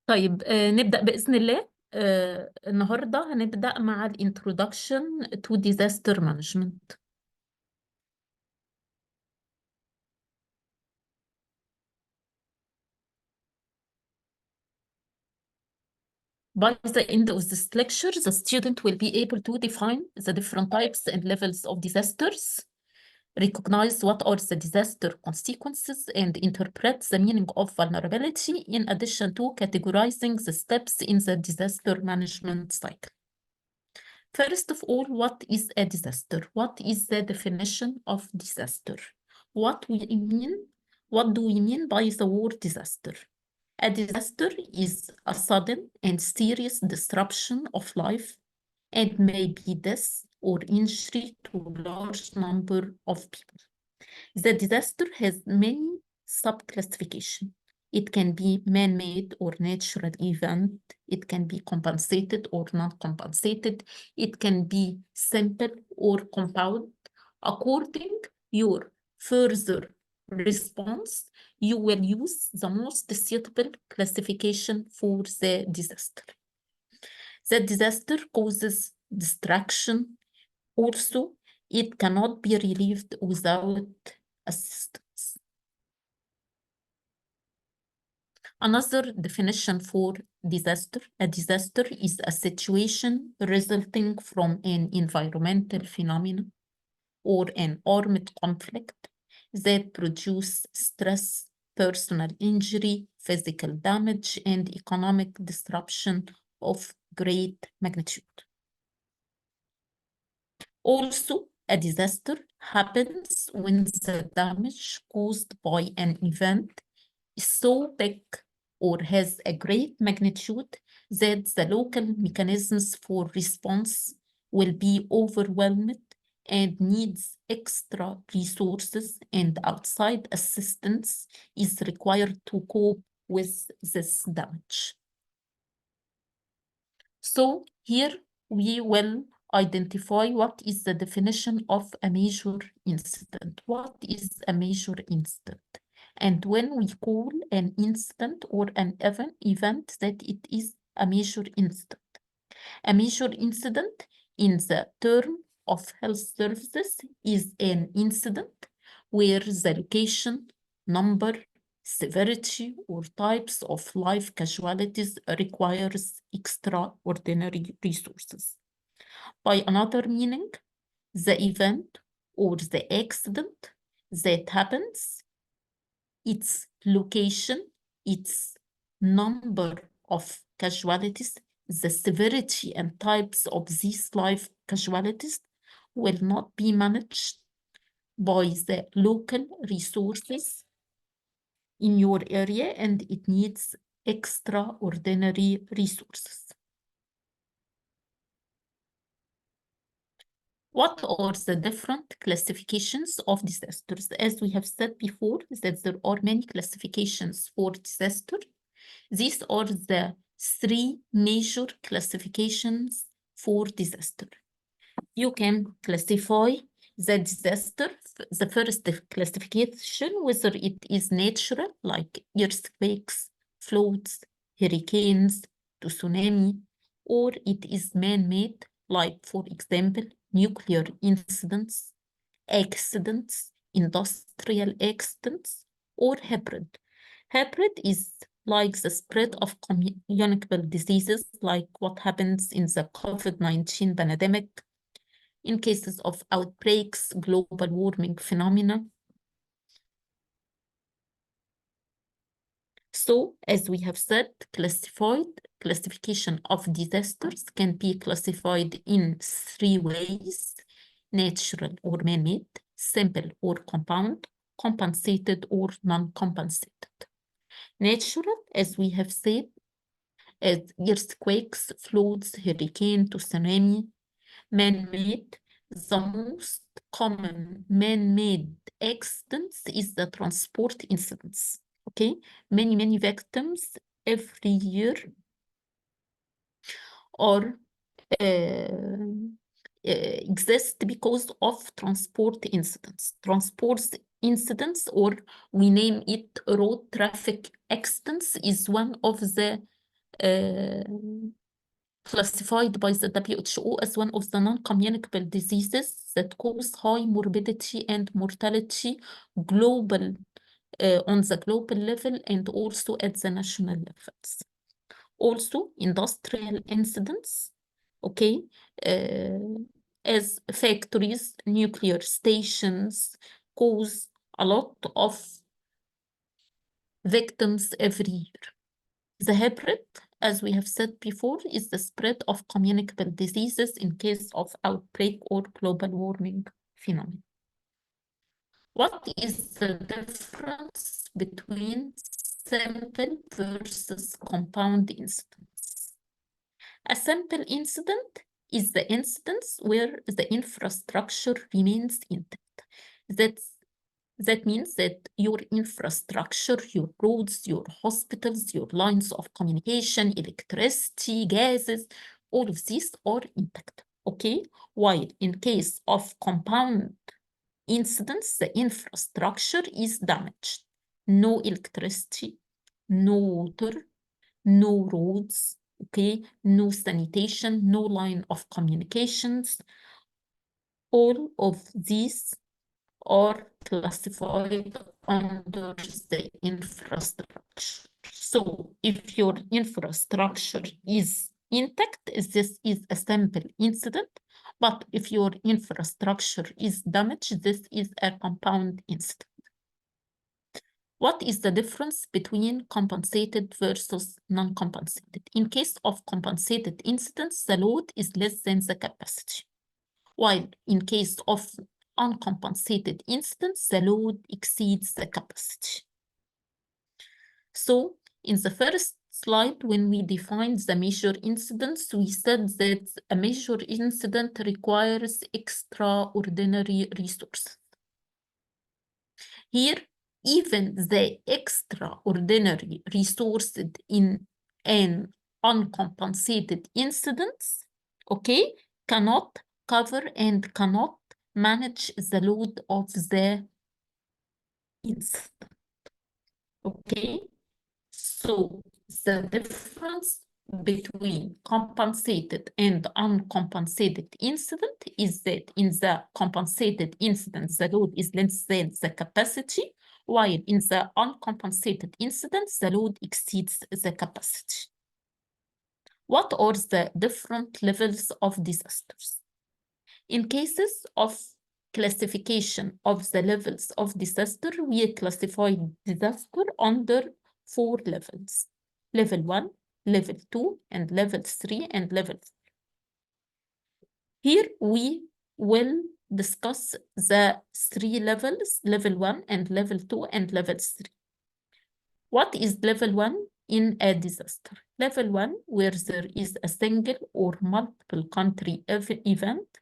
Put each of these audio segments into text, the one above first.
طيب نبدأ بإذن الله. النهاردة هنبدأ مع ال Introduction to Disaster Management. By the end of this lecture, the student will be able to define the different types and levels of disasters, recognize what are the disaster consequences, and interpret the meaning of vulnerability, in addition to categorizing the steps in the disaster management cycle. First of all, what is a disaster? What is the definition of disaster? What do we mean by the word disaster? A disaster is a sudden and serious disruption of life and may be death or injury to a large number of people. The disaster has many sub-classifications. It can be man-made or natural event. It can be compensated or non-compensated. It can be simple or compound. According your further response, you will use the most suitable classification for the disaster. The disaster causes destruction. Also, it cannot be relieved without assistance. Another definition for disaster: a disaster is a situation resulting from an environmental phenomenon or an armed conflict that produce stress, personal injury, physical damage, and economic disruption of great magnitude. Also, a disaster happens when the damage caused by an event is so big or has a great magnitude that the local mechanisms for response will be overwhelmed and needs extra resources, and outside assistance is required to cope with this damage. So here we will identify what is the definition of a major incident. What is a major incident? And when we call an incident or an event that it is a major incident. A major incident in the term of health services is an incident where the location, number, severity, or types of life casualties requires extraordinary resources. By another meaning, the event or the accident that happens, its location, its number of casualties, the severity and types of these life casualties will not be managed by the local resources in your area, and it needs extraordinary resources. What are the different classifications of disasters? As we have said before, that there are many classifications for disaster. These are the three major classifications for disaster. You can classify the disaster, the first classification, whether it is natural, like earthquakes, floods, hurricanes, tsunami, or it is man-made, like, for example, nuclear incidents, accidents, industrial accidents, or hybrid. Hybrid is like the spread of communicable diseases, like what happens in the COVID-19 pandemic, in cases of outbreaks, global warming phenomena. So, as we have said, classification of disasters can be classified in three ways: natural or man-made, simple or compound, compensated or non-compensated. Natural, as we have said, as earthquakes, floods, hurricane, tsunami. Man-made, the most common man-made accidents is the transport incidents. Okay, many victims every year are exist because of transport incidents. Transport incidents, or we name it road traffic accidents, is one of the classified by the WHO as one of the non-communicable diseases that cause high morbidity and mortality global on the global level and also at the national levels. Also, industrial incidents, okay, as factories, nuclear stations cause a lot of victims every year. The hybrid, as we have said before, is the spread of communicable diseases in case of outbreak or global warming phenomenon. What is the difference between simple versus compound incidents? A simple incident is the incidence where the infrastructure remains intact. That means that your infrastructure, your roads, your hospitals, your lines of communication, electricity, gases, all of these are intact, okay? While in case of compound incidents, the infrastructure is damaged. No electricity, no water, no roads, okay? No sanitation, no line of communications. All of these are classified under the infrastructure. So if your infrastructure is intact, this is a simple incident. But if your infrastructure is damaged, this is a compound incident. What is the difference between compensated versus non-compensated? In case of compensated incidents, the load is less than the capacity. While in case of uncompensated incidents, the load exceeds the capacity. So in the first slide, when we defined the major incidents, we said that a major incident requires extraordinary resources. Here, even the extraordinary resources in an uncompensated incidents, okay, cannot cover and cannot manage the load of the incident, okay? So the difference between compensated and uncompensated incident is that in the compensated incident, the load is less than the capacity, while in the uncompensated incident, the load exceeds the capacity. What are the different levels of disasters? In cases of classification of the levels of disaster, we classify disaster under 4 levels: level 1, level 2, and level 3, and level 4. Here we will discuss the 3 levels, level 1 and level 2 and level 3. What is level 1 in a disaster? Level 1, where there is a single or multiple country event.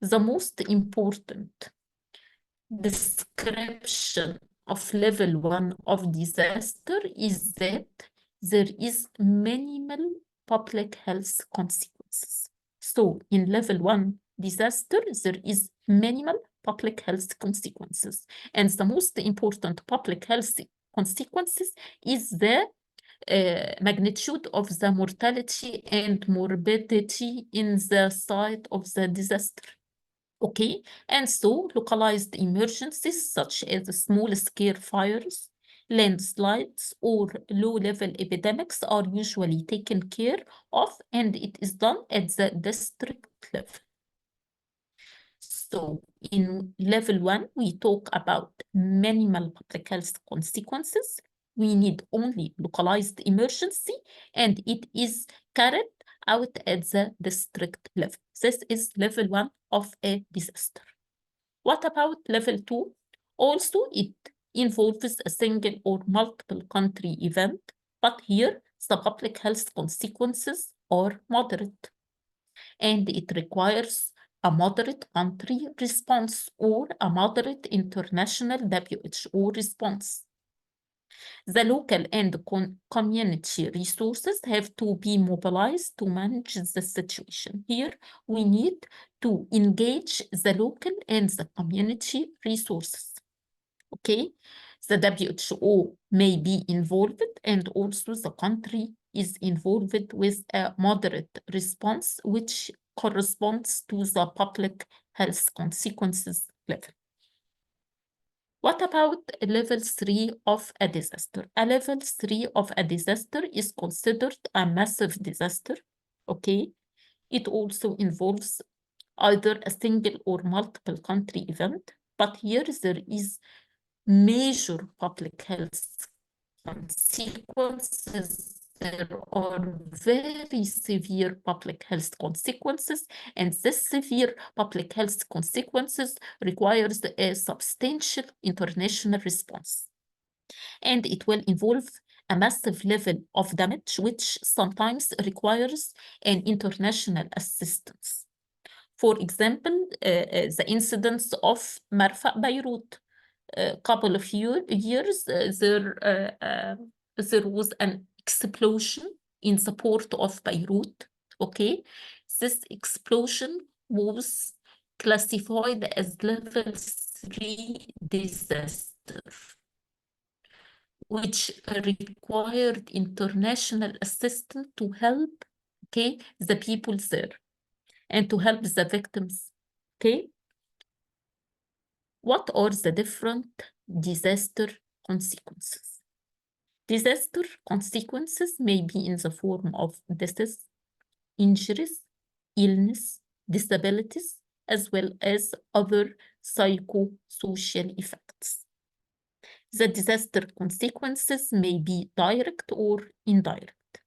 The most important description of level 1 of disaster is that there is minimal public health consequences. So in level 1 disaster, there is minimal public health consequences. And the most important public health consequences is the magnitude of the mortality and morbidity in the site of the disaster. Okay, and so localized emergencies such as small-scale fires, landslides, or low-level epidemics are usually taken care of, and it is done at the district level. So in level 1, we talk about minimal public health consequences. We need only localized emergency, and it is carried out at the district level. This is level 1 of a disaster. What about level 2? Also, it involves a single or multiple country event, but here the public health consequences are moderate, and it requires a moderate country response or a moderate international WHO response. The local and community resources have to be mobilized to manage the situation. Here, we need to engage the local and the community resources. Okay, the WHO may be involved and also the country is involved with a moderate response, which corresponds to the public health consequences level. What about level 3 of a disaster? A level 3 of a disaster is considered a massive disaster, okay? It also involves either a single or multiple country event, but here there is major public health consequences. There are very severe public health consequences, and this severe public health consequences requires a substantial international response. And it will involve a massive level of damage, which sometimes requires an international assistance. For example, the incidents of Marfa Beirut. A couple of years, there was an explosion in the port of Beirut. Okay, this explosion was classified as level 3 disaster, which required international assistance to help, okay, the people there and to help the victims. Okay. What are the different disaster consequences? Disaster consequences may be in the form of deaths, injuries, illness, disabilities, as well as other psychosocial effects. The disaster consequences may be direct or indirect.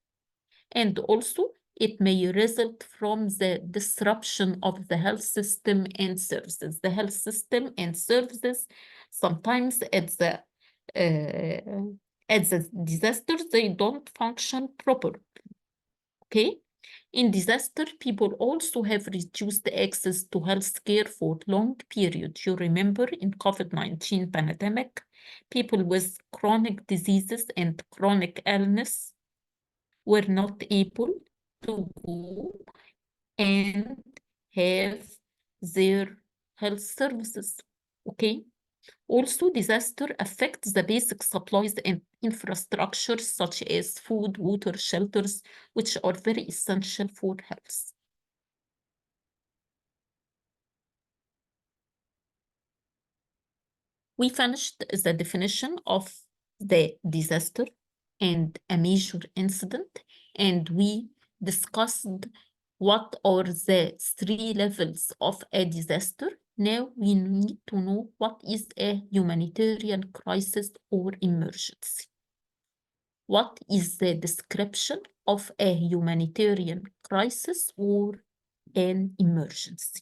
And also, it may result from the disruption of the health system and services. The health system and services, sometimes at the disasters, they don't function properly. Okay? In disaster, people also have reduced access to health care for long periods. You remember in COVID-19 pandemic, people with chronic diseases and chronic illness were not able to go and have their health services. Okay. Also, disaster affects the basic supplies and infrastructure such as food, water, shelters, which are very essential for health. We finished the definition of the disaster and a major incident, and we discussed what are the 3 levels of a disaster. Now we need to know what is a humanitarian crisis or emergency. What is the description of a humanitarian crisis or an emergency?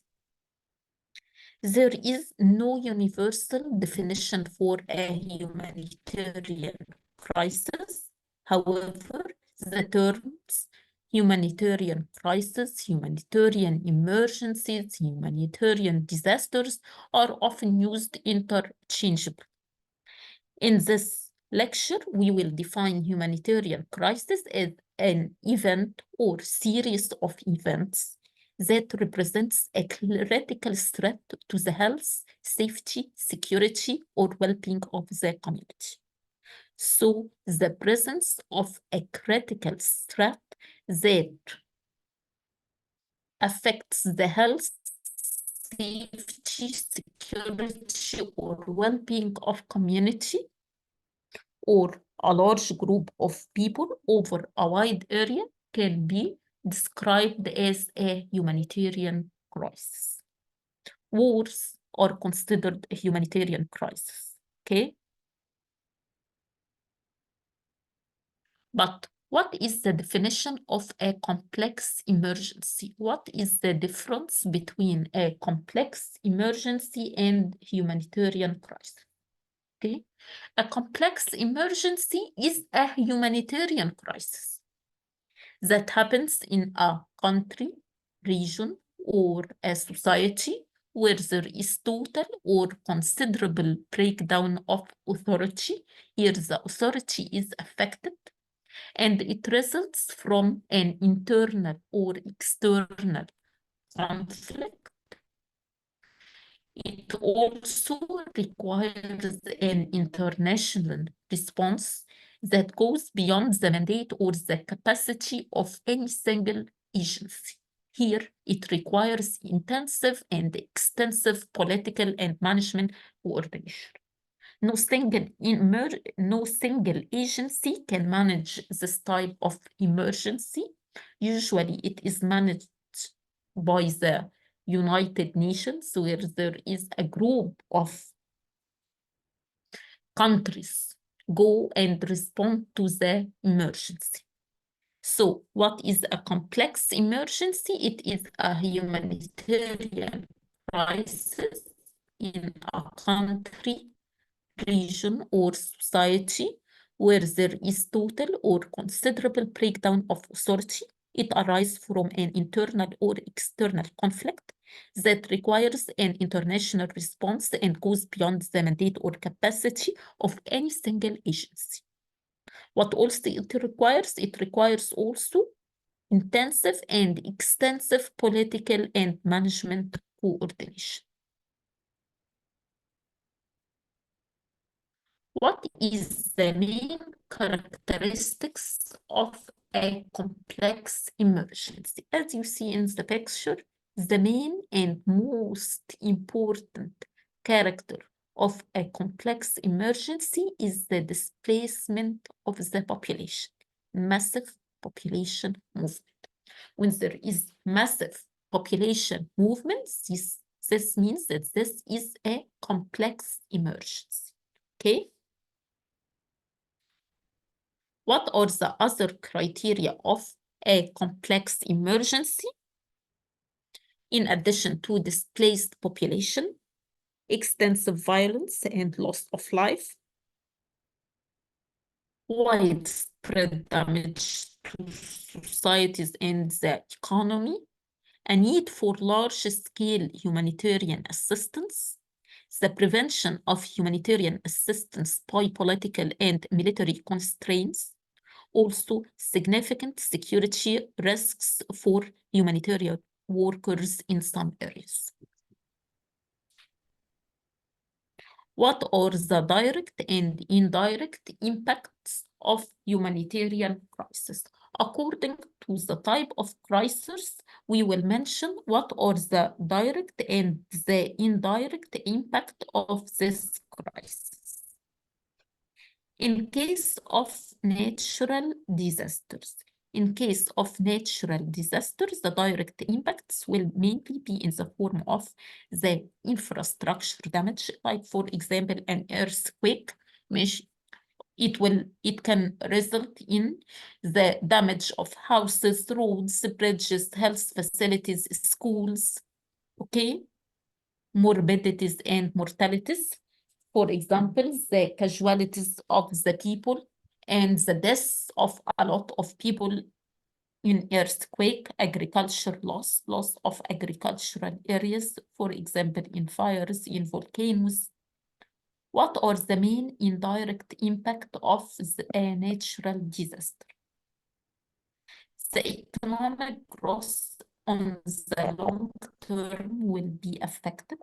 There is no universal definition for a humanitarian crisis. However, the terms humanitarian crisis, humanitarian emergencies, humanitarian disasters are often used interchangeably. In this lecture, we will define humanitarian crisis as an event or series of events that represents a critical threat to the health, safety, security, or well-being of the community. So the presence of a critical threat that affects the health, safety, security, or well-being of community or a large group of people over a wide area can be described as a humanitarian crisis. Wars are considered a humanitarian crisis, okay? But what is the definition of a complex emergency? What is the difference between a complex emergency and humanitarian crisis? Okay, a complex emergency is a humanitarian crisis that happens in a country, region, or a society where there is total or considerable breakdown of authority. Here the authority is affected, and it results from an internal or external conflict. It also requires an international response that goes beyond the mandate or the capacity of any single agency. Here, it requires intensive and extensive political and management coordination. No single agency can manage this type of emergency. Usually, it is managed by the United Nations, where there is a group of countries go and respond to the emergency. So, what is a complex emergency? It is a humanitarian crisis in a country, region, or society where there is total or considerable breakdown of authority. It arises from an internal or external conflict that requires an international response and goes beyond the mandate or capacity of any single agency. What also it requires also intensive and extensive political and management coordination. What is the main characteristics of a complex emergency? As you see in the picture, the main and most important character of a complex emergency is the displacement of the population, massive population movement. When there is massive population movement, this means that this is a complex emergency. Okay? What are the other criteria of a complex emergency? In addition to displaced population, extensive violence and loss of life, widespread damage to societies and the economy, a need for large-scale humanitarian assistance, the prevention of humanitarian assistance by political and military constraints, also significant security risks for humanitarian workers in some areas. What are the direct and indirect impacts of humanitarian crisis? According to the type of crisis, we will mention what are the direct and the indirect impact of this crisis. In case of natural disasters, the direct impacts will mainly be in the form of the infrastructure damage, like for example, an earthquake. It can result in the damage of houses, roads, bridges, health facilities, schools, okay? Morbidities and mortalities. For example, the casualties of the people and the deaths of a lot of people in earthquake, agriculture loss of agricultural areas, for example, in fires, in volcanoes. What are the main indirect impact of a natural disaster? The economic growth on the long term will be affected,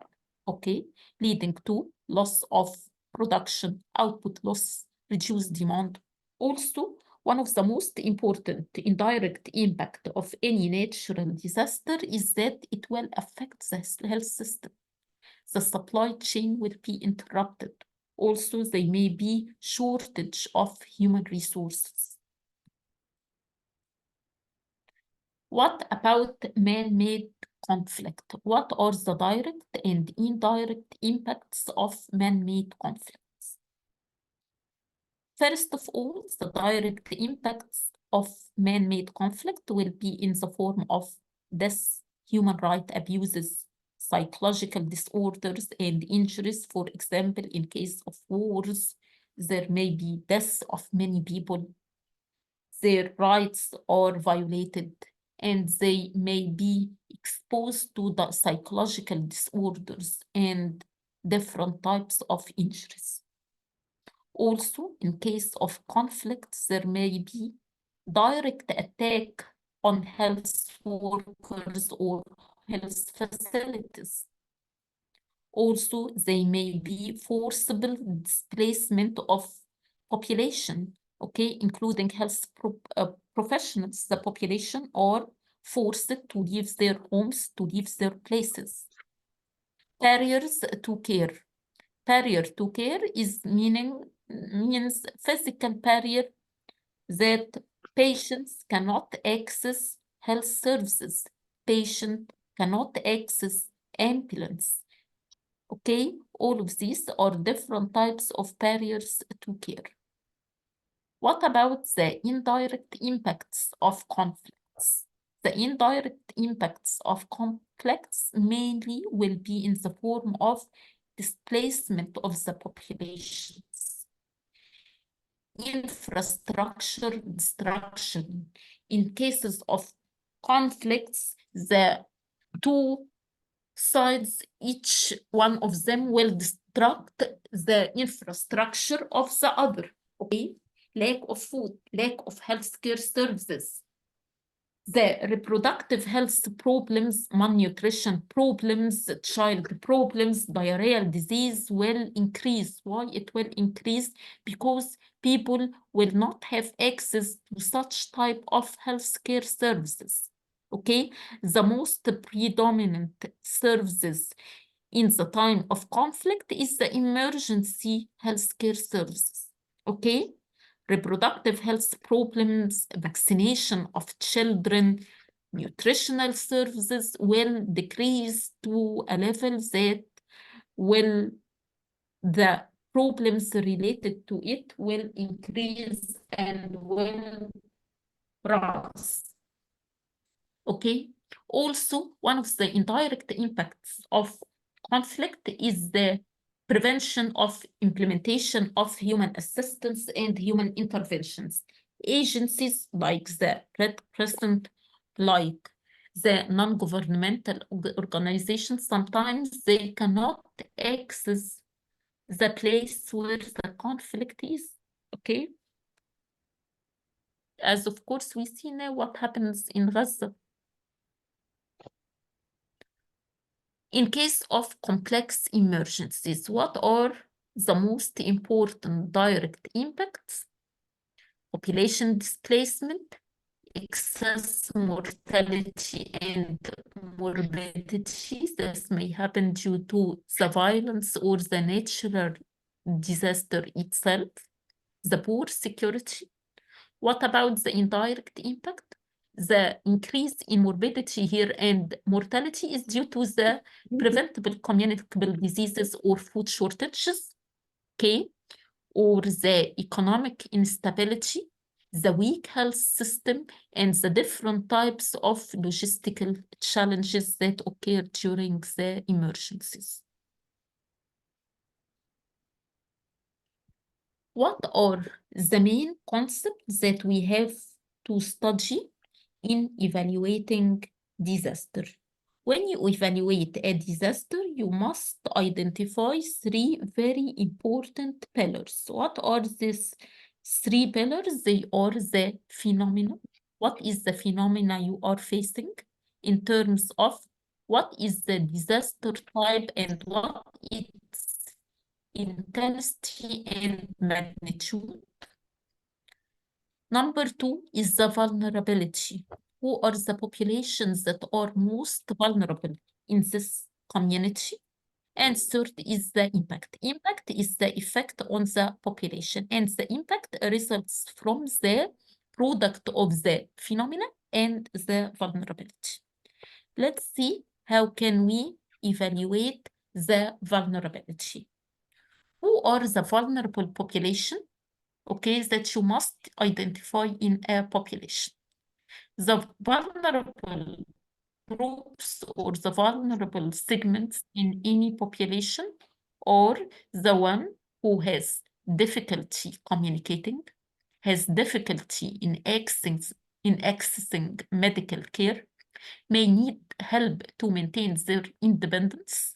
okay, leading to loss of production, output loss, reduced demand. Also, one of the most important indirect impact of any natural disaster is that it will affect the health system. The supply chain will be interrupted. Also, there may be shortage of human resources. What about man-made conflict? What are the direct and indirect impacts of man-made conflicts? First of all, the direct impacts of man-made conflict will be in the form of death, human rights abuses, psychological disorders, and injuries. For example, in case of wars, there may be deaths of many people. Their rights are violated, and they may be exposed to the psychological disorders and different types of injuries. Also, in case of conflicts, there may be direct attack on health workers or health facilities. Also, they may be forcible displacement of population, okay, including health professionals. The population are forced to leave their homes, to leave their places. Barriers to care. Barrier to care means physical barrier that patients cannot access health services. Patient cannot access ambulance. Okay, all of these are different types of barriers to care. What about the indirect impacts of conflicts? The indirect impacts of conflicts mainly will be in the form of displacement of the populations, infrastructure destruction. In cases of conflicts, the two sides, each one of them will destruct the infrastructure of the other, okay? Lack of food, lack of healthcare services, the reproductive health problems, malnutrition problems, child problems, diarrheal disease will increase. Why it will increase? Because people will not have access to such type of healthcare services. Okay, the most predominant services in the time of conflict is the emergency healthcare services. Okay, reproductive health problems, vaccination of children, nutritional services will decrease to a level that will, the problems related to it will increase and will rise. Okay. Also, one of the indirect impacts of conflict is the prevention of implementation of human assistance and human interventions. Agencies like the Red Crescent, like the non-governmental organizations, sometimes they cannot access the place where the conflict is. Okay. As of course we see now what happens in Gaza. In case of complex emergencies, what are the most important direct impacts? Population displacement, excess mortality and morbidity. This may happen due to the violence or the natural disaster itself. The poor security. What about the indirect impact? The increase in morbidity here and mortality is due to the preventable communicable diseases or food shortages, okay, or the economic instability, the weak health system, and the different types of logistical challenges that occur during the emergencies. What are the main concepts that we have to study in evaluating disaster? When you evaluate a disaster, you must identify three very important pillars. What are these three pillars? They are the phenomena. What is the phenomena you are facing in terms of what is the disaster type and what its intensity and magnitude? Number two is the vulnerability. Who are the populations that are most vulnerable in this community? And third is the impact. Impact is the effect on the population, and the impact results from the product of the phenomena and the vulnerability. Let's see how can we evaluate the vulnerability. Who are the vulnerable population? Okay, that you must identify in a population. The vulnerable groups or the vulnerable segments in any population are the one who has difficulty communicating, has difficulty in accessing medical care, may need help to maintain their independence,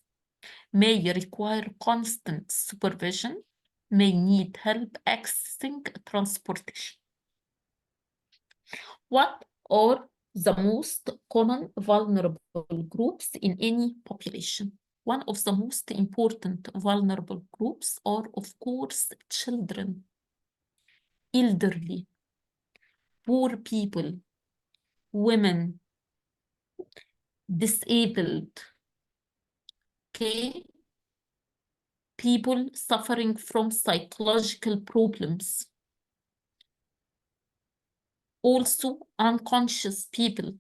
may require constant supervision, may need help accessing transportation. What are the most common vulnerable groups in any population? One of the most important vulnerable groups are, of course, children. elderly, poor people, women, disabled, okay? People suffering from psychological problems. Also unconscious people,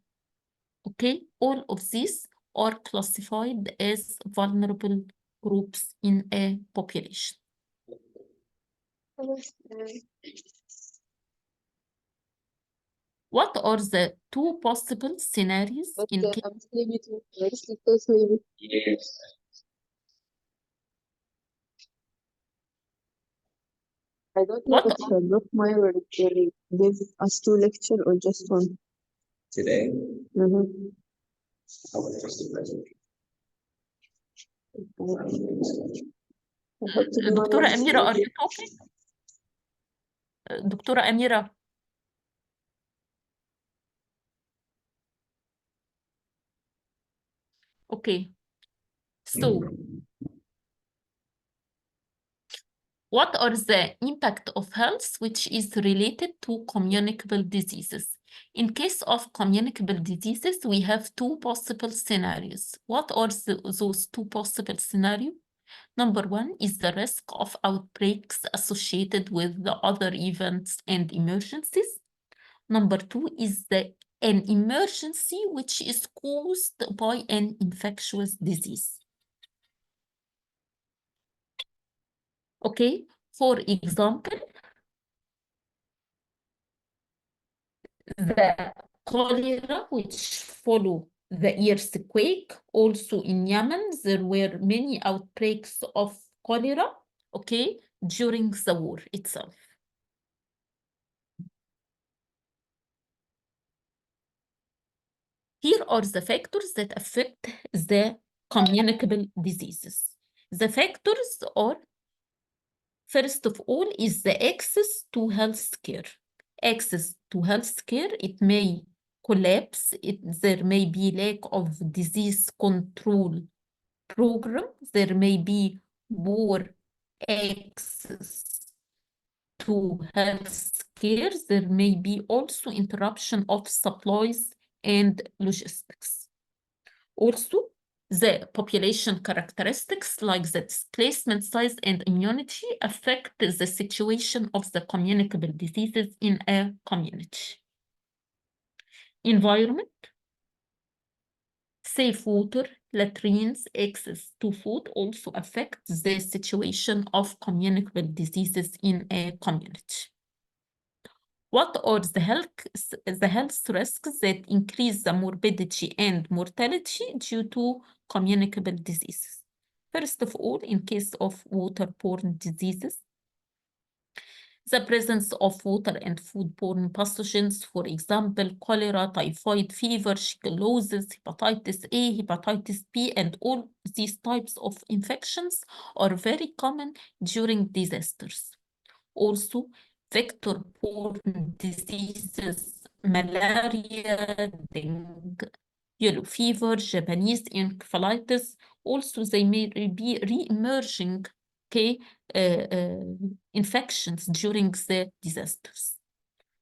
okay? All of these are classified as vulnerable groups in a population. What are the two possible scenarios in case? I'm sleepy too. I just so sleepy. Yes. I don't know What if Dr. Meyer will give us 2 lectures or just 1. Today, Mm-hmm. I was just a present. I hope to be one Dr. next Amira, week. are you talking? Dr. Amira. Okay. So, what are the impact of health which is related to communicable diseases? In case of communicable diseases, we have two possible scenarios. What are those two possible scenarios? Number one is the risk of outbreaks associated with the other events and emergencies. Number two is an emergency which is caused by an infectious disease. Okay, for example, the cholera which follow the earthquake. Also in Yemen, there were many outbreaks of cholera, okay, during the war itself. Here are the factors that affect the communicable diseases. The factors are, first of all, is the access to health care. Access to health care, it may collapse, there may be lack of disease control program, there may be poor access to health care, there may be also interruption of supplies and logistics. Also, the population characteristics like the displacement size and immunity affect the situation of the communicable diseases in a community. Environment, safe water, latrines, access to food also affect the situation of communicable diseases in a community. What are the health risks that increase the morbidity and mortality due to communicable diseases? First of all, in case of waterborne diseases, the presence of water and foodborne pathogens, for example, cholera, typhoid fever, shigellosis, hepatitis A, hepatitis B, and all these types of infections are very common during disasters. Also, vector-borne diseases, malaria, dengue, yellow fever, Japanese encephalitis, also they may be re-emerging, okay, infections during the disasters.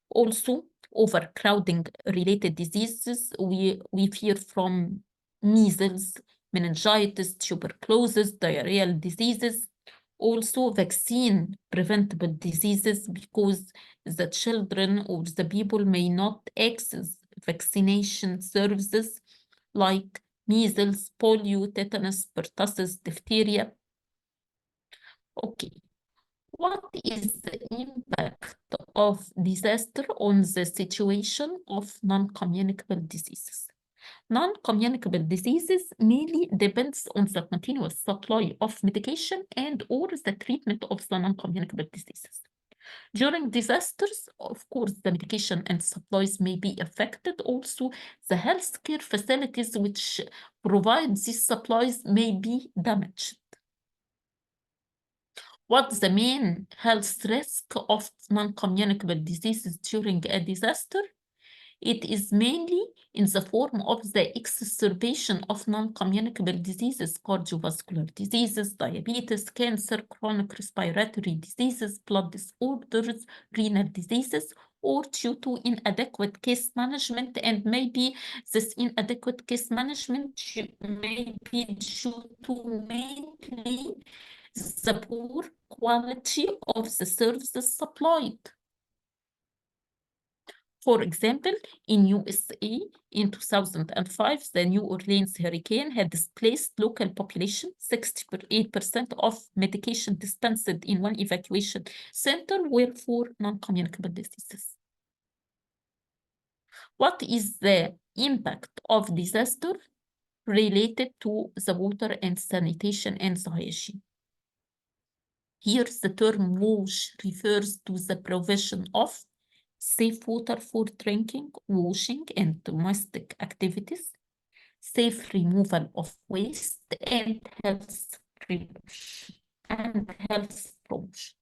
Also, overcrowding related diseases, we fear from measles, meningitis, tuberculosis, diarrheal diseases, also vaccine preventable diseases because the children or the people may not access vaccination services like measles, polio, tetanus, pertussis, diphtheria. Okay, what is the impact of disaster on the situation of non-communicable diseases? Non-communicable diseases mainly depends on the continuous supply of medication and or the treatment of the non-communicable diseases. During disasters, of course, the medication and supplies may be affected. Also, the healthcare facilities which provide these supplies may be damaged. What's the main health risk of non-communicable diseases during a disaster? It is mainly in the form of the exacerbation of non-communicable diseases, cardiovascular diseases, diabetes, cancer, chronic respiratory diseases, blood disorders, renal diseases, or due to inadequate case management, and maybe this inadequate case management may be due to mainly the poor quality of the services supplied. For example, in USA, in 2005, the New Orleans hurricane had displaced local population. 68% of medication dispensed in one evacuation center were for non-communicable diseases. What is the impact of disaster related to the water and sanitation and the hygiene? Here, the term WASH refers to the provision of safe water for drinking, washing, and domestic activities, safe removal of waste, and health promotion.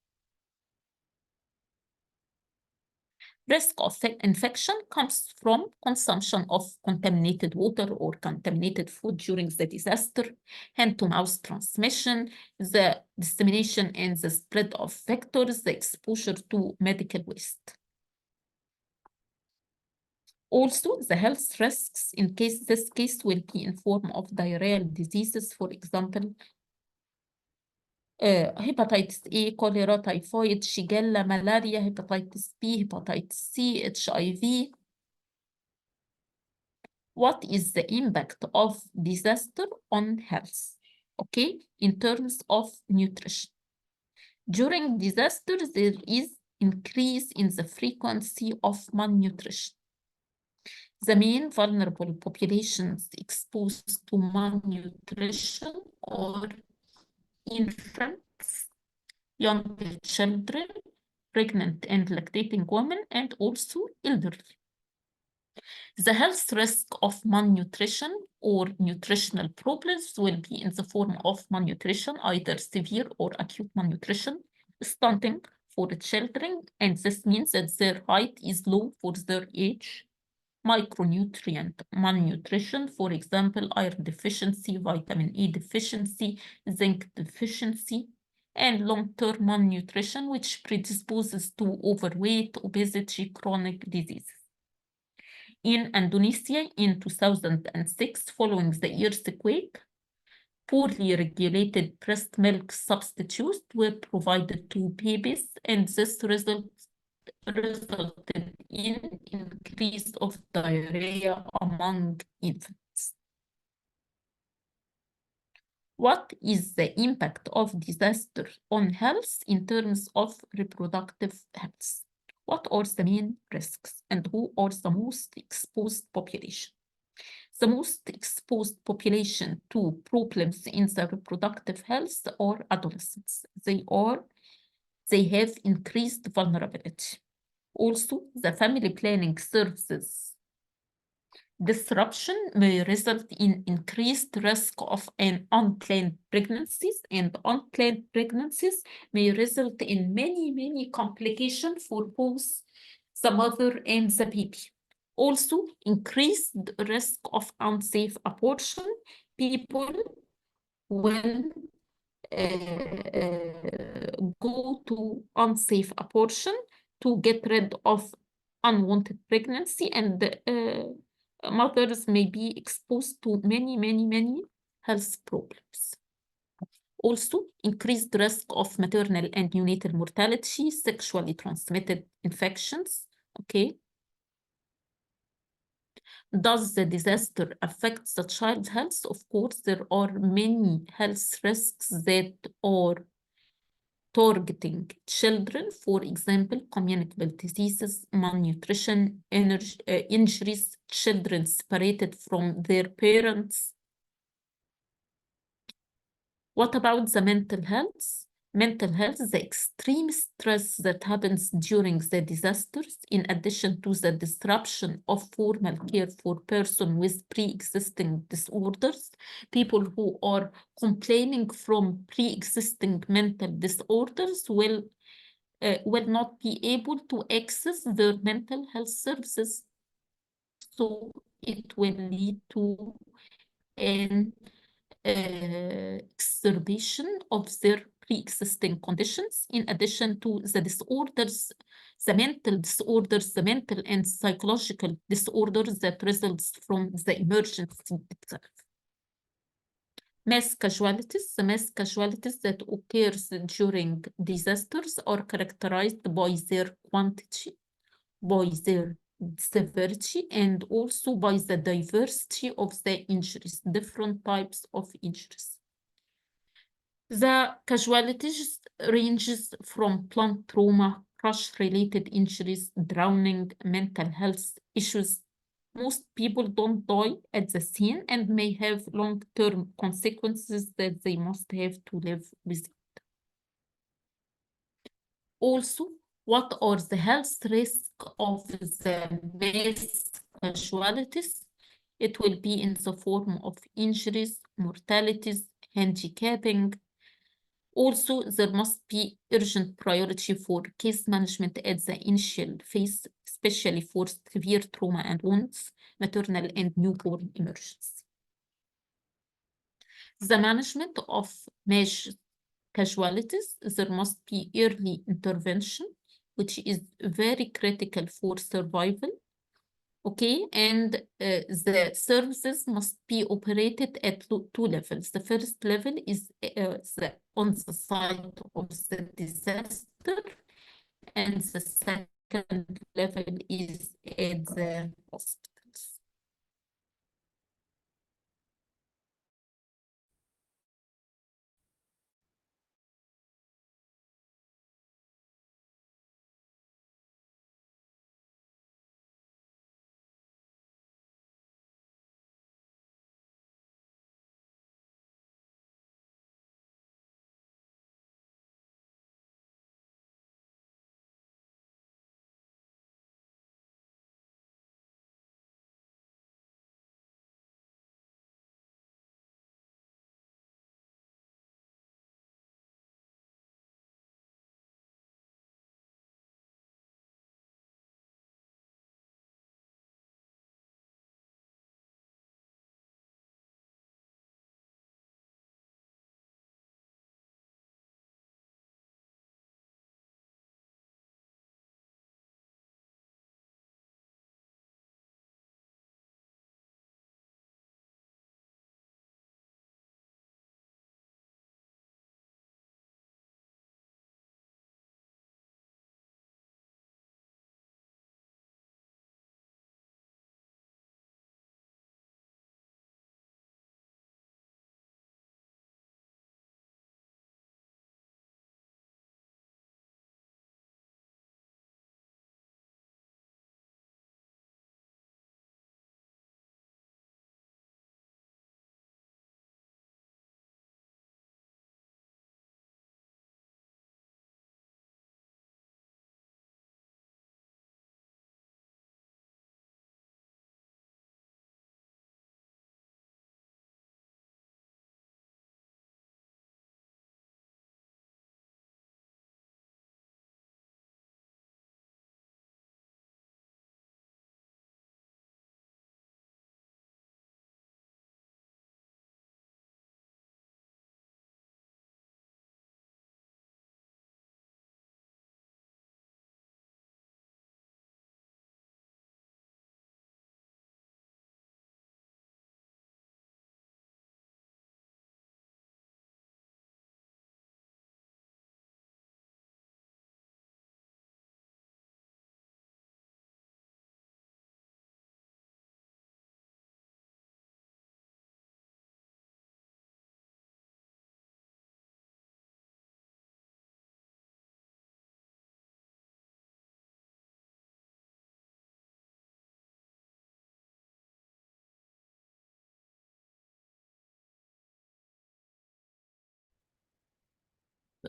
Risk of infection comes from consumption of contaminated water or contaminated food during the disaster, hand-to-mouth transmission, the dissemination and the spread of vectors, the exposure to medical waste. Also, the health risks in this case will be in form of diarrheal diseases, for example, hepatitis A, cholera, typhoid, shigella, malaria, hepatitis B, hepatitis C, HIV. What is the impact of disaster on health? Okay, in terms of nutrition. During disasters, there is increase in the frequency of malnutrition. The main vulnerable populations exposed to malnutrition are infants, young children, pregnant and lactating women, and also elderly. The health risk of malnutrition or nutritional problems will be in the form of malnutrition, either severe or acute malnutrition, stunting for children, and this means that their height is low for their age. Micronutrient malnutrition, for example, iron deficiency, vitamin E deficiency, zinc deficiency, and long-term malnutrition, which predisposes to overweight, obesity, chronic diseases. In Indonesia, in 2006, following the earthquake, poorly regulated breast milk substitutes were provided to babies, and this resulted in increase of diarrhea among infants. What is the impact of disaster on health in terms of reproductive health? What are the main risks and who are the most exposed population? The most exposed population to problems in the reproductive health are adolescents. They have increased vulnerability. Also, the family planning services disruption may result in increased risk of an unplanned pregnancies, and unplanned pregnancies may result in many complications for both the mother and the baby. Also, increased risk of unsafe abortion. People will go to unsafe abortion to get rid of unwanted pregnancy, and mothers may be exposed to many health problems. Also, increased risk of maternal and neonatal mortality, sexually transmitted infections. Okay. Does the disaster affect the child's health? Of course, there are many health risks that are targeting children, for example, communicable diseases, malnutrition, injuries, children separated from their parents. What about the mental health? Mental health, the extreme stress that happens during the disasters, in addition to the disruption of formal care for persons with pre-existing disorders, people who are complaining from pre-existing mental disorders will not be able to access their mental health services. also it will lead to an exacerbation of their pre-existing conditions, in addition to the disorders, the mental disorders, the mental and psychological disorders that results from the emergency itself. Mass casualties, the mass casualties that occurs during disasters are characterized by their quantity, by their severity, and also by the diversity of the injuries, different types of injuries. The casualties ranges from blunt trauma, crush-related injuries, drowning, mental health issues. Most people don't die at the scene and may have long-term consequences that they must have to live with. Also, what are the health risks of the mass casualties? It will be in the form of injuries, mortalities, handicapping. Also, there must be urgent priority for case management at the initial phase, especially for severe trauma and wounds, maternal and newborn emergency. The management of mass casualties, there must be early intervention, which is very critical for survival. Okay, and the services must be operated at two levels. The first level is on the site of the disaster, and the second level is at the hospitals.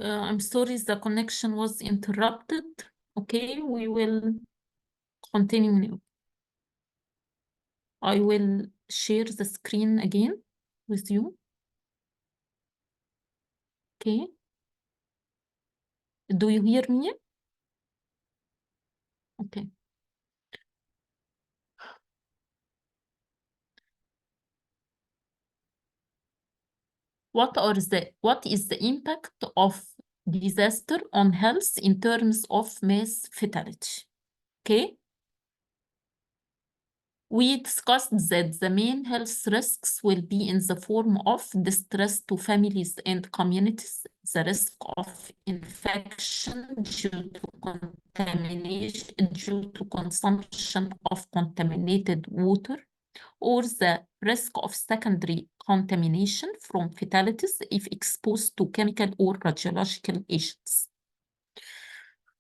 I'm sorry, the connection was interrupted. Okay, we will continue now. I will share the screen again with you. Okay. Do you hear me? Okay. what is the impact of disaster on health in terms of mass fatality? Okay. We discussed that the main health risks will be in the form of distress to families and communities, the risk of infection due to contamination, due to consumption of contaminated water, or the risk of secondary contamination from fatalities if exposed to chemical or radiological agents.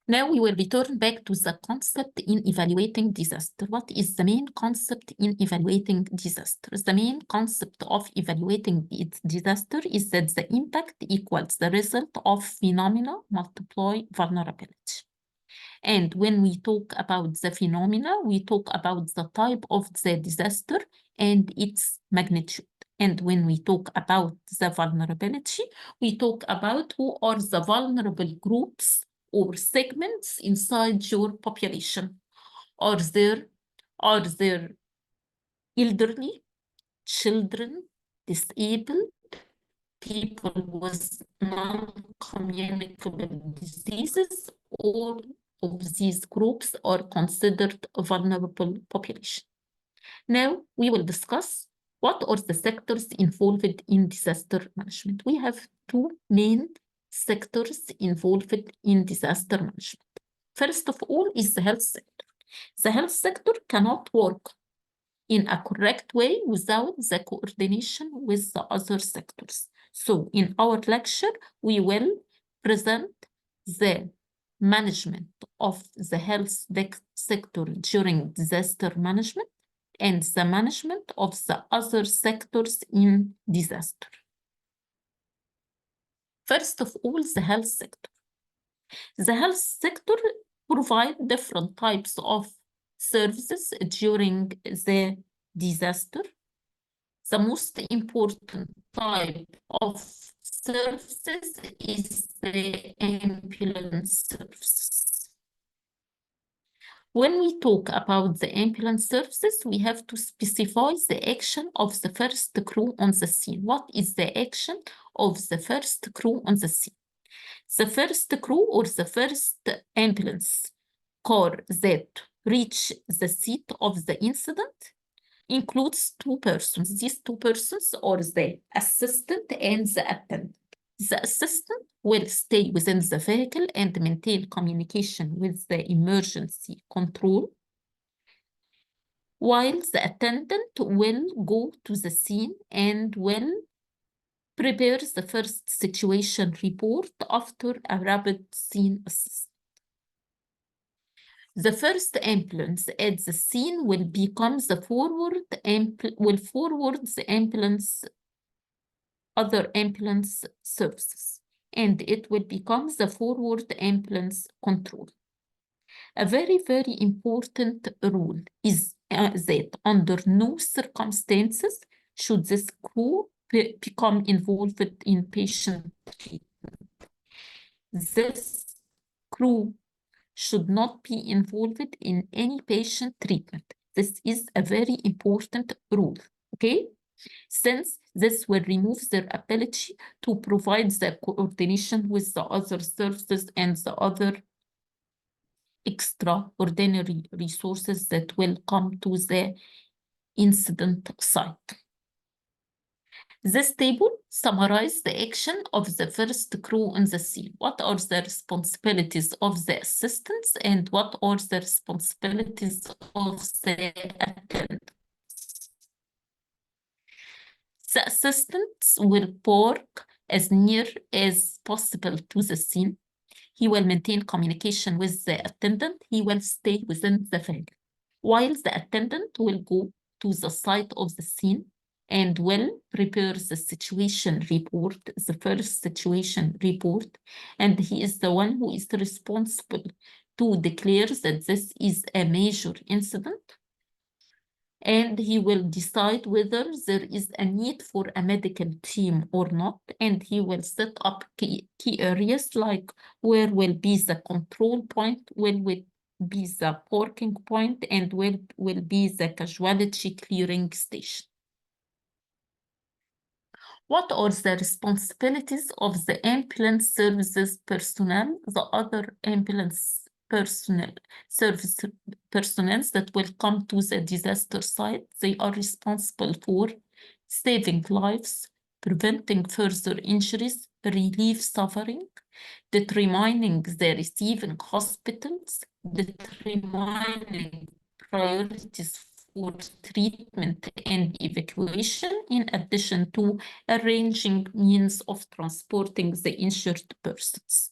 Now we will return back to the concept in evaluating disaster. What is the main concept in evaluating disaster? The main concept of evaluating disaster is that the impact equals the result of phenomena multiply vulnerability. And when we talk about the phenomena, we talk about the type of the disaster and its magnitude. And when we talk about the vulnerability, we talk about who are the vulnerable groups or segments inside your population. Are there elderly, children, disabled, people with non-communicable diseases? All of these groups are considered a vulnerable population. Now we will discuss what are the sectors involved in disaster management. We have two main sectors involved in disaster management. First of all is the health sector. The health sector cannot work in a correct way without the coordination with the other sectors. So in our lecture, we will present the management of the health sector during disaster management and the management of the other sectors in disaster. First of all, the health sector. The health sector provides different types of services during the disaster. The most important type of services is the ambulance services. When we talk about the ambulance services, we have to specify the action of the first crew on the scene. What is the action of the first crew on the scene? The first crew or the first ambulance car that reach the seat of the incident includes two persons. These two persons are the assistant and the attendant. The assistant will stay within the vehicle and maintain communication with the emergency control, while the attendant will go to the scene and will prepare the first situation report after a rapid scene assessment. The first ambulance at the scene will become the forward the ambulance other ambulance services, and it will become the forward ambulance control. A very, very important rule is that under no circumstances should this crew become involved in patient treatment. This crew should not be involved in any patient treatment. This is a very important rule, okay? Since this will remove their ability to provide the coordination with the other services and the other extraordinary resources that will come to the incident site. This table summarizes the action of the first crew on the scene. What are the responsibilities of the assistants and what are the responsibilities of the attendants? The assistants will park as near as possible to the scene. He will maintain communication with the attendant. He will stay within the vehicle, while the attendant will go to the site of the scene and will prepare the situation report, the first situation report, and he is the one who is responsible to declare that this is a major incident, and he will decide whether there is a need for a medical team or not, and he will set up key areas like where will be the control point, will be the parking point, and will be the casualty clearing station. What are the responsibilities of the ambulance services personnel, the other ambulance service personnel that will come to the disaster site? They are responsible for saving lives, preventing further injuries, relieve suffering, determining the receiving hospitals, determining priorities for treatment and evacuation, in addition to arranging means of transporting the injured persons.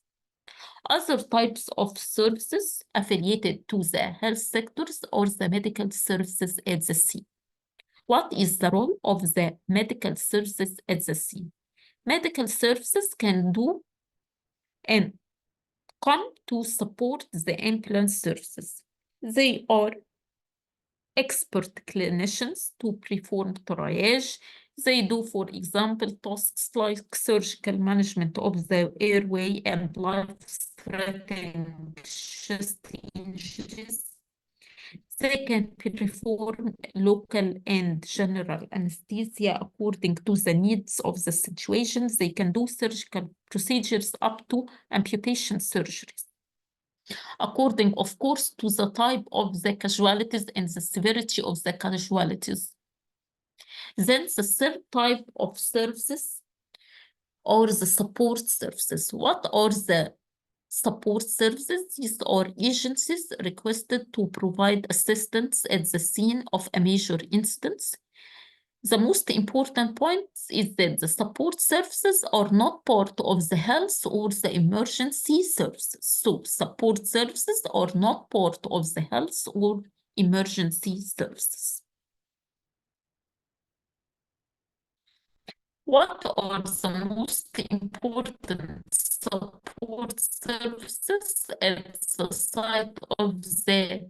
Other types of services affiliated to the health sectors or the medical services at the scene. What is the role of the medical services at the scene? Medical services can do and come to support the ambulance services. They are expert clinicians to perform triage. They do, for example, tasks like surgical management of the airway and life-threatening chest injuries. They can perform local and general anesthesia according to the needs of the situation. They can do surgical procedures up to amputation surgeries, according, of course, to the type of the casualties and the severity of the casualties. Then the third type of services are the support services. What are the support services? These are agencies requested to provide assistance at the scene of a major incident. The most important point is that the support services are not part of the health or the emergency services. So support services are not part of the health or emergency services. What are the most important support services at the site of the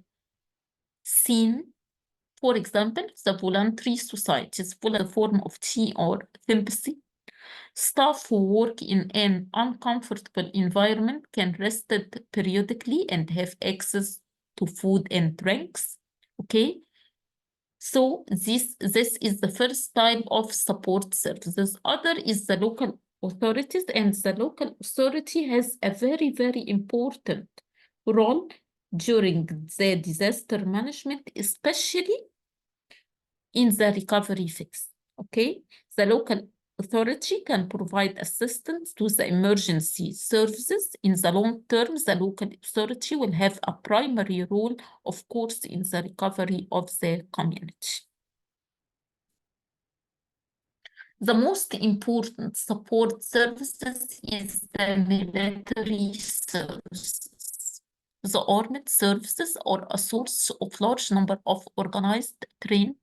scene? For example, the voluntary societies, the form of tea or sympathy. Staff who work in an uncomfortable environment can rest periodically and have access to food and drinks. Okay, so this is the first type of support services. Other is the local authorities, and the local authority has a very, very important role during the disaster management, especially in the recovery phase. Okay, the local authority can provide assistance to the emergency services. In the long term, the local authority will have a primary role, of course, in the recovery of the community. The most important support services is the military services. The armed services are a source of large number of organized, trained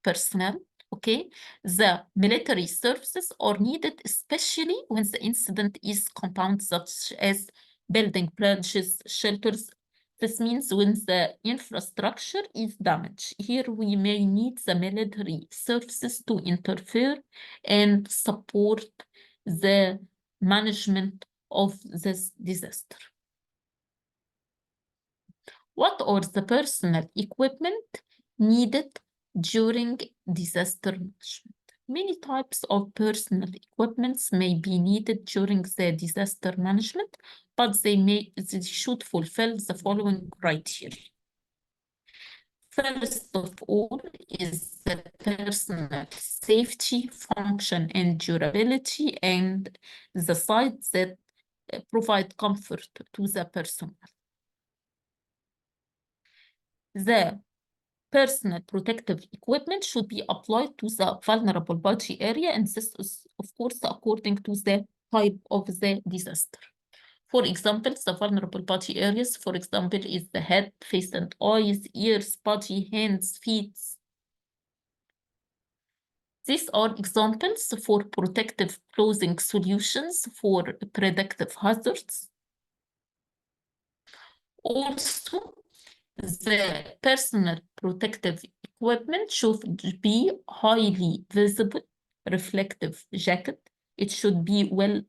personnel. Okay, the military services are needed especially when the incident is compound, such as building bridges, shelters. This means when the infrastructure is damaged. Here we may need the military services to interfere and support the management of this disaster. What are the personal equipment needed during disaster management? Many types of personal equipments may be needed during the disaster management, but they should fulfill the following criteria. First of all is the personal safety, function, and durability, and the sites that provide comfort to the personnel. The personal protective equipment should be applied to the vulnerable body area, and this is, of course, according to the type of the disaster. For example, the vulnerable body areas, for example, is the head, face and eyes, ears, body, hands, feet. These are examples for protective clothing solutions for predictive hazards. Also, the personal protective equipment should be highly visible, reflective jacket. It should be well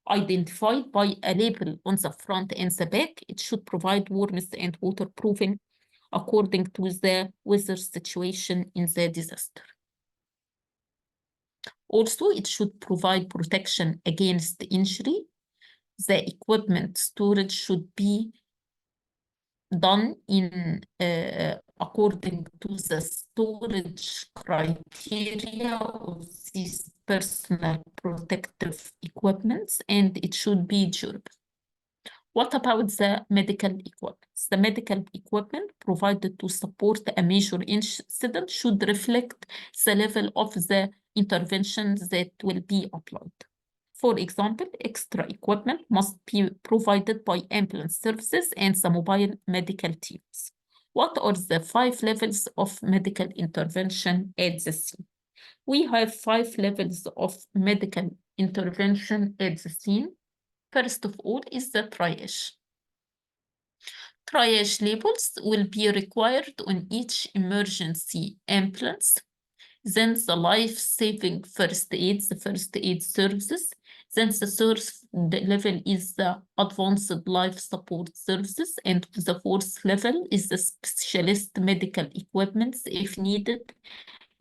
identified by a label on the front and the back. It should provide warmth and waterproofing according to the weather situation in the disaster. Also, it should provide protection against injury. The equipment storage should be done in according to the storage criteria of these personal protective equipments, and it should be durable. What about the medical equipment? The medical equipment provided to support a major incident should reflect the level of the interventions that will be applied. For example, extra equipment must be provided by ambulance services and the mobile medical teams. What are the 5 levels of medical intervention at the scene? We have 5 levels of medical intervention at the scene. First of all is the triage. Triage labels will be required on each emergency ambulance. Then the life-saving first aid, the first aid services. Then the third level is the advanced life support services. And the fourth level is the specialist medical equipment if needed.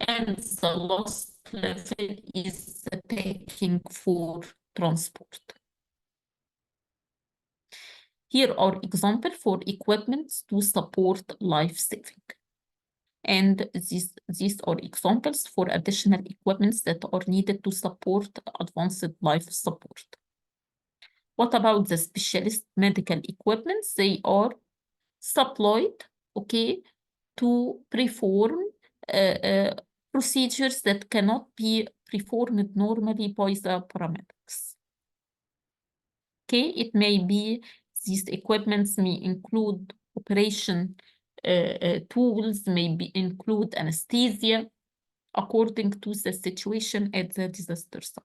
And the last level is the packing for transport. Here are examples for equipment to support life-saving. And these are examples for additional equipments that are needed to support advanced life support. What about the specialist medical equipments? They are supplied, okay, to perform procedures that cannot be performed normally by the paramedics. Okay, it may be these equipments may include operation tools, may include anesthesia according to the situation at the disaster site.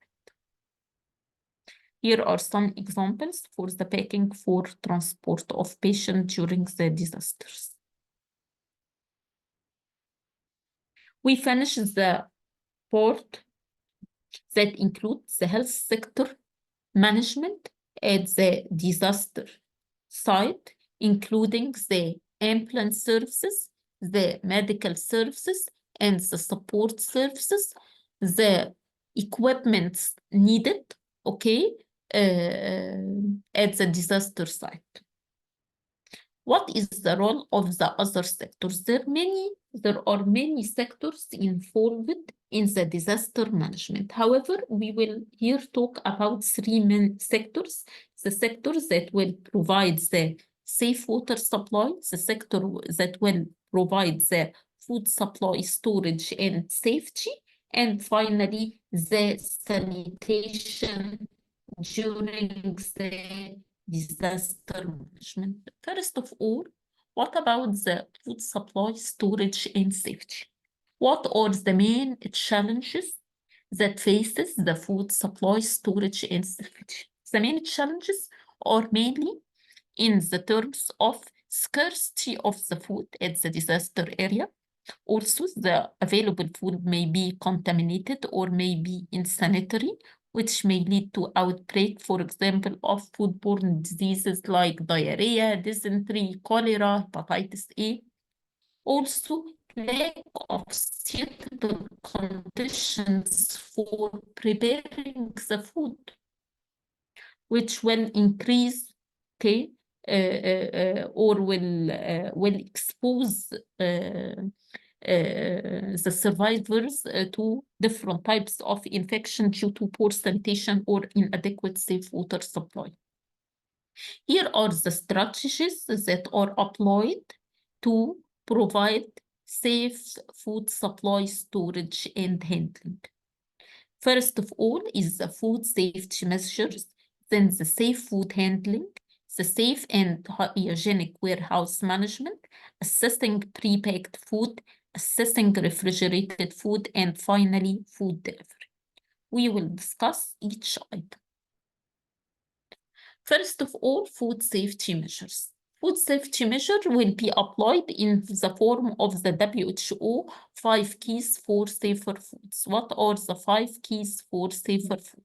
Here are some examples for the packing for transport of patients during the disasters. We finish the part that includes the health sector management at the disaster site, including the ambulance services, the medical services, and the support services, the equipment needed, okay, at the disaster site. What is the role of the other sectors? There are many sectors involved in the disaster management. However, we will here talk about 3 main sectors. The sectors that will provide the safe water supply, the sector that will provide the food supply, storage, and safety, and finally, the sanitation during the disaster management. First of all, what about the food supply, storage, and safety? What are the main challenges that faces the food supply, storage, and safety? The main challenges are mainly in the terms of scarcity of the food at the disaster area. Also, the available food may be contaminated or may be unsanitary, which may lead to outbreak, for example, of foodborne diseases like diarrhea, dysentery, cholera, hepatitis A. Also, lack of suitable conditions for preparing the food, which will increase, okay, or will expose the survivors to different types of infection due to poor sanitation or inadequate safe water supply. Here are the strategies that are applied to provide safe food supply, storage, and handling. First of all is the food safety measures, then the safe food handling, the safe and hygienic warehouse management, assessing pre-packed food, assessing refrigerated food, and finally, food delivery. We will discuss each item. First of all, food safety measures. Food safety measure will be applied in the form of the WHO 5 keys for safer foods. What are the 5 keys for safer food?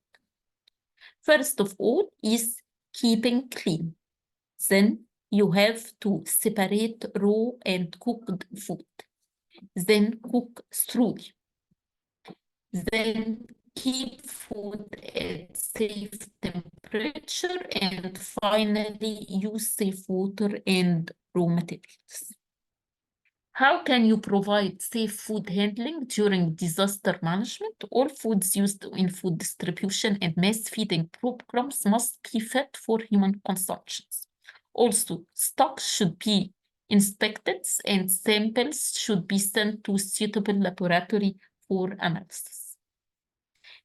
First of all is keeping clean. Then you have to separate raw and cooked food. Then cook thoroughly. Then keep food at safe temperature, and finally use safe water and raw materials. How can you provide safe food handling during disaster management? All foods used in food distribution and mass feeding programs must be fit for human consumption. Also, stocks should be inspected and samples should be sent to suitable laboratory for analysis.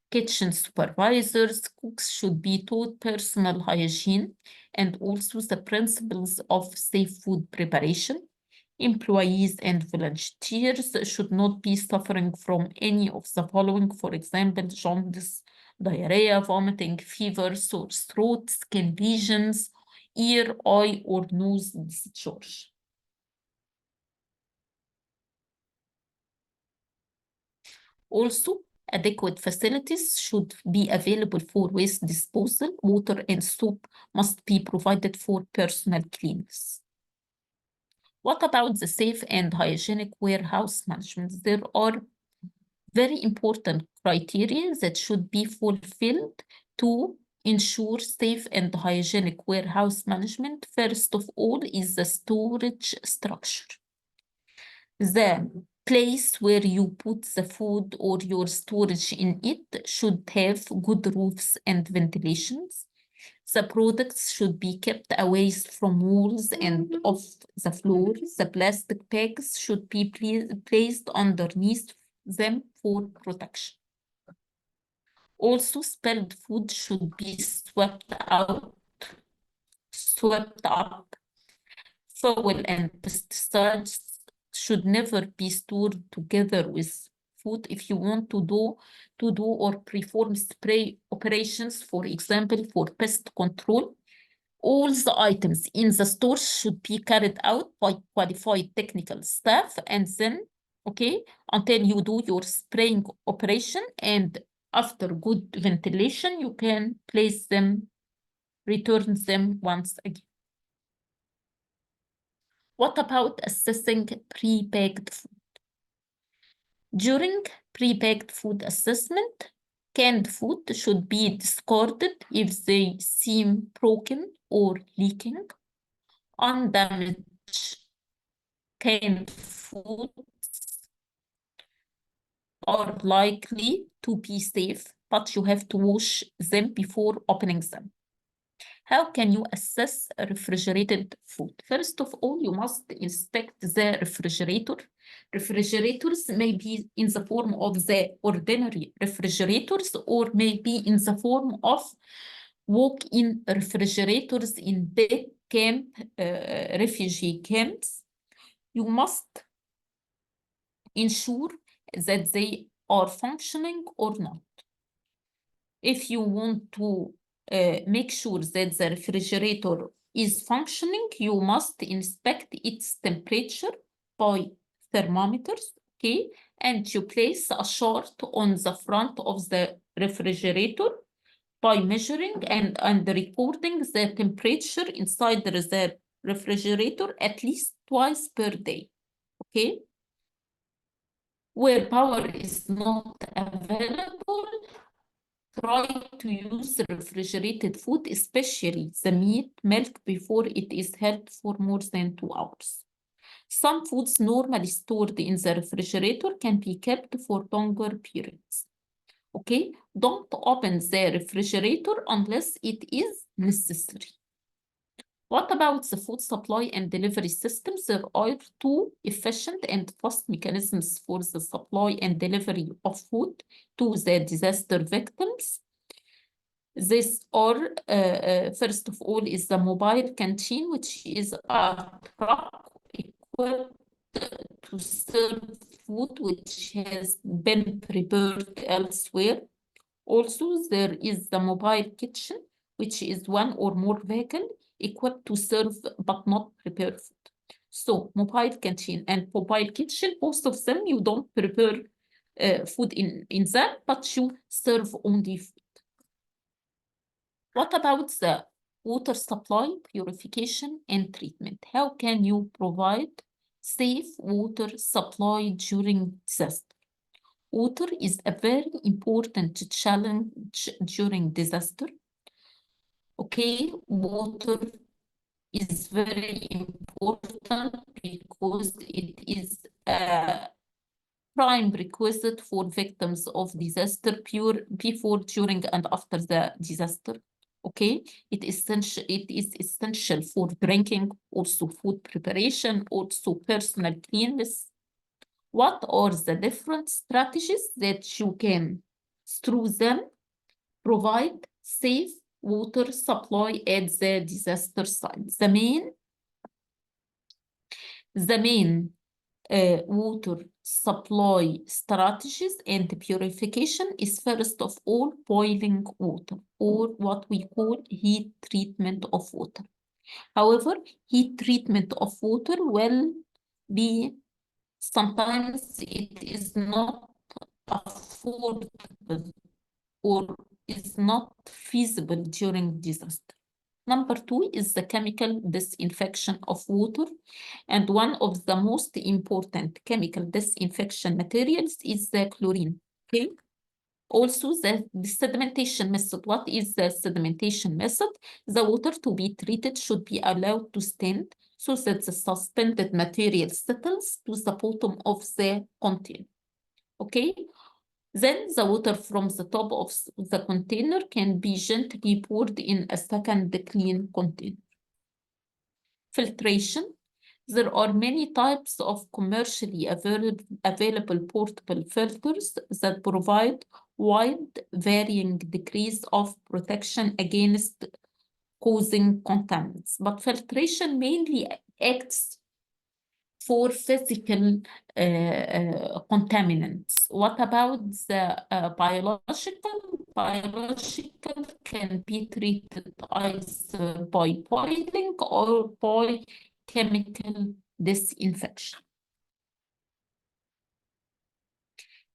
Kitchen supervisors, cooks should be taught personal hygiene and also the principles of safe food preparation. Employees and volunteers should not be suffering from any of the following, for example, jaundice, diarrhea, vomiting, fever, sore throat, skin lesions, ear, eye, or nose discharge. Also, adequate facilities should be available for waste disposal. Water and soap must be provided for personal cleanliness. What about the safe and hygienic warehouse management? There are very important criteria that should be fulfilled to ensure safe and hygienic warehouse management. First of all is the storage structure. The place where you put the food or your storage in it should have good roofs and ventilations. The products should be kept away from walls and off the floor. The plastic bags should be placed underneath them for protection. Also, spilled food should be swept up. Foul and pesticides should never be stored together with food. If you want to do or perform spray operations, for example, for pest control, all the items in the store should be carried out by qualified technical staff, and then, okay, until you do your spraying operation, and after good ventilation, you can place them, return them once again. What about assessing pre-packed food? During pre-packed food assessment, canned food should be discarded if they seem broken or leaking. Undamaged canned foods are likely to be safe, but you have to wash them before opening them. How can you assess refrigerated food? First of all, you must inspect the refrigerator. Refrigerators may be in the form of the ordinary refrigerators or may be in the form of walk-in refrigerators in big refugee camps. You must ensure that they are functioning or not. If you want to make sure that the refrigerator is functioning, you must inspect its temperature by thermometers, okay? And you place a chart on the front of the refrigerator by measuring and recording the temperature inside the refrigerator at least twice per day, okay? Where power is not available, try to use refrigerated food, especially the meat, milk, before it is held for more than 2 hours. Some foods normally stored in the refrigerator can be kept for longer periods. Okay, don't open the refrigerator unless it is necessary. What about the food supply and delivery systems? There are two efficient and fast mechanisms for the supply and delivery of food to the disaster victims. These are, first of all, is the mobile canteen, which is a truck equipped to serve food which has been prepared elsewhere. Also, there is the mobile kitchen, which is one or more vehicle equipped to serve but not prepare food. So mobile canteen and mobile kitchen, both of them, you don't prepare food in them, but you serve only food. What about the water supply, purification, and treatment? How can you provide safe water supply during disaster? Water is a very important challenge during disaster. Okay, water is very important because it is a prime requisite for victims of disaster before, during, and after the disaster. Okay, it is essential for drinking, also food preparation, also personal cleanliness. What are the different strategies that you can, through them, provide safe water supply at the disaster site? The main water supply strategies and purification is first of all boiling water, or what we call heat treatment of water. However, heat treatment of water will be, sometimes it is not affordable or is not feasible during disaster. Number two is the chemical disinfection of water. And one of the most important chemical disinfection materials is the chlorine. Okay. Also, the sedimentation method. What is the sedimentation method? The water to be treated should be allowed to stand so that the suspended material settles to the bottom of the container. Okay. Then the water from the top of the container can be gently poured in a second clean container. Filtration. There are many types of commercially available portable filters that provide wide varying degrees of protection against causing contaminants. But filtration mainly acts for physical contaminants. What about the biological? Biological can be treated either by boiling or by chemical disinfection.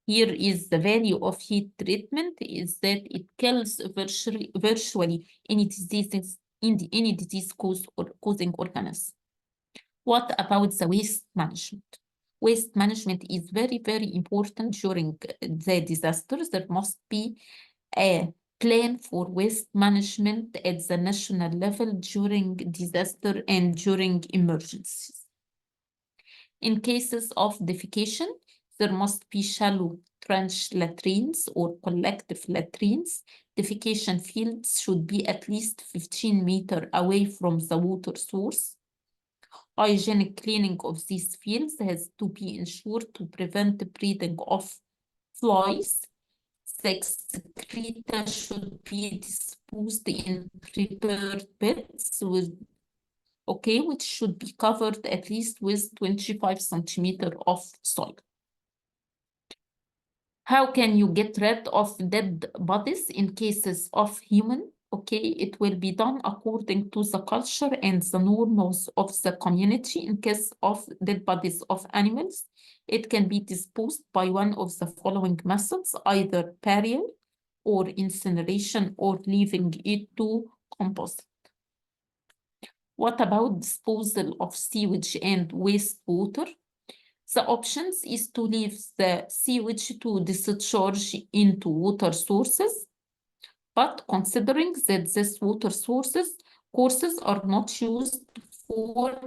Here is the value of heat treatment is that it kills virtually any diseases, any disease causing organism. What about the waste management? Waste management is very, very important during the disasters. There must be a plan for waste management at the national level during disaster and during emergencies. In cases of defecation, there must be shallow trench latrines or collective latrines. Defecation fields should be at least 15 meters away from the water source. Hygienic cleaning of these fields has to be ensured to prevent the breeding of flies. The excreta should be disposed in prepared beds which should be covered at least with 25 centimeters of soil. How can you get rid of dead bodies in cases of human? It will be done according to the culture and the norms of the community. In case of dead bodies of animals, it can be disposed by one of the following methods, either burial or incineration or leaving it to compost. What about disposal of sewage and wastewater? The options is to leave the sewage to discharge into water sources, but considering that these water courses are not used for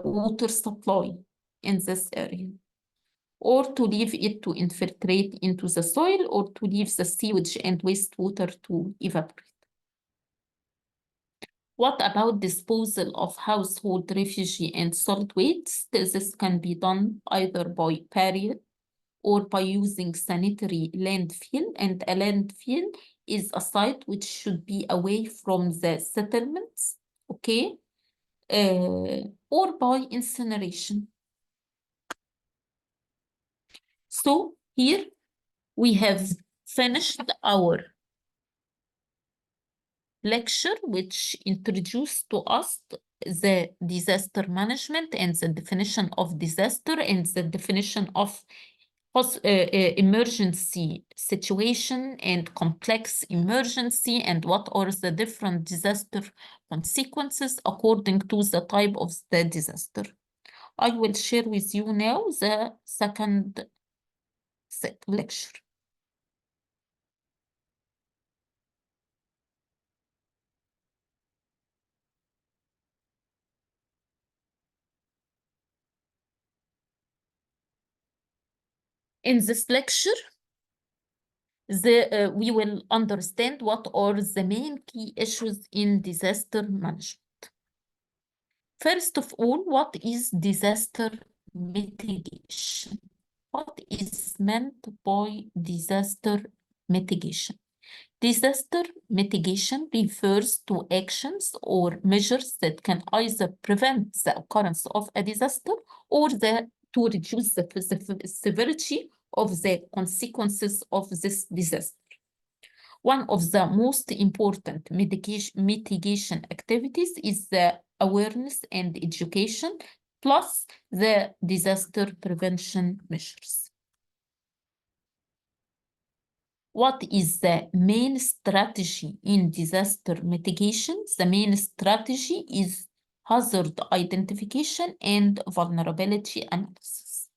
water supply in this area, or to leave it to infiltrate into the soil, or to leave the sewage and wastewater to evaporate. What about disposal of household refuse and solid waste? This can be done either by burial or by using sanitary landfill, and a landfill is a site which should be away from the settlements, or by incineration. So here we have finished our lecture, which introduced to us the disaster management and the definition of disaster and the definition of emergency situation and complex emergency, and what are the different disaster consequences according to the type of the disaster. I will share with you now the second lecture. In this lecture, we will understand what are the main key issues in disaster management. First of all, what is disaster mitigation? What is meant by disaster mitigation? Disaster mitigation refers to actions or measures that can either prevent the occurrence of a disaster or to reduce the severity of the consequences of this disaster. One of the most important mitigation activities is the awareness and education, plus the disaster prevention measures. What is the main strategy in disaster mitigation? The main strategy is hazard identification and vulnerability analysis.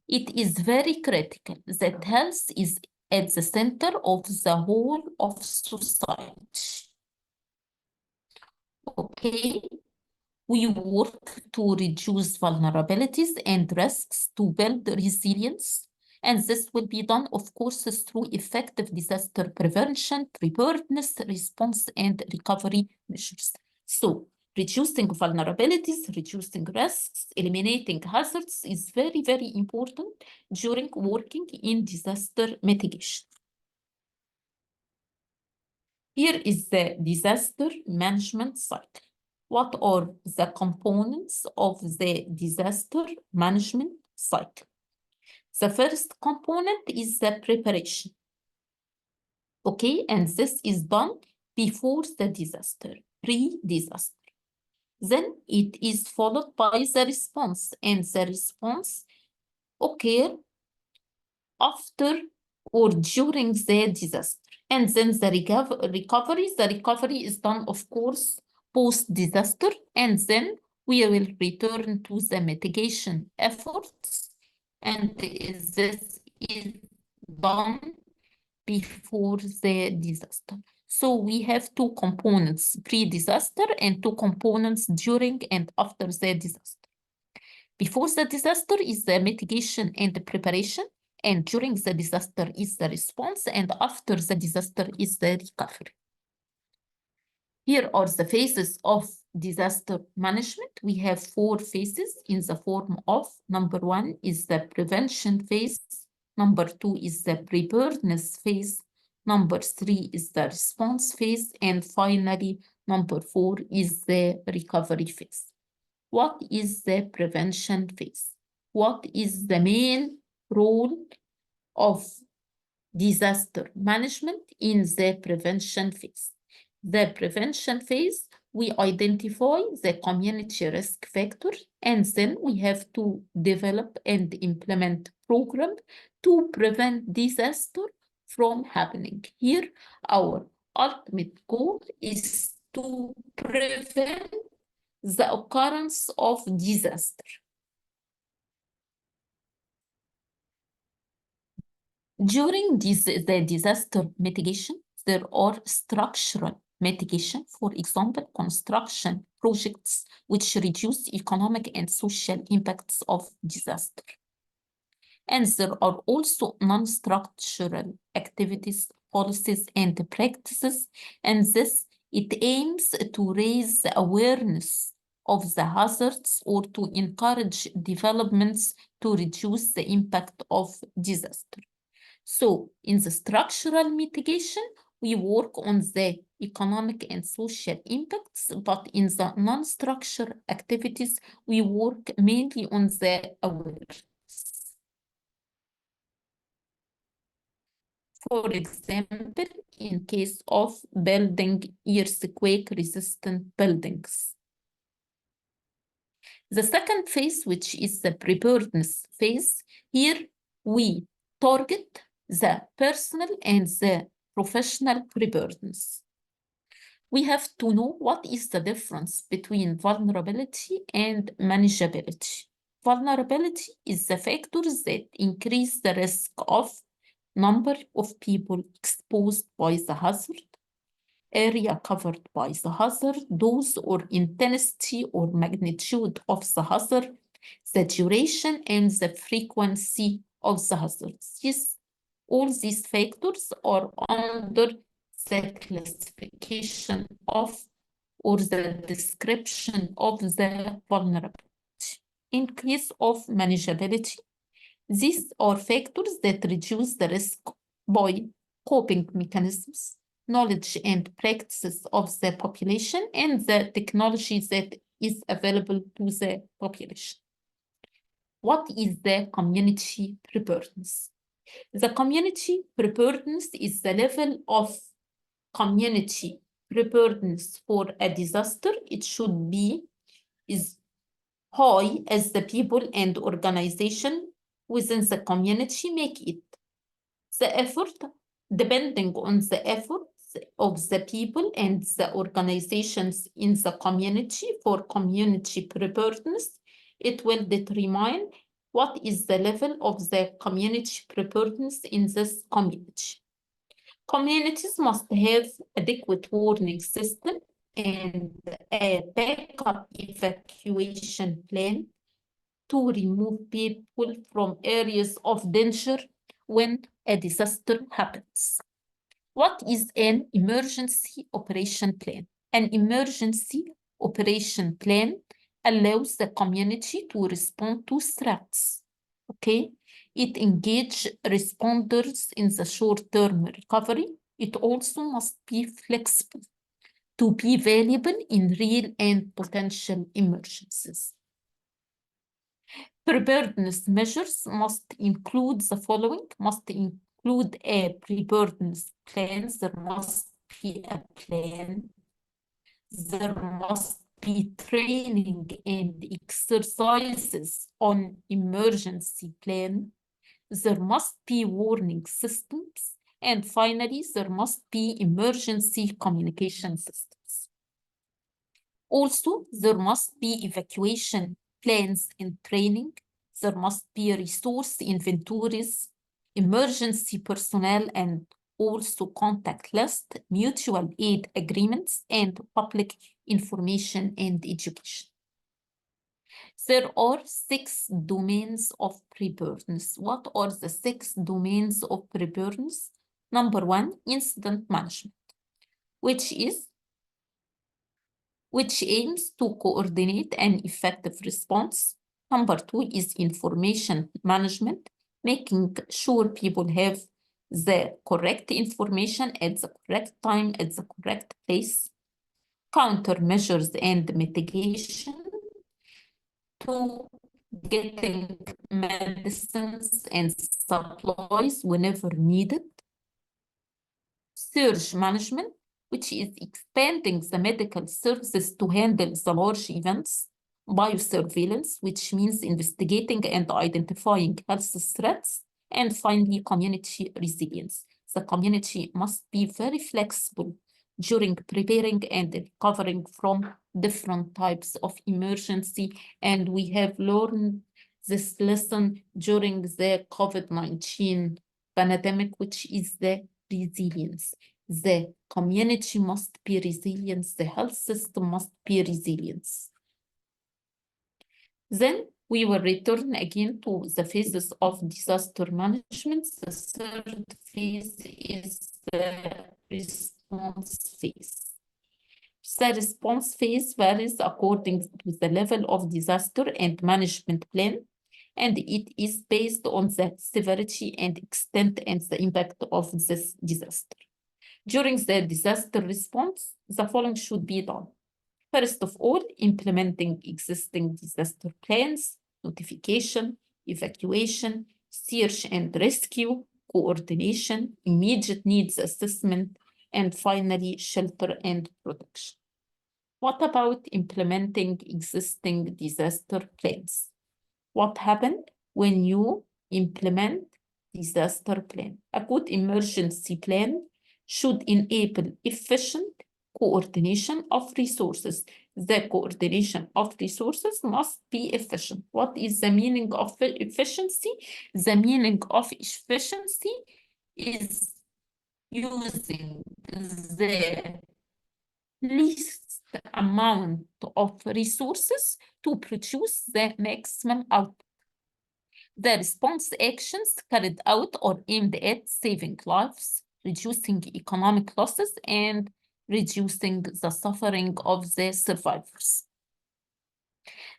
It is very critical that health is at the center of the whole of society. Okay, we work to reduce vulnerabilities and risks to build resilience. And this will be done, of course, through effective disaster prevention, preparedness, response, and recovery measures. So, reducing vulnerabilities, reducing risks, eliminating hazards is very, very important during working in disaster mitigation. Here is the disaster management cycle. What are the components of the disaster management cycle? The first component is the preparation. Okay, and this is done before the disaster, pre-disaster. Then it is followed by the response, and the response occurs after or during the disaster. And then the recovery is done, of course, post-disaster, and then we will return to the mitigation efforts, and this is done before the disaster. So we have two components, pre-disaster, and two components during and after the disaster. Before the disaster is the mitigation and the preparation, and during the disaster is the response, and after the disaster is the recovery. Here are the phases of disaster management. We have 4 phases in the form of, number 1 is the prevention phase, number 2 is the preparedness phase, number 3 is the response phase, and finally, number 4 is the recovery phase. What is the prevention phase? What is the main role of disaster management in the prevention phase? The prevention phase, we identify the community risk factor, and then we have to develop and implement program to prevent disaster from happening. Here, our ultimate goal is to prevent the occurrence of disaster. During the disaster mitigation, there are structural mitigation, for example, construction projects which reduce economic and social impacts of disaster. And there are also non-structural activities, policies, and practices, and it aims to raise the awareness of the hazards or to encourage developments to reduce the impact of disaster. So in the structural mitigation, we work on the economic and social impacts, but in the non-structural activities, we work mainly on the awareness. For example, in case of building earthquake-resistant buildings. The second phase, which is the preparedness phase, here we target the personal and the professional preparedness. We have to know what is the difference between vulnerability and manageability. Vulnerability is the factors that increase the risk of number of people exposed by the hazard, area covered by the hazard, dose or intensity or magnitude of the hazard, the duration and the frequency of the hazards. Yes, all these factors are under the classification of or the description of the vulnerability. In case of manageability, these are factors that reduce the risk by coping mechanisms, knowledge and practices of the population, and the technology that is available to the population. What is the community preparedness? The community preparedness is the level of community preparedness for a disaster. It should be is high as the people and organization within the community make it. The effort, depending on the efforts of the people and the organizations in the community for community preparedness, it will determine what is the level of the community preparedness in this community. Communities must have adequate warning system and a backup evacuation plan to remove people from areas of danger when a disaster happens. What is an emergency operation plan? An emergency operation plan allows the community to respond to threats. Okay? It engages responders in the short-term recovery. It also must be flexible to be valuable in real and potential emergencies. Preparedness measures must include the following, must include a preparedness plan. There must be a plan. There must be training and exercises on emergency plan. There must be warning systems. And finally, there must be emergency communication systems. Also, there must be evacuation plans and training. There must be resource inventories, emergency personnel, and also contact list, mutual aid agreements, and public information and education. There are 6 domains of preparedness. What are the 6 domains of preparedness? Number 1, incident management, which aims to coordinate an effective response. Number 2 is information management, making sure people have the correct information at the correct time, at the correct place. Countermeasures and mitigation, to getting medicines and supplies whenever needed. Surge management, which is expanding the medical services to handle the large events. Biosurveillance, which means investigating and identifying health threats. And finally, community resilience. The community must be very flexible during preparing and recovering from different types of emergency. And we have learned this lesson during the COVID-19 pandemic, which is the resilience. The community must be resilient. The health system must be resilient. Then we will return again to the phases of disaster management. The third phase is the response phase. The response phase varies according to the level of disaster and management plan, and it is based on the severity and extent and the impact of this disaster. During the disaster response, the following should be done. First of all, implementing existing disaster plans, notification, evacuation, search and rescue, coordination, immediate needs assessment, and finally, shelter and protection. What about implementing existing disaster plans? What happens when you implement disaster plan? A good emergency plan should enable efficient, coordination of resources. The coordination of resources must be efficient. What is the meaning of efficiency? The meaning of efficiency is using the least amount of resources to produce the maximum output. The response actions carried out are aimed at saving lives, reducing economic losses, and reducing the suffering of the survivors.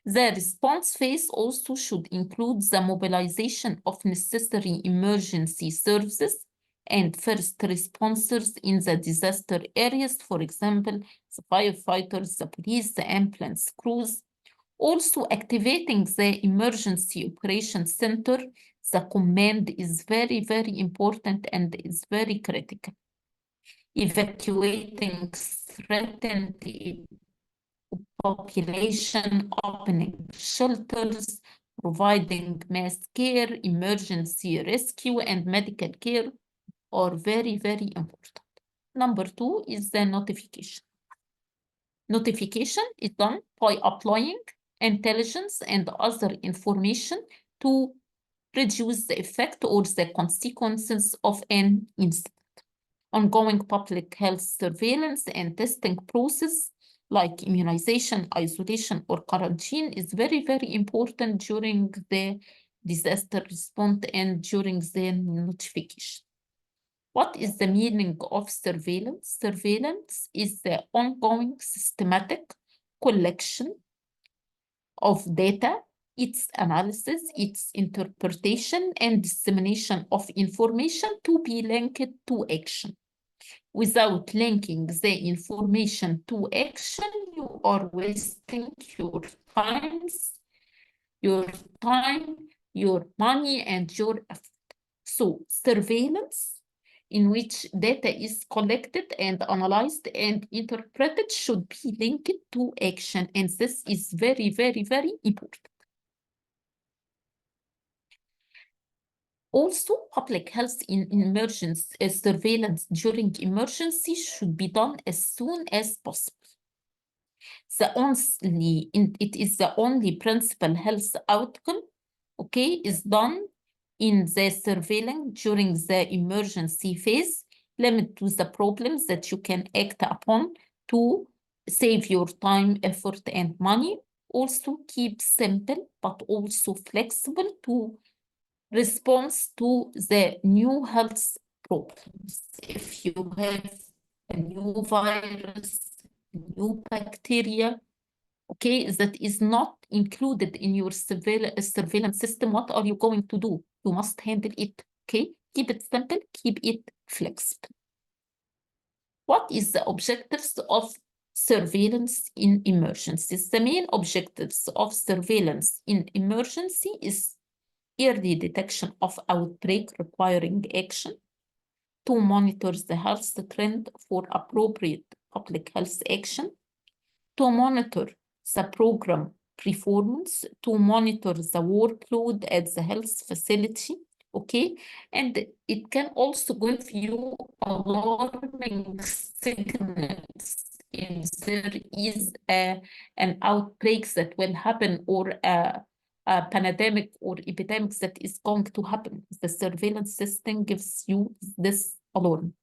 The response phase also should include the mobilization of necessary emergency services and first responders in the disaster areas, for example, the firefighters, the police, the ambulance crews. Also activating the emergency operations center, the command is very, very important and is very critical. Evacuating threatened population, opening shelters, providing mass care, emergency rescue, and medical care are very, very important. Number 2 is the notification. Notification is done by applying intelligence and other information to reduce the effect or the consequences of an incident. Ongoing public health surveillance and testing process like immunization, isolation, or quarantine is very, very important during the disaster response and during the notification. What is the meaning of surveillance? Surveillance is the ongoing systematic collection of data, its analysis, its interpretation, and dissemination of information to be linked to action. Without linking the information to action, you are wasting your time, your money, and your effort. So surveillance, in which data is collected and analyzed and interpreted, should be linked to action. And this is very, very, very important. Also, public health in emergency surveillance during emergency should be done as soon as possible. It is the only principal health outcome, okay, is done in the surveillance during the emergency phase, limit to the problems that you can act upon to save your time, effort, and money. Also keep simple, but also flexible to response to the new health problems. If you have a new virus, new bacteria, okay, that is not included in your surveillance system, what are you going to do? You must handle it, okay? Keep it simple, keep it flexible. What is the objectives of surveillance in emergencies? The main objectives of surveillance in emergency is early detection of outbreak requiring action, to monitor the health trend for appropriate public health action, to monitor the program performance, to monitor the workload at the health facility, okay? And it can also give you alarming signals if there is an outbreak that will happen or a pandemic or epidemic that is going to happen. The surveillance system gives you this alarm.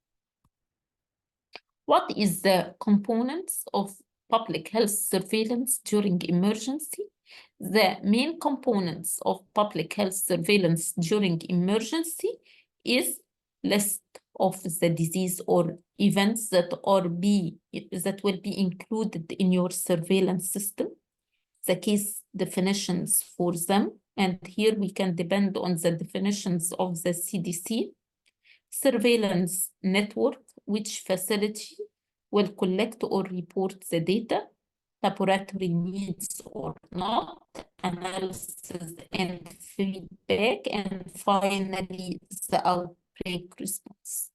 What is the components of public health surveillance during emergency? The main components of public health surveillance during emergency is list of the disease or events that will be included in your surveillance system, the case definitions for them, and here we can depend on the definitions of the CDC, surveillance network, which facility will collect or report the data, laboratory needs or not, analysis and feedback, and finally the outbreak response.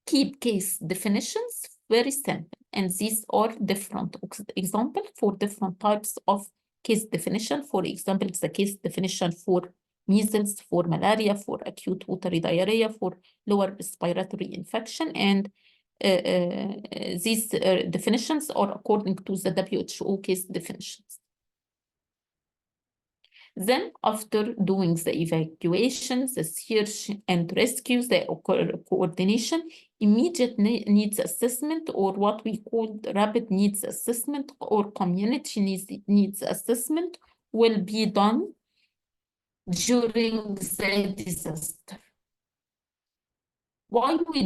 Keep case definitions very simple, and these are different examples for different types of case definition. For example, the case definition for measles, for malaria, for acute watery diarrhea, for lower respiratory infection, and these definitions are according to the WHO case definitions. Then, after doing the evacuation, the search and rescue, the coordination, immediate needs assessment, or what we call rapid needs assessment or community needs assessment, will be done during the disaster. Why we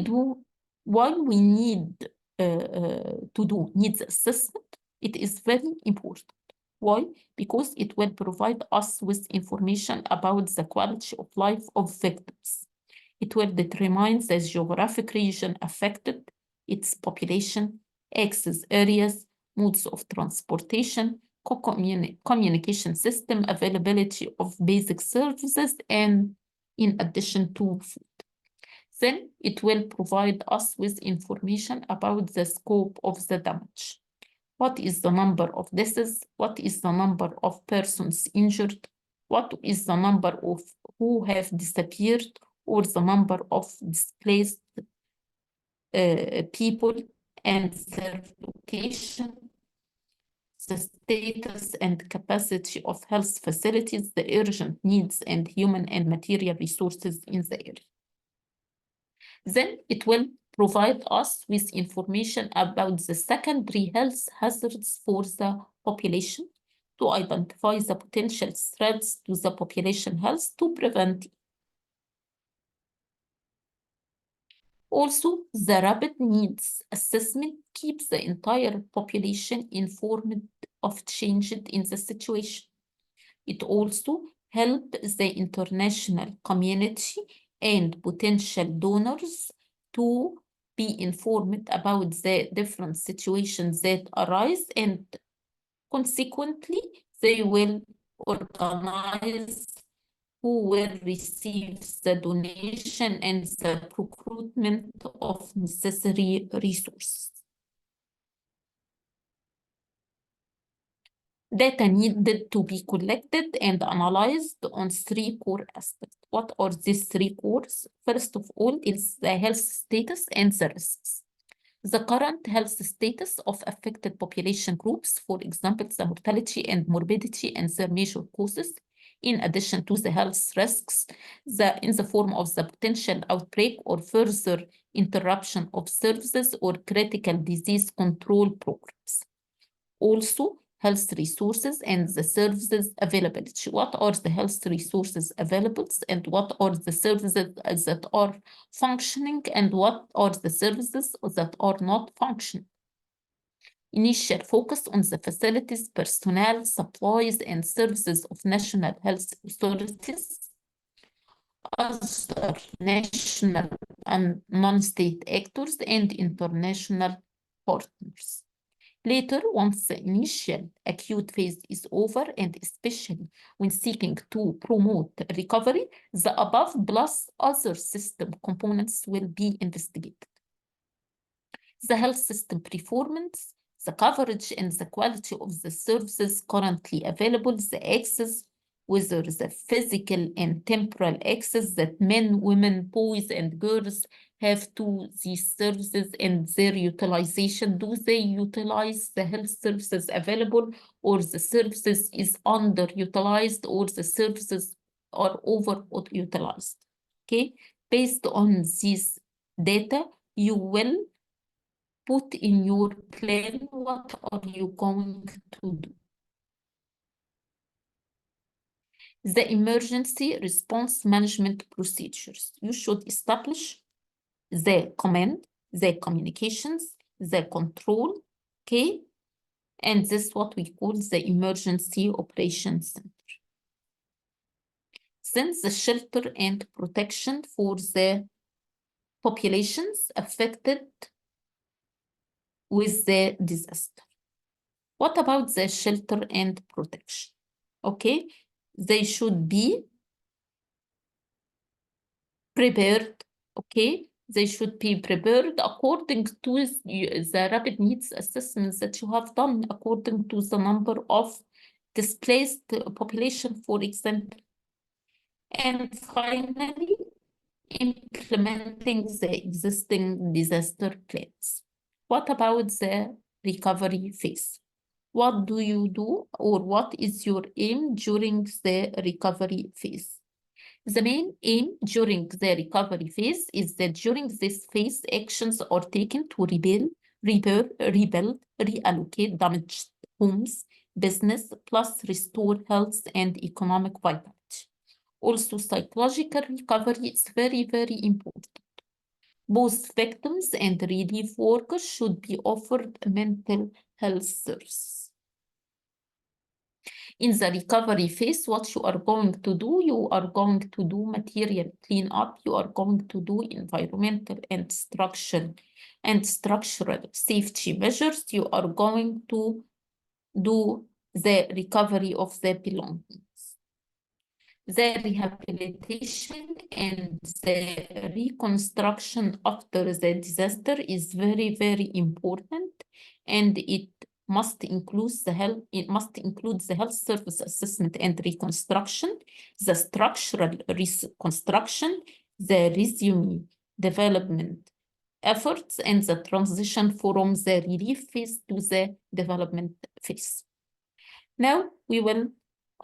need to do needs assessment? It is very important. Why? Because it will provide us with information about the quality of life of victims. It will determine the geographic region affected, its population, access areas, modes of transportation, communication system, availability of basic services, and in addition to food. Then it will provide us with information about the scope of the damage. What is the number of deaths? What is the number of persons injured? What is the number of who have disappeared, or the number of displaced people and their location, the status and capacity of health facilities, the urgent needs and human and material resources in the area. Then it will provide us with information about the secondary health hazards for the population to identify the potential threats to the population health to prevent. Also, the rapid needs assessment keeps the entire population informed of changes in the situation. It also helps the international community and potential donors to be informed about the different situations that arise, and consequently, they will organize who will receive the donation and the procurement of necessary resources. Data needed to be collected and analyzed on 3 core aspects. What are these 3 cores? First of all is the health status and the risks. The current health status of affected population groups, for example, the mortality and morbidity and their major causes, in addition to the health risks, in the form of the potential outbreak or further interruption of services or critical disease control programs. Also, health resources and the services availability. What are the health resources available, and what are the services that are functioning, and what are the services that are not functioning? Initial focus on the facilities, personnel, supplies, and services of national health authorities, other national and non-state actors, and international partners. Later, once the initial acute phase is over, and especially when seeking to promote recovery, the above plus other system components will be investigated. The health system performance, the coverage and the quality of the services currently available, the access, whether the physical and temporal access that men, women, boys, and girls have to these services, and their utilization. Do they utilize the health services available, or the services is underutilized, or the services are overutilized? Okay, based on this data, you will put in your plan what are you going to do. The emergency response management procedures. You should establish the command, the communications, the control, okay? And this is what we call the emergency operations center. Then the shelter and protection for the populations affected with the disaster. What about the shelter and protection? Okay, they should be prepared, okay? They should be prepared according to the rapid needs assessments that you have done, according to the number of displaced population, for example. And finally, implementing the existing disaster plans. What about the recovery phase? What do you do, or what is your aim during the recovery phase? The main aim during the recovery phase is that during this phase, actions are taken to rebuild, reallocate damaged homes, business, plus restore health and economic vitality. Also, psychological recovery is very, very important. Both victims and relief workers should be offered mental health services. In the recovery phase, what you are going to do, you are going to do material cleanup, you are going to do environmental and structural safety measures, you are going to do the recovery of the belongings. The rehabilitation and the reconstruction after the disaster is very, very important, and it must include the health service assessment and reconstruction, the structural reconstruction, the resume development efforts, and the transition from the relief phase to the development phase. Now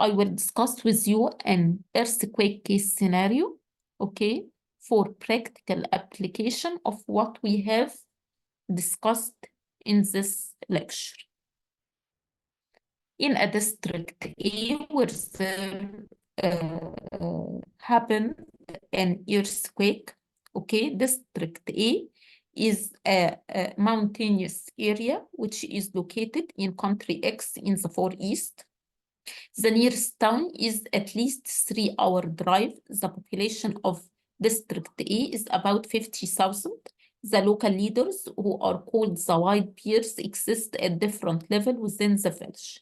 I will discuss with you an earthquake case scenario, okay, for practical application of what we have discussed in this lecture. In a district A, where there happened an earthquake, okay, district A is a mountainous area which is located in country X in the Far East. The nearest town is at least 3-hour drive. The population of District A is about 50,000. The local leaders, who are called the white peers, exist at different levels within the village.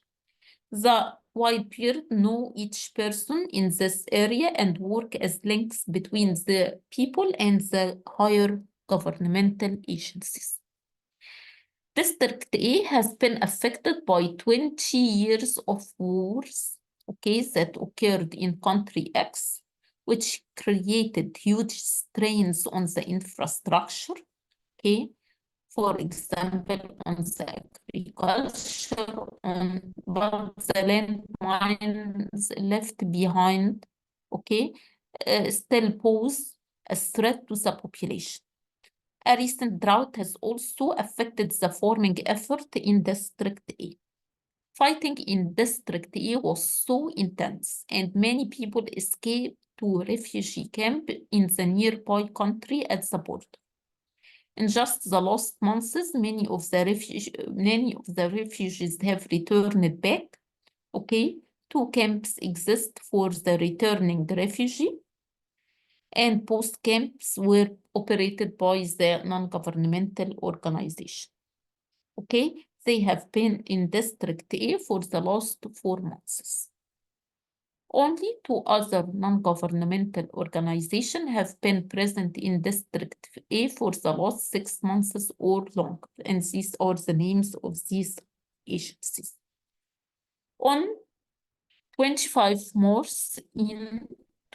The white peers know each person in this area and work as links between the people and the higher governmental agencies. District A has been affected by 20 years of wars, okay, that occurred in country X, which created huge strains on the infrastructure, okay, for example, on the agriculture, on the land mines left behind, okay, still pose a threat to the population. A recent drought has also affected the farming effort in District A. Fighting in District A was so intense, and many people escaped to refugee camp in the nearby country at the border. In just the last months, many of the refugees have returned back. Okay, 2 camps exist for the returning refugee, and post camps were operated by the non-governmental organization. Okay, they have been in District A for the last 4 months. Only 2 other non-governmental organizations have been present in District A for the last 6 months or longer, and these are the names of these agencies. On 25 March in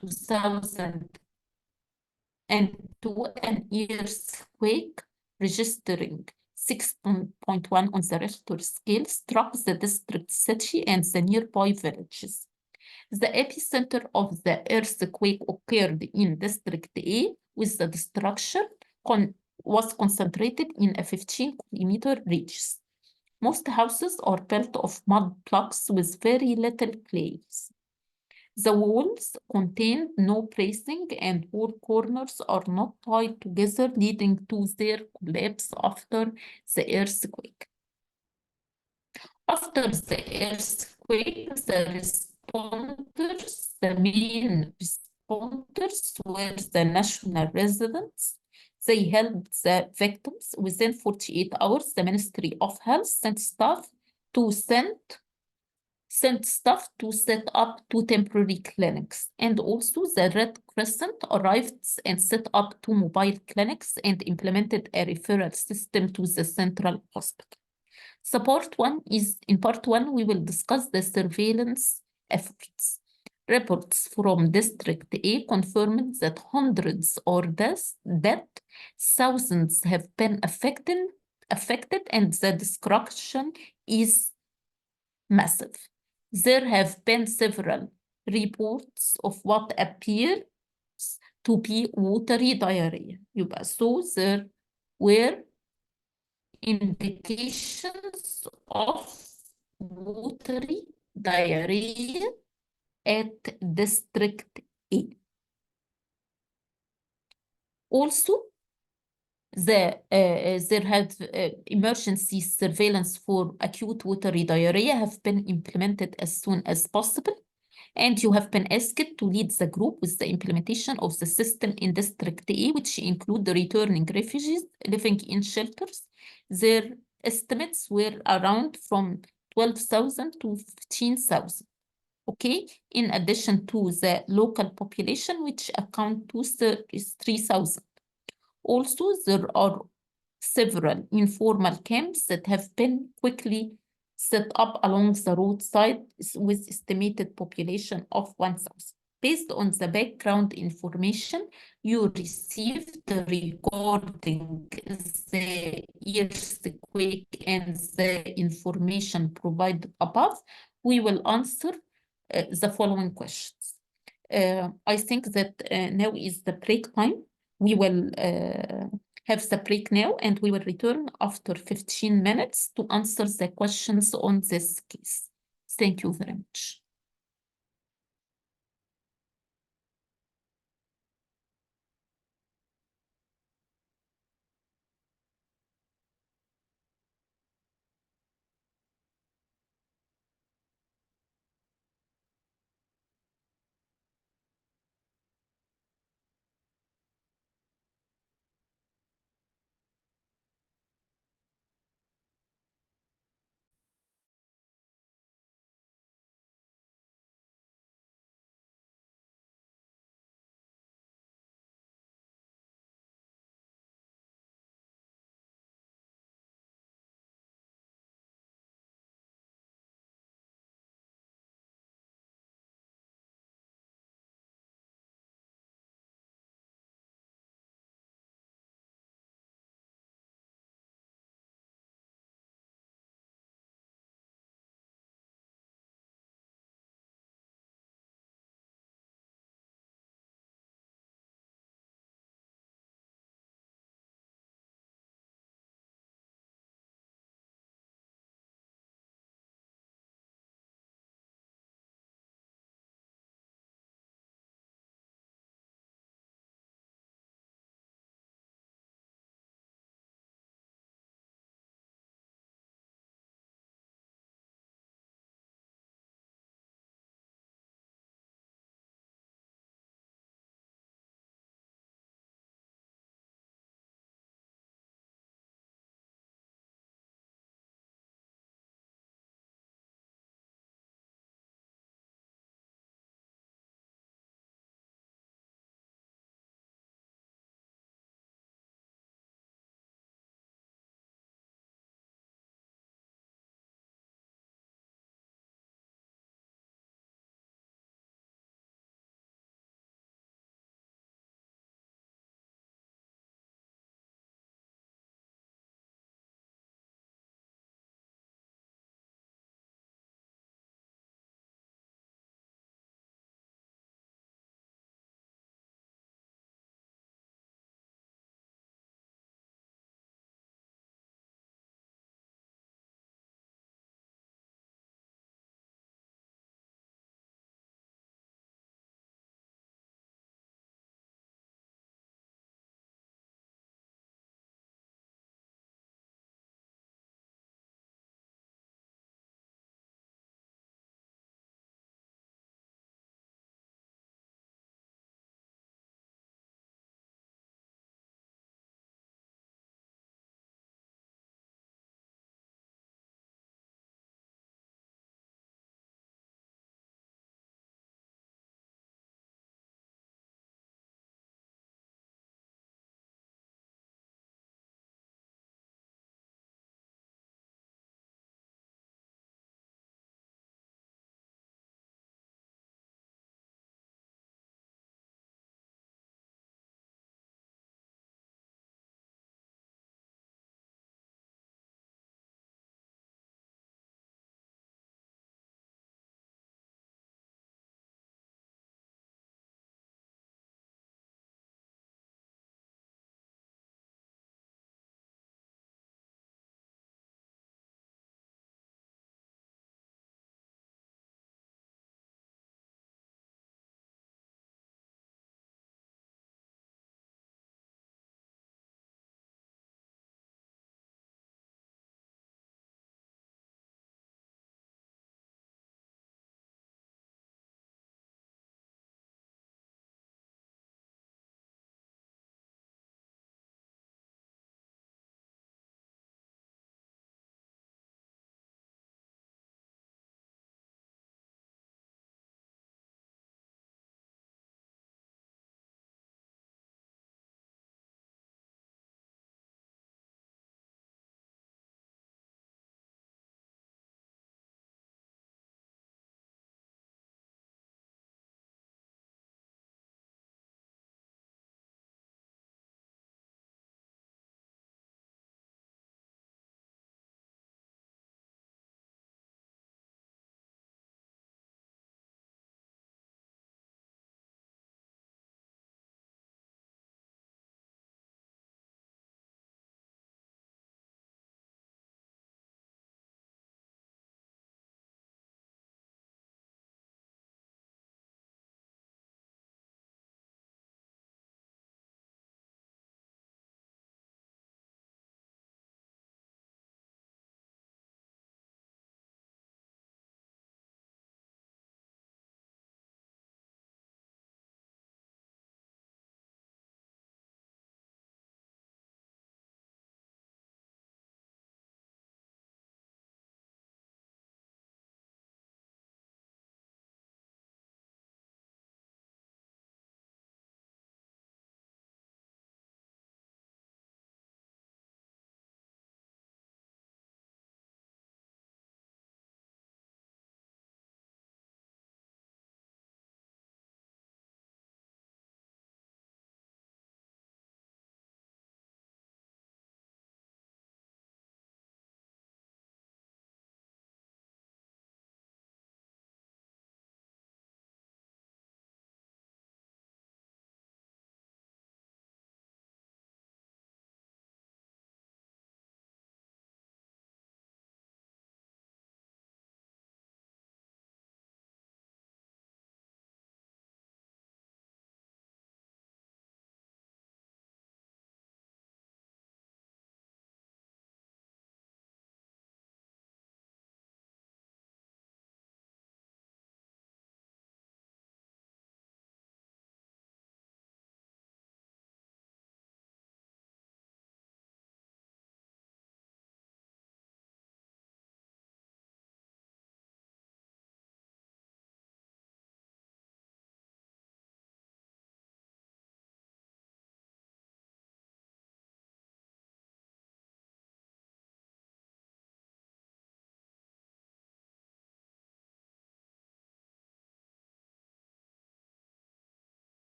2002, an earthquake registering 6.1 on the Richter scale struck the district city and the nearby villages. The epicenter of the earthquake occurred in District A, with the destruction was concentrated in a 15-kilometer radius. Most houses are built of mud blocks with very little clay. The walls contain no bracing, and wall corners are not tied together, leading to their collapse after the earthquake. After the earthquake, the main responders were the national residents. They helped the victims. Within 48 hours, the Ministry of Health sent staff to set up 2 temporary clinics, and also the Red Crescent arrived and set up 2 mobile clinics and implemented a referral system to the central hospital. In part one, we will discuss the surveillance efforts. Reports from District A confirmed that hundreds or that thousands have been affected and the destruction is massive. There have been several reports of what appears to be watery diarrhea. So there were indications of watery diarrhea at District A. Also, there have emergency surveillance for acute watery diarrhea have been implemented as soon as possible, and you have been asked to lead the group with the implementation of the system in District A, which include the returning refugees living in shelters. Their estimates were around from 12,000 to 15,000. Okay, in addition to the local population, which account to 3,000. Also, there are several informal camps that have been quickly set up along the roadside with estimated population of 1,000. Based on the background information you received regarding the earthquake and the information provided above, we will answer the following questions. I think that now is the break time. We will have the break now and we will return after 15 minutes to answer the questions on this case. Thank you very much.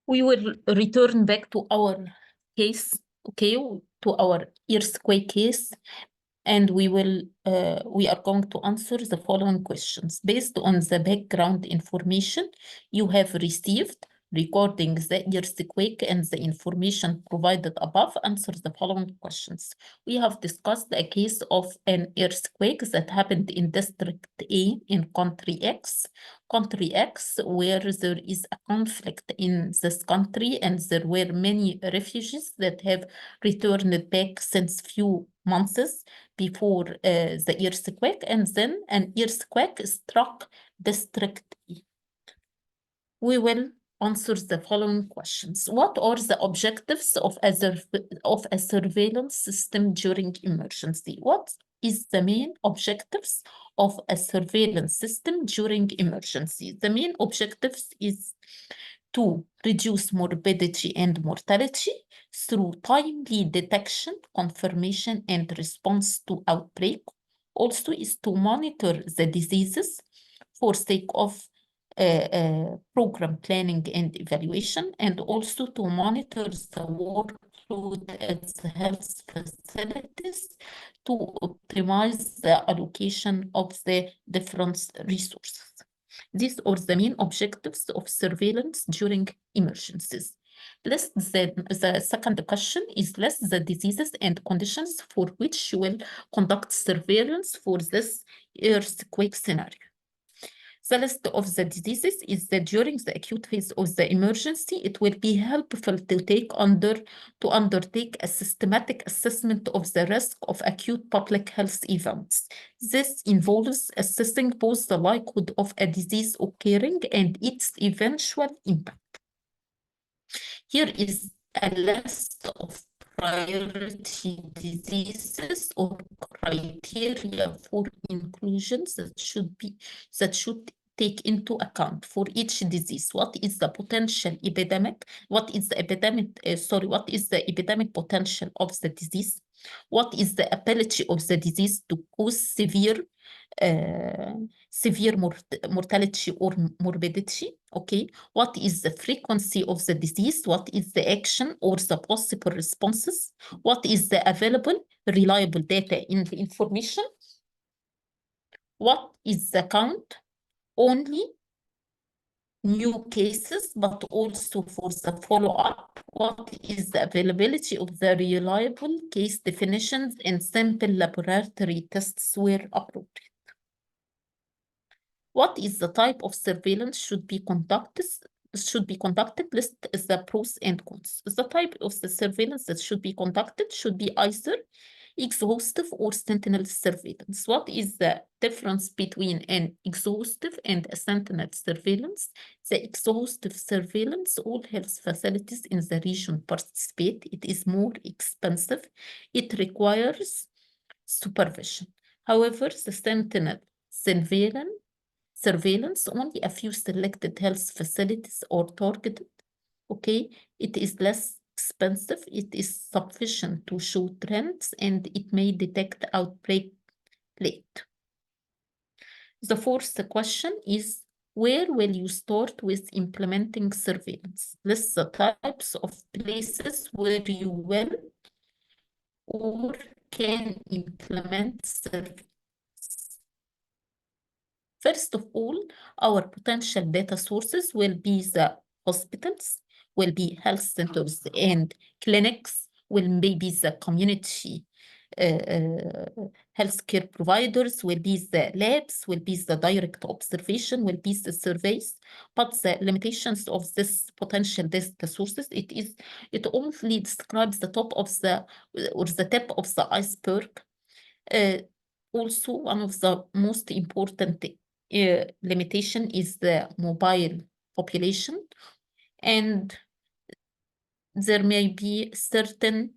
We will return back to our case, okay, to our earthquake case, and we are going to answer the following questions based on the background information you have received regarding the earthquake and the information provided above. Answer the following questions. We have discussed a case of an earthquake that happened in District A in Country X. Country X, where there is a conflict in this country and there were many refugees that have returned back since few months before the earthquake, and then an earthquake struck District E. We will answer the following questions. What are the objectives of a surveillance system during emergency? What is the main objectives of a surveillance system during emergency? The main objectives is to reduce morbidity and mortality through timely detection, confirmation, and response to outbreak. Also is to monitor the diseases for sake of program planning and evaluation, and also to monitor the workload at the health facilities to optimize the allocation of the different resources. These are the main objectives of surveillance during emergencies. List the second question is list the diseases and conditions for which you will conduct surveillance for this earthquake scenario. The list of the diseases is that during the acute phase of the emergency, it will be helpful to undertake a systematic assessment of the risk of acute public health events. This involves assessing both the likelihood of a disease occurring and its eventual impact. Here is a list of priority diseases or criteria for inclusions that should take into account for each disease. What is the potential epidemic? What is the epidemic potential of the disease? What is the ability of the disease to cause severe mortality or morbidity? Okay. What is the frequency of the disease? What is the action or the possible responses? What is the available reliable data in the information? What is the count? Only new cases, but also for the follow-up. What is the availability of the reliable case definitions and sample laboratory tests where appropriate? What is the type of surveillance should be conducted? List the pros and cons. The type of the surveillance that should be conducted should be either exhaustive or sentinel surveillance. What is the difference between an exhaustive and a sentinel surveillance? The exhaustive surveillance, all health facilities in the region participate. It is more expensive. It requires supervision. However, the sentinel surveillance, only a few selected health facilities are targeted. Okay, it is less expensive, it is sufficient to show trends, and it may detect outbreak late. The fourth question is, where will you start with implementing surveillance? List the types of places where you will or can implement surveillance. First of all, our potential data sources will be the hospitals, will be health centers and clinics, will maybe the community healthcare providers, will be the labs, will be the direct observation, will be the surveys. But the limitations of this potential data sources, it only describes the top of the tip of the iceberg. Also, one of the most important limitation is the mobile population, and there may be certain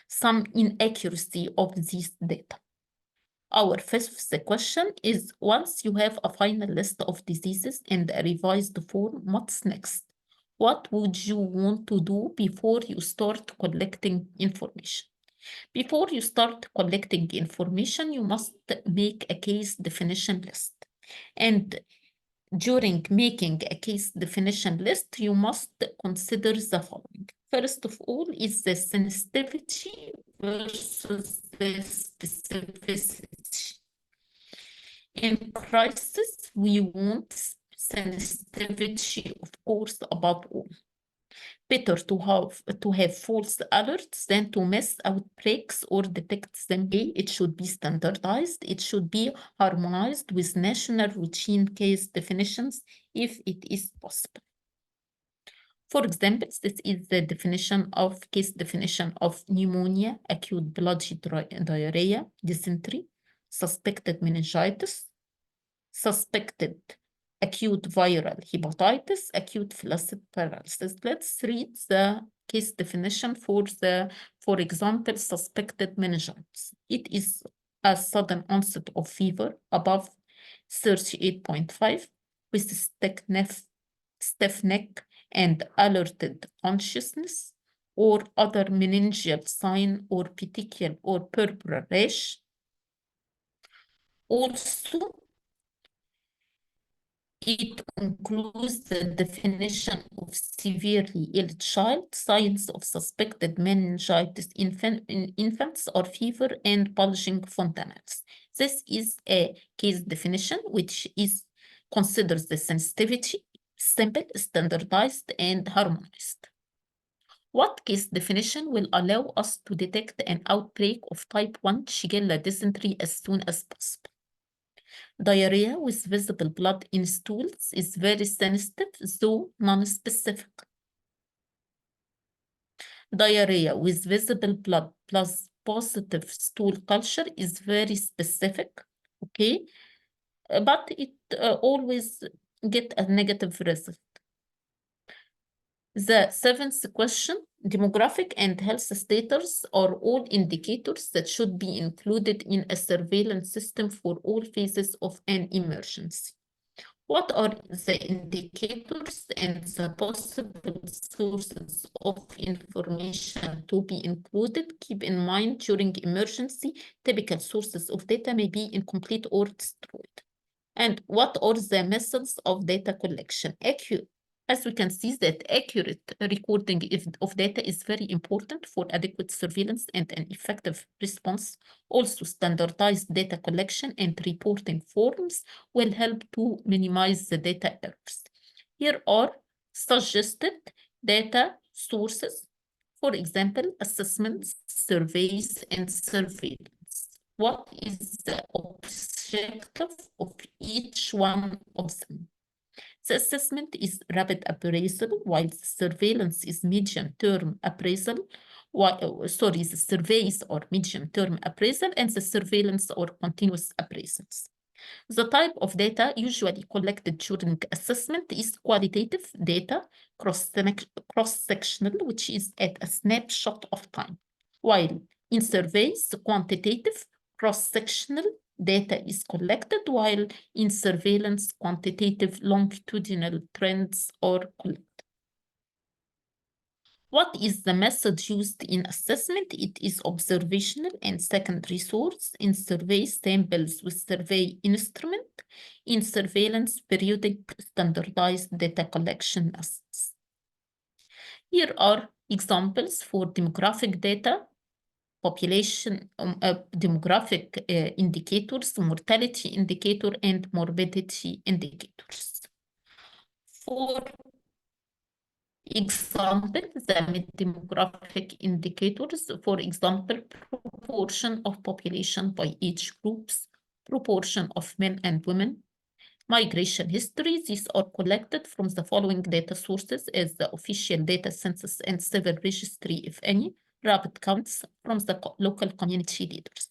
some inaccuracy of these data. Our fifth question is, once you have a final list of diseases and a revised form, what's next? What would you want to do before you start collecting information? Before you start collecting information, you must make a case definition list. And During making a case definition list, you must consider the following. First of all is the sensitivity versus the specificity. In crisis, we want sensitivity, of course, above all. Better to have false alerts than to miss outbreaks or detect them. It should be standardized. It should be harmonized with national routine case definitions if it is possible. For example, this is the case definition of pneumonia, acute bloody diarrhea, dysentery, suspected meningitis, suspected acute viral hepatitis, acute flaccid paralysis. Let's read the case definition for example, suspected meningitis. It is a sudden onset of fever above 38.5 with stiff neck and alerted consciousness or other meningeal sign or petechial or purpura rash. Also, it includes the definition of severely ill child, signs of suspected meningitis in infants or fever and bulging fontanelles. This is a case definition which considers the sensitivity simple, standardized, and harmonized. What case definition will allow us to detect an outbreak of type 1 Shigella dysentery as soon as possible? Diarrhea with visible blood in stools is very sensitive, though non-specific. Diarrhea with visible blood plus positive stool culture is very specific, okay? But it always get a negative result. The seventh question, demographic and health status are all indicators that should be included in a surveillance system for all phases of an emergency. What are the indicators and the possible sources of information to be included? Keep in mind, during emergency, typical sources of data may be incomplete or destroyed. And what are the methods of data collection? As we can see, that accurate recording of data is very important for adequate surveillance and an effective response. Also, standardized data collection and reporting forms will help to minimize the data errors. Here are suggested data sources. For example, assessments, surveys, and surveillance. What is the objective of each one of them? The assessment is rapid appraisal, while the surveillance is medium-term appraisal. The surveys are medium-term appraisal, and the surveillance are continuous appraisals. The type of data usually collected during assessment is qualitative data, cross-sectional, which is at a snapshot of time, while in surveys, quantitative, cross-sectional data is collected, while in surveillance, quantitative longitudinal trends are collected. What is the method used in assessment? It is observational and secondary source. In survey, samples with survey instrument. In surveillance, periodic standardized data collection methods. Here are examples for demographic data, population demographic indicators, mortality indicator, and morbidity indicators. For example, the demographic indicators, for example, proportion of population by age groups, proportion of men and women, migration history. These are collected from the following data sources as the official data census and civil registry, if any, rapid counts from the local community leaders.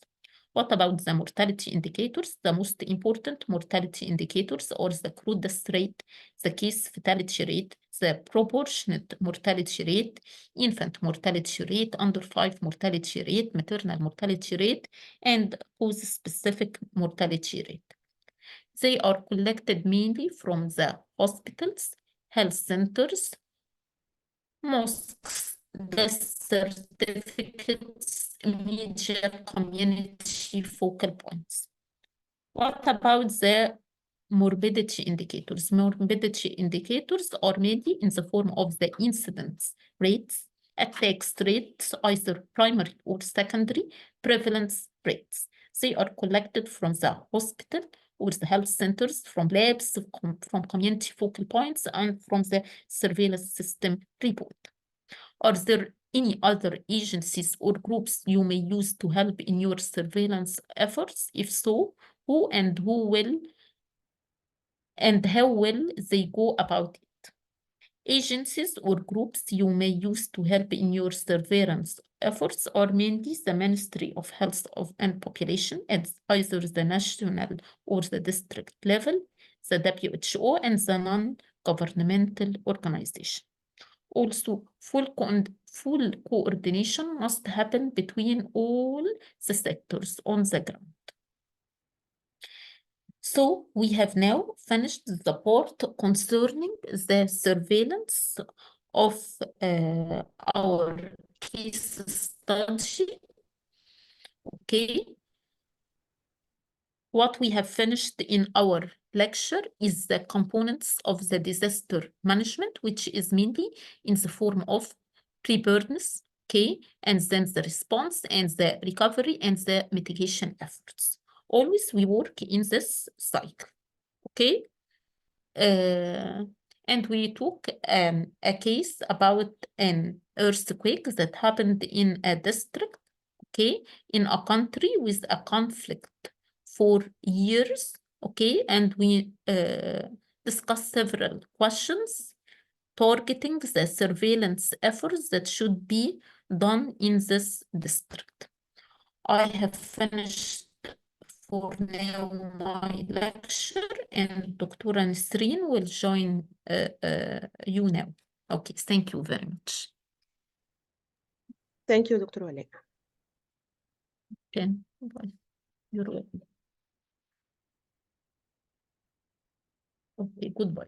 What about the mortality indicators? The most important mortality indicators are the crude death rate, the case fatality rate, the proportionate mortality rate, infant mortality rate, under 5 mortality rate, maternal mortality rate, and cause-specific mortality rate. They are collected mainly from the hospitals, health centers, mosques, death certificates, media community focal points. What about the morbidity indicators. Morbidity indicators are mainly in the form of the incidence rates, attacks rates, either primary or secondary, prevalence rates. They are collected from the hospital or the health centers, from labs, from community focal points, and from the surveillance system report. Are there any other agencies or groups you may use to help in your surveillance efforts? If so, who and who will and how will they go about it? Agencies or groups you may use to help in your surveillance efforts are mainly the Ministry of Health and Population at either the national or the district level, the WHO, and the non-governmental organization. Also, full coordination must happen between all the sectors on the ground. So we have now finished the part concerning the surveillance of our case study. Okay. What we have finished in our lecture is the components of the disaster management, which is mainly in the form of preparedness, okay, and then the response and the recovery and the mitigation efforts. Always we work in this cycle, okay? And we took a case about an earthquake that happened in a district, okay, in a country with a conflict for years, okay, and we discussed several questions targeting the surveillance efforts that should be done in this district. I have finished for now my lecture, and Dr. Nisreen will join you now. Okay, thank you very much. Thank you, Dr. Wale. Okay, bye. You're welcome. Okay, goodbye.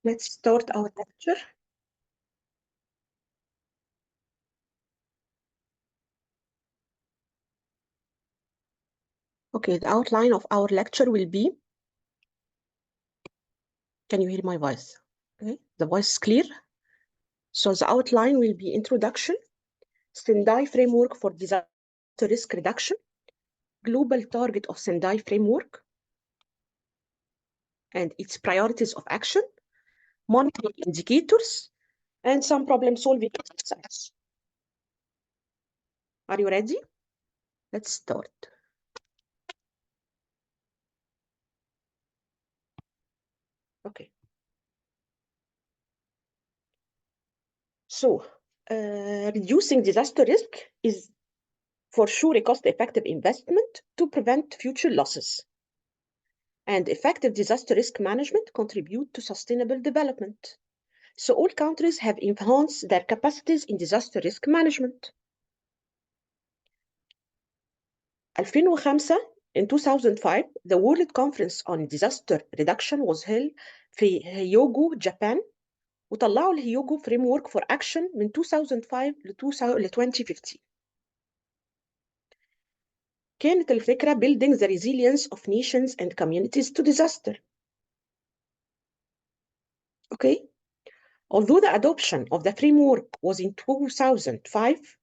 Let's start our lecture. Okay, the outline of our lecture will be, can you hear my voice? Okay, the voice is clear. So the outline will be introduction, Sendai framework for disaster risk reduction, global target of Sendai framework, and its priorities of action, monitoring indicators, and some problem-solving exercises. Are you ready? Let's start. Okay. So, reducing disaster risk is for sure a cost-effective investment to prevent future losses. And effective disaster risk management contribute to sustainable development. So all countries have enhanced their capacities in disaster risk management. In 2005, the World Conference on Disaster Reduction was held في هيوغو, Japan. وطلعوا الهيوغو framework for action من 2005 ل 2015. كانت الفكرة building the resilience of nations and communities to disaster. Okay. Although the adoption of the framework was in 2005,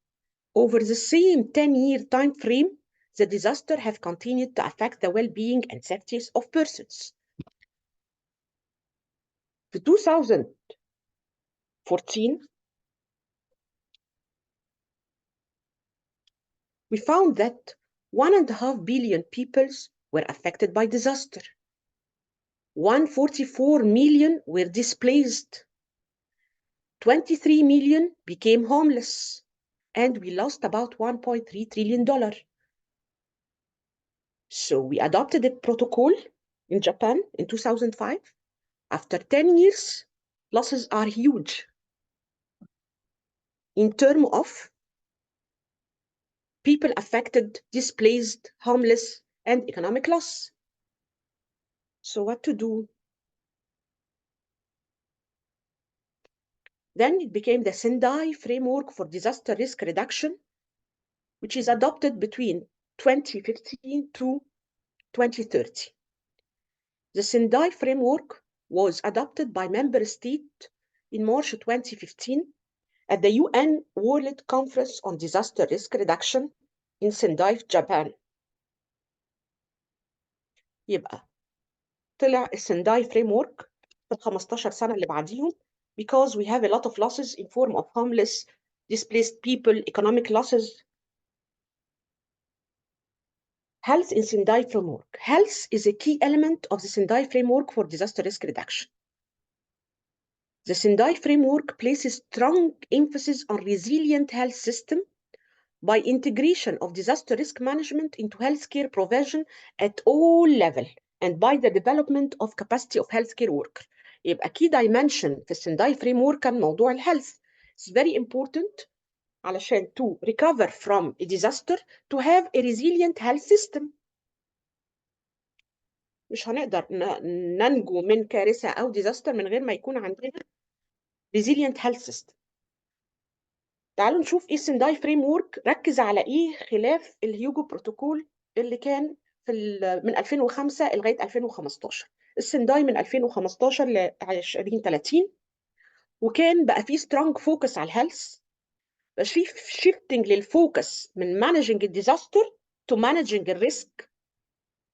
over the same 10-year time frame, the disaster have continued to affect the well-being and safety of persons. In 2014, we found that 1.5 billion people were affected by disaster. 144 million were displaced 23 million became homeless, and we lost about $1.3 trillion. So we adopted a protocol in Japan in 2005. After 10 years, losses are huge in terms of people affected, displaced, homeless, and economic loss. So what to do? Then it became the Sendai Framework for Disaster Risk Reduction, which is adopted between 2015 to 2030. The Sendai Framework was adopted by member states in March 2015 at the UN World Conference on Disaster Risk Reduction in Sendai, Japan. يبقى طلع السنداي Framework في ال 15 سنة اللي بعديهم because we have a lot of losses in form of homeless, displaced people, economic losses. Health in Sendai Framework. Health is a key element of the Sendai Framework for disaster risk reduction. The Sendai Framework places strong emphasis on resilient health system by integration of disaster risk management into healthcare provision at all levels and by the development of capacity of healthcare workers. يبقى key dimension في السنداي Framework كان موضوع الهيلث. It's very important علشان to recover from a disaster to have a resilient health system. مش هنقدر ننجو من كارثة أو disaster من غير ما يكون عندنا resilient health system. تعالوا نشوف ايه السنداي Framework ركز على ايه خلاف الهيوجو بروتوكول اللي كان في من 2005 لغاية 2015. السنداي من 2015 ل 2030 وكان بقى فيه strong focus على الهيلث، بقى فيه shifting للفوكس من managing the disaster to managing the risk.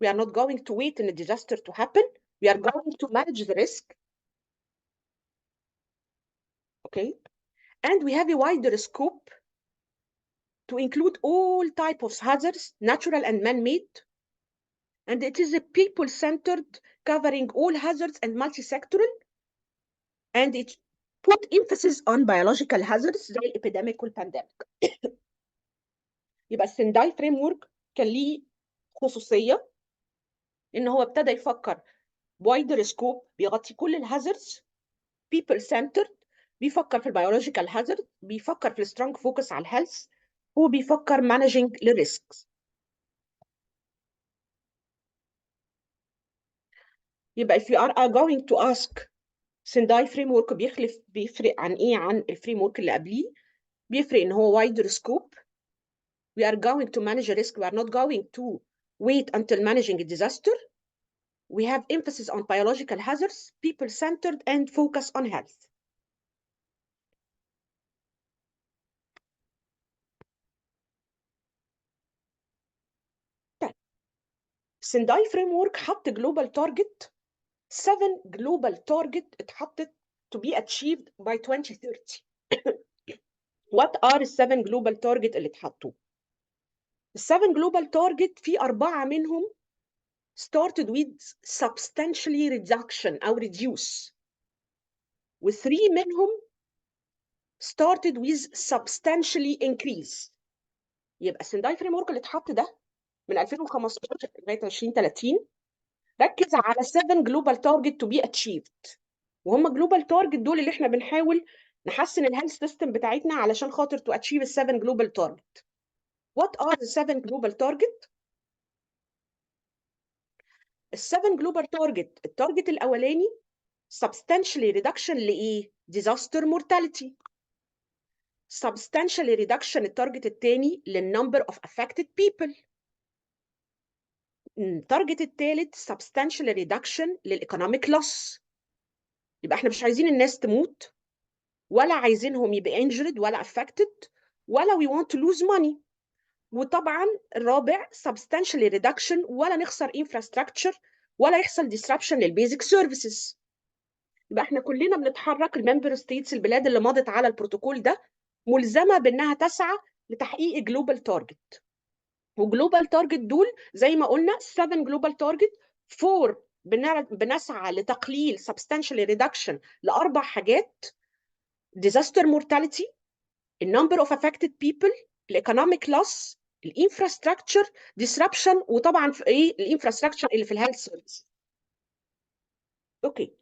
We are not going to wait in the disaster to happen. We are going to manage the risk. Okay. And we have a wider scope to include all types of hazards, natural and man-made. And it is a people-centered, covering all hazards and multi-sectoral. And it put emphasis on biological hazards زي الابيديميك والبانديميك. يبقى السنداي Framework كان ليه خصوصية إن هو ابتدى يفكر wider scope بيغطي كل الهازردز، people-centered، بيفكر في البيولوجيكال hazard، بيفكر في السترونج فوكس على الهيلث، وبيفكر managing الريسكس. يبقى if we are going to ask سنداي Framework بيفرق عن ايه عن الفريم اللي قبليه؟ بيفرق ان هو wider scope. We are going to manage a risk. We are not going to wait until managing a disaster. We have emphasis on biological hazards, people-centered, and focus on health. سنداي Framework حط global target 7 global target اتحطت to be achieved by 2030. What are the 7 global target اللي اتحطوا؟ ال 7 global target في 4 منهم started with substantially reduction أو reduce، و 3 منهم started with substantially increase. يبقى السنداي Framework اللي اتحط ده من 2015 لغاية 2030 ركز على 7 global target to be achieved، وهم global target دول اللي احنا بنحاول نحسن الهيلث سيستم بتاعتنا علشان خاطر to achieve ال 7 global target. What are the 7 global target؟ ال 7 global target، التارجت الأولاني substantially reduction لإيه؟ disaster mortality. substantially reduction التارجت الثاني للنمبر of affected people. التارجت الثالث substantially reduction للeconomic loss. يبقى احنا مش عايزين الناس تموت، ولا عايزينهم يبقى injured ولا affected، ولا we want to lose money. وطبعا الرابع substantially reduction ولا نخسر infrastructure ولا يحصل disruption للبيزك services. يبقى احنا كلنا بنتحرك، الممبر ستيتس البلاد اللي مضت على البروتوكول ده ملزمه بانها تسعى لتحقيق جلوبال تارجت. وجلوبال تارجت دول زي ما قلنا 7 جلوبال تارجت، 4 بنسعى لتقليل substantially reduction لاربع حاجات. disaster mortality, the number of affected people, economic loss, infrastructure disruption، وطبعا في ايه الانفراستراكشر اللي في الهيلث سيرفيس. اوكي،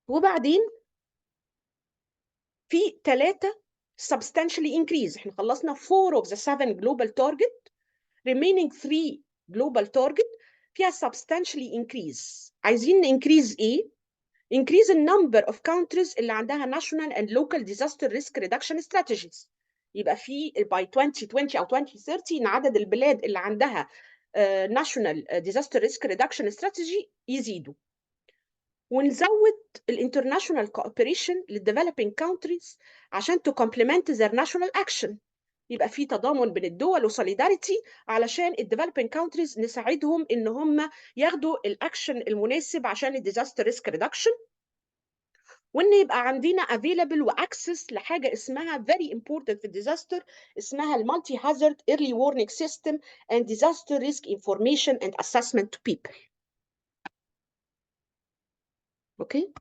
وبعدين في 3 substantially increase. احنا خلصنا 4 of the 7 global target، remaining 3 global target فيها substantially increase. عايزين increase ايه؟ increase the number of countries اللي عندها national and local disaster risk reduction strategies. يبقى في by 2020 أو 2030 إن عدد البلاد اللي عندها national disaster risk reduction strategy يزيدوا. ونزود الانترناشونال cooperation للdeveloping countries عشان to complement their national action. يبقى في تضامن بين الدول وسوليداريتي علشان الdeveloping countries نساعدهم ان هم ياخدوا الاكشن المناسب عشان الديزاستر ريسك ريدكشن، وان يبقى عندنا available واكسس لحاجه اسمها very important في الديزاستر، اسمها المالتي هازارد early warning system and disaster risk information and assessment to people. اوكي،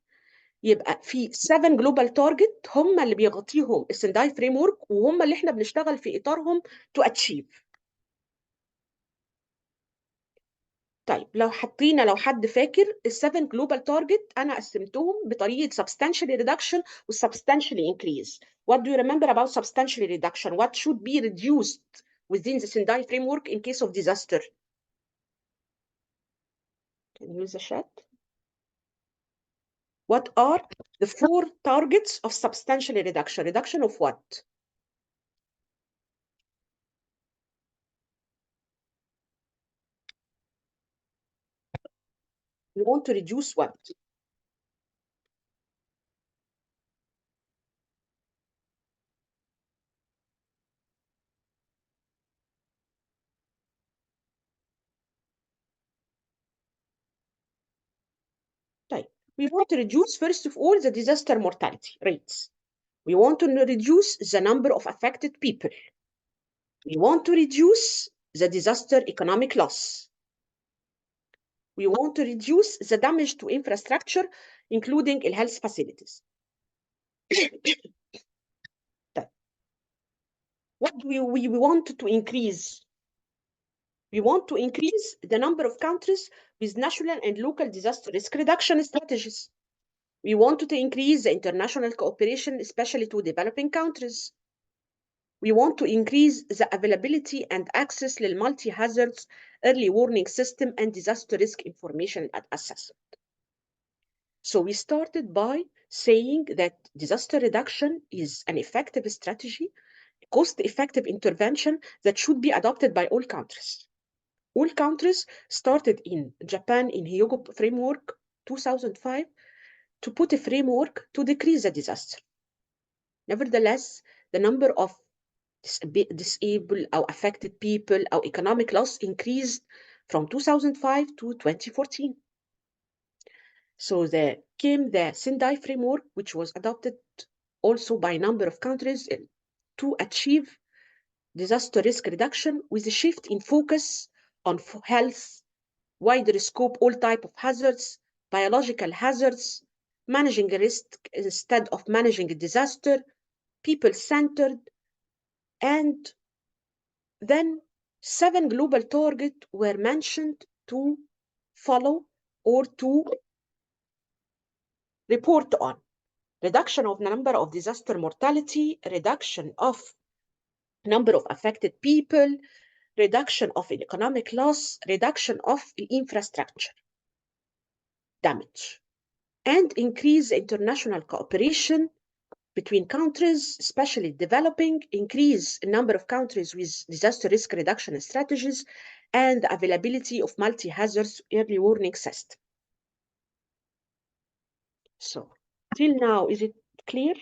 يبقى في 7 جلوبال تارجت هم اللي بيغطيهم السنداي فريم ورك، وهم اللي احنا بنشتغل في اطارهم تو اتشيف. طيب لو حد فاكر ال7 جلوبال تارجت انا قسمتهم بطريقه substantially reduction و substantially increase. What do you remember about substantially reduction? What should be reduced within the Sendai framework in case of disaster? Can you use the chat? What are the 4 targets of substantially reduction? Reduction of what? We want to reduce what? طيب, we want to reduce first of all the disaster mortality rates. We want to reduce the number of affected people. We want to reduce the disaster economic loss. We want to reduce the damage to infrastructure, including health facilities. What do we want to increase? We want to increase the number of countries with national and local disaster risk reduction strategies. We want to increase the international cooperation, especially to developing countries. We want to increase the availability and access to multi-hazards early warning system and disaster risk information and assessment. So we started by saying that disaster reduction is an effective strategy, cost-effective intervention that should be adopted by all countries. All countries started in Japan in Hyogo framework 2005 to put a framework to decrease the disaster. Nevertheless, the number of disabled or affected people or economic loss increased from 2005 to 2014. So there came the Sendai framework, which was adopted also by a number of countries to achieve disaster risk reduction with a shift in focus on health, wider scope, all type of hazards, biological hazards, managing a risk instead of managing a disaster, people-centered, and then 7 global targets were mentioned to follow or to report on. Reduction of the number of disaster mortality, reduction of number of affected people, reduction of economic loss, reduction of infrastructure damage, and increase international cooperation between countries, especially developing, increase the number of countries with disaster risk reduction strategies, and the availability of multi-hazards early warning system. So, till now, is it clear?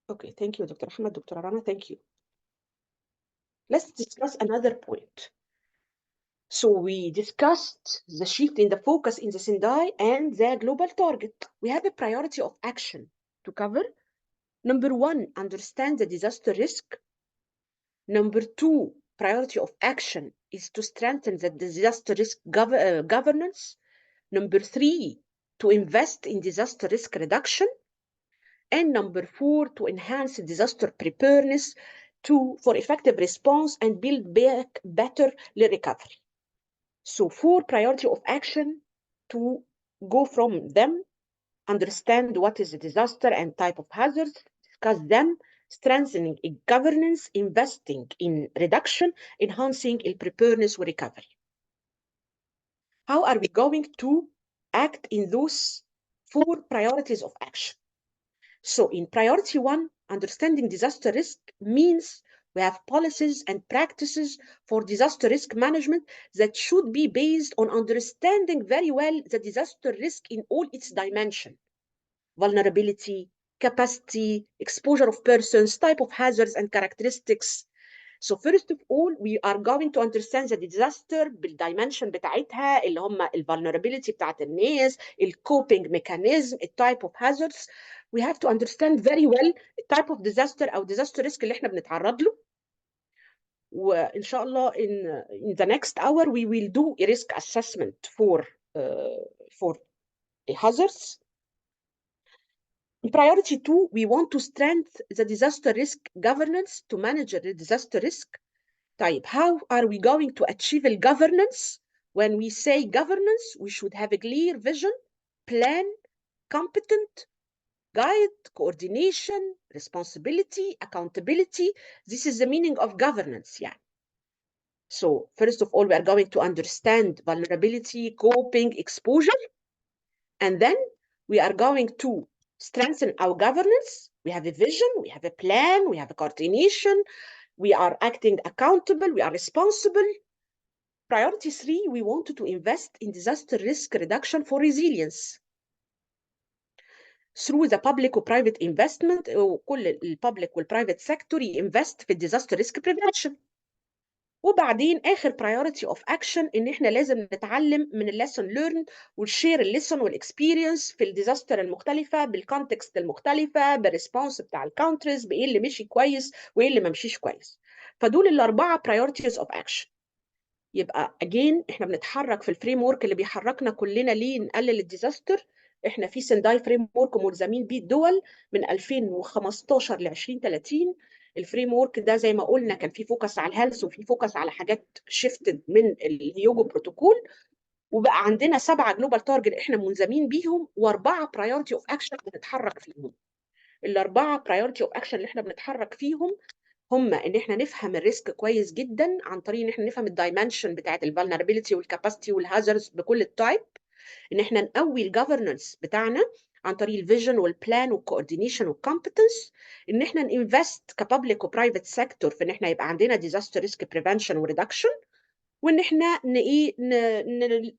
Okay, thank you, Dr. Ahmed, Dr. Rana, thank you. Let's discuss another point. So we discussed the shift in the focus in the Sendai and the global target. We have a priority of action to cover. Number 1, understand the disaster risk. Number 2 priority of action is to strengthen the disaster risk governance. Number 3 to invest in disaster risk reduction. And number 4 to enhance disaster preparedness for effective response and build back better recovery. So 4 priority of action to go from them, understand what is a disaster and type of hazards, discuss them, strengthening governance, investing in reduction, enhancing preparedness and recovery. How are we going to act in those 4 priorities of action? So in priority 1, understanding disaster risk means we have policies and practices for disaster risk management that should be based on understanding very well the disaster risk in all its dimensions: vulnerability, capacity, exposure of persons, type of hazards and characteristics. So first of all, we are going to understand the disaster بالdimension بتاعتها اللي هم vulnerability بتاعت الناس, coping mechanism, type of hazards. We have to understand very well type of disaster أو disaster risk اللي احنا بنتعرض له. وإن شاء الله in the next hour we will do a risk assessment for hazards. In priority 2, we want to strengthen the disaster risk governance to manage the disaster risk. طيب, how are we going to achieve the governance? When we say governance, we should have a clear vision, plan, competent, guide, coordination, responsibility, accountability. This is the meaning of governance. Yeah. So first of all, we are going to understand vulnerability, coping, exposure, and then we are going to strengthen our governance. We have a vision, we have a plan, we have a coordination, we are acting accountable, we are responsible. Priority 3, we wanted to invest in disaster risk reduction for resilience through the public or private investment. كل public والprivate sector invest في disaster risk prevention. وبعدين آخر priority of action إن إحنا لازم نتعلم من lesson learned ونشير lesson والاكسبيرينس في الديزاستر المختلفة بالكونتكست المختلفة بالريسبونس بتاع الكونتريز بإيه اللي مشي كويس وإيه اللي ما مشيش كويس. فدول ال4 priorities of action. يبقى again إحنا بنتحرك في الفريم ورك اللي بيحركنا كلنا ليه نقلل الديزاستر. إحنا في سنداي فريم ورك ملزمين بيه الدول من 2015 ل 2030. الفريم ورك ده زي ما قلنا كان فيه فوكس على الهيلث وفيه فوكس على حاجات شيفتد من الهيوجو بروتوكول، وبقى عندنا 7 جلوبال تارجت احنا ملزمين بيهم و4 برايورتي اوف اكشن بنتحرك فيهم. ال4 برايورتي اوف اكشن اللي احنا بنتحرك فيهم هم ان احنا نفهم الريسك كويس جدا عن طريق ان احنا نفهم الدايمنشن بتاعت الفولنربيلتي والكاباسيتي والهازاردز بكل التايب، ان احنا نقوي الجفرنس بتاعنا عن طريق الفيجن والبلان والكوردينيشن والكومبتنس، ان احنا ننفست كبابليك وبرايفت سيكتور في ان احنا يبقى عندنا ديزاستر ريسك بريفنشن وريدكشن، وان احنا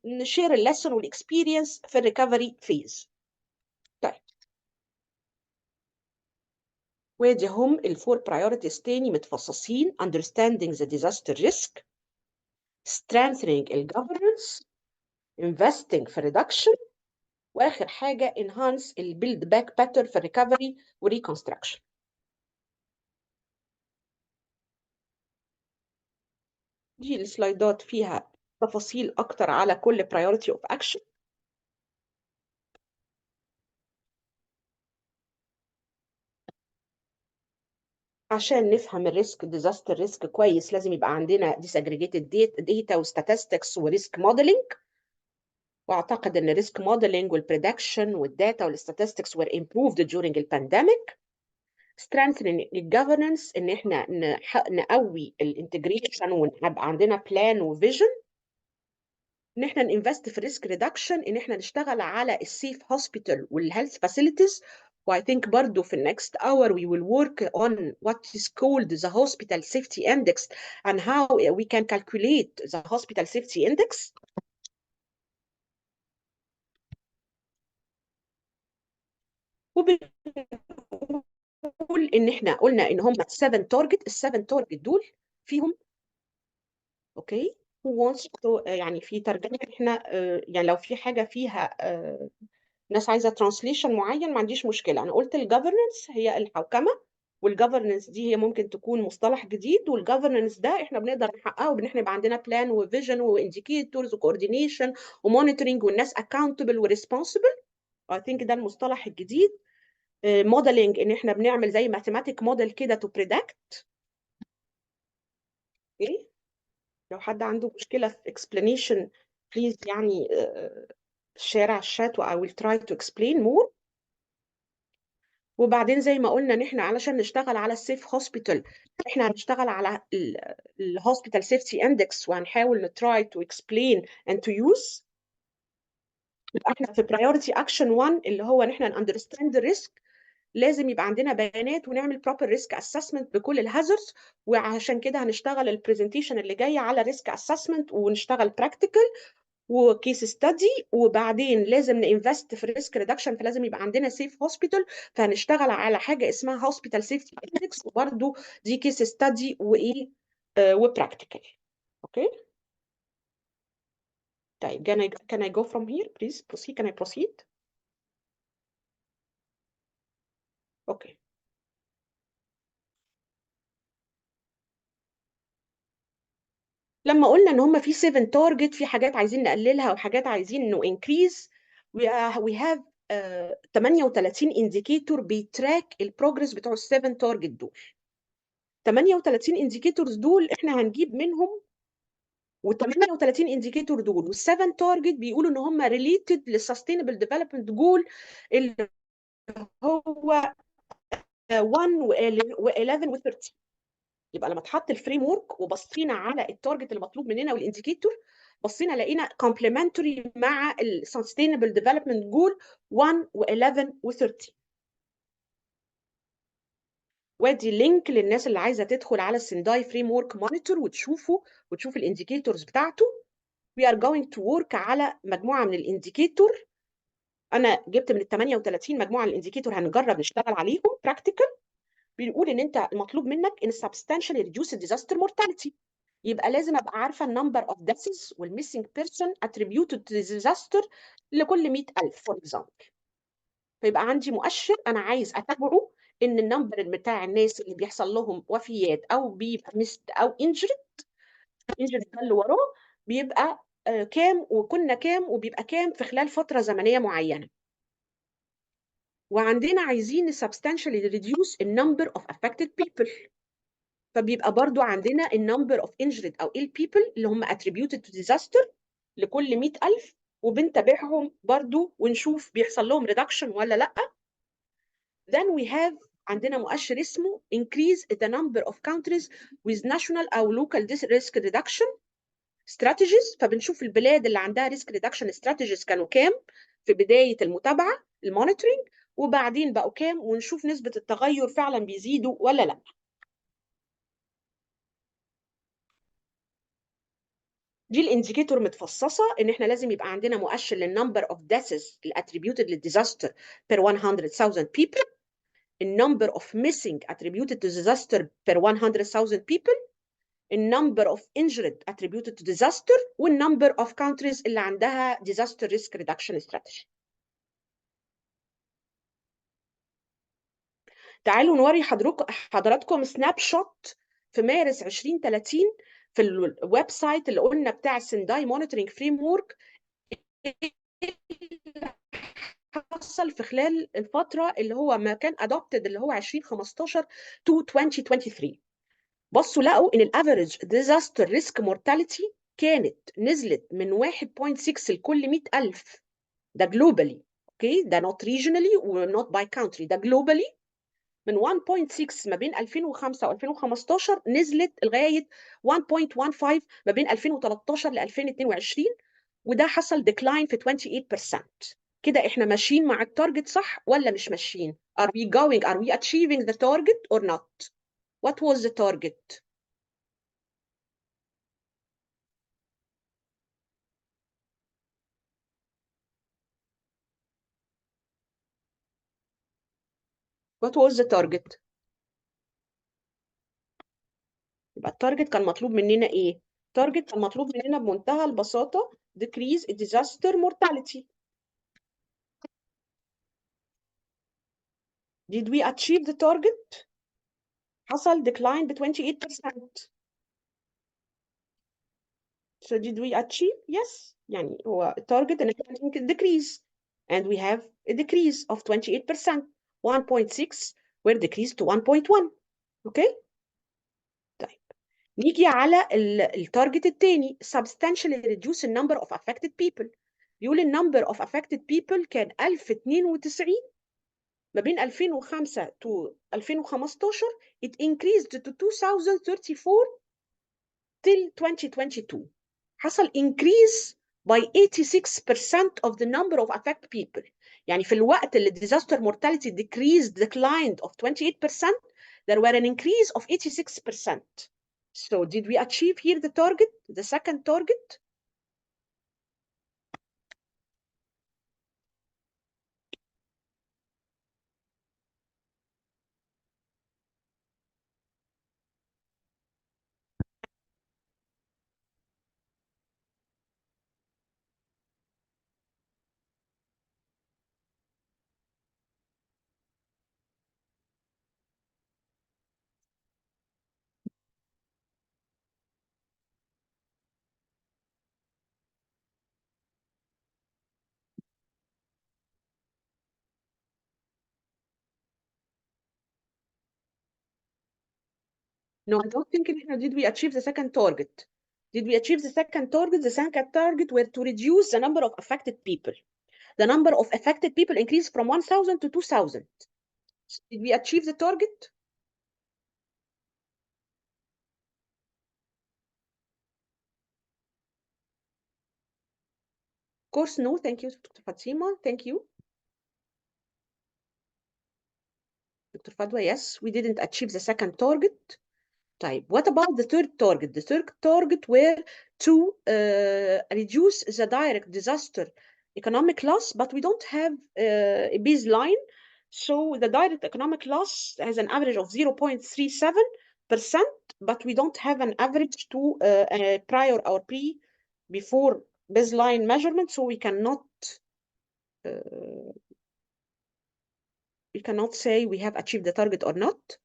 نشير الليسون والاكسبيرينس في الريكفري فيز. طيب وادي هم الفور برايورتيز تاني متفصصين: understanding the disaster risk, strengthening governance, investing في reduction، واخر حاجه enhance build back better في recovery و reconstruction. دي السلايدات فيها تفاصيل اكتر على كل priority of action. عشان نفهم الريسك ديزاستر ريسك كويس لازم يبقى عندنا disaggregated data وستاتستكس وريسك موديلنج، واعتقد ان الريسك موديلنج والبريدكشن والداتا والستاتستكس were improved during البانديميك. strengthening الجفرنس ان احنا نقوي الانتجريشن ونبقى عندنا بلان وفيجن، ان احنا نinvest في ريسك ريدكشن، ان احنا نشتغل على السيف هوسبيتال والهيلث فاسيلتيز. و I think برضو في next hour we will work on what is called the hospital safety index and how we can calculate the hospital safety index. وبنقول ان احنا قلنا ان هم 7 تارجت، ال7 تارجت دول فيهم اوكي who wants to يعني في ترجمه احنا يعني لو في حاجه فيها ناس عايزه ترانسليشن معين ما عنديش مشكله. انا قلت الجفرنس هي الحوكمه، والجفرنس دي هي ممكن تكون مصطلح جديد، والجفرنس ده احنا بنقدر نحققه بان احنا يبقى عندنا بلان وفيجن وانديكيتورز وكوردينيشن ومونيتورنج والناس اكاونتبل وريسبونسبل. I think ده المصطلح الجديد. موديلنج ان احنا بنعمل زي ماثيماتيك موديل كده تو بريدكت. اوكي، لو حد عنده مشكله في explanation بليز يعني شير على الشات و I will try to explain more. وبعدين زي ما قلنا ان احنا علشان نشتغل على السيف هوسبيتال احنا هنشتغل على الهوسبيتال سيفتي اندكس وهنحاول نتراي تو explain and to use. يبقى احنا في priority action 1 اللي هو ان احنا understand the risk لازم يبقى عندنا بيانات ونعمل proper risk assessment بكل الهازردز. وعشان كده هنشتغل البرزنتيشن اللي جايه على risk assessment ونشتغل practical وكيس ستادي. وبعدين لازم نinvest في الريسك ريدكشن، فلازم يبقى عندنا سيف هوسبيتال، فهنشتغل على حاجه اسمها هوسبيتال سيفتي اندكس، وبرده دي كيس ستادي وايه وبراكتيكال. اوكي طيب can I go from here please proceed can I proceed. اوكي لما قلنا ان هم في 7 تارجت، في حاجات عايزين نقللها وحاجات عايزين انه increase. we have 38 انديكيتور بيتراك البروجرس بتوع ال7 تارجت دول. 38 انديكيتورز دول احنا هنجيب منهم، و38 انديكيتور دول وال7 تارجت بيقولوا ان هم ريليتد للسستينبل ديفلوبمنت جول اللي هو 1 و11 و13. يبقى لما اتحط الفريم ورك وبصينا على التارجت المطلوب مننا والانديكيتور، بصينا لقينا كومبلمنتري مع السستينبل ديفلوبمنت جول 1 و11 و13. وادي لينك للناس اللي عايزه تدخل على السنداي فريم ورك مونيتور وتشوف الانديكيتورز بتاعته. we are going to work على مجموعه من الانديكيتور. انا جبت من ال 38 مجموعه من الانديكيتور هنجرب نشتغل عليهم براكتيكال. بيقول ان انت المطلوب منك ان substantially reduce disaster mortality. يبقى لازم ابقى عارفه النمبر اوف deaths والميسنج بيرسون attributed to disaster لكل 100,000 فور اكزامبل. فيبقى عندي مؤشر انا عايز اتابعه ان النمبر بتاع الناس اللي بيحصل لهم وفيات او بيبقى مست او انجرد ده اللي وراه بيبقى كام، وكنا كام، وبيبقى كام في خلال فتره زمنيه معينه. وعندنا عايزين substantially reduce the number of affected people. فبيبقى برضو عندنا number of injured أو ill people اللي هم attributed to disaster لكل 100,000، وبنتابعهم برضو ونشوف بيحصل لهم reduction ولا لأ. Then we have عندنا مؤشر اسمه increase the number of countries with national أو local risk reduction strategies. فبنشوف البلاد اللي عندها risk reduction strategies كانوا كام في بداية المتابعة المونيتورنج، وبعدين بقوا كام، ونشوف نسبة التغير فعلا بيزيدوا ولا لا. دي الانديكيتور متفصصة ان احنا لازم يبقى عندنا مؤشر للنمبر اوف deaths attributed للديزاستر per 100,000 people، النمبر اوف missing attributed to disaster per 100,000 people، النمبر اوف injured attributed to disaster، والنمبر اوف countries اللي عندها disaster risk reduction strategy. تعالوا نوري حضراتكم سناب شوت في مارس 2030 في الويب سايت اللي قلنا بتاع السنداي مونيتورنج فريم ورك حصل في خلال الفتره اللي هو ما كان ادوبتد اللي هو 2015 to 2023. بصوا لقوا ان الافريج ديزاستر ريسك مورتاليتي كانت نزلت من 1.6 لكل 100,000. ده جلوبالي، اوكي، ده نوت ريجونالي ونوت باي كونتري، ده جلوبالي. من 1.6 ما بين 2005 و2015 نزلت لغايه 1.15 ما بين 2013 ل 2022، وده حصل ديكلاين في 28%. كده احنا ماشيين مع التارجت صح ولا مش ماشيين؟ are we achieving the target or not? What was the target? What was the target? يبقى التارجت كان مطلوب مننا ايه؟ التارجت كان مطلوب مننا بمنتهى البساطة decrease disaster mortality. Did we achieve the target? حصل decline ب 28%. So did we achieve? Yes. يعني هو target and decrease, and we have a decrease of 28%. 1.6 were decreased to 1.1. Okay. طيب نيجي على التارجت الثاني substantially reduce the number of affected people. بيقول ال number of affected people كان 1092 ما بين 2005 to 2015. It increased to 2034 till 2022. حصل increase by 86% of the number of affected people. يعني في الوقت اللي disaster mortality declined of 28%, there were an increase of 86%. So did we achieve here the target, the second target? No, I don't think did we achieve the second target. Did we achieve the second target? The second target were to reduce the number of affected people. The number of affected people increased from 1,000 to 2,000. Did we achieve the target? Of course, no. Thank you, Dr. Fatima. Thank you. Dr. Fadwa, yes, we didn't achieve the second target. طيب, what about the third target? The third target were to reduce the direct disaster economic loss, but we don't have a baseline. So the direct economic loss has an average of 0.37%, but we don't have an average to prior or before baseline measurement, so we cannot say we have achieved the target or not.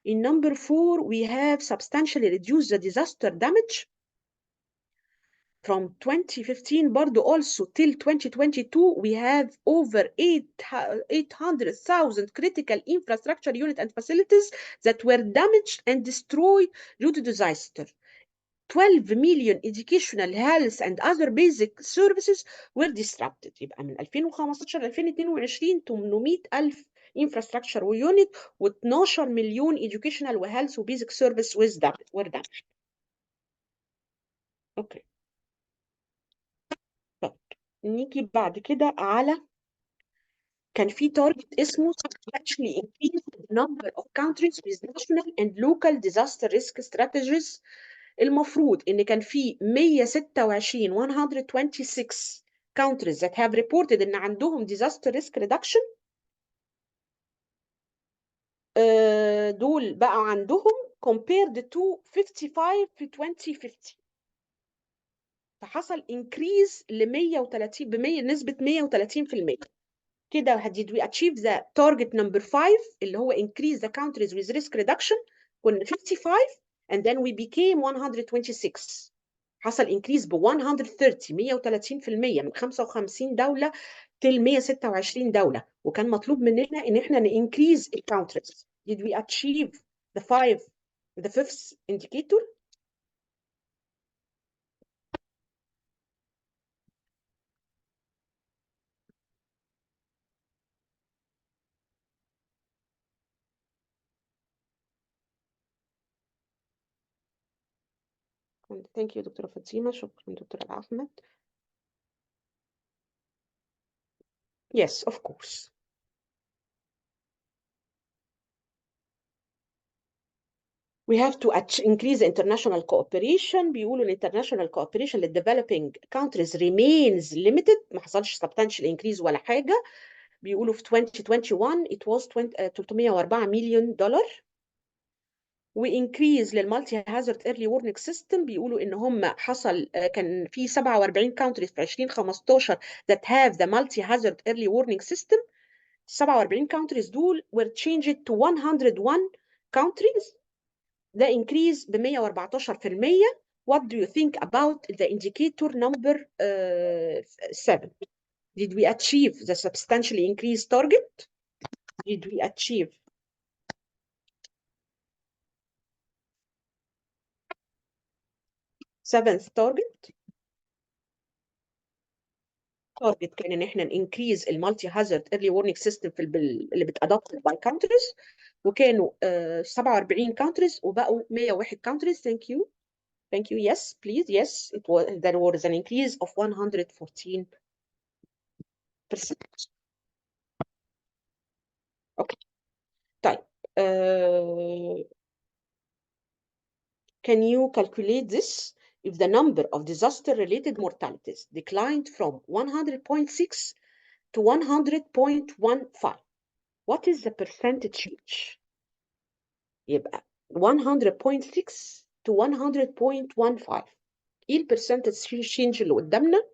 In number 4, we have substantially reduced the disaster damage from 2015 برضو also till 2022. We have over 800,000 critical infrastructure units and facilities that were damaged and destroyed due to disaster. 12 million educational, health and other basic services were disrupted. يبقى من 2015 ل 2022 800,000 infrastructure unit و12 مليون educational وhealth وبيزك service were damaged. اوكي. طيب نيجي بعد كده على كان في تارجت اسمه substantially increase the number of countries with national and local disaster risk strategies. المفروض ان كان في 126 countries that have reported ان عندهم disaster risk reduction. دول بقى عندهم compared to 55 في 2050. فحصل increase ل 130 بنسبة 130%. كده did we achieve the target number 5 اللي هو increase the countries with risk reduction. كنا 55 and then we became 126. حصل increase ب 130% من 55 دولة till 126 دولة. وكان مطلوب مننا ان احنا increase the countries. Did we achieve the fifth indicator? Thank you, Dr. Fatima. شكرا, Dr. Ahmed. Yes, of course. We have to increase international cooperation. بيقولوا international cooperation لل developing countries remains limited. ما حصلش substantial increase ولا حاجة. بيقولوا في 2021 it was $304 million. وإنكريز للمالتي هازارد ايرلي وورنينج سيستم. بيقولوا ان هم حصل كان في 47 كونتريز في 2015 that have the multi hazard early warning system. 47 countries دول were changed to 101 countries ده increase ب 114%. What do you think about the indicator number 7? Did we achieve the substantially increased target? Did we achieve seventh target كان ان احنا increase المالتي هازارد early warning system في اللي بتادوبت by countries، وكانوا 47 countries وبقوا 101 countries. Thank you. Thank you. Yes, please. Yes, there was an increase of 114%. Okay. طيب. Can you calculate this? If the number of disaster-related mortalities declined from 100.6 to 100.15, what is the percentage change? يبقى 100.6 to 100.15. ايه البرسنتج change اللي قدامنا؟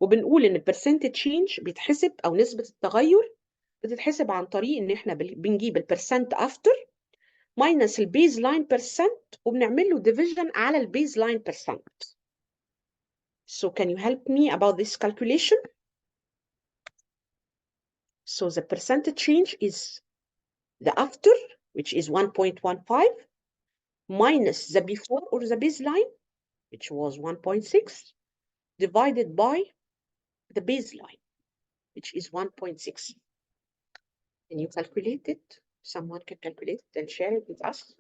وبنقول ان البرسنتج change بيتحسب او نسبة التغير بتتحسب عن طريق ان احنا بنجيب البرسنت افتر ماينس البيز لاين برسنت وبنعمل له division على البيز لاين برسنت. So can you help me about this calculation? So the percentage change is the after, which is 1.15, minus the before or the baseline, which was 1.6, divided by the baseline, which is 1.6. Can you calculate it? Someone can calculate it and share it with us.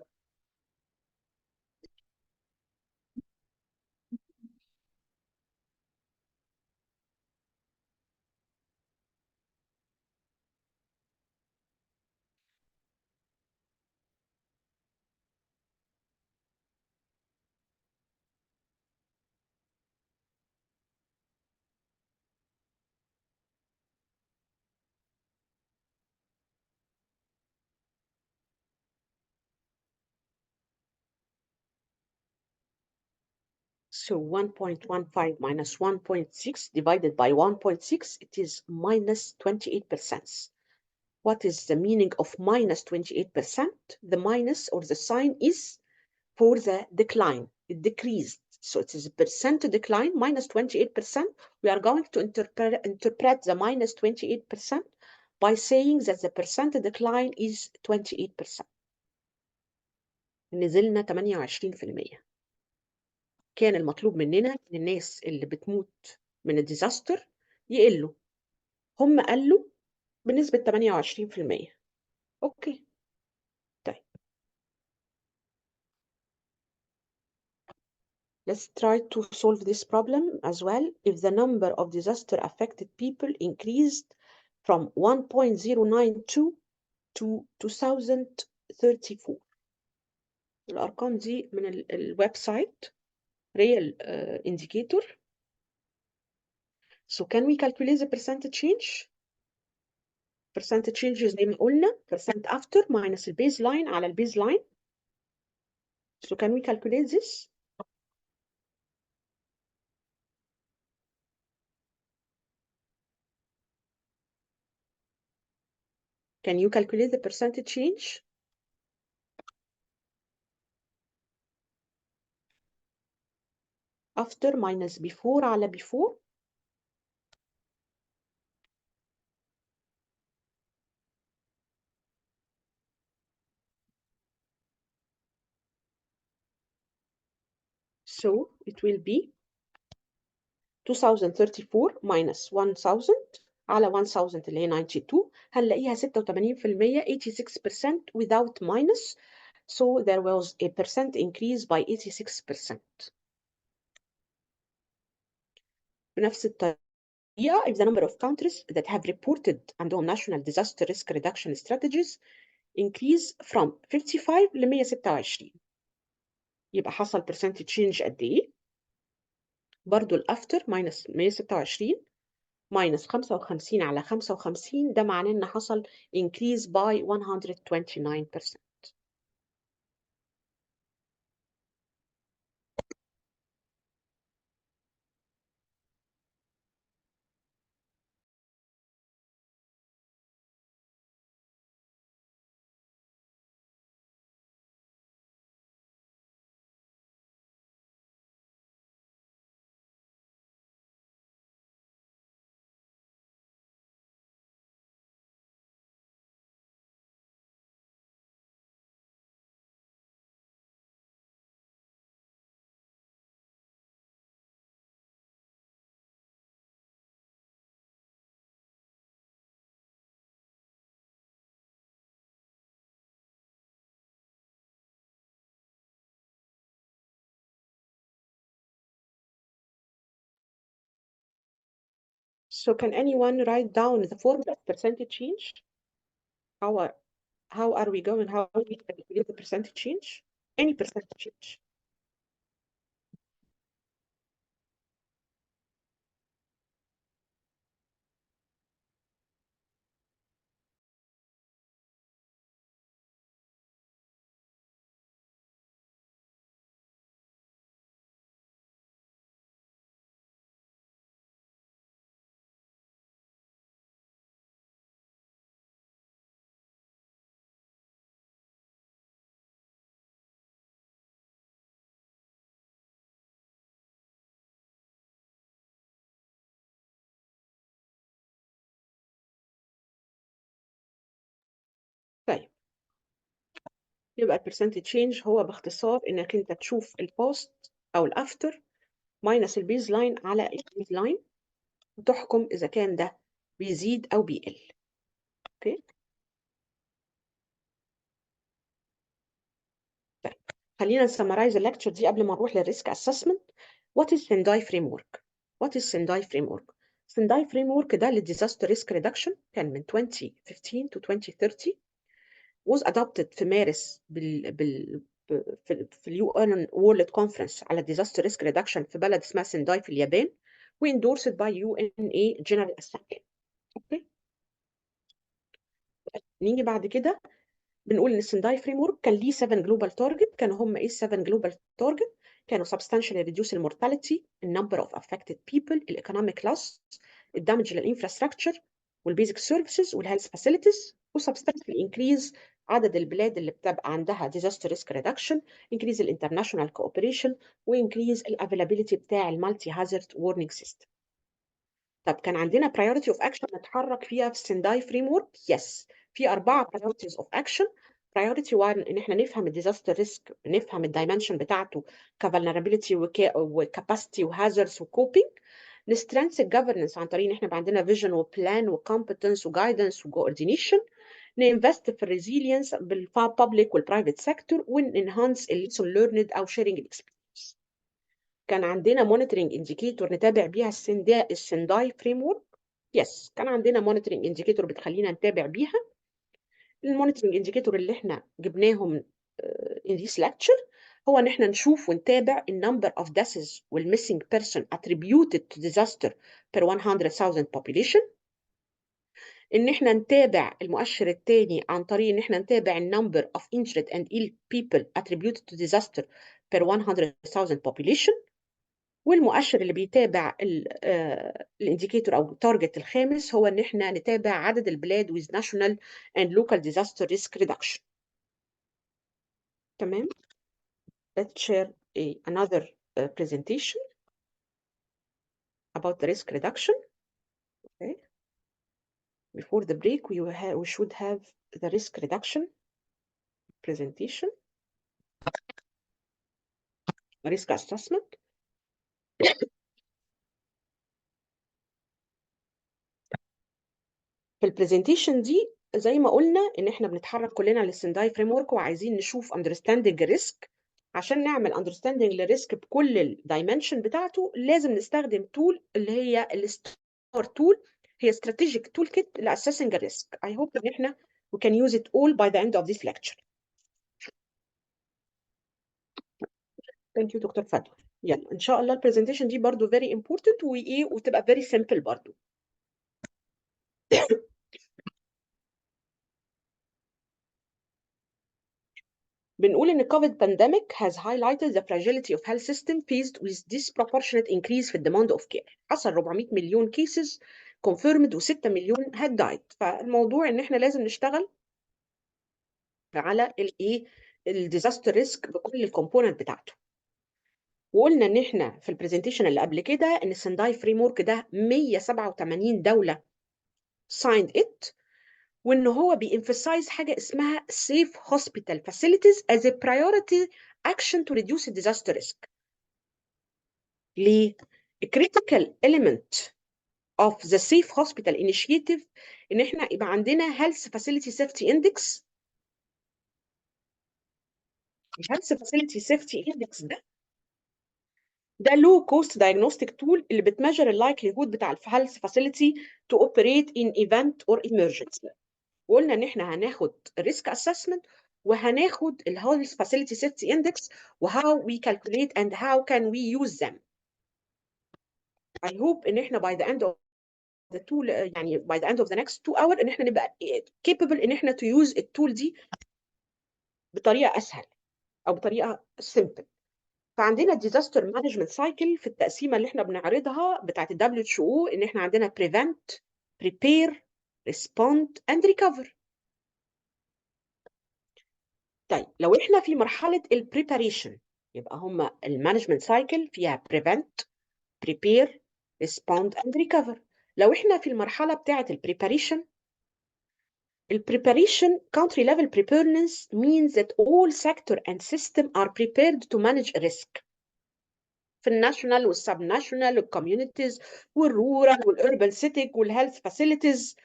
So 1.15 minus 1.6 divided by 1.6, it is minus 28%. What is the meaning of minus 28%? The minus or the sign is for the decline. It decreased. So it is a percent decline, minus 28%. We are going to interpret the minus 28% by saying that the percent decline is 28%. نزلنا 28%. كان المطلوب مننا ان الناس اللي بتموت من الديزاستر يقلوا، هم قالوا بنسبة 28%. اوكي. طيب. Let's try to solve this problem as well. If the number of disaster affected people increased from 1.092 to 2034. الأرقام دي من الويب سايت real indicator. So can we calculate the percentage change? Percentage change زي ما قلنا percent after minus البيزلاين على البيزلاين. So can we calculate this? Can you calculate the percentage change? After minus before على before. So it will be 2034 minus 1000 على 1000 اللي هي 92 هنلاقيها 86%. 86% without minus. So there was a percent increase by 86%. بنفس الطريقة if the number of countries that have reported عندهم national disaster risk reduction strategies increase from 55 ل 126 يبقى حصل percentage change قد ايه؟ برضو الافter minus 126 minus 55 على 55 ده معناه ان حصل increase by 129%. So can anyone write down the formula of percentage change? How are we going? How are we calculate the percentage change? Any percentage change. طيب يبقى البرسنتج تشينج هو باختصار انك انت تشوف البوست او الافتر ماينس البيز لاين على البيز لاين وتحكم اذا كان ده بيزيد او بيقل. اوكي طيب خلينا نسمرايز الليكتشر دي قبل ما نروح للريسك اسسمنت. وات از سنداي فريم ورك؟ وات از سنداي فريم ورك؟ سنداي فريم ورك ده للديزاستر ريسك ريدكشن كان من 2015 to 2030 was adopted في مارس في اليو ان وورلد كونفرنس على disaster risk reduction في بلد اسمها سنداي في اليابان وendorsed by UNA General Assembly. اوكي نيجي بعد كده بنقول ان السنداي فريم ورك كان ليه 7 جلوبال تارجت. كانوا هم ايه 7 جلوبال تارجت؟ كانوا substantially reduce المورتاليتي، النمبر اوف affected people، الايكونوميك loss، الدمج للانفراستراكشر والبيزك سيرفيسز والهيلث فاسيلتيز، وسبستانشال انكريز عدد البلاد اللي بتبقى عندها disaster risk reduction، increase الانترناشونال كوبريشن، وانكريز الافيلابيلتي بتاع المالتي هازارد وورنينج سيستم. طب كان عندنا priority of action نتحرك فيها في السنداي فريم ورك؟ يس في 4 priorities of action. priority 1 ان احنا نفهم الديزاستر ريسك، نفهم الدايمنشن بتاعته كفولنربيلتي وكاباسيتي وهازاردز وكوبينج. نسترنس الجفرنس عن طريق ان احنا يبقى عندنا فيجن وبلان وكومبتنس وجايدنس وكوردينيشن. نinvest في الريزيلينس بالبابليك والبرايفت سيكتور وننهانس الليسون ليرند او شيرنج الاكسبيرينس. كان عندنا مونيتورنج انديكيتور نتابع بيها السنداي فريم ورك؟ يس كان عندنا مونيتورنج انديكيتور بتخلينا نتابع بيها. المونيتورنج انديكيتور اللي احنا جبناهم in this lecture هو ان احنا نشوف ونتابع النمبر اوف deaths والميسنج بيرسون attributed to disaster per 100,000 population. ان احنا نتابع المؤشر الثاني عن طريق ان احنا نتابع النمبر of injured and ill people attributed to disaster per 100,000 population. والمؤشر اللي بيتابع الانديكيتور او التارجت الخامس هو ان احنا نتابع عدد البلاد with national and local disaster risk reduction. تمام. Let's share another presentation about the risk reduction. Okay. Before the break, we should have the risk reduction presentation, risk assessment. في البرزنتيشن دي زي ما قلنا ان احنا بنتحرك كلنا للسنداي فريم ورك وعايزين نشوف understanding الريسك. عشان نعمل understanding للريسك بكل الدايمنشن بتاعته لازم نستخدم تول اللي هي الستار تول. هي strategic toolkit لأسسنج الريسك. I hope ان احنا we can use it all by the end of this lecture. Thank you دكتور فادو. يلا ان شاء الله البرزنتيشن دي برضو very important وايه وتبقى very simple برضو. بنقول ان COVID pandemic has highlighted the fragility of health system faced with disproportionate increase في demand of care. حصل 400 مليون cases confirmed و6 مليون had died. فالموضوع ان احنا لازم نشتغل على الايه الديزاستر ريسك بكل الكومبوننت بتاعته. وقلنا ان احنا في البرزنتيشن اللي قبل كده ان السنداي فريم ورك ده 187 دوله signed it وان هو بيemphasize حاجه اسمها safe hospital facilities as a priority action to reduce disaster risk. ليه؟ A critical element of the safe hospital initiative ان احنا يبقى عندنا health facility safety index. health facility safety index ده ده low cost diagnostic tool اللي بتمجر اللايكليهود بتاع الهيلث فاسيلتي to operate in event or emergency. وقلنا ان احنا هناخد risk assessment وهناخد الهيلث فاسيلتي سيفتي اندكس وهاو we calculate and how can we use them. I hope ان احنا by the end of the tool يعني by the end of the next 2 hours ان احنا نبقى capable ان احنا to use التول دي بطريقه اسهل او بطريقه simple. فعندنا الديزاستر مانجمنت سايكل في التقسيمه اللي احنا بنعرضها بتاعت ال WHO ان احنا عندنا prevent, prepare, respond and recover. طيب لو احنا في مرحله البريباريشن يبقى هما المانجمنت سايكل فيها prevent, prepare, respond and recover. لو احنا في المرحله بتاعت البريباريشن البريباريشن country level preparedness means that all sector and system are prepared to manage risk. في الناشونال والسب ناشونال والكوميونيتيز والرورال والاربن سيتيك والهيلث فاسيلتيز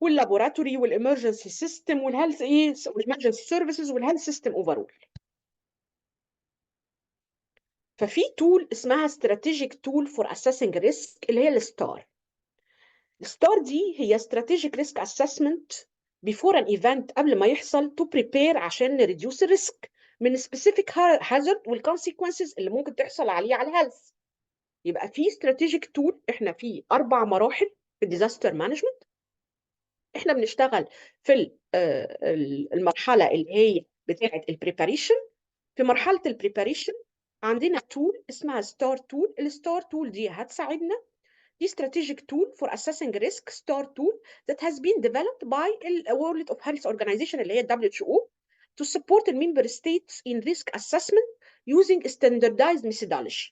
واللابوراتوري والامرجنسي سيستم والهيلث والامرجنسي سيرفيسز والهيلث سيستم اوفرول. ففي تول اسمها strategic tool for assessing risk اللي هي الستار. الستار دي هي strategic risk assessment before an event قبل ما يحصل to prepare عشان نريديوس الريسك من specific hazard والconsequences اللي ممكن تحصل عليه على الهيلث. يبقى في strategic tool احنا في 4 مراحل في الديزاستر مانجمنت. احنا بنشتغل في المرحله اللي هي بتاعه البريباريشن. في مرحله البريباريشن عندنا تول اسمها ستار تول. الستار تول دي هتساعدنا. دي strategic tool for assessing risk star tool that has been developed by the World of Health Organization اللي هي WHO to support the member states in risk assessment using standardized methodology.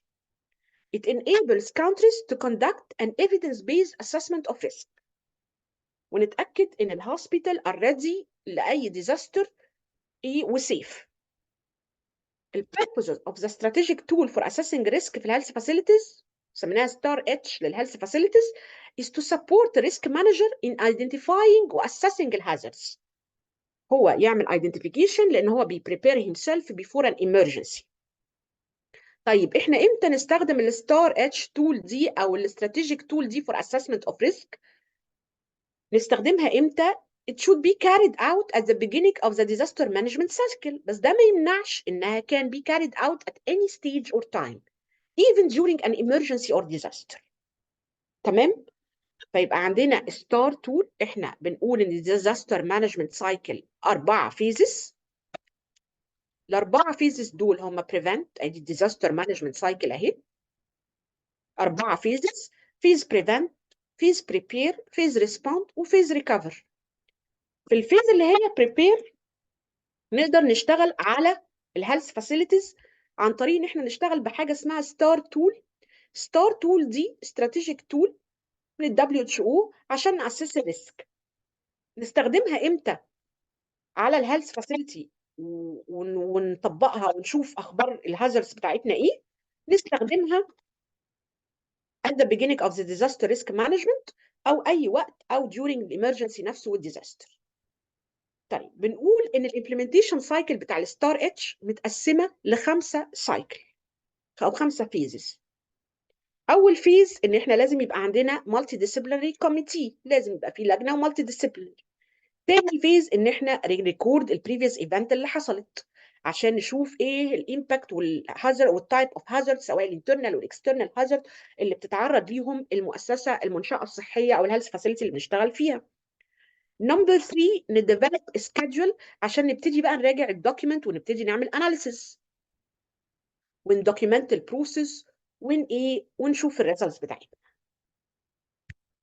It enables countries to conduct an evidence-based assessment of risk. ونتأكد إن الهوسبيتال are ready لأي disaster وسيف. The purposes of the strategic tool for assessing risk في الهيلث facilities سميناها ستار اتش للهيلث facilities is to support the risk manager in identifying و assessing الهازردز. هو يعمل identification لأن هو prepare himself before an emergency. طيب احنا امتى نستخدم الستار اتش تول دي او الاستراتيجيك تول دي for assessment of risk؟ نستخدمها امتى؟ It should be carried out at the beginning of the disaster management cycle. بس ده ما يمنعش انها can be carried out at any stage or time even during an emergency or disaster. تمام؟ فيبقى عندنا ستار تول احنا بنقول ان disaster management cycle 4 phases. ال4 phases دول هم prevent ادي disaster management cycle اهي. 4 phases. phase prevent, phase prepare, phase respond وphase recover. في الفيز اللي هي prepare نقدر نشتغل على الهيلث فاسيلتيز عن طريق ان احنا نشتغل بحاجه اسمها ستار تول. ستار تول دي استراتيجيك تول من WHO عشان ناسس الريسك. نستخدمها امتى على الهيلث فاسيلتي ونطبقها ونشوف اخبار الهازردز بتاعتنا ايه؟ نستخدمها at the beginning of the disaster risk management او اي وقت او during the emergency نفسه والديزاستر. طيب بنقول ان الامبلمنتيشن سايكل بتاع الستار اتش متقسمه ل5 سايكل او 5 فيزز. اول فيز ان احنا لازم يبقى عندنا مالتي ديسيبلينري كوميتي، لازم يبقى في لجنه ومالتي ديسيبلينري. تاني فيز ان احنا ريكورد البريفيوس ايفنت اللي حصلت عشان نشوف ايه الامباكت والهازارد والتايب اوف هازارد سواء الانترنال والاكسترنال هازارد اللي بتتعرض ليهم المنشاه الصحيه او الهيلث فاسيلتي اللي بنشتغل فيها. نمبر 3 نديفلوب سكادجول عشان نبتدي بقى نراجع الدوكيمنت ونبتدي نعمل اناليسيس وندوكيمنت البروسيس ونشوف الريزلتس بتاعتنا.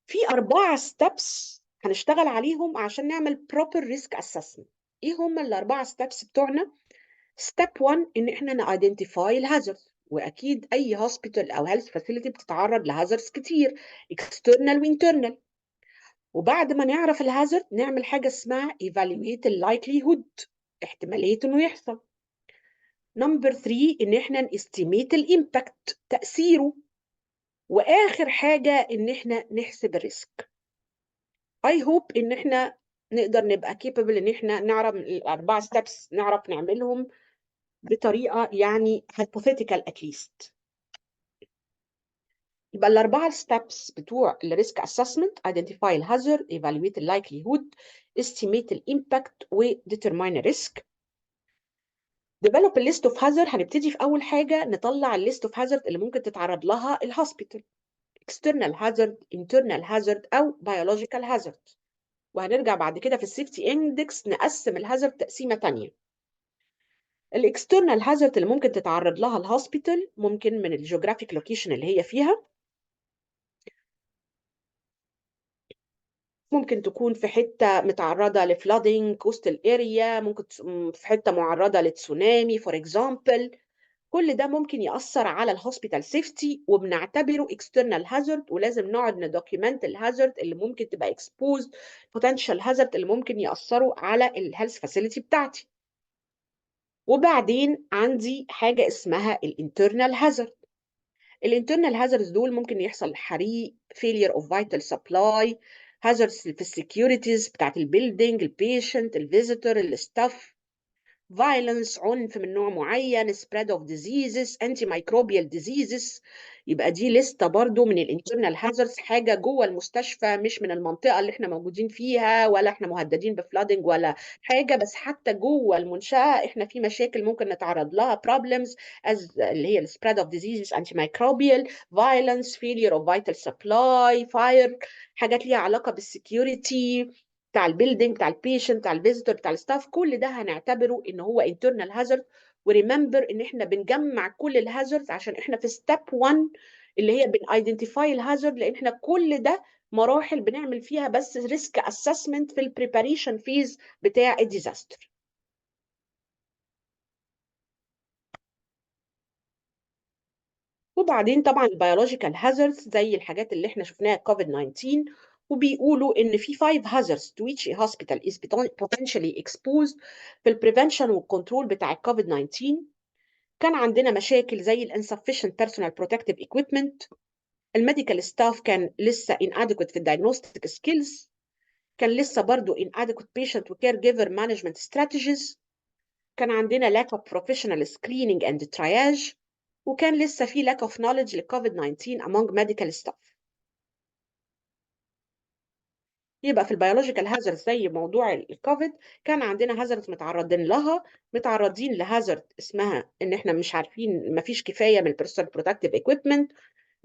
في 4 ستيبس هنشتغل عليهم عشان نعمل بروبر ريسك اسسمنت. ايه هم ال4 ستيبس بتوعنا؟ ستيب 1 ان احنا نايدنتيفاي الهازارد، واكيد اي هوسبيتال او هيلث فاسيلتي بتتعرض لهازاردز كتير اكسترنال وانترنال. وبعد ما نعرف الهازارد نعمل حاجه اسمها evaluate likelihood احتماليه انه يحصل. نمبر 3 ان احنا نستيميت الامباكت تاثيره. واخر حاجه ان احنا نحسب الريسك. اي هوب ان احنا نقدر نبقى كيبل ان احنا نعرف ال4 ستيبس نعرف نعملهم بطريقه يعني hypothetical at least. يبقى الأربعة steps بتوع الريسك assessment: identify the hazard, evaluate the likelihood, estimate the impact و determine the risk. develop a list of hazard. هنبتدي في أول حاجة نطلع الليست of hazard اللي ممكن تتعرض لها الهوسبيتال: external hazard, internal hazard أو biological hazard. وهنرجع بعد كده في السيفتي اندكس نقسم الهازارد تقسيمة تانية. الاكسترنال هازارد اللي ممكن تتعرض لها الهوسبيتال ممكن من الجيوغرافيك لوكيشن اللي هي فيها، ممكن تكون في حتة متعرضة لفلودينج كوستال اريا، ممكن في حتة معرضة لتسونامي فور اكزامبل. كل ده ممكن يأثر على الهوسبيتال سيفتي وبنعتبره اكسترنال هازارد، ولازم نقعد ندوكيمنت الهازارد اللي ممكن تبقى اكسبوزد، بوتنشال هازارد اللي ممكن يأثروا على الهيلث فاسيلتي بتاعتي. وبعدين عندي حاجة اسمها الانترنال هازارد. الانترنال هازاردز دول ممكن يحصل حريق، failure of vital supply، هازاردز في السكيورتيز بتاعت البيلدينج، البيشنت، الفيزيتور، الستاف، violence، عنف من نوع معين، spread of diseases، antimicrobial diseases. يبقى دي لستة برضو من الانترنال هازاردز، حاجة جوه المستشفى مش من المنطقة اللي احنا موجودين فيها، ولا احنا مهددين بفلادنج ولا حاجة، بس حتى جوه المنشأة احنا في مشاكل ممكن نتعرض لها، problems اللي هي spread of diseases، antimicrobial، violence، failure of vital supply، fire، حاجات ليها علاقة بالسكيورتي بتاع البيلدينج، بتاع البيشنت، بتاع الفيزيتور، بتاع الستاف. كل ده هنعتبره ان هو internal hazard. وريمبر ان احنا بنجمع كل الهازاردز عشان احنا في ستيب 1 اللي هي بنايدنتيفاي الهازارد، لان احنا كل ده مراحل بنعمل فيها بس ريسك اسسمنت في البريباريشن فيز بتاع الديزاستر. وبعدين طبعا البيولوجيكال هازاردز زي الحاجات اللي احنا شفناها كوفيد 19، وبيقولوا ان في 5 hazards to which a hospital is potentially exposed في البريفنشن والكنترول بتاع الكوفيد 19. كان عندنا مشاكل زي الانسفشنت بيرسونال بروتكتيف ايكويبمنت، الميديكال ستاف كان لسه inadequate في الدايجنوستيك سكيلز، كان لسه برضو inadequate patient وكير جيفر مانجمنت strategies، كان عندنا lack of professional screening and triage، وكان لسه في lack of knowledge للكوفيد 19 among medical staff. يبقى في البيولوجيكال هازارد زي موضوع الكوفيد كان عندنا هازارد متعرضين لهازارد اسمها ان احنا مش عارفين، ما فيش كفايه من البيرسونال بروتكتيف ايكويبمنت،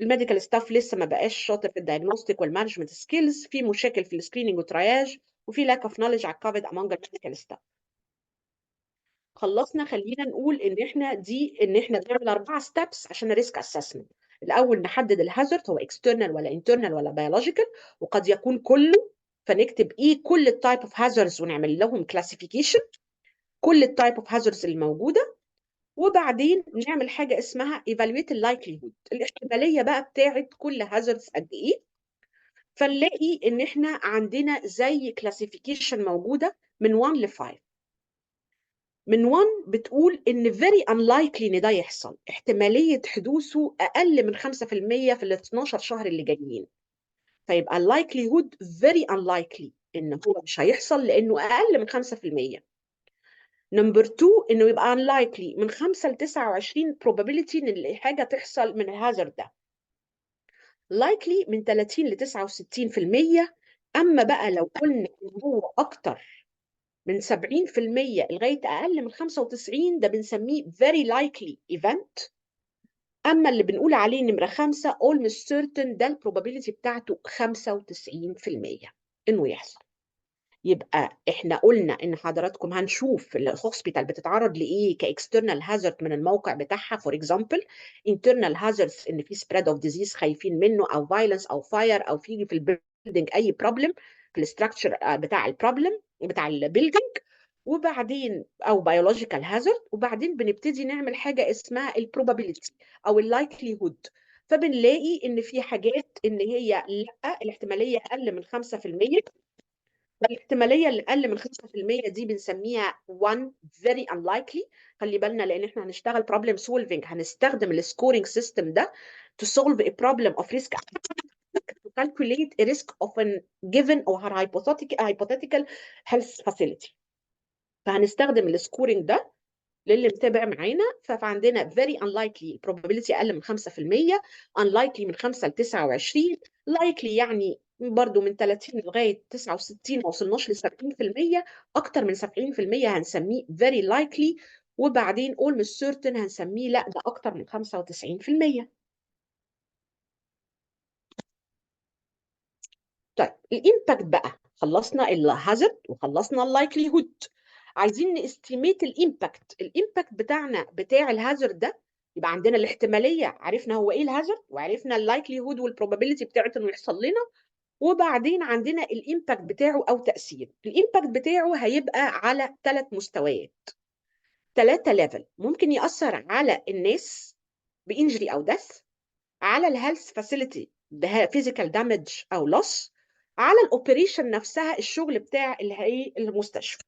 الميديكال ستاف لسه ما بقاش شاطر في الدايجنوستيك والمانجمنت سكيلز، في مشاكل في السكريننج والترياج، وفي لاك اوف نوليدج على الكوفيد among الميديكال ستاف. خلصنا، خلينا نقول ان احنا بنعمل 4 ستيبس عشان الريسك اسسمنت. الاول نحدد الهازارد هو اكسترنال ولا انترنال ولا بيولوجيكال، وقد يكون كله، فنكتب كل التايب اوف هازاردز ونعمل لهم كلاسيفيكيشن، كل التايب اوف هازاردز الموجوده. وبعدين نعمل حاجه اسمها evaluate اللايكليهود، الاحتماليه بقى بتاعت كل هازاردز قد ايه. فنلاقي ان احنا عندنا زي كلاسيفيكيشن موجوده من 1 ل 5. من 1 بتقول ان very unlikely ان ده يحصل، احتماليه حدوثه اقل من 5% في ال 12 شهر اللي جايين. فيبقى اللايكليهود very unlikely ان هو مش هيحصل لانه اقل من 5%. نمبر 2 انه يبقى unlikely من 5 ل 29 probability ان الحاجه تحصل من الهازارد ده. likely من 30 ل 69%. اما بقى لو قلنا ان هو اكتر من 70% لغايه اقل من 95 ده بنسميه very likely event. اما اللي بنقول عليه نمره 5 almost certain ده البروبابيلتي بتاعته 95% انه يحصل. يبقى احنا قلنا ان حضراتكم هنشوف الهوسبيتال بتتعرض لايه كاكسترنال هازارد من الموقع بتاعها. فور اكزامبل انترنال هازاردز ان في سبريد اوف ديزيز خايفين منه، او فايلنس او فاير، او في البيلدينج اي بروبلم في الاستراكشر بتاع البروبلم بتاع البيلدينج. وبعدين او بيولوجيكال هازارد، وبعدين بنبتدي نعمل حاجه اسمها البروبابيلتي او اللايكليهود. فبنلاقي ان في حاجات ان هي لا، الاحتماليه اقل من 5%. الاحتماليه اللي اقل من 5% دي بنسميها 1 very unlikely. خلي بالنا لان احنا هنشتغل problem solving، هنستخدم السكورينج سيستم ده to solve a problem of risk to calculate a risk of a given or hypothetical health facility. فهنستخدم السكورينج ده للي متابع معانا، فعندنا very unlikely probability أقل من 5%، unlikely من 5 ل 29، likely يعني برضو من 30 لغاية 69 ما وصلناش ل 70%، أكتر من 70% هنسميه very likely، وبعدين almost certain هنسميه لا ده أكتر من 95%. طيب الامباكت بقى، خلصنا الهازارد وخلصنا اللايكليهود، عايزين نستيميت الامباكت بتاعنا بتاع الهازارد ده. يبقى عندنا الاحتماليه، عرفنا هو ايه الهازارد، وعرفنا اللايكليهود والبروبابيلتي بتاعته انه يحصل لنا، وبعدين عندنا الامباكت بتاعه او تاثير. الامباكت بتاعه هيبقى على 3 مستويات، 3 ليفل. ممكن ياثر على الناس بانجري او دث، على الهيلث فاسيلتي فيزيكال دامج او لوس، على الاوبريشن نفسها الشغل بتاع المستشفى.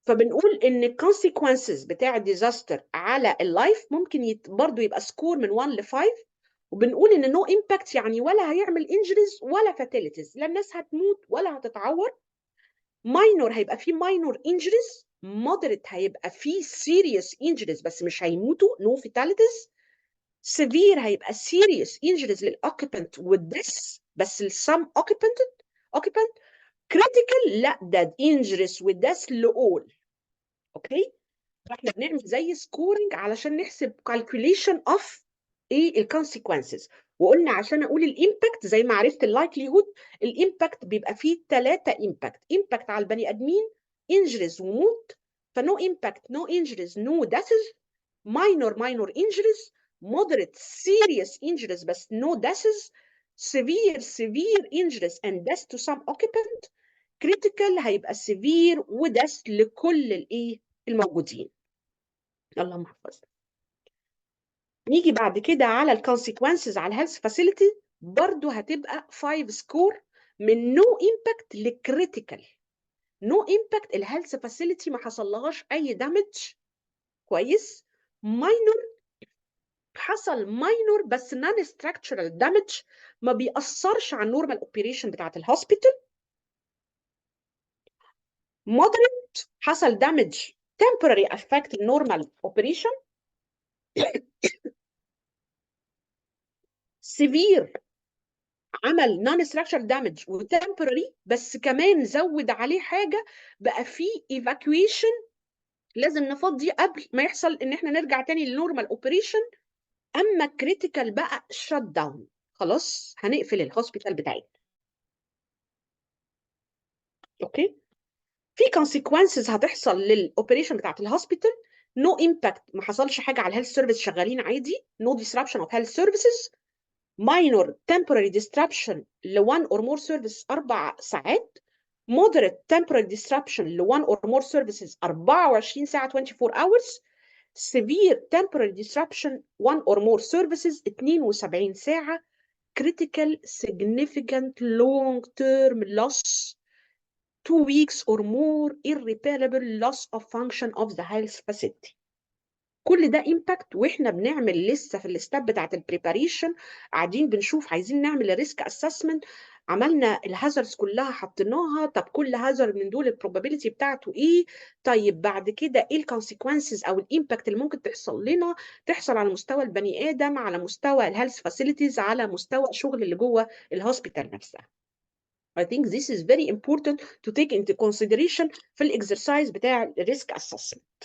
فبنقول ان الكونسيكونسز بتاع الديزاستر على اللايف ممكن برضو يبقى سكور من 1 ل 5، وبنقول ان نو امباكت يعني ولا هيعمل انجريز ولا فاتيليتيز، لا الناس هتموت ولا هتتعور. ماينور هيبقى فيه ماينور انجريز، مودريت هيبقى فيه سيريس انجريز بس مش هيموتوا، نو فاتيليتيز. severe هيبقى serious injuries للoccupant والdeath بس لسم occupant. critical لا ده injuries والdeath لall. اوكي، فاحنا بنعمل زي سكورنج علشان نحسب calculation of ايه الكونسيكونسز. وقلنا عشان اقول الامباكت زي ما عرفت اللايكليهود، الامباكت بيبقى فيه 3 امباكت على البني ادمين، injuries وموت، فنو امباكت نو injuries نو deaths، minor injuries، moderate serious injuries بس no deaths، severe injuries and death to some occupant، critical هيبقى severe وdeath لكل الايه الموجودين. اللهم احفظنا. نيجي بعد كده على الكونسيكونسز على الهيلث فاسيلتي، برضو هتبقى 5 سكور من نو امباكت لكريتيكال. نو امباكت الهيلث فاسيلتي ما حصلهاش اي دامج، كويس. ماينور حصل ماينور بس نون ستراكشرال دامج، ما بيأثرش على النورمال اوبريشن بتاعت الهوسبيتال. مودريت حصل دامج temporary affect النورمال اوبريشن. سيفير عمل نون ستراكشرال دامج وتمبرري بس كمان زود عليه حاجه، بقى فيه ايفاكويشن لازم نفضي قبل ما يحصل ان احنا نرجع تاني للنورمال اوبريشن. اما كريتيكال بقى شت داون، خلاص هنقفل الهوسبيتال بتاعنا. اوكي، في consequences هتحصل للاوبريشن بتاعت الهوسبيتال. نو امباكت ما حصلش حاجه على الهيلث سيرفيس، شغالين عادي، نو disruption of health services. minor temporary disruption ل 1 or more services 4 ساعات. moderate temporary disruption ل 1 or more services 24 ساعه 24 hours. severe temporary disruption 1 or more services 72 ساعه. critical significant long term loss 2 weeks or more irreparable loss of function of the health facility. كل ده امباكت، واحنا بنعمل لسه في الستاب بتاعت البريباريشن قاعدين بنشوف عايزين نعمل الريسك اسسمنت. عملنا الهازاردز كلها حطيناها، طب كل هازارد من دول البروبابيلتي بتاعته ايه، طيب بعد كده ايه الكونسيكونسز او الامباكت اللي ممكن تحصل لنا، تحصل على مستوى البني ادم، على مستوى الهيلث فاسيلتيز، على مستوى الشغل اللي جوه الهوسبيتال نفسها. I think this is very important to take into consideration في الاكسرسايز بتاع الريسك اسسمنت.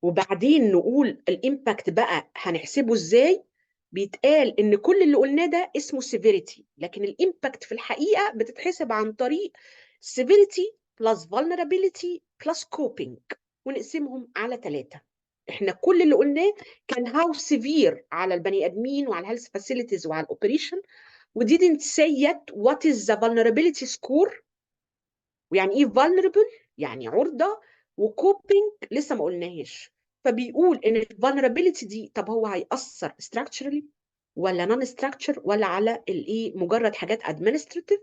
وبعدين نقول الامباكت بقى هنحسبه ازاي. بيتقال ان كل اللي قلناه ده اسمه severity، لكن الامباكت في الحقيقه بتتحسب عن طريق severity plus vulnerability plus coping، ونقسمهم على 3. احنا كل اللي قلناه كان how severe على البني ادمين وعلى الهيلث فاسيلتيز وعلى الاوبريشن، و didn't say yet what is the vulnerability score، ويعني ايه vulnerable يعني عرضه، وكوبينج لسه ما قلناهاش. فبيقول ان الفولنربيلتي دي طب هو هيأثر structurally ولا non structure ولا على الايه مجرد حاجات administrative.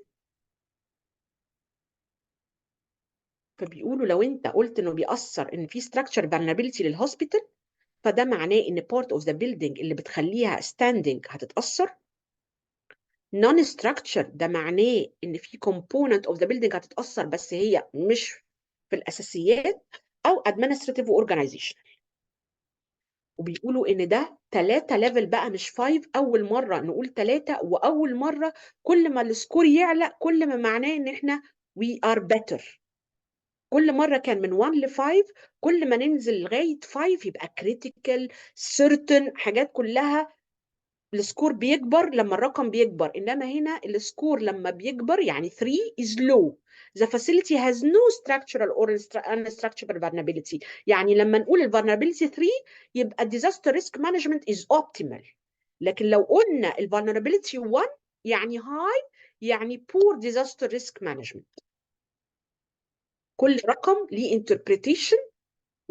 فبيقولوا لو انت قلت انه بيأثر ان في structure vulnerability للهوسبيتال، فده معناه ان part of the building اللي بتخليها standing هتتأثر. non structure ده معناه ان في component of the building هتتأثر بس هي مش في الاساسيات، أو administrative organizational. وبيقولوا إن ده 3 ليفل بقى مش 5. أول مرة نقول 3، وأول مرة كل ما السكور يعلى كل ما معناه إن إحنا we are better. كل مرة كان من 1 ل 5، كل ما ننزل لغاية 5 يبقى critical certain حاجات كلها السكور بيكبر لما الرقم بيكبر. إنما هنا السكور لما بيكبر يعني 3 is low. The facility has no structural or unstructured vulnerability. يعني لما نقول ال vulnerability 3 يبقى disaster risk management is optimal. لكن لو قلنا ال vulnerability 1 يعني high يعني poor disaster risk management. كل رقم ليه interpretation،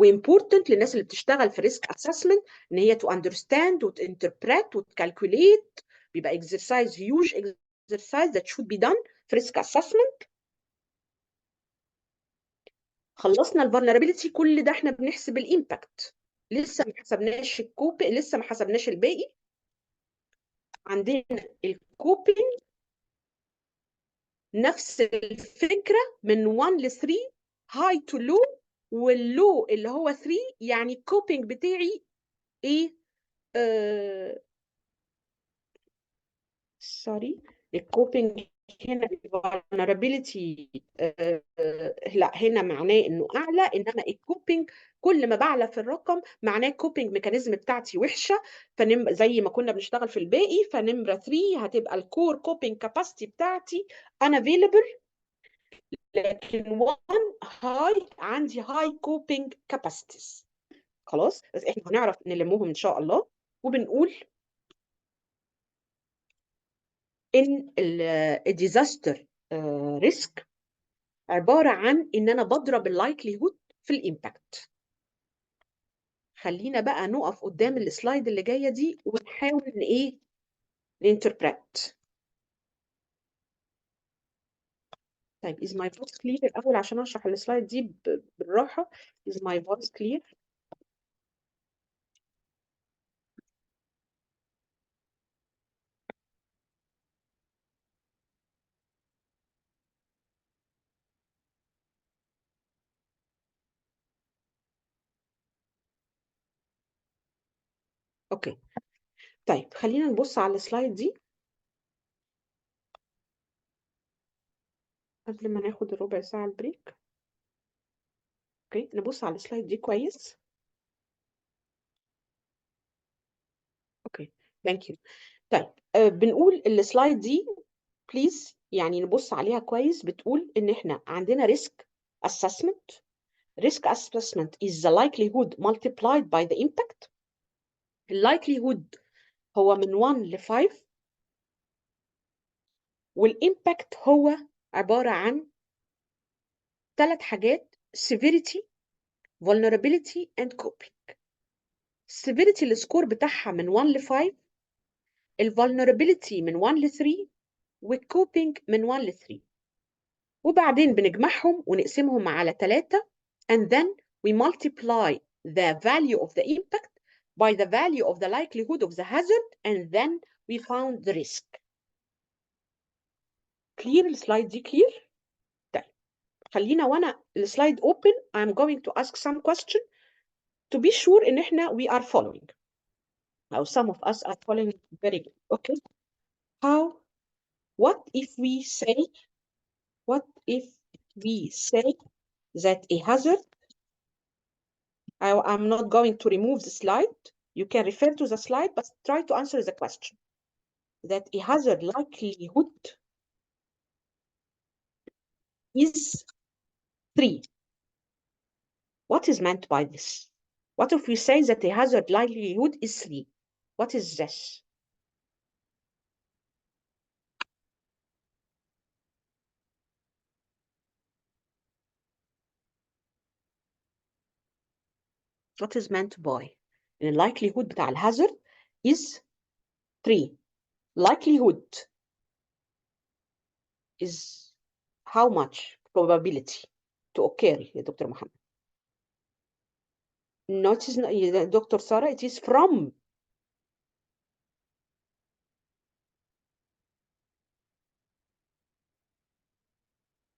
وimportant للناس اللي بتشتغل في risk assessment ان هي to understand وتinterpret وتcalculate. بيبقى exercise huge exercise that should be done في risk assessment. خلصنا ال vulnerability، كل ده احنا بنحسب الامباكت، لسه ما حسبناش الكوبي، لسه ما حسبناش الباقي. عندنا الكوبينج نفس الفكره من 1 ل 3 high to low، واللو اللي هو 3 يعني الكوبينج بتاعي ايه؟ سوري، الكوبينج هنا vulnerability لا هنا معناه انه اعلى، انما الكوبينج كل ما بعلى في الرقم معناه الكوبينج ميكانيزم بتاعتي وحشه. زي ما كنا بنشتغل في الباقي، فنمره 3 هتبقى الكور كوبينج كاباسيتي بتاعتي unavailable، لكن 1 هاي عندي هاي كوبينج كاباسيتيز. خلاص، بس احنا هنعرف نلمهم ان شاء الله. وبنقول ان الديزاستر ريسك عباره عن ان انا بضرب اللايكليهود في الامباكت. خلينا بقى نقف قدام السلايد اللي جايه دي ونحاول ان ايه نinterpret. طيب is my voice clear الاول عشان اشرح السلايد دي بالراحه. is my voice clear؟ اوكي. طيب خلينا نبص على السلايد دي قبل ما ناخد الربع ساعه البريك. اوكي، نبص على السلايد دي كويس. اوكي، ثانك يو. طيب بنقول السلايد دي بليز يعني نبص عليها كويس. بتقول ان احنا عندنا risk assessment. risk assessment is the likelihood multiplied by the impact. likelihood هو من 1 ل 5، والimpact هو عبارة عن 3 حاجات: severity, vulnerability and coping. severity السكور بتاعها من 1 ل 5، vulnerability من 1 ل 3، والcoping من 1 ل 3. وبعدين بنجمعهم ونقسمهم على 3 and then we multiply the value of the impact by the value of the likelihood of the hazard and then we found the risk. clear السلايد دي clear؟ طيب خلينا وانا السلايد open I'm going to ask some question to be sure ان احنا we are following or some of us are following very good. Okay, what if we say that a hazard, I'm not going to remove the slide. You can refer to the slide, but try to answer the question. That a hazard likelihood is 3. What is meant by this? What if we say that a hazard likelihood is 3? What is this? What is meant by the likelihood بتاع الhazard is 3. Likelihood is how much probability to occur يا دكتور محمد؟ No, it is not, Dr. Sarah, it is from.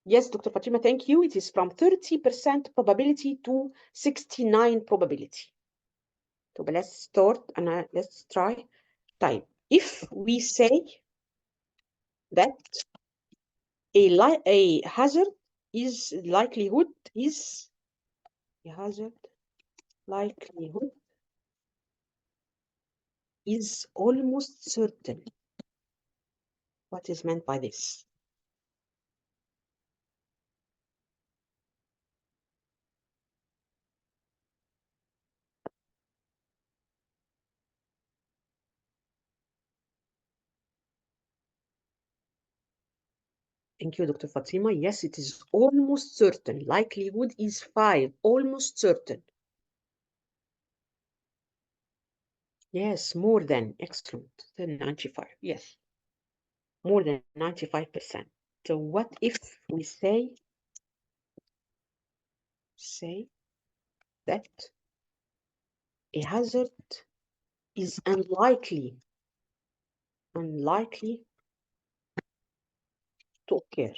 Yes, Dr. Fatima, thank you. It is from 30% probability to 69 probability. So let's start and let's try. Type. If we say that a hazard is likelihood is a hazard likelihood is almost certain. What is meant by this? Thank you, Dr. Fatima. Yes, it is almost certain. Likelihood is 5, almost certain. Yes, more than, excellent, than 95, yes. More than 95%. So what if we say that a hazard is unlikely to occur?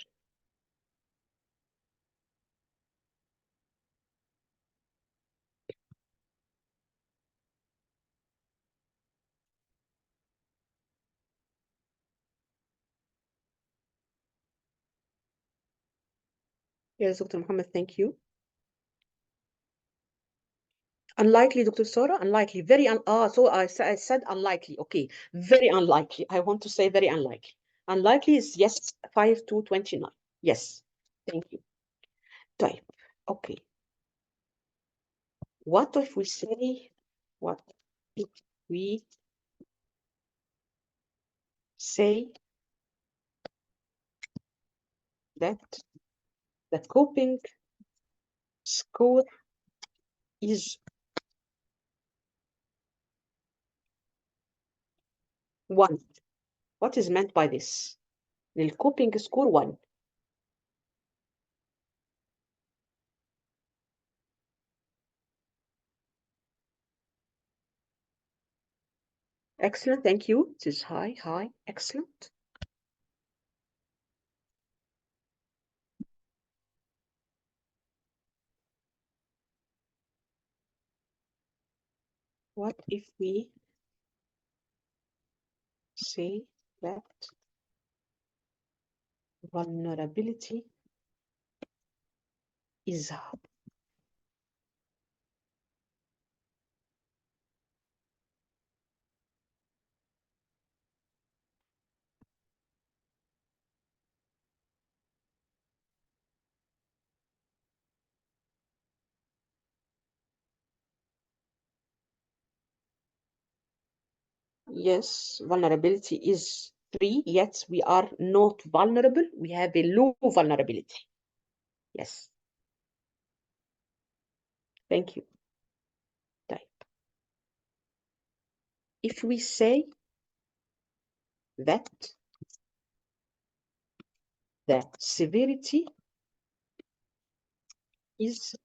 Yes, Dr. Muhammad, thank you. Unlikely, Dr. Sarah, unlikely, very so I said unlikely. Okay, very unlikely. I want to say very unlikely. Unlikely is yes, 5 to 29. Yes, thank you. Type. Okay. What if we say that the coping score is 1? What is meant by this? The coping score 1. Excellent, thank you. It is high, excellent. What if we say that vulnerability is yes, vulnerability is 3, yet we are not vulnerable. We have a low vulnerability. Yes. Thank you. Type. If we say that the severity is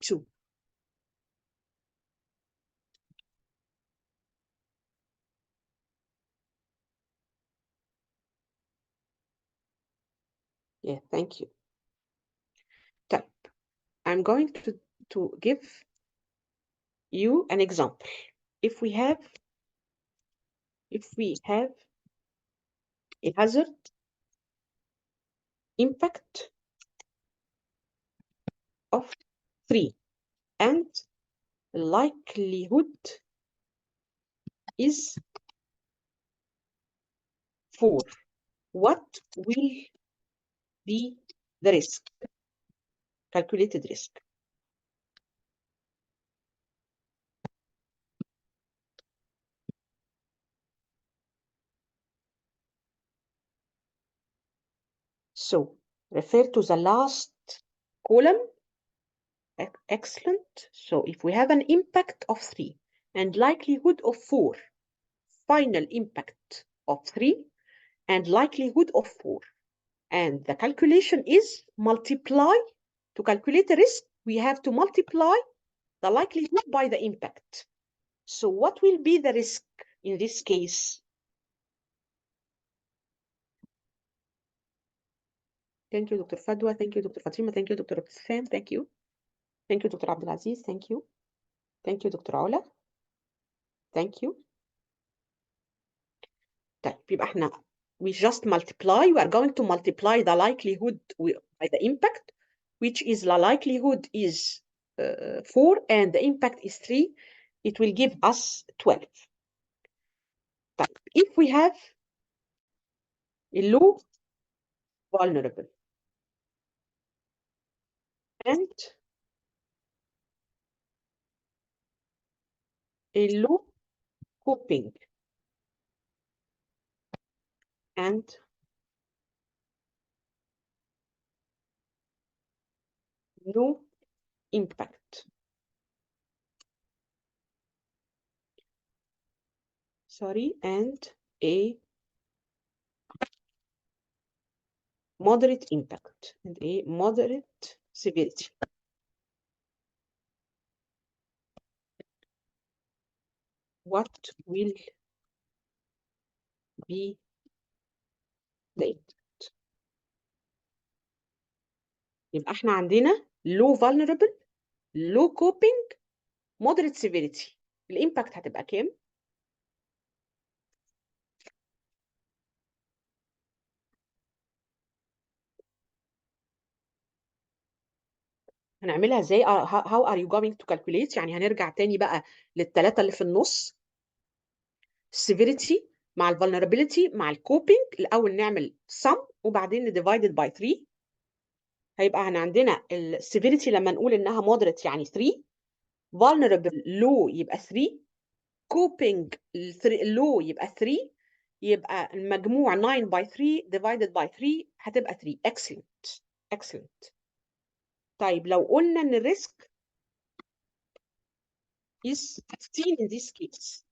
2. Yeah, thank you. Type. I'm going to give you an example. If we have a hazard impact of 3 and likelihood is 4, what will be the risk? Calculated risk. So refer to the last column. Excellent. So if we have an impact of 3 and likelihood of 4, final impact of 3 and likelihood of 4, and the calculation is multiply. To calculate the risk, we have to multiply the likelihood by the impact. So what will be the risk in this case? Thank you دكتور فدوى. Thank you دكتور فاطمة. Thank you دكتور ابتسام. Thank you. Thank you دكتور عبد العزيز. Thank you. Thank you دكتور علا. Thank you. طيب يبقى احنا we just multiply. We are going to multiply the likelihood by the impact, which is the likelihood is 4 and the impact is 3. It will give us 12. طيب if we have a low vulnerable and a low coping and no impact. Sorry, and a moderate impact and a moderate severity. What will be the impact? يبقى احنا عندنا low vulnerable, low coping, moderate severity. الامباكت هتبقى كام؟ هنعملها ازاي؟ how are you going to calculate؟ يعني هنرجع تاني بقى للثلاثة اللي في النص. severity مع ال vulnerability مع ال coping. الأول نعمل sum وبعدين divided by 3. هيبقى عندنا ال severity لما نقول إنها moderate يعني 3. vulnerable low يبقى 3. coping low يبقى 3. يبقى المجموع 9 by 3 divided by 3 هتبقى 3. excellent. excellent. طيب لو قلنا ان الريسك is 15 in this case,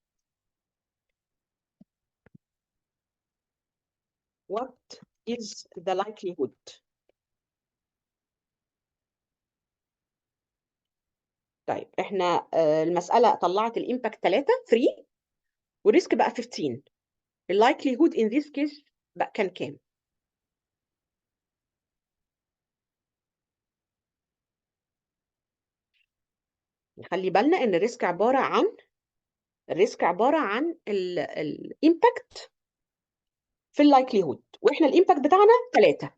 what is the likelihood? طيب احنا المسألة طلعت الامباكت 3 والريسك بقى 15. اللايكليهود in this case بقى كان كام؟ خلي بالنا ان الريسك عبارة عن الامباكت في اللايكليهود، واحنا الامباكت بتاعنا 3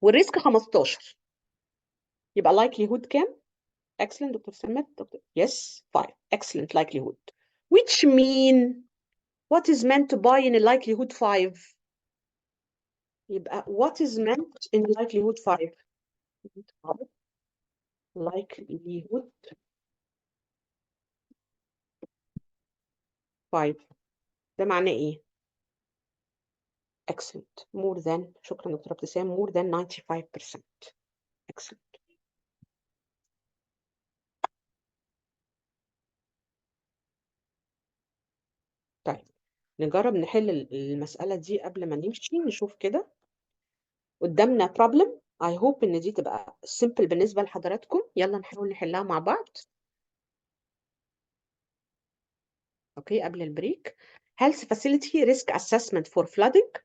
والريسك 15. يبقى اللايكليهود كام؟ excellent دكتور سمت. دكتور yes 5. excellent likelihood, which mean what is meant by in a likelihood 5. يبقى what is meant in likelihood 5. likelihood 5 ده معناه ايه؟ excellent more than. شكرا دكتور ابتسام. more than 95%. excellent. طيب نجرب نحل المسألة دي قبل ما نمشي. نشوف كده قدامنا problem. I hope ان دي تبقى simple بالنسبة لحضراتكم. يلا نحاول نحلها مع بعض. اوكي قبل البريك. health facility risk assessment for flooding.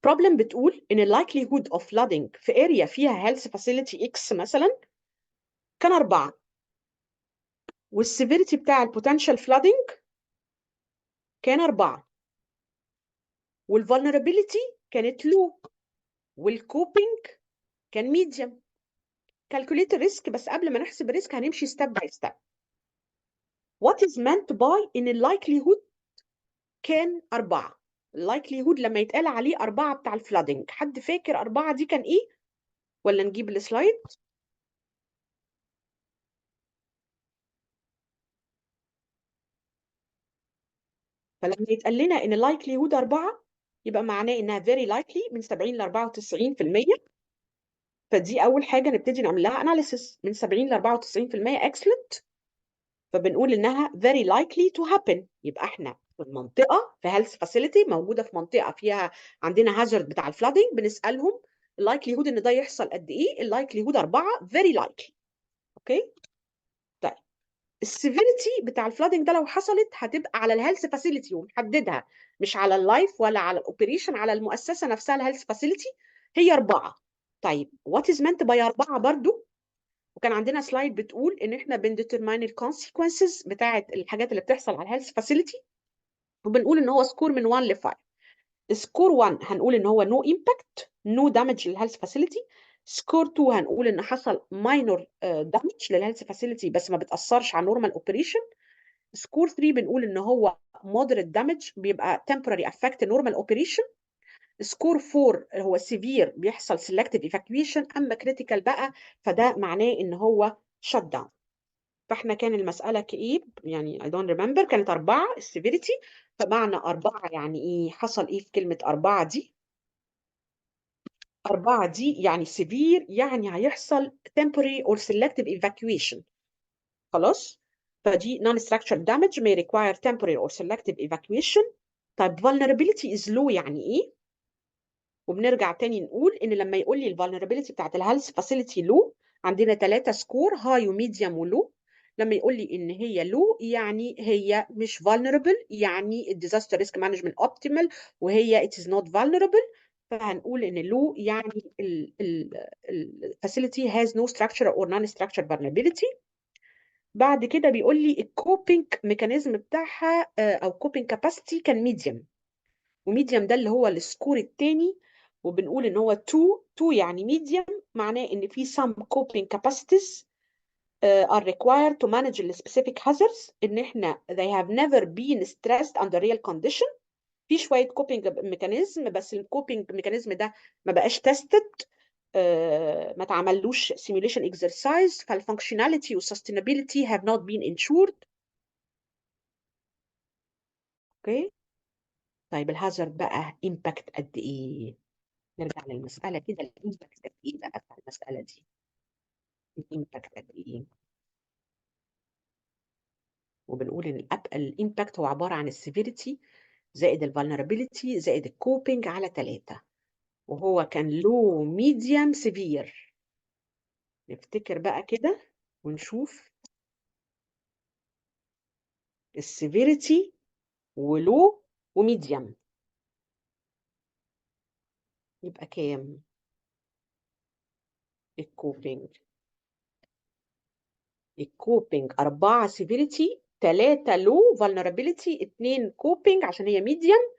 problem بتقول ان ال likelihood of flooding في area فيها health facility X مثلا كان 4 والسيفيريتي بتاع ال potential flooding كان 4 والvulnerability كانت low والcoping كان medium. calculate الريسك. بس قبل ما نحسب الريسك هنمشي step by step. what is meant by ان ال likelihood كان 4. اللايكليهود لما يتقال عليه 4 بتاع الفلادنج، حد فاكر 4 دي كان ايه؟ ولا نجيب السلايد؟ فلما يتقال لنا ان اللايكليهود 4 يبقى معناه انها very likely من 70 ل 94%. فدي اول حاجه نبتدي نعمل لها اناليسيس. من 70 ل 94% excellent. فبنقول انها very likely to happen. يبقى احنا في المنطقه في health facility موجوده في منطقه فيها عندنا هازارد بتاع الفلادنج، بنسالهم اللايكليهود ان ده يحصل قد ايه؟ اللايكليهود 4 very likely. اوكي. طيب السيفيريتي بتاع الفلادنج ده لو حصلت هتبقى على الهيلث فاسيلتي ونحددها، مش على اللايف ولا على الاوبريشن، على المؤسسه نفسها الهيلث فاسيلتي. هي 4. طيب what is meant by 4 برضو؟ وكان عندنا سلايد بتقول ان احنا بنديترماين الكونسيكونسز بتاعت الحاجات اللي بتحصل على الهيلث فاسيلتي، وبنقول ان هو سكور من 1 ل 5. سكور 1 هنقول ان هو نو امباكت، نو دامج للهيلث فاسيلتي. سكور 2 هنقول ان حصل ماينور دامج للهيلث فاسيلتي بس ما بتاثرش على نورمال اوبريشن. سكور 3 بنقول ان هو moderate damage بيبقى temporary affect normal operation. سكور 4 هو سيفير بيحصل selective evacuation. اما كريتيكال بقى فده معناه ان هو shut down. فاحنا كان المساله كايه يعني I don't remember، كانت 4 السيفيريتي. فمعنى 4 يعني ايه؟ حصل ايه في كلمه 4 دي؟ 4 دي يعني سيفير، يعني هيحصل temporary or selective evacuation. خلاص؟ فدي non-structural damage may require temporary or selective evacuation. طيب vulnerability is low يعني ايه؟ وبنرجع تاني نقول ان لما يقول لي الفولنربيلتي بتاعت الهيلث فاسيلتي لو، عندنا 3 سكور، هاي وميديوم ولو. لما يقول لي ان هي لو يعني هي مش vulnerable، يعني الديزاستر ريسك مانجمنت اوبتيمال، وهي it is not vulnerable. فهنقول ان لو يعني الفاسيلتي has no structure or non-structure vulnerability. بعد كده بيقول لي الكوبينج ميكانيزم بتاعها او كوبينج كاباسيتي كان ميديوم، وميديوم ده اللي هو السكور الثاني. وبنقول ان هو 2 يعني ميديوم، معناه ان في some coping capacities are required to manage the specific hazards، ان احنا they have never been stressed under real condition. في شويه coping mechanism بس الكوبينج ميكانيزم ده ما بقاش tested، ما تعملوش simulation exercise، فالfunctionality والsustainability have not been ensured. اوكي. طيب الهازارد بقى امباكت قد ايه؟ نرجع للمسألة كده، الإمباكت قد إيه بقى بتاع المسألة دي؟ الإمباكت قد إيه؟ وبنقول إن الإمباكت هو عبارة عن السيفيريتي زائد الفولنربيلتي زائد الكوبينج على 3، وهو كان لو ميديوم سيفير. نفتكر بقى كده ونشوف السيفيريتي ولو وميديوم يبقى كام؟ الكوبينج 4 سيفيريتي 3 لو فولنربيلتي 2 كوبينج عشان هي ميديوم،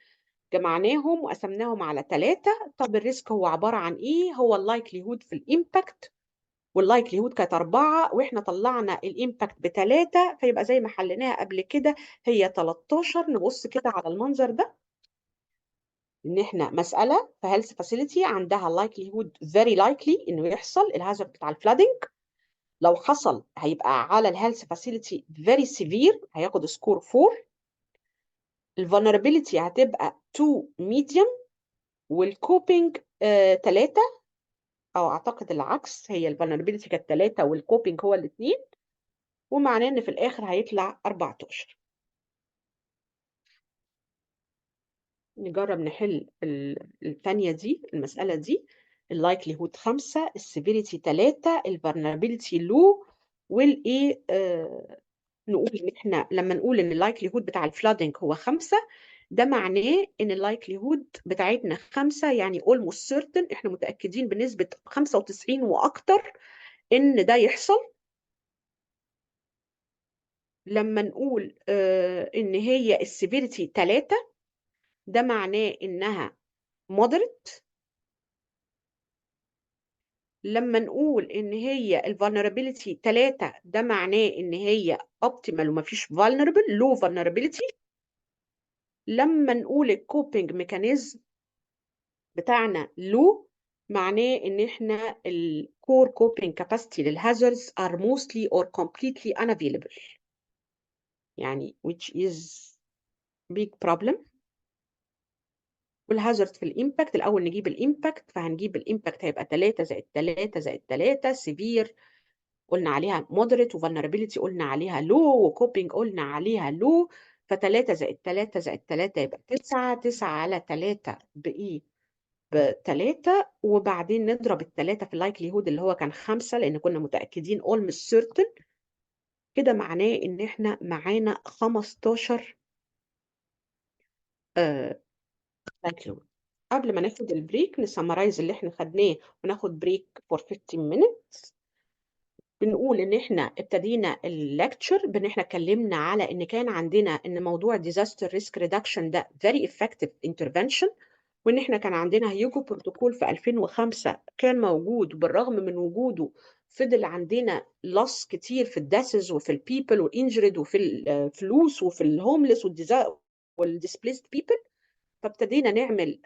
جمعناهم وقسمناهم على 3. طب الريسك هو عبارة عن ايه؟ هو اللايكليهود في الامباكت، واللايكليهود كانت 4 واحنا طلعنا الامباكت ب3، فيبقى زي ما حليناها قبل كده هي 13. نبص كده على المنظر ده، ان احنا مسألة في هيلث فاسيلتي عندها اللايكليهود فيري لايكلي انه يحصل الهازارد بتاع الفلادنج. لو حصل هيبقى على الهيلث فاسيلتي فيري سيفير، هياخد سكور 4. الفولنربيلتي هتبقى 2 ميديوم، والكوبينج 3، او اعتقد العكس، هي الفولنربيلتي كانت 3 والكوبينج هو الاثنين، ومعناه ان في الاخر هيطلع 14. نجرب نحل الثانيه دي، المساله دي. اللايكليهود 5، السيفيريتي 3، الفولنربيلتي لو، والايه نقول ان احنا لما نقول ان اللايكليهود بتاع الفلادنج هو 5، ده معناه ان اللايكليهود بتاعتنا 5 يعني almost certain، احنا متاكدين بنسبه 95 واكتر ان ده يحصل. لما نقول ان هي السيفيريتي 3، ده معناه انها moderate. لما نقول ان هي الفولنربيلتي 3، ده معناه ان هي optimal ومفيش vulnerable low vulnerability. لما نقول الكوبينج ميكانيزم بتاعنا low، معناه ان احنا الكور كوبينج كاباسيتي للهازارds are mostly or completely unavailable، يعني which is big problem. والهازارد في الامباكت، الاول نجيب الامباكت، فهنجيب الامباكت هيبقى 3 زائد 3 زائد 3. سيفير قلنا عليها مودريت، وفولنربيلتي قلنا عليها لو، وكوبينج قلنا عليها لو. ف3 زائد 3 زائد 3 يبقى 9. 9 على 3 بايه؟ ب3. وبعدين نضرب ال3 في اللايكليهود اللي هو كان 5 لان كنا متاكدين almost certain. كده معناه ان احنا معانا 15 لايكليهود. قبل ما ناخد البريك نسمرايز اللي احنا خدناه وناخد بريك for 15 minutes. بنقول ان احنا ابتدينا الليكتشر بان احنا اتكلمنا على ان كان عندنا ان موضوع disaster risk reduction ده very effective intervention، وان احنا كان عندنا هيوجو بروتوكول في 2005 كان موجود، وبالرغم من وجوده فضل عندنا loss كتير في الداسز وفي البيبل والانجريد وفي الفلوس وفي الهوملس والديسبليسد بيبل. فابتدينا نعمل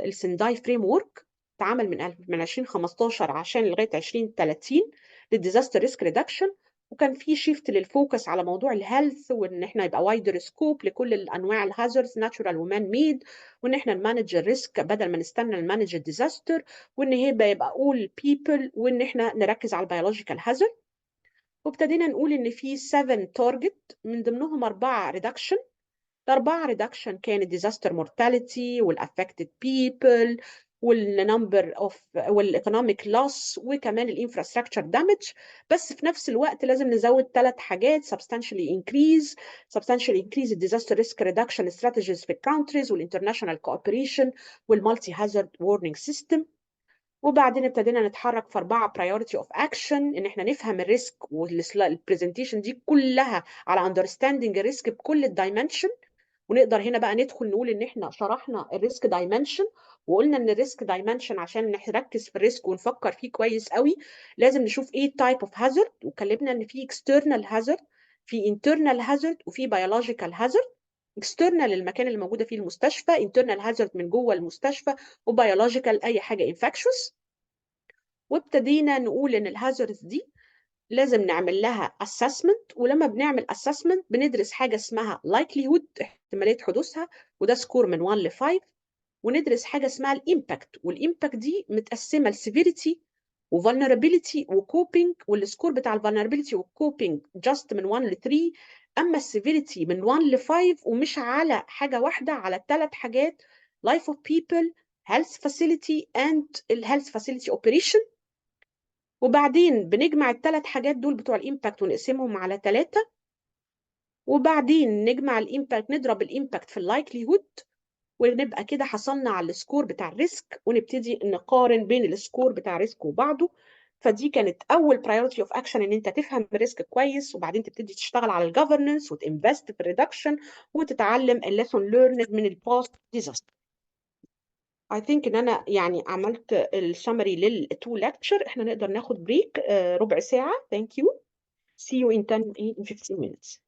السنداي فريم ورك، اتعمل من 2015 عشان لغايه 2030 للديزاستر ريسك ريدكشن، وكان في شيفت للفوكس على موضوع الهيلث، وان احنا يبقى وايدر سكوب لكل الانواع الهازاردز ناتشورال ومان ميد، وان احنا نمانج الريسك بدل ما نستنى نمانج الديزاستر، وان هي يبقى اول بيبل، وان احنا نركز على البيولوجيكال هازارد. وابتدينا نقول ان في 7 تارجت من ضمنهم 4 ريدكشن. الأربعة ريدكشن كانت disaster mortality والaffected people والنمبر اوف والايكونوميك لوس وكمان الانفراستراكشر دامج. بس في نفس الوقت لازم نزود 3 حاجات: substantially increase the disaster risk reduction strategies في countries والinternational cooperation والمالتي هازارد warning system. وبعدين ابتدينا نتحرك في 4 priority of action، ان احنا نفهم الريسك، والبرزنتيشن دي كلها على understanding الريسك بكل الدايمنشن. ونقدر هنا بقى ندخل نقول ان احنا شرحنا الريسك دايمنشن، وقلنا ان الريسك دايمنشن عشان نركز في الريسك ونفكر فيه كويس قوي لازم نشوف ايه تايب اوف هازارد، واتكلمنا ان في اكسترنال هازارد، في انترنال هازارد، وفي بيولوجيكال هازارد. اكسترنال المكان اللي موجوده فيه المستشفى، انترنال هازارد من جوه المستشفى، وبيولوجيكال اي حاجه انفكشوس. وابتدينا نقول ان الهازاردز دي لازم نعمل لها assessment، ولما بنعمل assessment بندرس حاجة اسمها likelihood احتمالية حدوثها، وده سكور من 1 ل 5. وندرس حاجة اسمها الامباكت، والامباكت دي متقسمة لسيفيريتي وفولنربيليتي وكوبينج، والسكور بتاع الفولنربيليتي والكوبينج جاست من 1 ل 3. اما السيفيريتي من 1 ل 5، ومش على حاجة واحدة، على 3 حاجات: life of people, health facility and health facility operation. وبعدين بنجمع ال3 حاجات دول بتوع الامباكت ونقسمهم على 3، وبعدين نجمع الامباكت، نضرب الامباكت في اللايكليهود، ونبقى كده حصلنا على السكور بتاع الريسك، ونبتدي نقارن بين السكور بتاع الريسك وبعضه. فدي كانت اول priority of action، ان انت تفهم الريسك كويس، وبعدين تبتدي تشتغل على الجفرنس وتinvest في الريدكشن، وتتعلم الليسون ليرند من الباست ديزاستر. I think ان انا يعني عملت السمري لل2 lecture. احنا نقدر ناخد بريك ربع ساعة. Thank you. See you in 15 minutes.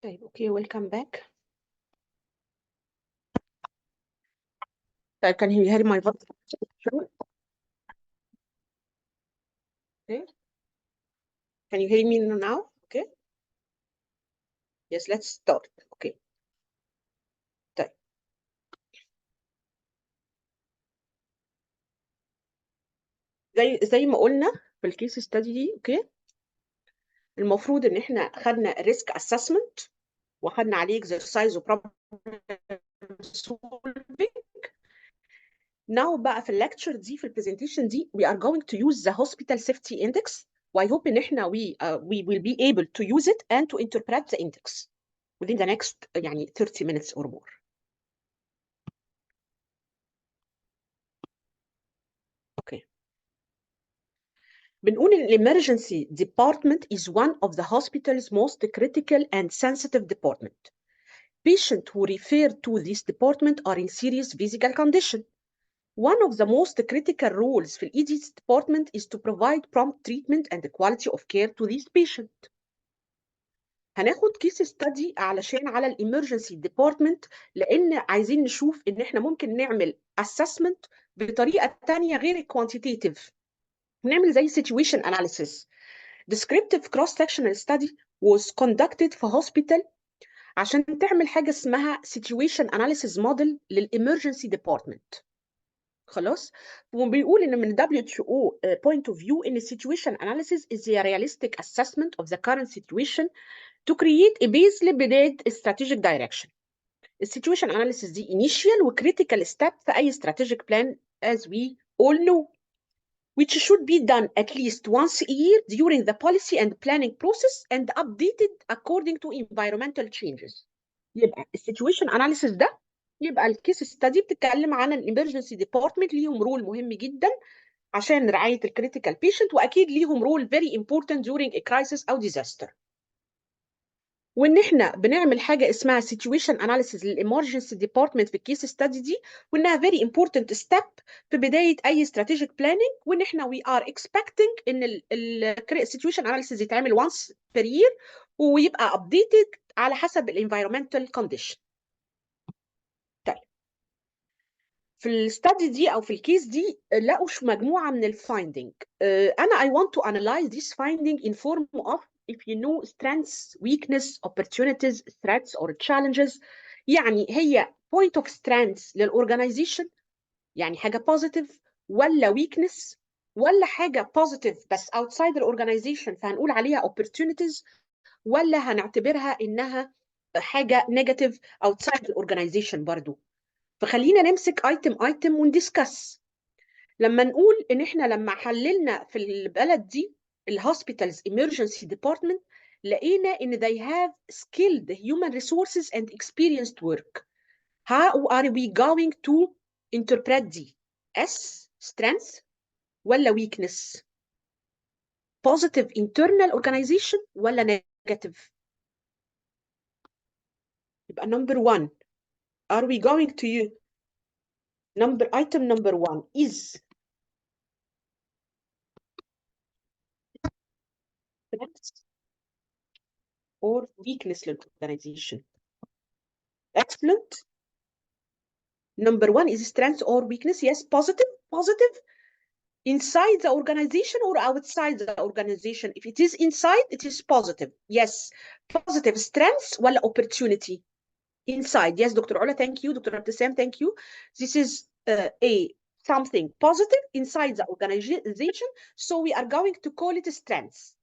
طيب اوكي welcome back. طيب can you hear my voice? Okay. Can you hear me now? Okay. Yes, let's start. Okay. طيب زي ما قلنا في الكيس ستادي دي اوكي، المفروض ان احنا خدنا ريسك اسسمنت وخدنا عليه اكسرسايز وبروبلم سولفينج. Now بقى في الليكتشر دي في البرزنتيشن دي we are going to use the hospital safety index و I hope ان احنا we will be able to use it and to interpret the index within the next يعني 30 minutes or more. Okay. بنقول ان emergency department is one of the hospital's most critical and sensitive department. Patients who refer to this department are in serious physical condition. One of the most critical roles في ED department is to provide prompt treatment and the quality of care to this patient. هناخد كيس ستادي علشان على الامرجنسي ديبارتمنت، لان عايزين نشوف ان احنا ممكن نعمل assessment بطريقه ثانيه غير الكوانتيتيف. نعمل زي situation analysis. Descriptive cross-sectional study was conducted في hospital عشان تعمل حاجه اسمها situation analysis model للemergency department. خلاص، وبيقول ان من WHO point of view ان situation analysis is a realistic assessment of the current situation to create a base لبداية strategic direction. السيتويشن analysis دي initial و critical step في أي strategic plan as we all know, which should be done at least once a year during the policy and planning process and updated according to environmental changes. يبقى السيتويشن analysis ده يبقى الكيس ستادي بتتكلم عن الامرجنسي ديبارتمنت، ليهم رول مهم جدا عشان رعاية الكريتيكال بيشنت، وأكيد ليهم رول very important during a crisis أو disaster. وان احنا بنعمل حاجه اسمها situation analysis للامرجنسي ديبارتمنت في الكيس ستادي دي، وانها very important step في بدايه اي strategic planning، وان احنا we are expecting ان ال situation analysis يتعمل once per year ويبقى updated على حسب الانفيرومنتال condition. طيب في الستادي دي او في الكيس دي لقوا مجموعه من الفايندينج. انا I want to analyze this finding in form of if you know strengths, weakness, opportunities, threats or challenges. يعني هي point of strengths للorganization، يعني حاجة positive ولا weakness، ولا حاجة positive بس outside الorganization فهنقول عليها opportunities، ولا هنعتبرها إنها حاجة negative outside الorganization برضو. فخلينا نمسك ايتم وندسكس. لما نقول ان احنا لما حللنا في البلد دي الهوسبيتالز emergency department لقينا ان they have skilled human resources and experienced work. How are we going to interpret دي؟ as strength ولا weakness؟ positive internal organization ولا negative؟ يبقى number one are we going to use item number one is strength or weakness للorganization. Excellent. Number one is strength or weakness. Yes, positive inside the organization or outside the organization. If it is inside, it is positive. Yes, positive strengths ولا opportunity. Inside. Yes, Dr. Ola, thank you. Dr. Abdesam, thank you. This is a something positive inside the organization, so we are going to call it strengths.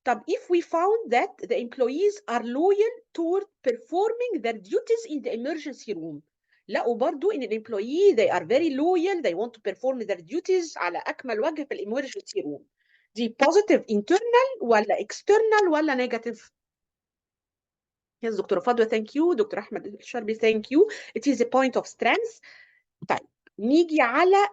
طب if we found that the employees are loyal toward performing their duties in the emergency room، لقوا برضو ان الامبلويي they are very loyal, they want to perform their duties على اكمل وجه في الامرجنسي روم. دي positive internal ولا external ولا negative؟ Yes, دكتور فضوى thank you. دكتور احمد الشربي thank you. It is a point of strength. طيب نيجي على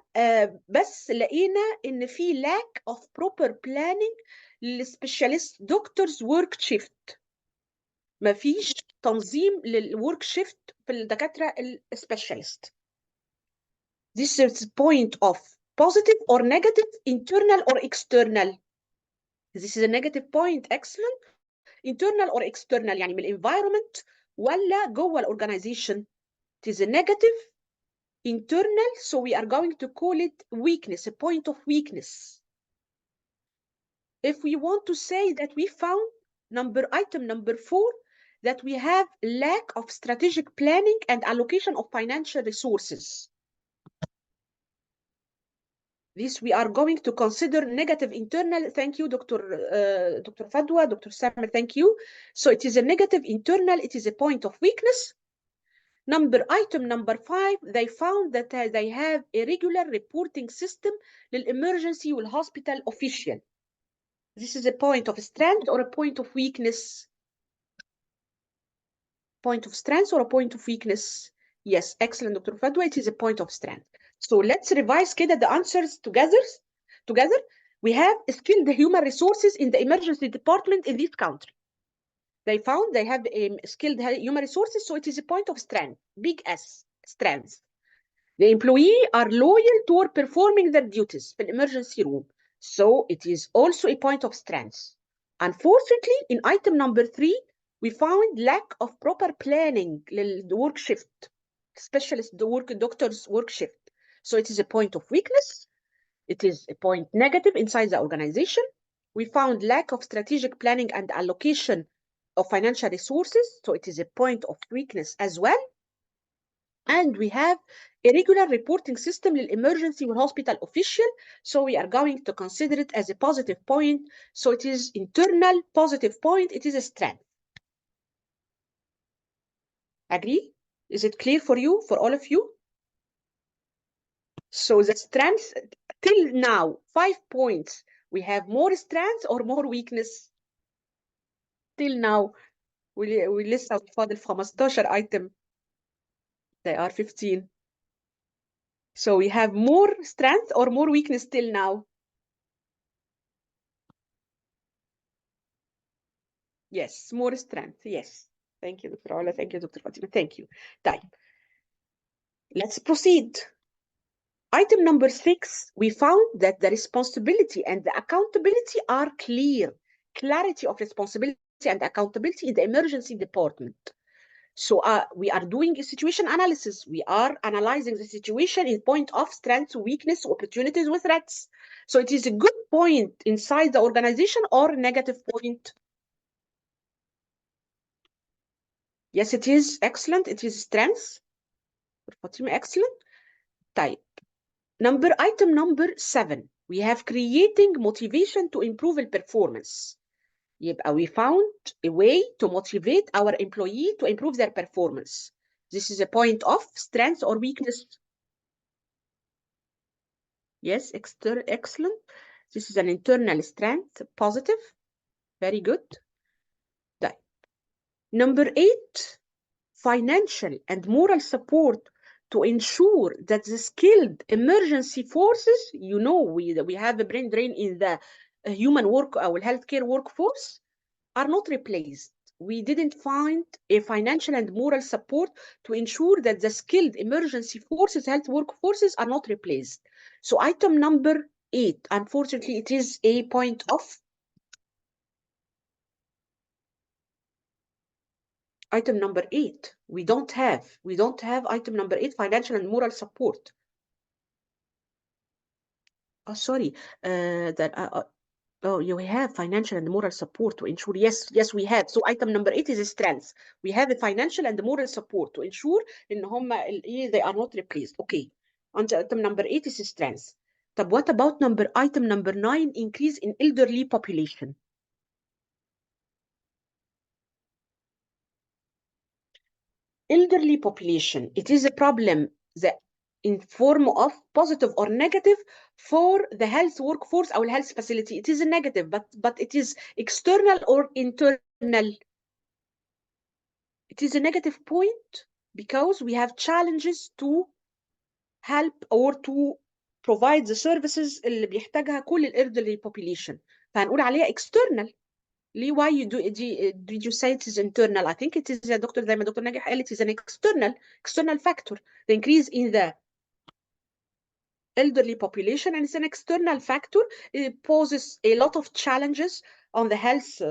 بس لقينا ان في lack of proper planning للسبيشاليست دكتورز ورك شيفت. مفيش تنظيم للورك شيفت في الدكاتره السبيشاليست. This is point of positive or negative, internal or external. This is a negative point. Excellent. internal or external يعني من environment ولا جوه organization. It is a negative internal, so we are going to call it weakness, a point of weakness. If we want to say that we found item number 4, that we have lack of strategic planning and allocation of financial resources. This we are going to consider negative internal. Thank you, Dr. Fadwa, Dr. Samer, thank you. So it is a negative internal, it is a point of weakness. Item number 5, they found that they have a regular reporting system للemergency والhospital official. This is a point of strength or a point of weakness? Point of strength or a point of weakness? Yes, excellent, Dr. Fadwa, it is a point of strength. So let's revise كده the answers together. We have skilled human resources in the emergency department in this country. They found they have skilled human resources, so it is a point of strength, big S, strength. The employee are loyal toward performing their duties in emergency room, so it is also a point of strength. Unfortunately, in item number 3, we found lack of proper planning the work shift, doctor's work shift. So it is a point of weakness. It is a point negative inside the organization. We found lack of strategic planning and allocation of financial resources. So it is a point of weakness as well. And we have a regular reporting system للemergency والhospital official. So we are going to consider it as a positive point. So it is internal positive point. It is a strength. Agree? Is it clear for you, for all of you? So the strength till now, 5 points. We have more strength or more weakness? Till now, we لسه فاضل 15 item. They are 15. So we have more strength or more weakness till now? Yes, more strength. Yes. Thank you, Dr. Ola. Thank you, Dr. Fatima. Thank you. طيب. Let's proceed. Item number 6, we found that the responsibility and the accountability are clear. Clarity of responsibility and accountability in the emergency department. So we are doing a situation analysis. We are analyzing the situation in point of strengths, weakness, opportunities, with threats. So it is a good point inside the organization or a negative point? Yes, it is excellent. It is strength. Fatima, excellent. Type. Item number 7. We have creating motivation to improve the performance. We found a way to motivate our employee to improve their performance. This is a point of strength or weakness? Yes, excellent. This is an internal strength, positive. Very good. Number 8, financial and moral support to ensure that the skilled emergency forces, you know, we have a brain drain in the human work or healthcare workforce, are not replaced. We didn't find a financial and moral support to ensure that the skilled emergency forces, health workforces are not replaced. So item number 8, unfortunately, it is a point of item number 8. We don't have item number 8, financial and moral support. Oh, sorry. You have financial and moral support to ensure. Yes, we have. So item number 8 is a strength. We have a financial and moral support to ensure they are not replaced. Okay. Item number 8 is a strength. But what about item number 9, increase in elderly population? Elderly population, it is a problem that in form of positive or negative for the health workforce or health facility. It is a negative, but it is external or internal. It is a negative point because we have challenges to help or to provide the services اللي بيحتاجها كل elderly population. فهنقول عليها external. Why did you say it is internal? I think it is a doctor زي ما دكتور ناجح قال, it is an external factor. The increase in the elderly population, and it's an external factor. It poses a lot of challenges on the health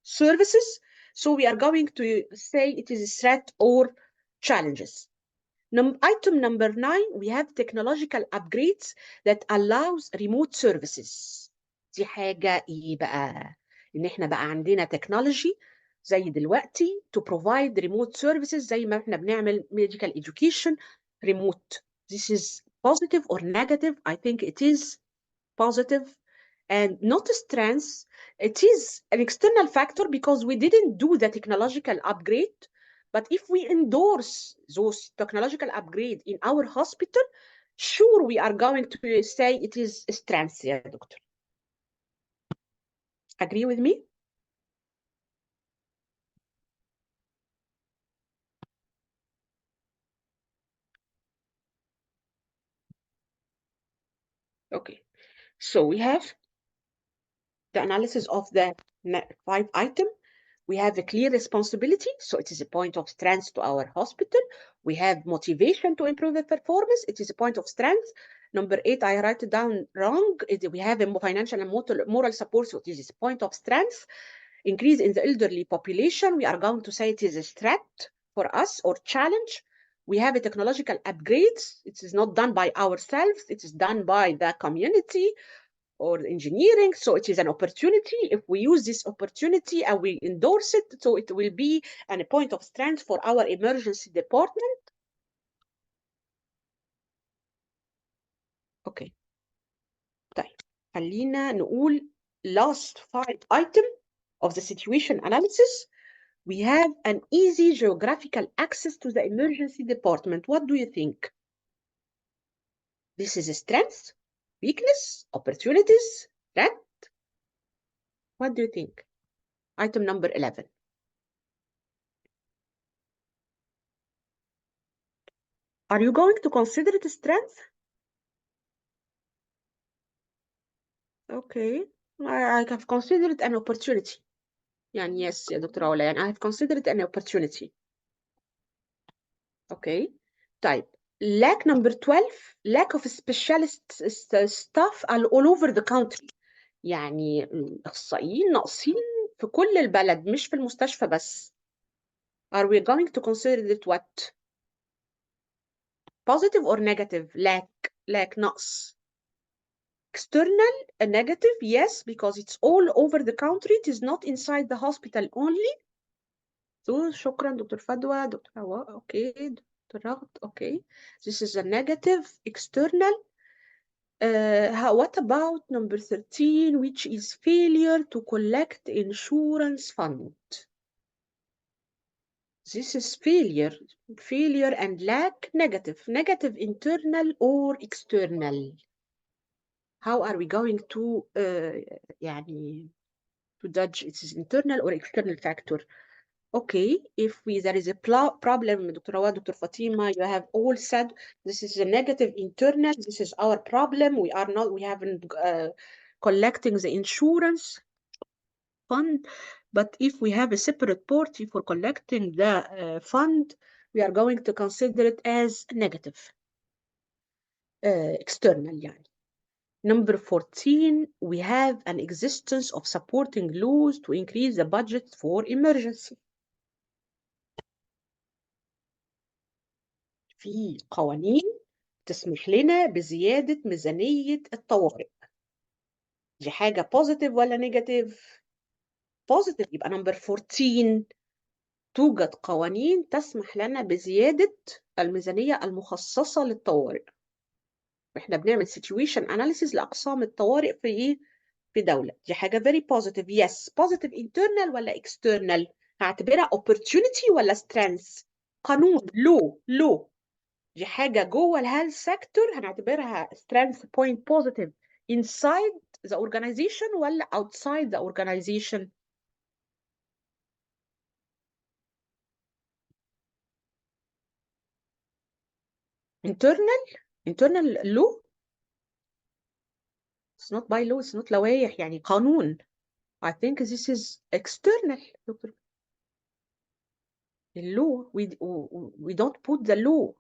services. So we are going to say it is a threat or challenges. Item number 9, we have technological upgrades that allows remote services. دي حاجة ايه بقى؟ ان احنا بقى عندنا technology زي دلوقتي to provide remote services زي ما احنا بنعمل medical education remote. This is positive or negative? I think it is positive and not strength. It is an external factor because we didn't do the technological upgrade. But if we endorse those technological upgrade in our hospital, sure we are going to say it is a strength, yeah, doctor. Agree with me? Okay, so we have the analysis of the 5 item. We have a clear responsibility, so it is a point of strength to our hospital. We have motivation to improve the performance. It is a point of strength. Number 8, I write it down wrong. We have a financial and moral support, so it is a point of strength. Increase in the elderly population, we are going to say it is a threat for us or challenge. We have a technological upgrades. It is not done by ourselves. It is done by the community or engineering, so it is an opportunity. If we use this opportunity and we endorse it, so it will be a point of strength for our emergency department. Okay. طيب خلينا نقول last 5 item of the situation analysis. We have an easy geographical access to the emergency department. What do you think? This is a strength, weakness, opportunities, threat? What do you think? Item number 11. Are you going to consider it a strength? Okay, I have considered an opportunity. يعني yes يا دكتورة علا, يعني I have considered an opportunity. Okay, طيب lack number 12, lack of specialist staff all over the country. يعني الأخصائيين ناقصين في كل البلد مش في المستشفى بس. Are we going to consider it what? Positive or negative? lack نقص. External, a negative, yes, because it's all over the country. It is not inside the hospital only. So, شكرا دكتور فدوى, دكتور هواء, okay, دكتور رغد, okay. This is a negative, external. What about number 13, which is failure to collect insurance fund? This is failure and lack, negative internal or external. How are we going to يعني to judge it is internal or external factor? Okay, if there is a problem, Dr. Awad, Dr. Fatima, you have all said this is a negative internal, this is our problem, we haven't collecting the insurance fund, but if we have a separate party for collecting the fund, we are going to consider it as negative, external يعني. Number 14, we have an existence of supporting laws to increase the budget for emergency. في قوانين تسمح لنا بزيادة ميزانية الطوارئ. دي حاجة positive ولا negative؟ positive. يبقى number 14 توجد قوانين تسمح لنا بزيادة الميزانية المخصصة للطوارئ. واحنا بنعمل situation analysis لأقسام الطوارئ في ايه؟ في دولة. دي حاجة very positive. yes. positive internal ولا external؟ هعتبرها opportunity ولا strength؟ قانون law. دي حاجة جوه الهيلث سيكتور هنعتبرها strength point positive inside the organization ولا outside the organization؟ internal law. It's not by law, it's not لوائح يعني قانون. I think this is external. The law, we don't put the law.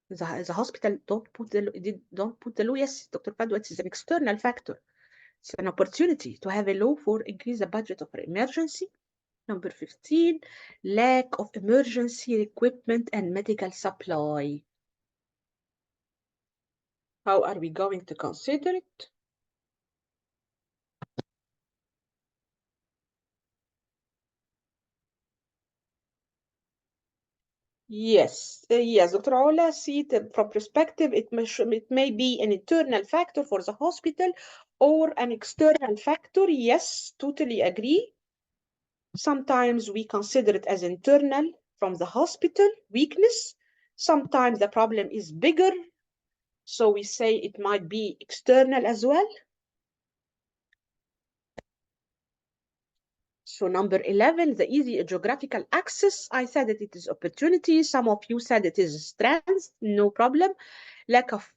The hospital don't put the law. Yes, Dr. Fadwa, it is an external factor. It's an opportunity to have a law for increase the budget of emergency. Number 15, lack of emergency equipment and medical supply. How are we going to consider it? Yes, yes, Dr. Ola, see it from perspective, it may be an internal factor for the hospital or an external factor. Yes, totally agree. Sometimes we consider it as internal from the hospital weakness. Sometimes the problem is bigger, so we say it might be external as well. So number 11, the easy geographical access. I said that it is opportunity. Some of you said it is strength. No problem. Lack of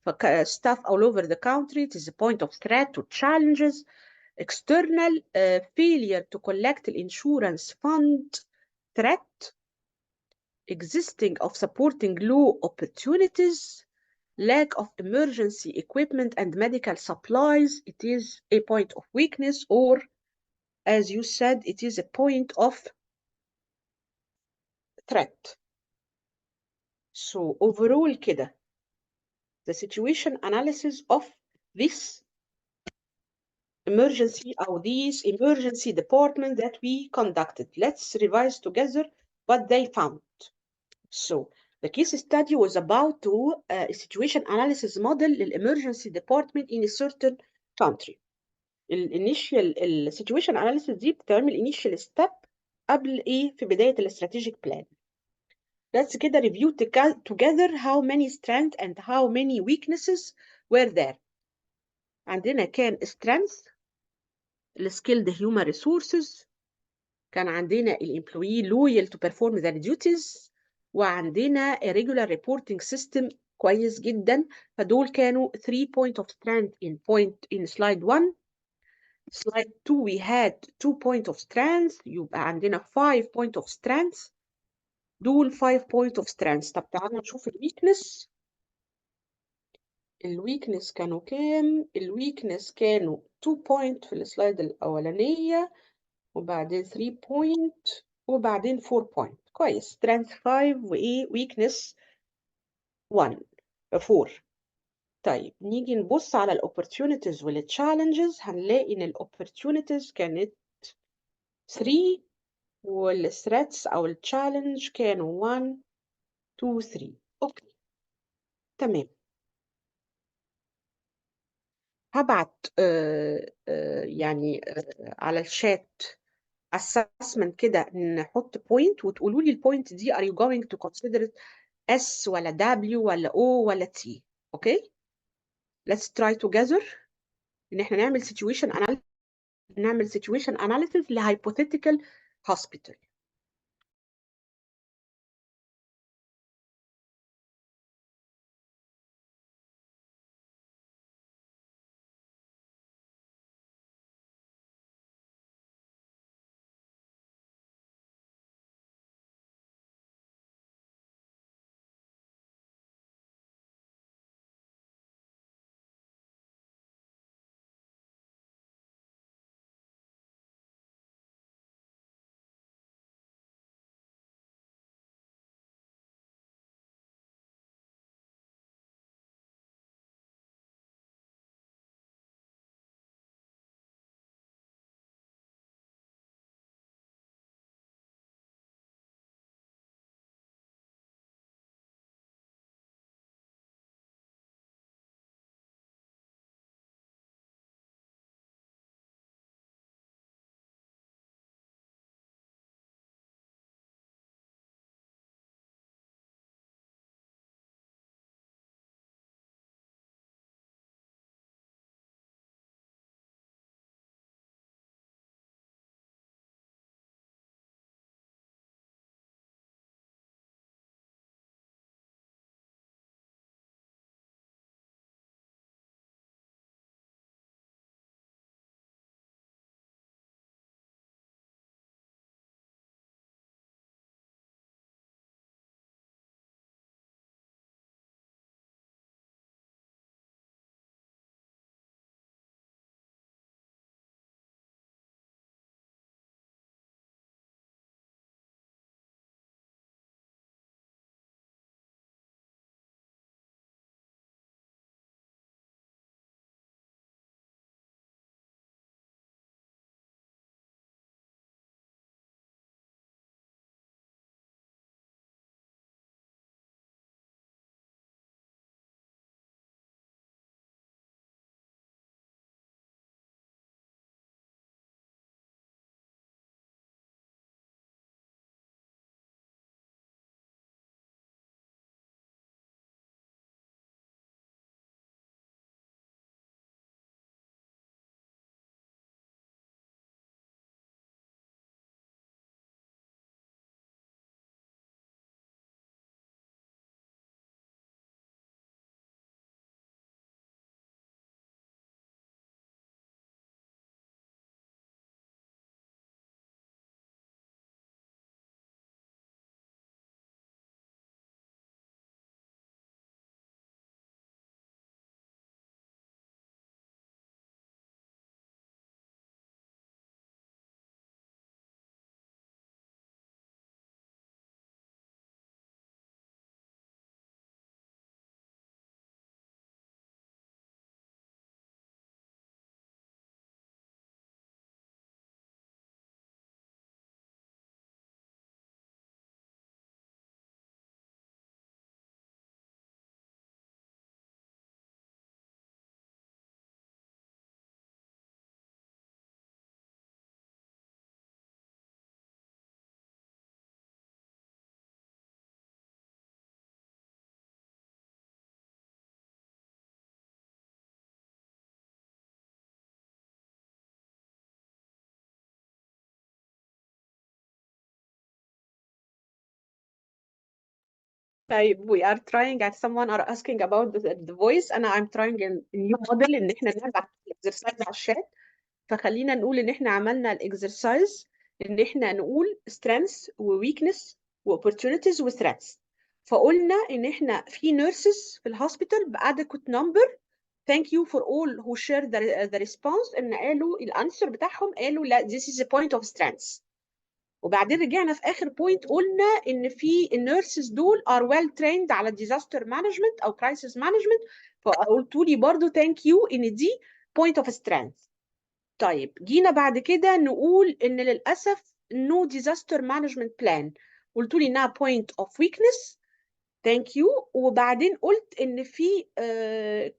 staff all over the country. It is a point of threat to challenges. External failure to collect the insurance fund. Threat. Existing of supporting law opportunities. Lack of emergency equipment and medical supplies. It is a point of weakness, or as you said, it is a point of threat. So overall كده, the situation analysis of this emergency or these emergency department that we conducted. Let's revise together what they found. So the case study was about a situation analysis model للemergency department in a certain country. الانيشال situation analysis دي بتعمل initial step قبل ايه في بداية الاستراتيجيك بلان. Let's get a review together how many strengths and how many weaknesses were there. عندنا كان strength skilled human resources، كان عندنا employee loyal to perform their duties، وعندنا a regular reporting system كويس جدا. فدول كانوا 3 point of strength in slide 1. slide 2 we had 2 point of strength، يبقى عندنا 5 point of strength. دول 5 point of strength. طب تعالوا نشوف الويكنس. الويكنس كانوا كام؟ الويكنس كانوا 2 point في السلايد الأولانية، وبعدين 3 point، وبعدين 4 point. كويس. strength 5 وإيه weakness 1 4. طيب نيجي نبص على opportunities challenges، هنلاقي إن opportunities كانت 3 threats أو challenge كانوا 1 2 3. أوكي تمام. هبعت يعني على الشات assessment كده، نحط point وتقولوا لي البوينت دي are you going to consider it S ولا W ولا O ولا T. اوكي let's try together ان احنا نعمل situation analysis ل hypothetical hospital. طيب we are trying as someone are asking about the voice. I'm trying a new model ان احنا نبعت الاكسرسايز على الشات. فخلينا نقول ان احنا عملنا الاكسرسايز ان احنا نقول strengths و weakness و opportunities و threats. فقلنا ان احنا في nurses في الهوسبيتال ب adequate number. Thank you for all who shared the response. ان قالوا الانسر بتاعهم قالوا لا this is a point of strength. وبعدين رجعنا في اخر بوينت قلنا ان في النيرسز دول are well trained على disaster management او crisis management. فقلتوا لي برضو thank you ان دي point of strength. طيب جينا بعد كده نقول ان للاسف no disaster management plan. قلتوا لي انها point of weakness. thank you. وبعدين قلت ان في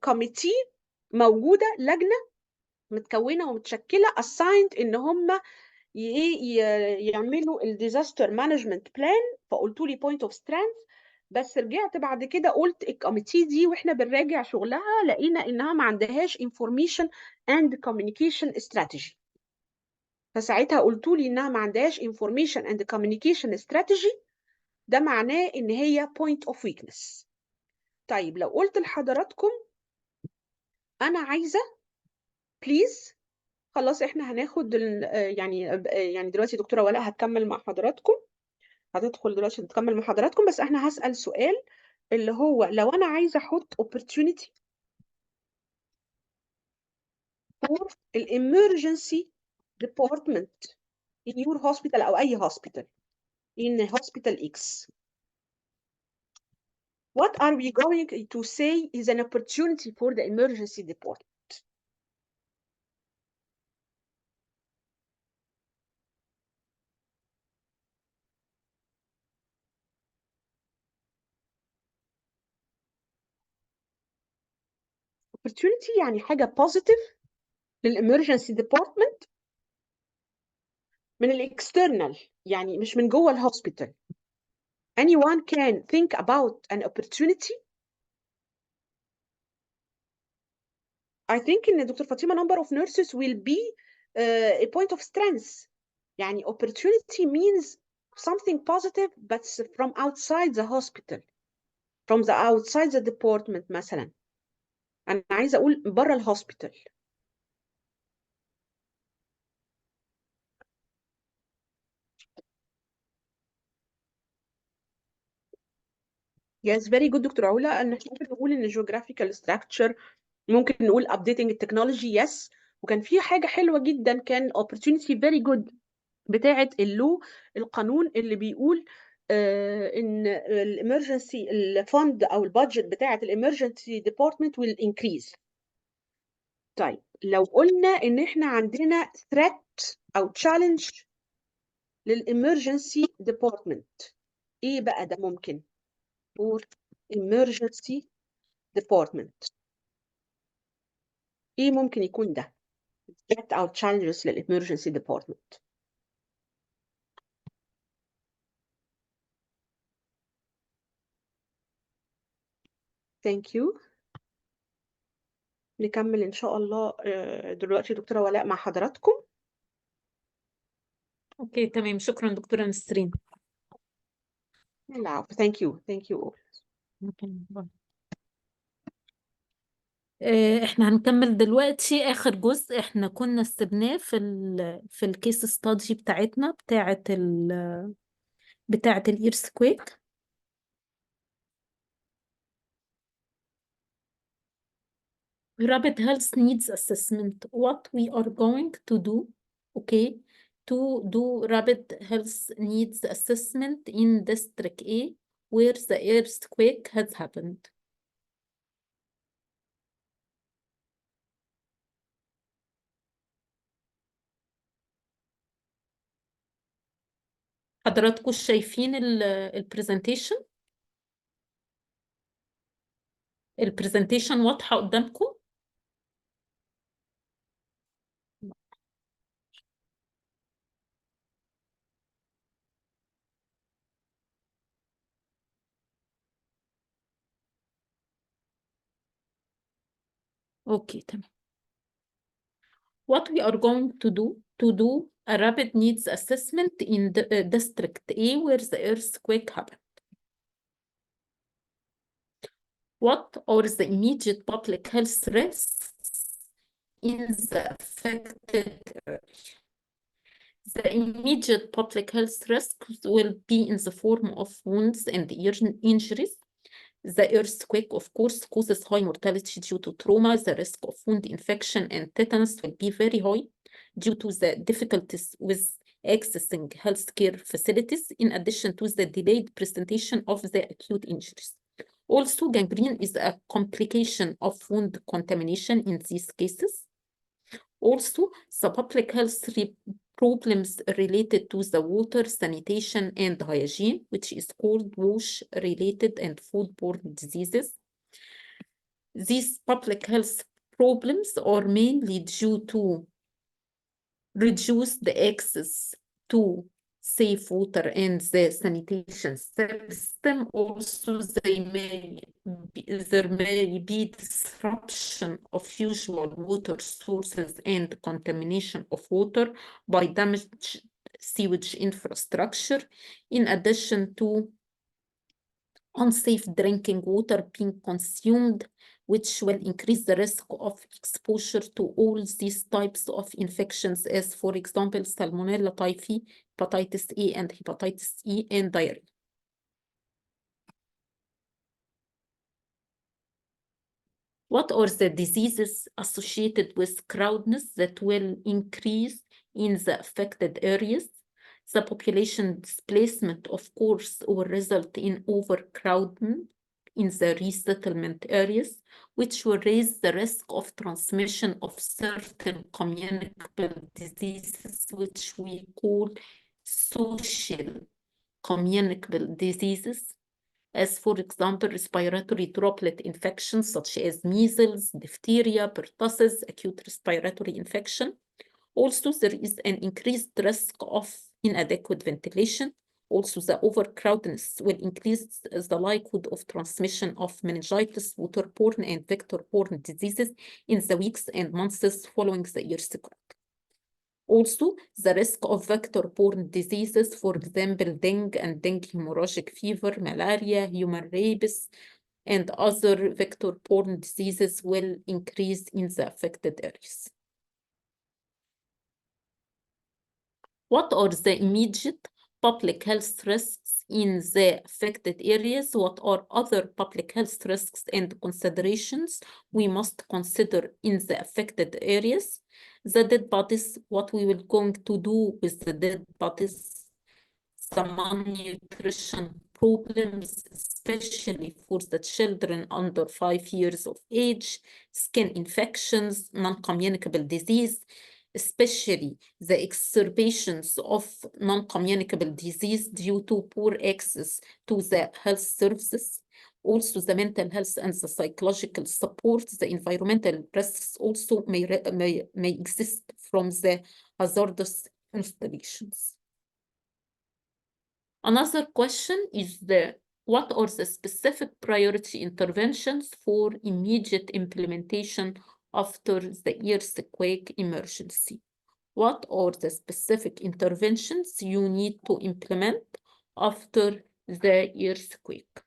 committee موجوده لجنه متكونه ومتشكله assigned ان هم يعملوا الديزاستر مانجمنت بلان. فقلتوا لي بوينت اوف سترينث. بس رجعت بعد كده قلت الكوميتي دي واحنا بنراجع شغلها لقينا انها ما عندهاش انفورميشن اند كوميونيكيشن استراتيجي. فساعتها قلتوا لي انها ما عندهاش انفورميشن اند كوميونيكيشن استراتيجي. ده معناه ان هي بوينت اوف ويكنس. طيب لو قلت لحضراتكم انا عايزه بليز، خلاص احنا هناخد يعني دلوقتي دكتوره ولاء هتكمل مع حضراتكم، هتدخل دلوقتي تكمل مع حضراتكم. بس احنا هسأل سؤال اللي هو لو انا عايزه احط opportunity for emergency department in your hospital او اي hospital in hospital X, what are we going to say is an opportunity for the emergency department? opportunity يعني حاجه positive للemergency department من الاكسترنال، يعني مش من جوه الهوسبيتال. anyone can think about an opportunity. I think in Dr. Fatima number of nurses will be a point of strength. يعني opportunity means something positive but from outside the hospital, from the outside the department مثلا. أنا عايزة أقول برا الهوسبيتال. Yes, very good دكتور علا. إن إحنا ممكن نقول إن geographical structure، ممكن نقول updating التكنولوجي. yes. وكان في حاجة حلوة جدا كان opportunity very good بتاعة اللو، القانون اللي بيقول ان الامرجنسي الفند او البادجت بتاعة الامرجنسي ديبارتمنت will increase. طيب لو قلنا ان احنا عندنا threat او challenge للامرجنسي ديبارتمنت، ايه بقى ده ممكن؟ for emergency department ايه ممكن يكون ده threat او challenges للامرجنسي ديبارتمنت؟ Thank you. نكمل إن شاء الله دلوقتي دكتورة ولاء مع حضراتكم. اوكي تمام، شكرا دكتورة نسرين. العفو. Thank you. Thank you all. احنا هنكمل دلوقتي اخر جزء احنا كنا سيبناه في الكيس ستادي بتاعتنا بتاعه الايرثكويك. Rapid health needs assessment. What we are going to do, okay, to do rapid health needs assessment in District A where the earthquake has happened. حضراتكم شايفين البرزنتيشن؟ البرزنتيشن واضحة قدامكم؟ اوكي تمام. What we are going to do a rapid needs assessment in the, District A where the earthquake happened. What are the immediate public health risks in the affected area? The immediate public health risks will be in the form of wounds and injuries. The earthquake, of course, causes high mortality due to trauma. The risk of wound infection and tetanus will be very high due to the difficulties with accessing healthcare facilities, in addition to the delayed presentation of the acute injuries. Also, gangrene is a complication of wound contamination in these cases. Also, the public health problems related to the water, sanitation, and hygiene, which is called wash-related and foodborne diseases. These public health problems are mainly due to reduced access to safe water and the sanitation system. Also, there may be disruption of usual water sources and contamination of water by damaged sewage infrastructure, in addition to unsafe drinking water being consumed, which will increase the risk of exposure to all these types of infections, as, for example, Salmonella typhi, hepatitis A and hepatitis E, and diarrhea. What are the diseases associated with crowdedness that will increase in the affected areas? The population displacement, of course, will result in overcrowding in the resettlement areas, which will raise the risk of transmission of certain communicable diseases, which we call social communicable diseases, as, for example, respiratory droplet infections such as measles, diphtheria, pertussis, acute respiratory infection. Also, there is an increased risk of inadequate ventilation. Also, the overcrowdedness will increase the likelihood of transmission of meningitis, waterborne and vector-borne diseases in the weeks and months following the earthquake. Also, the risk of vector-borne diseases, for example, dengue and dengue hemorrhagic fever, malaria, human rabies, and other vector-borne diseases will increase in the affected areas. What are the immediate public health risks in the affected areas? What are other public health risks and considerations we must consider in the affected areas? The dead bodies, what we will going to do with the dead bodies, the malnutrition problems, especially for the children under 5 years of age, skin infections, non-communicable disease, especially the exacerbations of non-communicable disease due to poor access to the health services. Also, the mental health and the psychological support, the environmental risks also may exist from the hazardous installations. Another question is what are the specific priority interventions for immediate implementation after the earthquake emergency? What are the specific interventions you need to implement after the earthquake?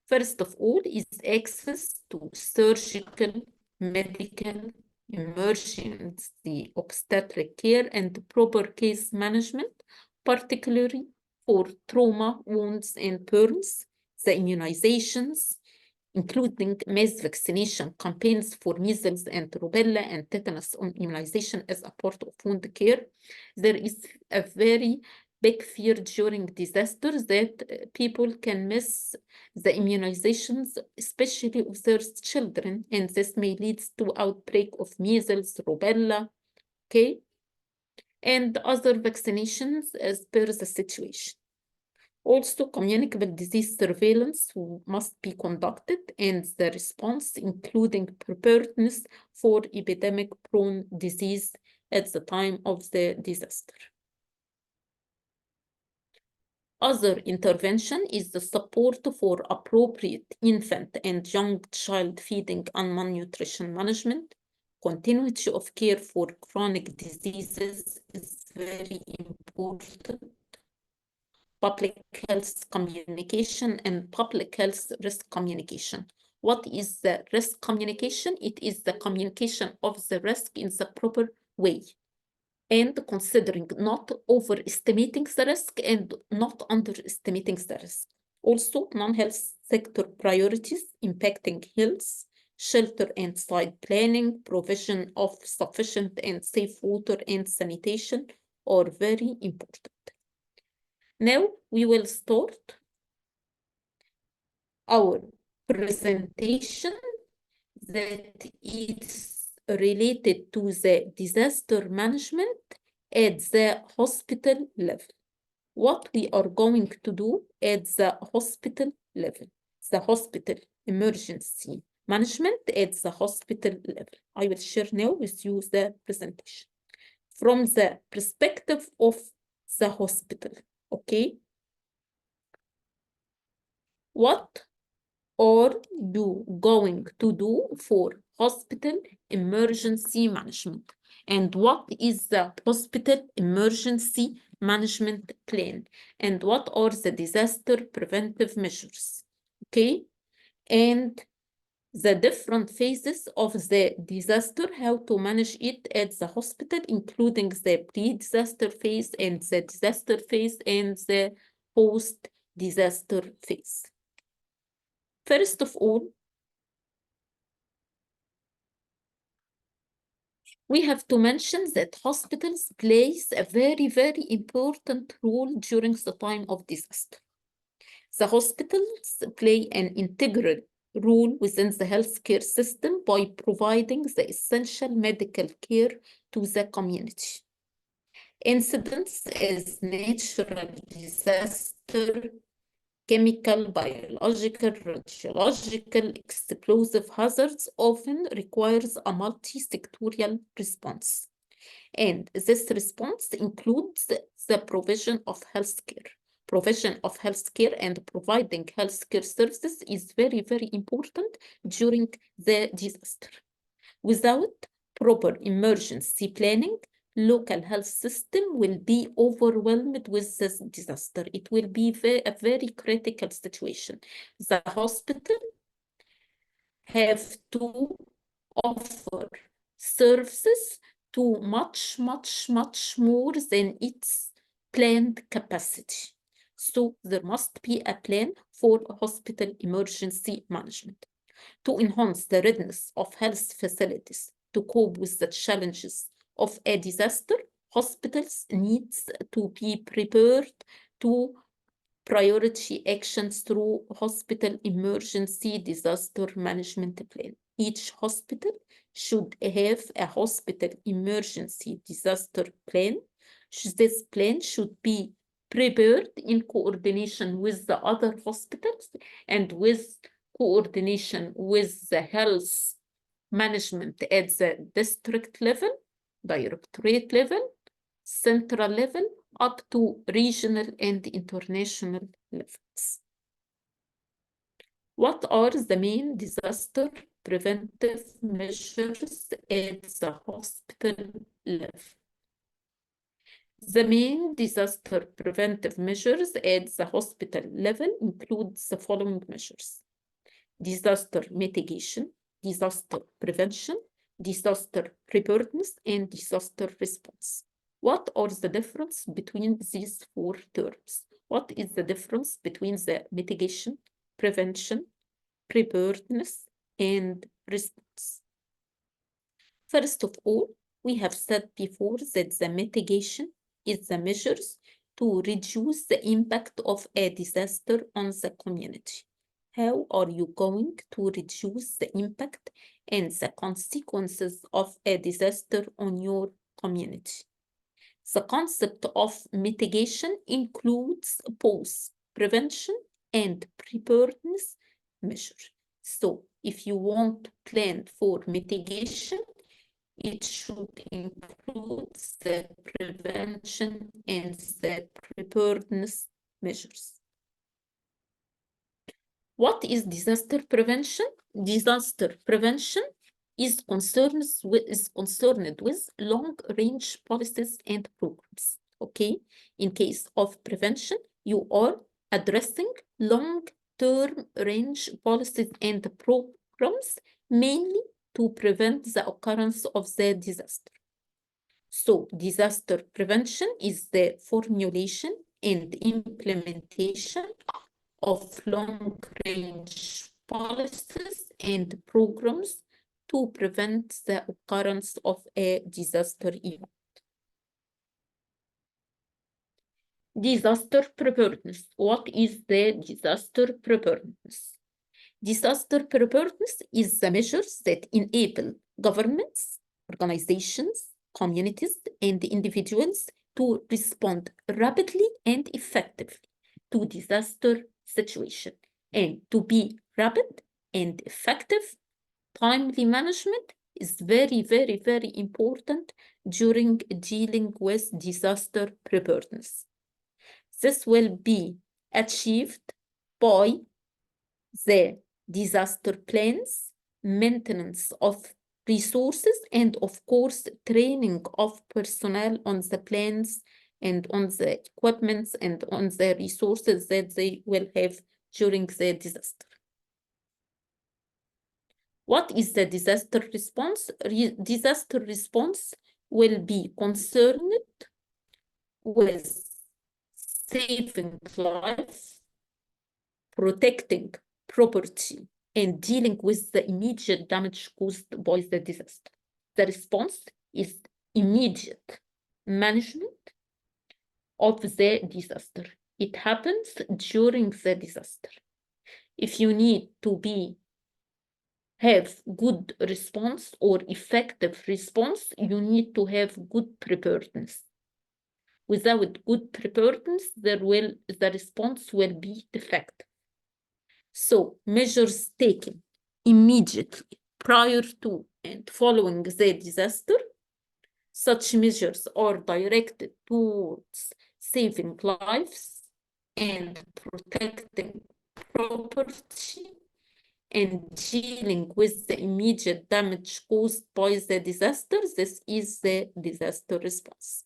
First of all is access to surgical, medical, emergency obstetric care and proper case management, particularly for trauma, wounds, and burns, the immunizations, including mass vaccination campaigns for measles and rubella and tetanus immunization as a part of wound care. There is a very big fear during disasters that people can miss the immunizations, especially of their children, and this may lead to outbreak of measles, rubella, okay, and other vaccinations as per the situation. Also, communicable disease surveillance must be conducted, and the response, including preparedness for epidemic-prone disease at the time of the disaster. Other intervention is the support for appropriate infant and young child feeding and malnutrition management. Continuity of care for chronic diseases is very important. Public health communication and public health risk communication. What is the risk communication? It is the communication of the risk in the proper way, and considering not overestimating the risk and not underestimating the risk. Also, non-health sector priorities impacting health, shelter and site planning, provision of sufficient and safe water and sanitation are very important. Now we will start our presentation that is related to the disaster management at the hospital level. What we are going to do at the hospital level, the hospital emergency management at the hospital level. I will share now with you the presentation from the perspective of the hospital, okay? What are you going to do for hospital emergency management? And what is the hospital emergency management plan? And what are the disaster preventive measures? Okay? And the different phases of the disaster, how to manage it at the hospital, including the pre-disaster phase and the disaster phase and the post-disaster phase. First of all, we have to mention that hospitals plays a very, very important role during the time of disaster. The hospitals play an integral role within the healthcare system by providing the essential medical care to the community. Incidents as natural disaster, chemical, biological, radiological, explosive hazards often requires a multi-sectorial response. And this response includes the provision of healthcare. Provision of healthcare and providing healthcare services is very, very important during the disaster. Without proper emergency planning, local health system will be overwhelmed with this disaster. It will be a very critical situation. The hospital have to offer services to much more than its planned capacity. So there must be a plan for hospital emergency management. To enhance the readiness of health facilities to cope with the challenges of a disaster, hospitals need to be prepared to priority actions through hospital emergency disaster management plan. Each hospital should have a hospital emergency disaster plan. This plan should be prepared in coordination with the other hospitals and with coordination with the health management at the district level, directorate level, central level, up to regional and international levels. What are the main disaster preventive measures at the hospital level? The main disaster preventive measures at the hospital level include the following measures: disaster mitigation, disaster prevention, disaster preparedness, and disaster response. What are the difference between these four terms? What is the difference between the mitigation, prevention, preparedness, and response? First of all, we have said before that the mitigation is the measures to reduce the impact of a disaster on the community. How are you going to reduce the impact and the consequences of a disaster on your community? The concept of mitigation includes both prevention and preparedness measures. So if you want to plan for mitigation, it should include the prevention and the preparedness measures. What is disaster prevention? Disaster prevention is concerned with long-range policies and programs. Okay, in case of prevention, you are addressing long long-term range policies and programs, mainly to prevent the occurrence of the disaster. So, disaster prevention is the formulation and implementation of long-range policies and programs to prevent the occurrence of a disaster event. Disaster preparedness. What is the disaster preparedness? Disaster preparedness is the measures that enable governments, organizations, communities, and individuals to respond rapidly and effectively to disaster situation. And to be rapid and effective, timely management is very, very, very important during dealing with disaster preparedness. This will be achieved by the disaster plans, maintenance of resources, and of course, training of personnel on the plans and on the equipments and on the resources that they will have during the disaster. What is the disaster response? Disaster response will be concerned with saving lives, protecting property, and dealing with the immediate damage caused by the disaster. The response is immediate management of the disaster. It happens during the disaster. If you need to have good response or effective response, you need to have good preparedness. Without good preparedness, the response will be defective. So measures taken immediately prior to and following the disaster, such measures are directed towards saving lives and protecting property and dealing with the immediate damage caused by the disaster. This is the disaster response.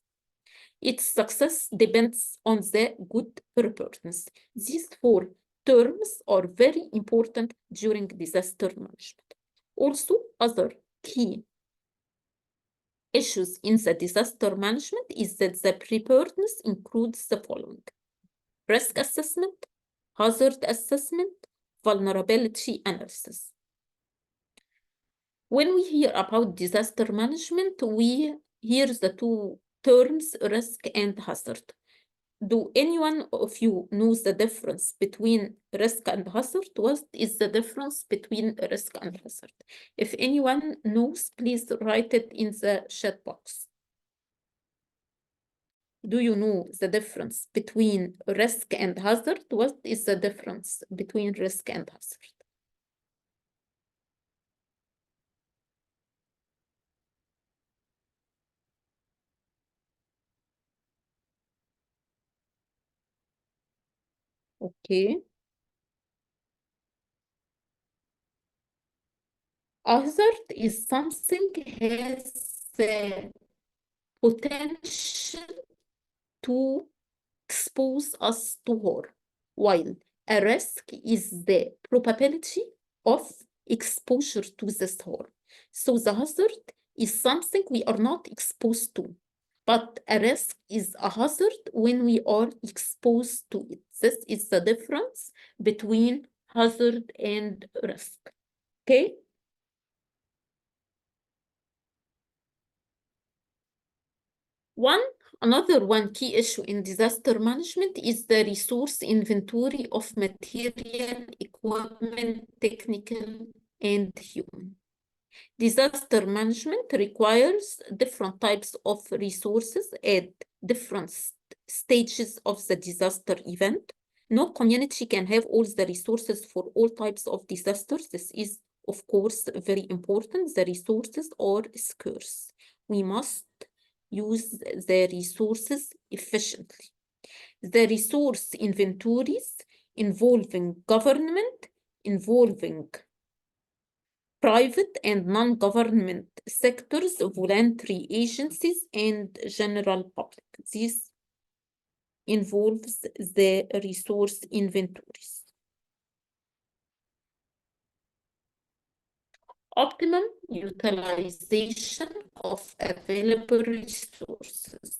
Its success depends on the good preparedness. These four terms are very important during disaster management. Also, other key issues in the disaster management is that the preparedness includes the following: risk assessment, hazard assessment, vulnerability analysis. When we hear about disaster management, we hear the two terms, risk and hazard. Do anyone of you knows the difference between risk and hazard? What is the difference between risk and hazard? If anyone knows, please write it in the chat box. Do you know the difference between risk and hazard? What is the difference between risk and hazard? Okay. Hazard is something has the potential to expose us to harm, while a risk is the probability of exposure to this harm. So the hazard is something we are not exposed to, but a risk is a hazard when we are exposed to it. This is the difference between hazard and risk. Okay? Another key issue in disaster management is the resource inventory of material, equipment, technical, and human. Disaster management requires different types of resources at different stages of the disaster event. No community can have all the resources for all types of disasters. This is, of course, very important. The resources are scarce. We must use the resources efficiently. The resource inventories involving government, involving private and non-government sectors, voluntary agencies, and general public. This involves the resource inventories. Optimum utilization of available resources.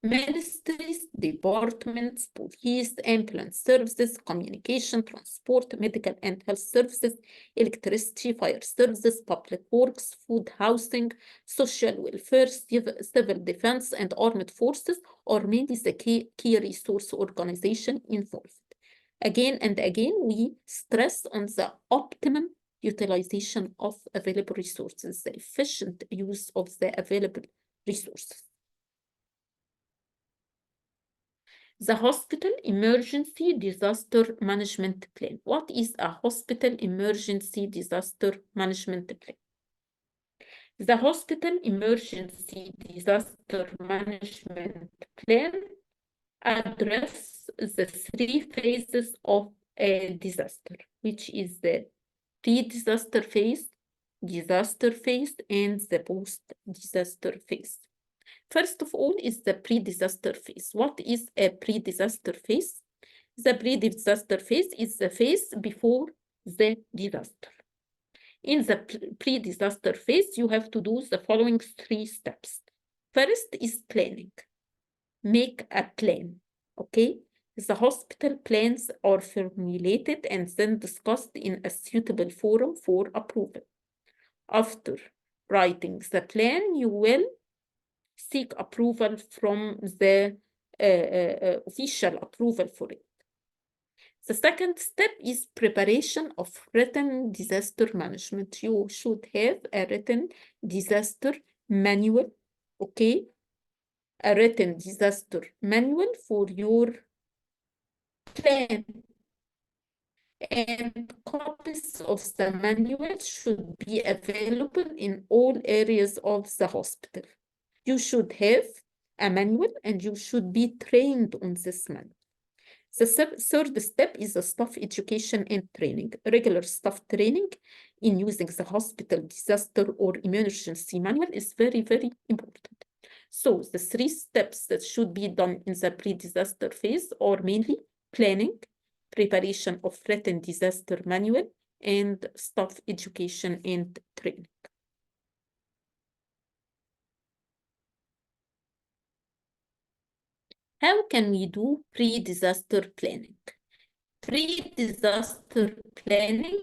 Ministries, departments, police, ambulance services, communication, transport, medical and health services, electricity, fire services, public works, food, housing, social welfare, civil defense, and armed forces are mainly the key resource organization involved. Again and again, we stress on the optimum utilization of available resources, the efficient use of the available resources. The Hospital Emergency Disaster Management Plan. What is a Hospital Emergency Disaster Management Plan? The Hospital Emergency Disaster Management Plan addresses the 3 phases of a disaster, which is the pre-disaster phase, disaster phase, and the post-disaster phase. First of all is the pre-disaster phase. What is a pre-disaster phase? The pre-disaster phase is the phase before the disaster. In the pre-disaster phase, you have to do the following 3 steps. First is planning. Make a plan, okay? The hospital plans are formulated and then discussed in a suitable forum for approval. After writing the plan, you will seek approval from the official approval for it. The second step is preparation of written disaster management. You should have a written disaster manual, okay? A written disaster manual for your plan. And copies of the manual should be available in all areas of the hospital. You should have a manual and you should be trained on this manual. The third step is the staff education and training. Regular staff training in using the hospital disaster or emergency manual is very, very important. So the 3 steps that should be done in the pre-disaster phase are mainly planning, preparation of written disaster manual, and staff education and training. How can we do pre-disaster planning? Pre-disaster planning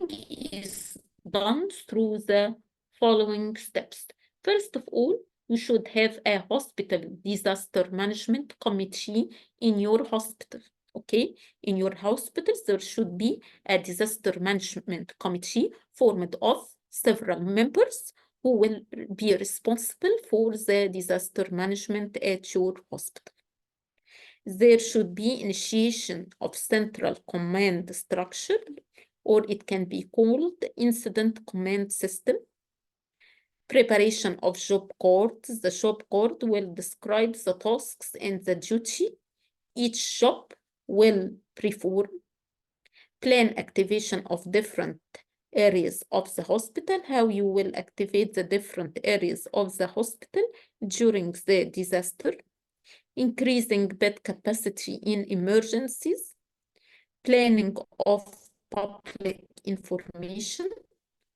is done through the following steps. First of all, you should have a hospital disaster management committee in your hospital, okay? In your hospitals, there should be a disaster management committee formed of several members who will be responsible for the disaster management at your hospital. There should be initiation of central command structure, or it can be called incident command system. Preparation of job cards. The job card will describe the tasks and the duty each job will perform. Plan activation of different areas of the hospital, how you will activate the different areas of the hospital during the disaster. Increasing bed capacity in emergencies, planning of public information,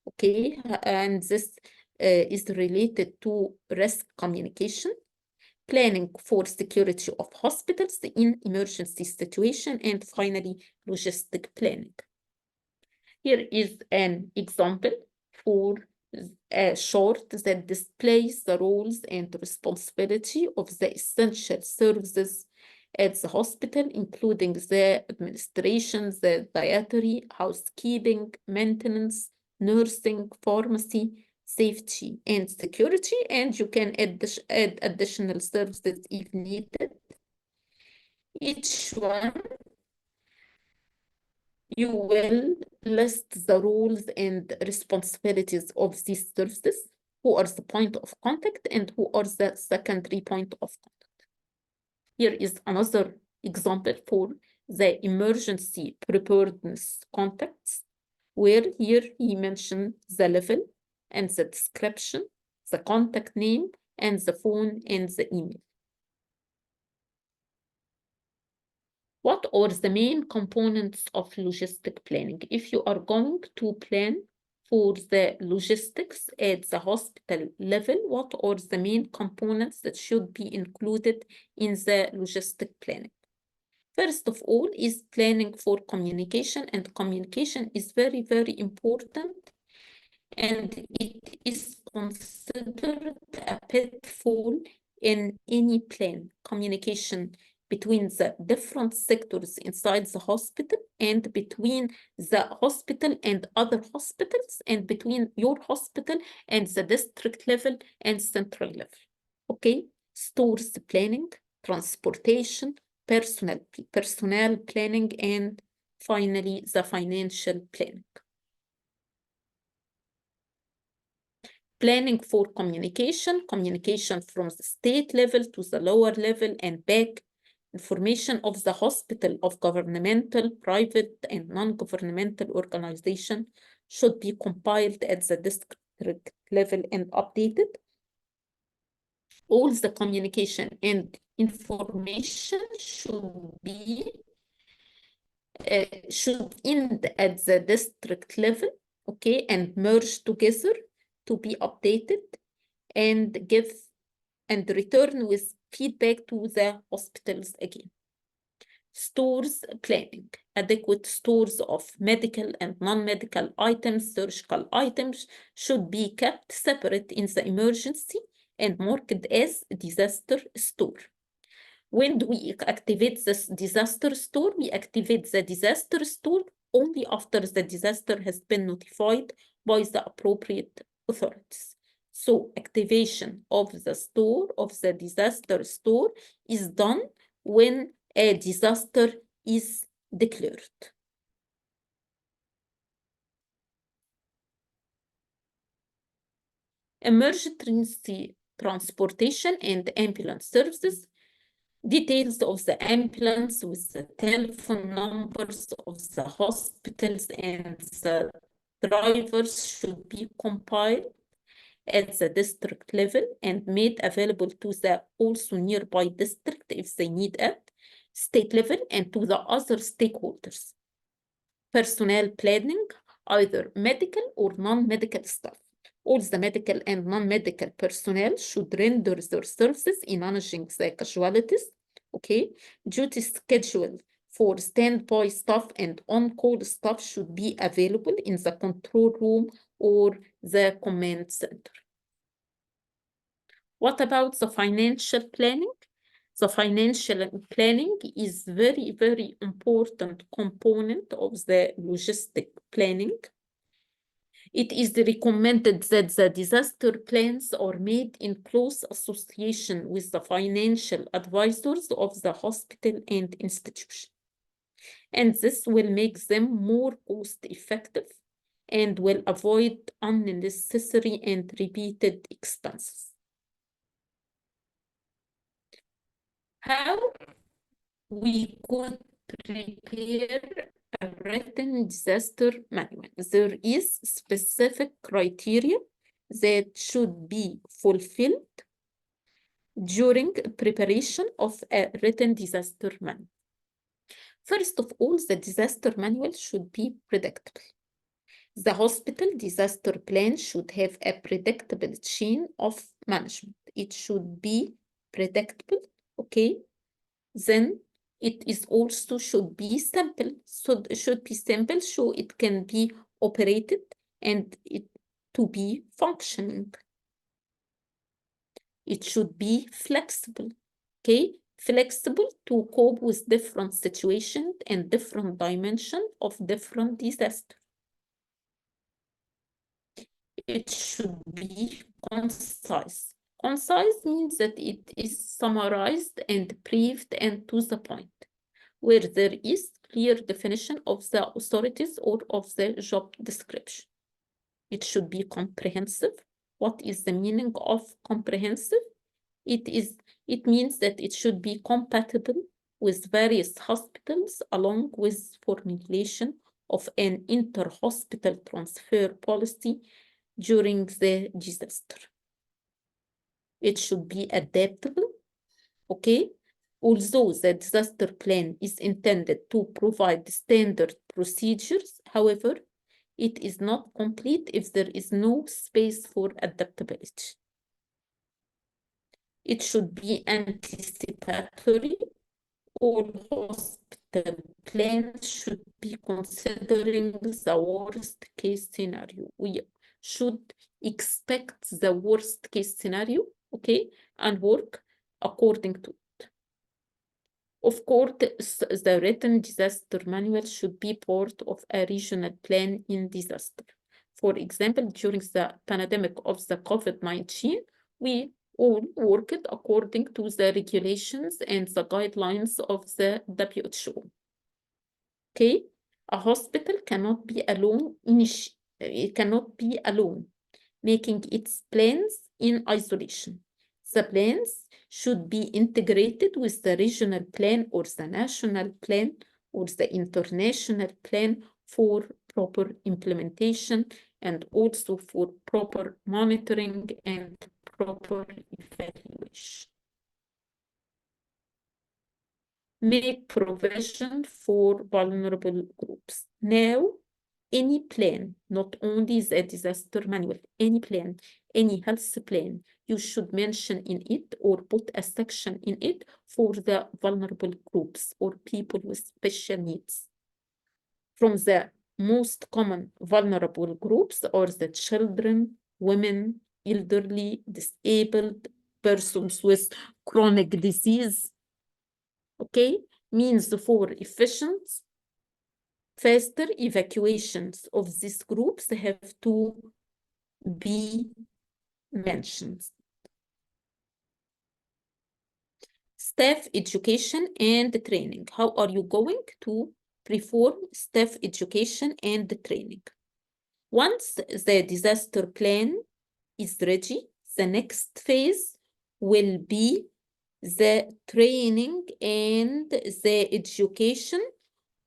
okay, and this is related to risk communication, planning for security of hospitals in emergency situation, and finally, logistic planning. Here is an example for a chart that displays the roles and responsibility of the essential services at the hospital, including the administration, the dietary, housekeeping, maintenance, nursing, pharmacy, safety, and security, and you can add additional services if needed. Each one you will list the roles and responsibilities of these services, who are the point of contact and who are the secondary point of contact. Here is another example for the emergency preparedness contacts, where here he mentioned the level and the description, the contact name, and the phone and the email. What are the main components of logistic planning? If you are going to plan for the logistics at the hospital level, what are the main components that should be included in the logistic planning? First of all is planning for communication, and communication is very, very important, and it is considered a pitfall in any plan. Communication between the different sectors inside the hospital, and between the hospital and other hospitals, and between your hospital and the district level and central level. Okay, stores planning, transportation, personnel planning, and finally the financial planning. Planning for communication, communication from the state level to the lower level and back, information of the hospital of governmental, private, and non-governmental organization should be compiled at the district level and updated. All the communication and information should end at the district level, okay, and merge together to be updated and return with feedback to the hospitals again. Stores planning, adequate stores of medical and non-medical items, surgical items should be kept separate in the emergency and marked as disaster store. When do we activate this disaster store? We activate the disaster store only after the disaster has been notified by the appropriate authorities. So activation of the store, of the disaster store, is done when a disaster is declared. Emergency transportation and ambulance services. Details of the ambulance with the telephone numbers of the hospitals and the drivers should be compiled at the district level and made available to the also nearby district if they need it, state level, and to the other stakeholders. Personnel planning, either medical or non-medical staff. All the medical and non-medical personnel should render their services in managing the casualties, okay? Duty schedule for standby staff and on-call staff should be available in the control room or the command center. What about the financial planning? The financial planning is very, very important component of the logistic planning. It is recommended that the disaster plans are made in close association with the financial advisors of the hospital and institution. And this will make them more cost-effective and will avoid unnecessary and repeated expenses. How we could prepare a written disaster manual? There is specific criteria that should be fulfilled during preparation of a written disaster manual. First of all, the disaster manual should be predictable. The hospital disaster plan should have a predictable chain of management. It should be predictable, okay? Then it is also should be simple. So it should be simple so it can be operated and it to be functioning. It should be flexible, okay? Flexible to cope with different situations and different dimensions of different disasters. It should be concise. Concise means that it is summarized and briefed and to the point, where there is clear definition of the authorities or of the job description. It should be comprehensive. What is the meaning of comprehensive? It means that it should be compatible with various hospitals along with formulation of an inter-hospital transfer policy during the disaster. It should be adaptable, okay? Although the disaster plan is intended to provide standard procedures, however, It is not complete if there is no space for adaptability. It should be anticipatory. All hospital plans should be considering the worst case scenario. We should expect the worst case scenario, okay, and work according to it. Of course, the written disaster manual should be part of a regional plan in disaster. For example, during the pandemic of the COVID-19, we all worked according to the regulations and the guidelines of the WHO. Okay, a hospital cannot be alone. It cannot be alone, making its plans in isolation. The plans should be integrated with the regional plan or the national plan or the international plan for proper implementation and also for proper monitoring and proper evaluation. Make provision for vulnerable groups. Now, any plan, not only the disaster manual, any plan, any health plan, you should mention in it or put a section in it for the vulnerable groups or people with special needs. From the most common vulnerable groups are the children, women, elderly, disabled, persons with chronic disease. Okay, means for efficient, faster evacuations of these groups have to be mentioned. Staff education and training. How are you going to perform staff education and training? Once the disaster plan is ready, the next phase will be the training and the education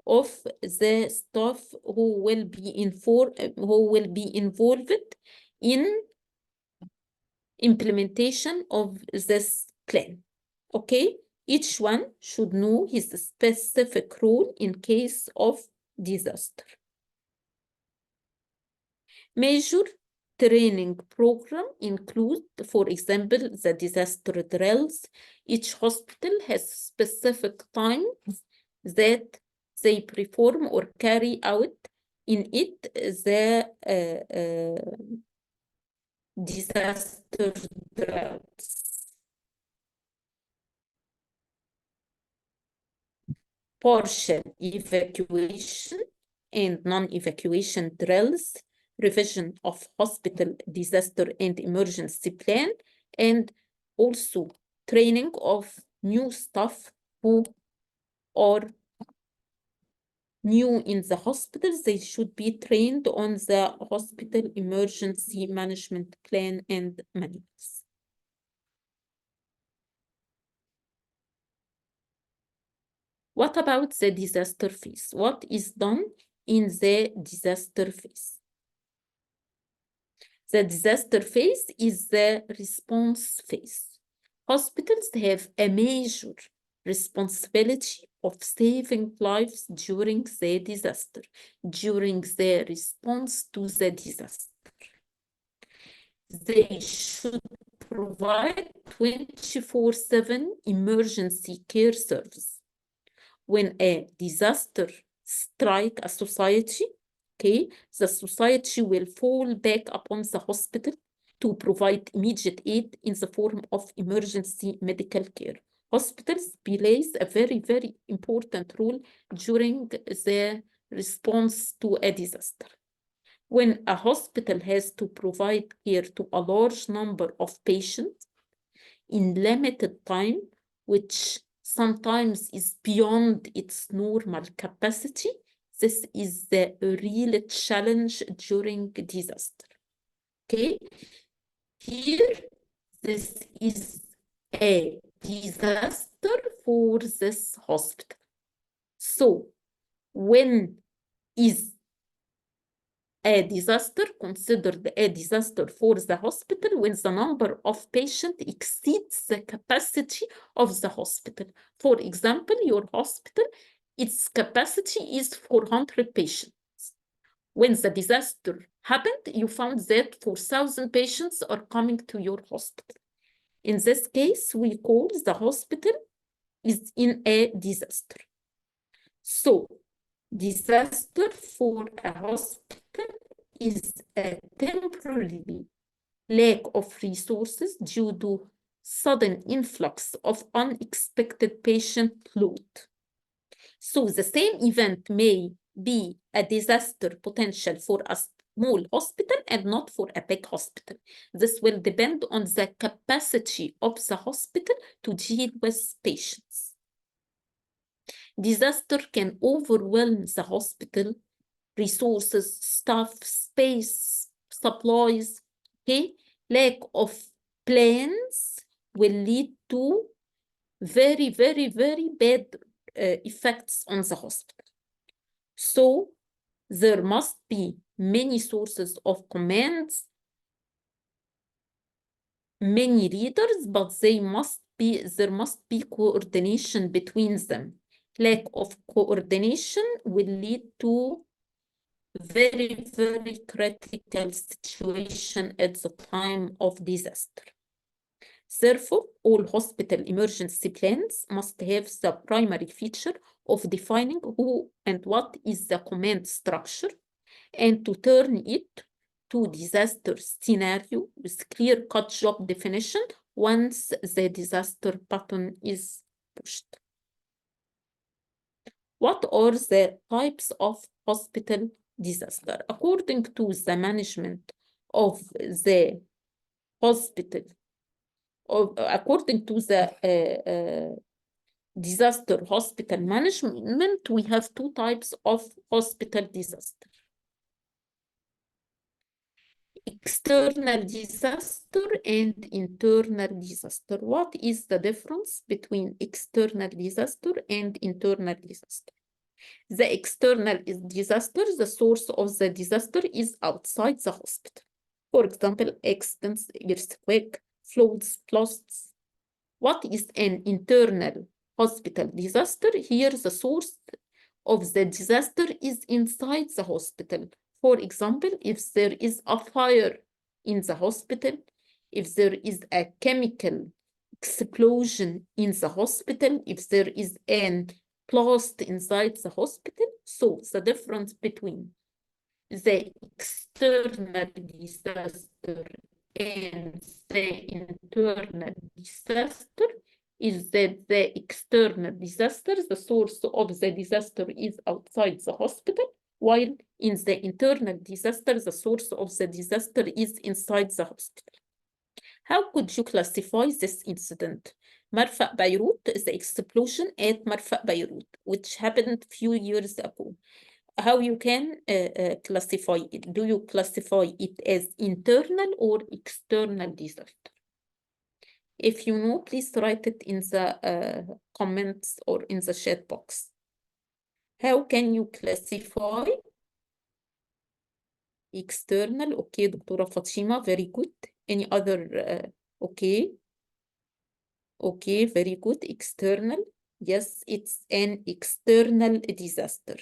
of the staff who will be involved in implementation of this plan. Okay, each one should know his specific role in case of disaster. Major training program include, for example, the disaster drills. Each hospital has specific times that they perform or carry out in it the disaster drills. Partial evacuation and non-evacuation drills, revision of hospital disaster and emergency plan, and also training of new staff who are new in the hospitals. They should be trained on the hospital emergency management plan and manuals. What about the disaster phase? What is done in the disaster phase? The disaster phase is the response phase. Hospitals have a major responsibility of saving lives during the disaster, during the response to the disaster. They should provide 24/7 emergency care service. When a disaster strikes a society, okay, the society will fall back upon the hospital to provide immediate aid in the form of emergency medical care. Hospitals plays a very, very important role during the response to a disaster. When a hospital has to provide care to a large number of patients in limited time, which sometimes is beyond its normal capacity, this is the real challenge during disaster. Okay, here this is a disaster for this hospital. So when is a disaster considered a disaster for the hospital? When the number of patients exceeds the capacity of the hospital. For example, your hospital, its capacity is 400 patients. When the disaster happened, you found that 4,000 patients are coming to your hospital. In this case, we call the hospital is in a disaster. So, disaster for a hospital is a temporary lack of resources due to sudden influx of unexpected patient load. So the same event may be a disaster potential for a small hospital and not for a big hospital. This will depend on the capacity of the hospital to deal with patients. Disaster can overwhelm the hospital, resources, staff, space, supplies, okay? Lack of plans will lead to very, very, very bad effects on the hospital. So there must be many sources of commands, many leaders, but there must be coordination between them. Lack of coordination will lead to very, very critical situation at the time of disaster. Therefore, all hospital emergency plans must have the primary feature of defining who and what is the command structure and to turn it to disaster scenario with clear-cut job definition once the disaster button is pushed. What are the types of hospital disaster? According to the management of the hospital, according to the disaster hospital management, we have two types of hospital disaster. External disaster and internal disaster. What is the difference between external disaster and internal disaster? The external disaster, the source of the disaster is outside the hospital. For example, accidents, earthquake, floods, floods. What is an internal hospital disaster? Here, the source of the disaster is inside the hospital. For example, if there is a fire in the hospital, if there is a chemical explosion in the hospital, if there is an blast inside the hospital. So the difference between the external disaster and the internal disaster is that the external disaster, the source of the disaster is outside the hospital, while in the internal disaster, the source of the disaster is inside the hospital. How could you classify this incident? Marfa Beirut, the explosion at Marfa Beirut, which happened a few years ago. How you can classify it? Do you classify it as internal or external disaster? If you know, please write it in the comments or in the chat box. How can you classify external? Okay, Dr. Fatima, very good. Any other? Okay. Okay, very good. External. Yes, it's an external disaster.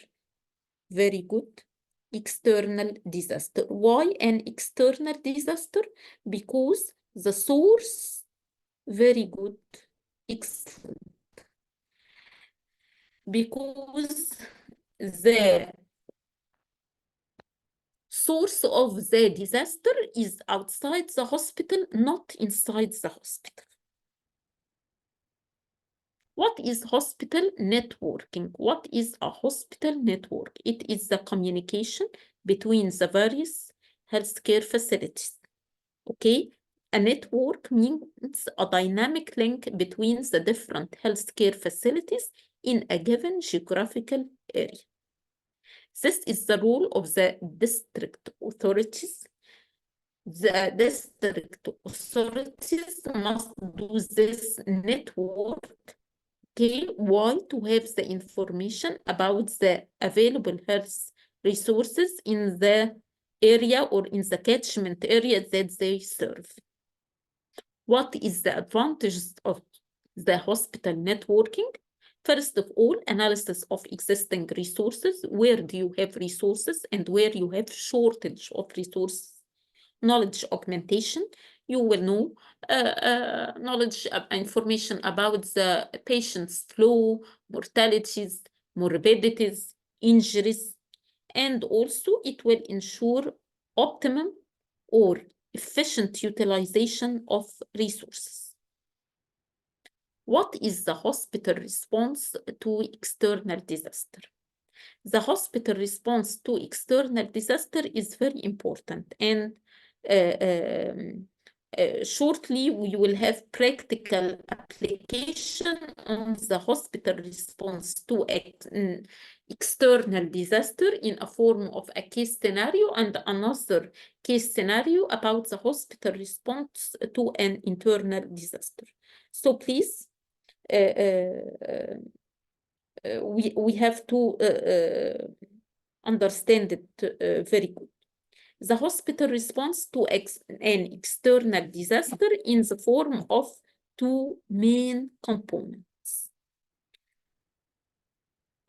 Very good. External disaster. Why an external disaster? Because the source, very good, excellent. Because the source of the disaster is outside the hospital, not inside the hospital. What is hospital networking? What is a hospital network? It is the communication between the various healthcare facilities. Okay, a network means a dynamic link between the different healthcare facilities in a given geographical area. This is the role of the district authorities. The district authorities must do this network. Okay, why? To have the information about the available health resources in the area or in the catchment area that they serve. What is the advantages of the hospital networking? First of all, analysis of existing resources. Where do you have resources and where you have shortage of resources? Knowledge augmentation. You will know knowledge information about the patient's flow, mortalities, morbidities, injuries, and also it will ensure optimum or efficient utilization of resources. What is the hospital response to external disaster? The hospital response to external disaster is very important, and shortly we will have practical application on the hospital response to external disaster in a form of a case scenario and another case scenario about the hospital response to an internal disaster. So please, we have to understand it very good. The hospital response to an external disaster in the form of two main components.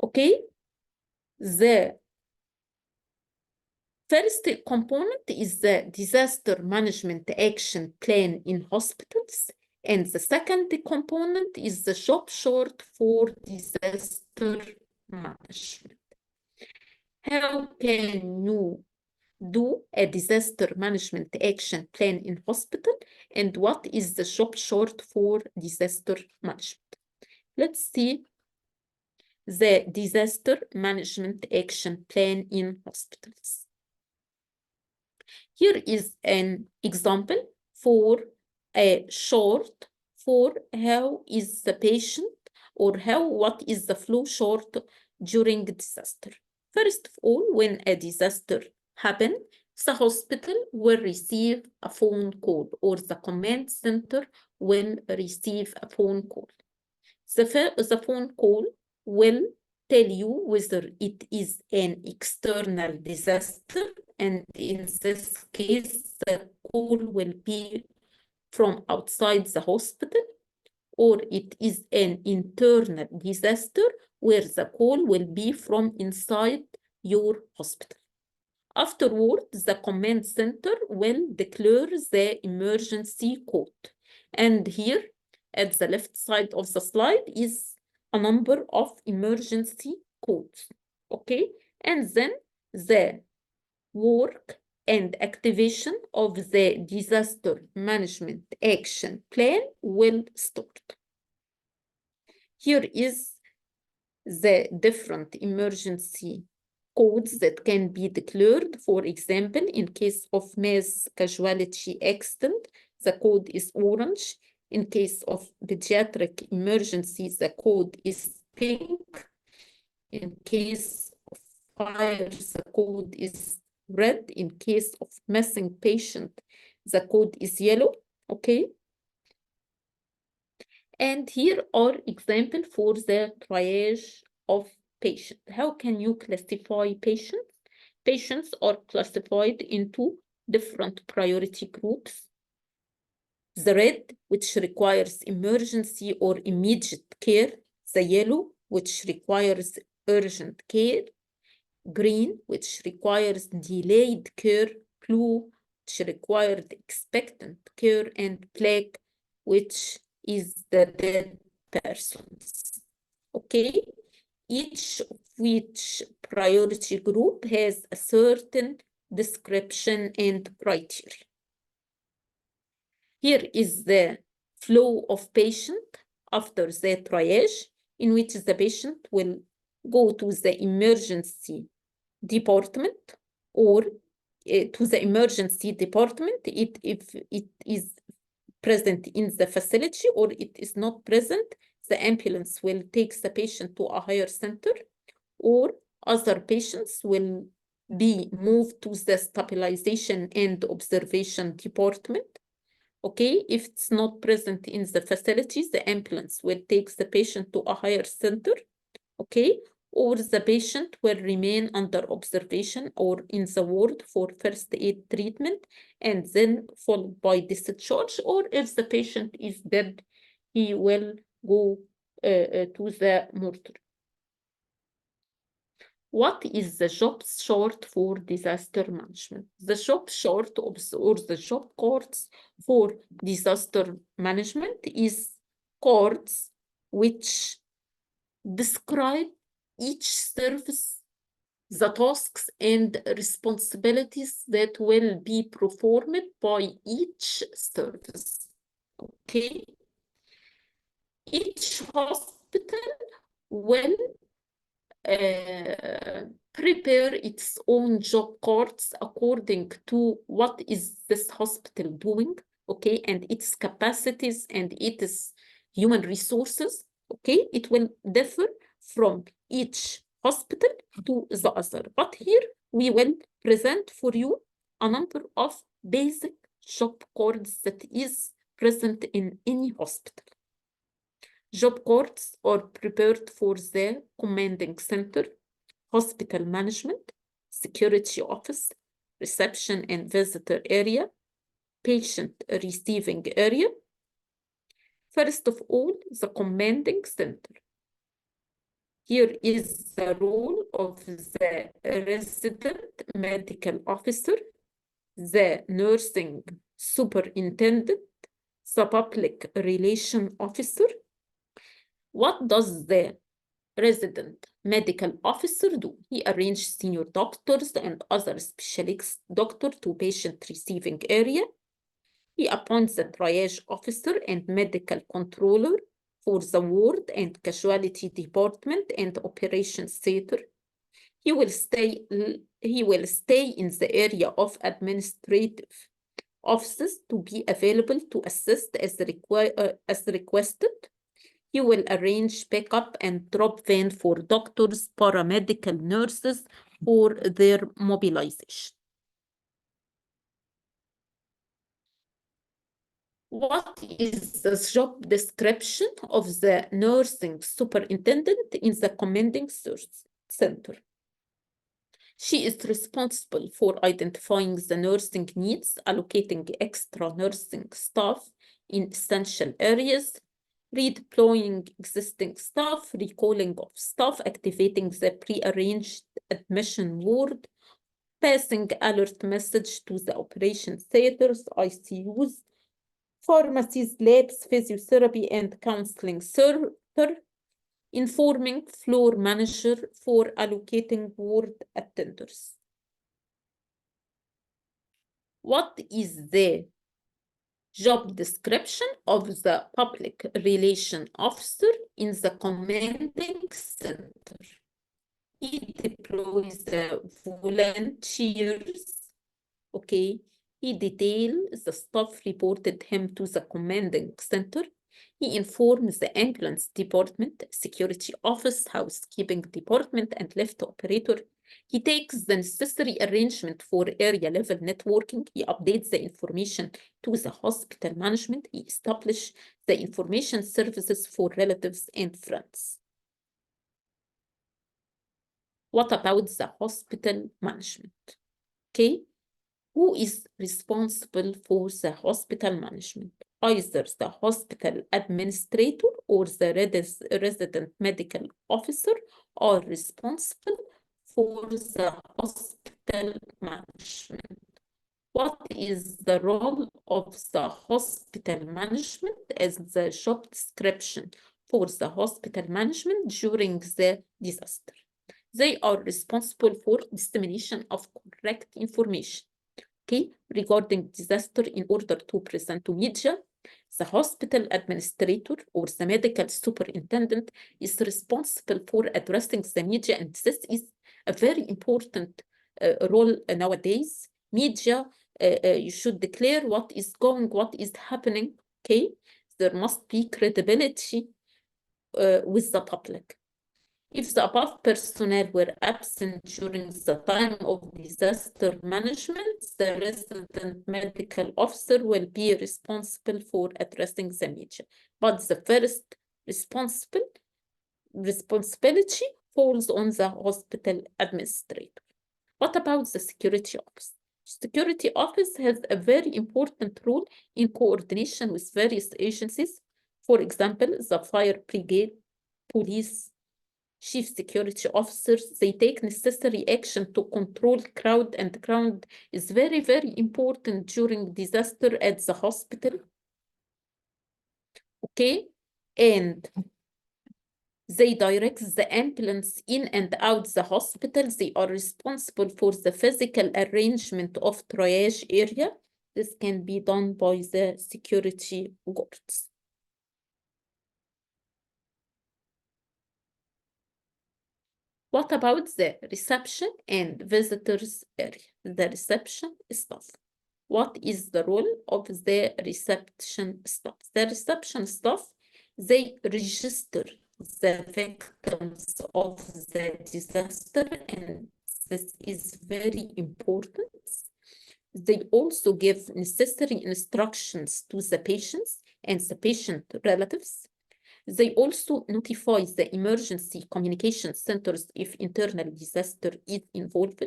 Okay? The first component is the disaster management action plan in hospitals, and the second component is the short short for disaster management. How can you do a disaster management action plan in hospital, and what is the short for disaster management? Let's see the disaster management action plan in hospitals. Here is an example for a short for how is the patient or what is the flow chart during disaster. First of all, when a disaster happens, the hospital will receive a phone call, or the command center will receive a phone call. The phone call will tell you whether it is an external disaster, and in this case, the call will be from outside the hospital, or it is an internal disaster where the call will be from inside your hospital. Afterwards, the command center will declare the emergency code. And here at the left side of the slide is a number of emergency codes. Okay, and then the work and activation of the disaster management action plan will start. Here is the different emergency codes that can be declared. For example, in case of mass casualty accident, the code is orange. In case of pediatric emergency, the code is pink. In case of fire, the code is red. In case of missing patient, the code is yellow. Okay. And here are examples for the triage of patients. How can you classify patients? Patients are classified into different priority groups. The red, which requires emergency or immediate care. The yellow, which requires urgent care. Green, which requires delayed care. Blue, which required expectant care. And black, which is the dead persons. Okay, each of which priority group has a certain description and criteria. Here is the flow of patient after the triage, in which the patient will go to the emergency department, or to the emergency department if it is present in the facility, or it is not present, the ambulance will take the patient to a higher center, or other patients will be moved to the stabilization and observation department. Okay, if it's not present in the facility, the ambulance will take the patient to a higher center. Okay, or the patient will remain under observation or in the ward for first aid treatment, and then followed by discharge. Or if the patient is dead, he will go to the mortar. What is the job chart for disaster management? The job chart or the job cards for disaster management is cards which describe each service, the tasks and responsibilities that will be performed by each service. Okay? Each hospital will prepare its own job cards according to what is this hospital doing, okay, and its capacities and its human resources, okay. It will differ from each hospital to the other, but here we will present for you a number of basic job cards that is present in any hospital. Job cards are prepared for the commanding center, hospital management, security office, reception and visitor area, patient receiving area. First of all, the commanding center. Here is the role of the resident medical officer, the nursing superintendent, the public relation officer. What does the resident medical officer do? He arranges senior doctors and other specialist doctors to patient receiving area. He appoints the triage officer and medical controller for the ward and casualty department and operations theater. He will stay in the area of administrative offices to be available to assist as requested. He will arrange pickup and drop van for doctors, paramedical nurses for their mobilization. What is the job description of the nursing superintendent in the commanding center? She is responsible for identifying the nursing needs, allocating extra nursing staff in essential areas, redeploying existing staff, recalling of staff, activating the pre-arranged admission ward, passing alert message to the operation theaters, ICUs, pharmacies, labs, physiotherapy, and counseling center, informing floor manager for allocating ward attenders. What is the job description of the public relation officer in the commanding center? He deploys the volunteers, okay. He details the staff reported him to the commanding center. He informs the ambulance department, security office, housekeeping department, and lift operator. He takes the necessary arrangement for area level networking. He updates the information to the hospital management. He establishes the information services for relatives and friends. What about the hospital management? Okay, who is responsible for the hospital management? Either the hospital administrator or the resident medical officer are responsible for the hospital management. What is the role of the hospital management as the job description for the hospital management during the disaster? They are responsible for dissemination of correct information, okay, regarding disaster in order to present to media. The hospital administrator or the medical superintendent is responsible for addressing the media, and this is a very important role nowadays. Media, you should declare what is happening, okay? There must be credibility with the public. If the above personnel were absent during the time of disaster management, the resident medical officer will be responsible for addressing the media. But the first responsibility falls on the hospital administrator. What about the security office? Security office has a very important role in coordination with various agencies. For example, the fire brigade, police, chief security officers. They take necessary action to control crowd, and crowd is very, very important during disaster at the hospital. Okay, and they direct the ambulance in and out the hospital. They are responsible for the physical arrangement of triage area. This can be done by the security guards. What about the reception and visitors area? The reception staff. What is the role of the reception staff? The reception staff, they register the victims of the disaster, and this is very important. They also give necessary instructions to the patients and the patient relatives. They also notify the emergency communication centers if internal disaster is involved.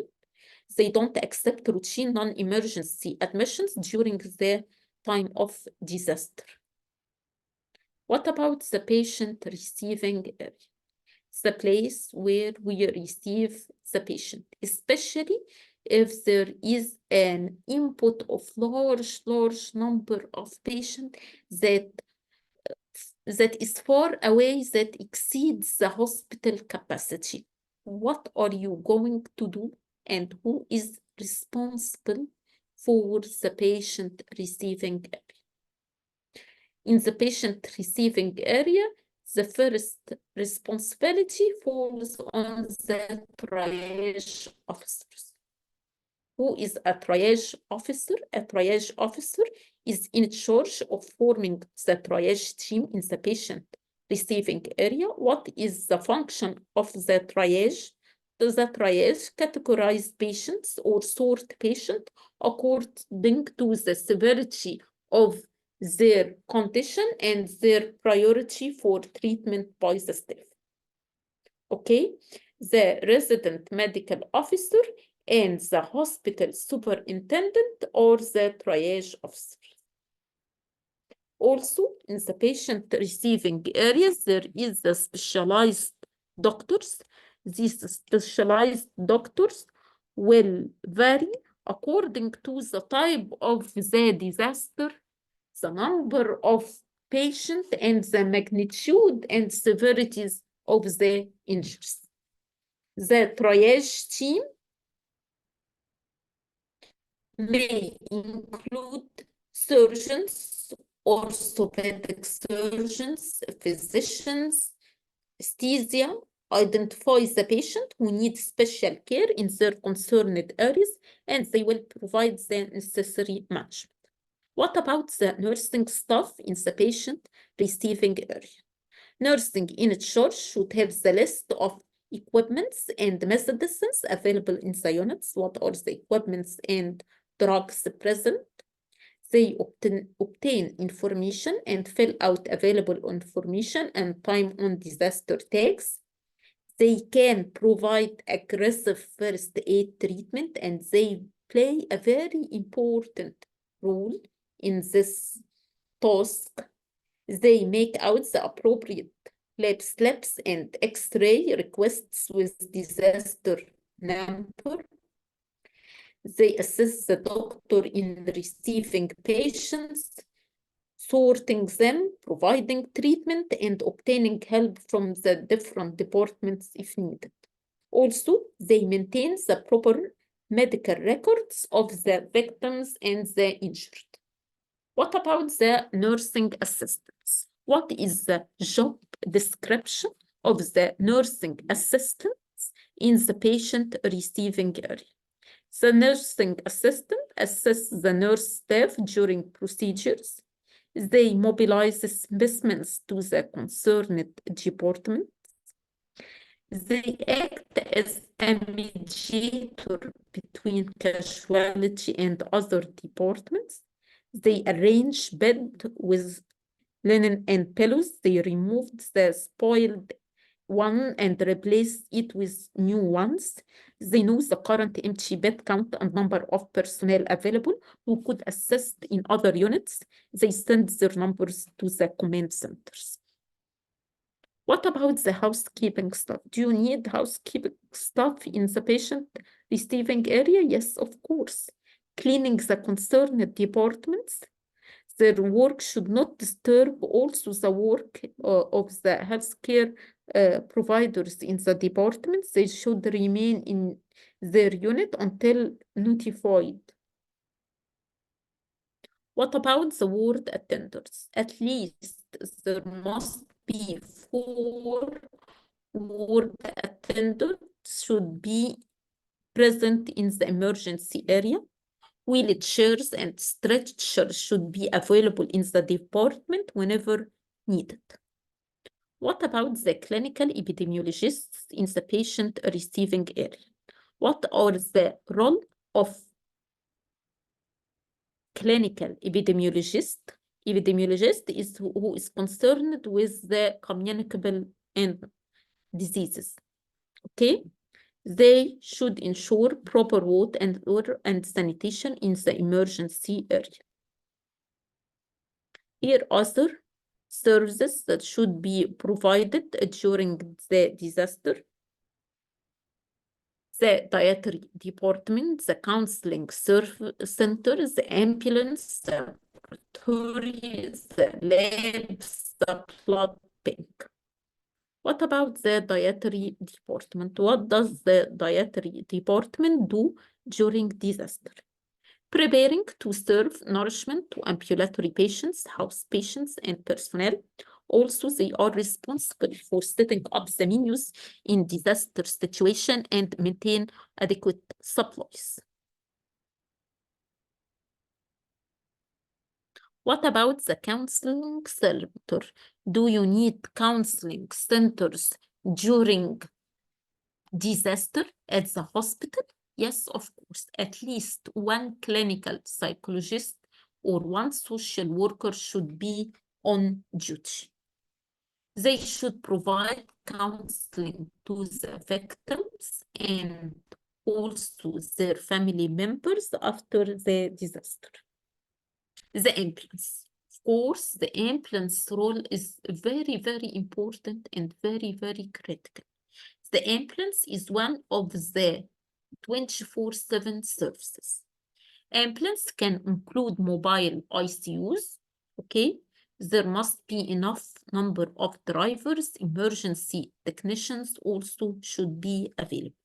They don't accept routine non-emergency admissions during the time of disaster. What about the patient receiving area? The place where we receive the patient, especially if there is an input of large number of patients that is far away, that exceeds the hospital capacity. What are you going to do, and who is responsible for the patient receiving area? In the patient receiving area, the first responsibility falls on the triage officers. Who is a triage officer? A triage officer is in charge of forming the triage team in the patient receiving area. What is the function of the triage? Does the triage categorize patients or sort patients according to the severity of their condition and their priority for treatment by the staff? Okay, the resident medical officer and the hospital superintendent or the triage officer. Also, in the patient receiving areas, there is the specialized doctors. These specialized doctors will vary according to the type of the disaster, the number of patients, and the magnitude and severities of the injuries. The triage team may include surgeons, orthopedic surgeons, physicians, anesthesia, identify the patient who needs special care in their concerned areas, and they will provide the necessary management. What about the nursing staff in the patient receiving area? Nursing in charge should have the list of equipments and medicines available in the units. What are the equipments and drugs present? They obtain information and fill out available information and time on disaster tags. They can provide aggressive first aid treatment, and they play a very important role in this task. They make out the appropriate lab slips and X-ray requests with disaster number. They assist the doctor in receiving patients, sorting them, providing treatment, and obtaining help from the different departments if needed. Also, they maintain the proper medical records of the victims and the injured. What about the nursing assistants? What is the job description of the nursing assistants in the patient receiving area? The nursing assistant assists the nurse staff during procedures. They mobilize specimens to the concerned department. They act as a mediator between casualty and other departments. They arrange bed with linen and pillows. They removed the spoiled one and replace it with new ones. They know the current empty bed count and number of personnel available who could assist in other units. They send their numbers to the command centers. What about the housekeeping staff? Do you need housekeeping staff in the patient receiving area? Yes, of course. Cleaning the concerned departments. Their work should not disturb also the work of the healthcare providers in the departments. They should remain in their unit until notified. What about the ward attenders? At least there must be 4 ward attendants should be present in the emergency area. Wheelchairs and stretchers should be available in the department whenever needed. What about the clinical epidemiologists in the patient receiving area? What are the role of clinical epidemiologist? Epidemiologist is who is concerned with the communicable diseases. Okay? They should ensure proper water and sanitation in the emergency area. Here are other services that should be provided during the disaster. The dietary department, the counseling center, the ambulance, the laboratory, the labs, the blood bank. What about the dietary department? What does the dietary department do during disaster? Preparing to serve nourishment to ambulatory patients, house patients, and personnel. Also, they are responsible for setting up the menus in disaster situation and maintain adequate supplies. What about the counseling center? Do you need counseling centers during disaster at the hospital? Yes, of course. At least 1 clinical psychologist or 1 social worker should be on duty. They should provide counseling to the victims and also their family members after the disaster. The ambulance. Of course, the ambulance role is very, very important and very, very critical. The ambulance is one of the 24/7 services. Ambulance can include mobile ICUs, okay? There must be enough number of drivers. Emergency technicians also should be available.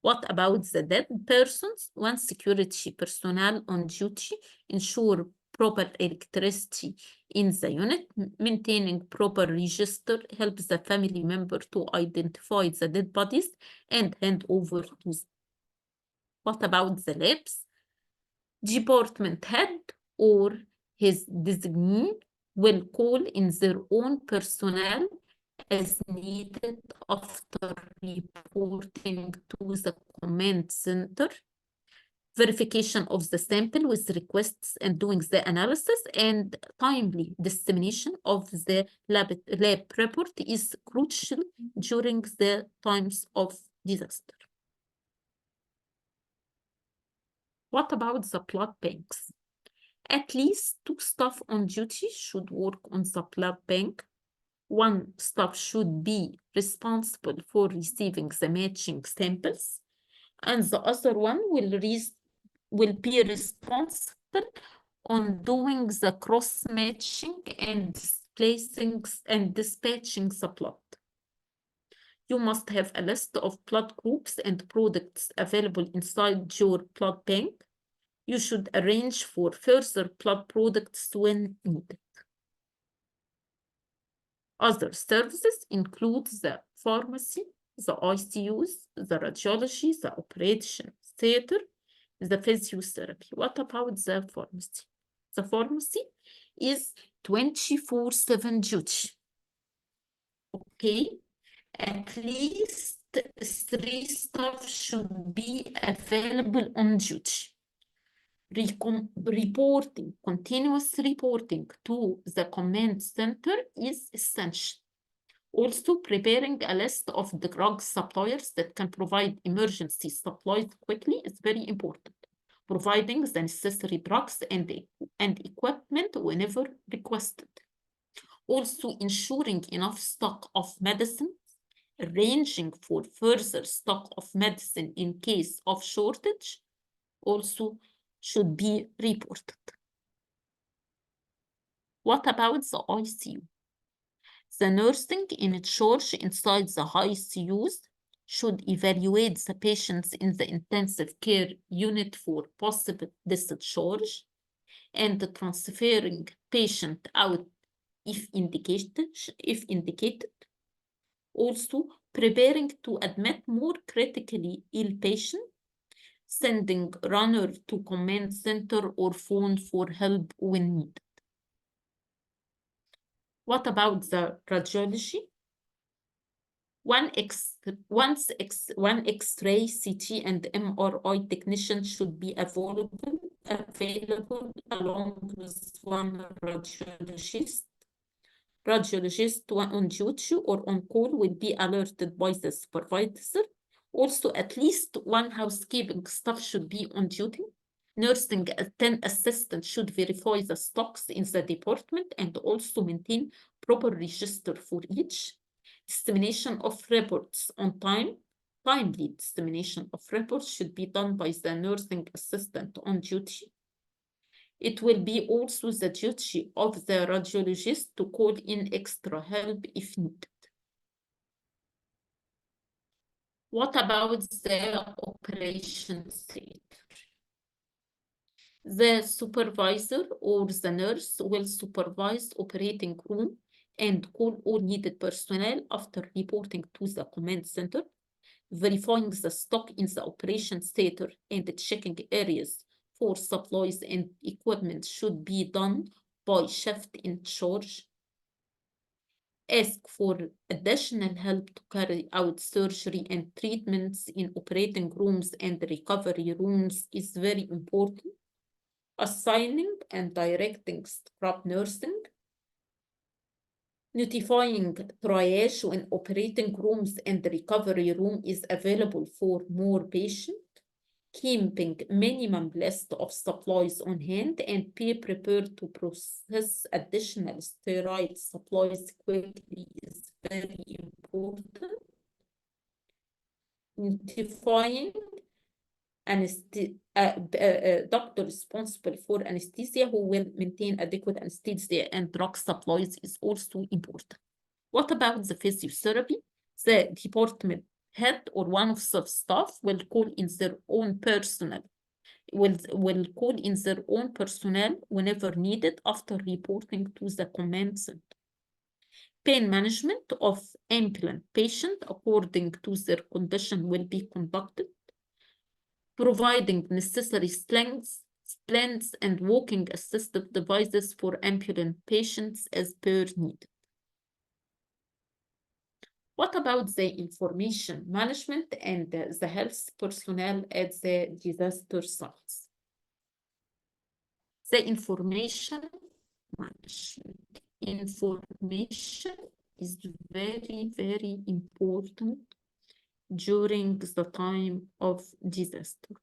What about the dead persons? 1 security personnel on duty ensure proper electricity in the unit. Maintaining proper register helps the family member to identify the dead bodies and hand over to them. What about the labs? Department head or his designee will call in their own personnel as needed after reporting to the command center. Verification of the sample with requests and doing the analysis, and timely dissemination of the lab report is crucial during the times of disaster. What about the blood banks? At least 2 staff on duty should work on the blood bank. 1 staff should be responsible for receiving the matching samples, and the other one will be responsible on doing the cross-matching and dispatching the blood. You must have a list of blood groups and products available inside your blood bank. You should arrange for further blood products when needed. Other services include the pharmacy, the ICUs, the radiology, the operation theater, the physiotherapy. What about the pharmacy? The pharmacy is 24/7 duty. Okay, at least 3 staff should be available on duty. Continuous reporting to the command center is essential. Also, preparing a list of the drug suppliers that can provide emergency supplies quickly is very important. Providing the necessary drugs and equipment whenever requested. Also ensuring enough stock of medicine, arranging for further stock of medicine in case of shortage also should be reported. What about the ICU? The nursing in charge inside the ICUs should evaluate the patients in the intensive care unit for possible discharge and transferring patient out if indicated. Also, preparing to admit more critically ill patient, sending runner to command center or phone for help when needed. What about the radiology? One X-ray, CT, and MRI technician should be available along with one radiologist. Radiologist on duty or on call will be alerted by the supervisor. Also, at least one housekeeping staff should be on duty. Nursing assistant should verify the stocks in the department and also maintain proper register for each. Dissemination of reports on time. Timely dissemination of reports should be done by the nursing assistant on duty. It will be also the duty of the radiologist to call in extra help if needed. What about the operations theater? The supervisor or the nurse will supervise operating room and call all needed personnel after reporting to the command center, verifying the stock in the operations theater and checking areas for supplies and equipment should be done by shift in charge. Ask for additional help to carry out surgery and treatments in operating rooms and recovery rooms is very important. Assigning and directing scrub nursing. Notifying triage when operating rooms and recovery room is available for more patients. Keeping minimum list of supplies on hand and be prepared to process additional steroid supplies quickly is very important. Notifying doctor responsible for anesthesia who will maintain adequate anesthesia and drug supplies is also important. What about the physiotherapy? The department head or one of the staff will call in their own personnel whenever needed after reporting to the command center. Pain management of ambulant patient according to their condition will be conducted. Providing necessary splints and walking assistive devices for ambulant patients as per needed. What about the information management and the health personnel at the disaster sites? The information management. Information is very, very important during the time of disaster.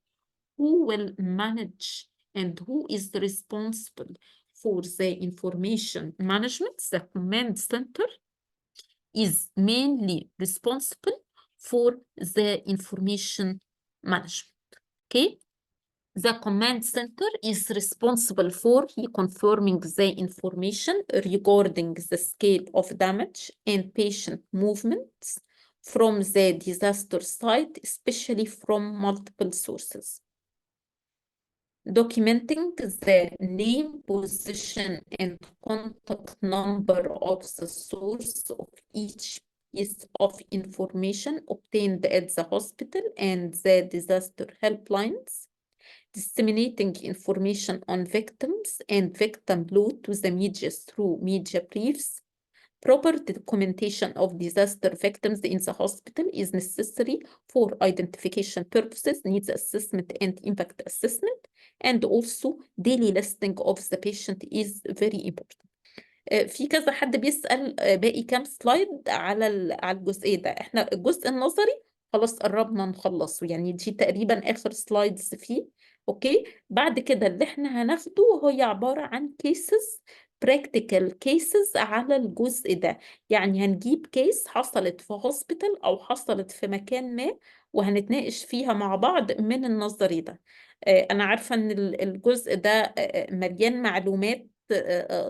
Who will manage and who is responsible for the information management? The command center is mainly responsible for the information management. Okay? The command center is responsible for confirming the information regarding the scale of damage and patient movements from the disaster site, especially from multiple sources. Documenting the name, position, and contact number of the source of each piece of information obtained at the hospital and the disaster helplines. Disseminating information on victims and victim load to the media through media briefs. Proper documentation of disaster victims in the hospital is necessary for identification purposes, needs assessment and impact assessment, and also daily listing of the patient is very important. في كذا حد بيسأل باقي كام سلايد على الجزء ده. احنا الجزء النظري خلاص قربنا نخلصه، يعني دي تقريبا آخر سلايدز فيه. اوكي، بعد كده اللي احنا هناخده هي عبارة عن cases practical cases على الجزء ده. يعني هنجيب كيس حصلت في هوسبيتال أو حصلت في مكان ما، وهنتناقش فيها مع بعض من النظري ده. أنا عارفة إن الجزء ده مليان معلومات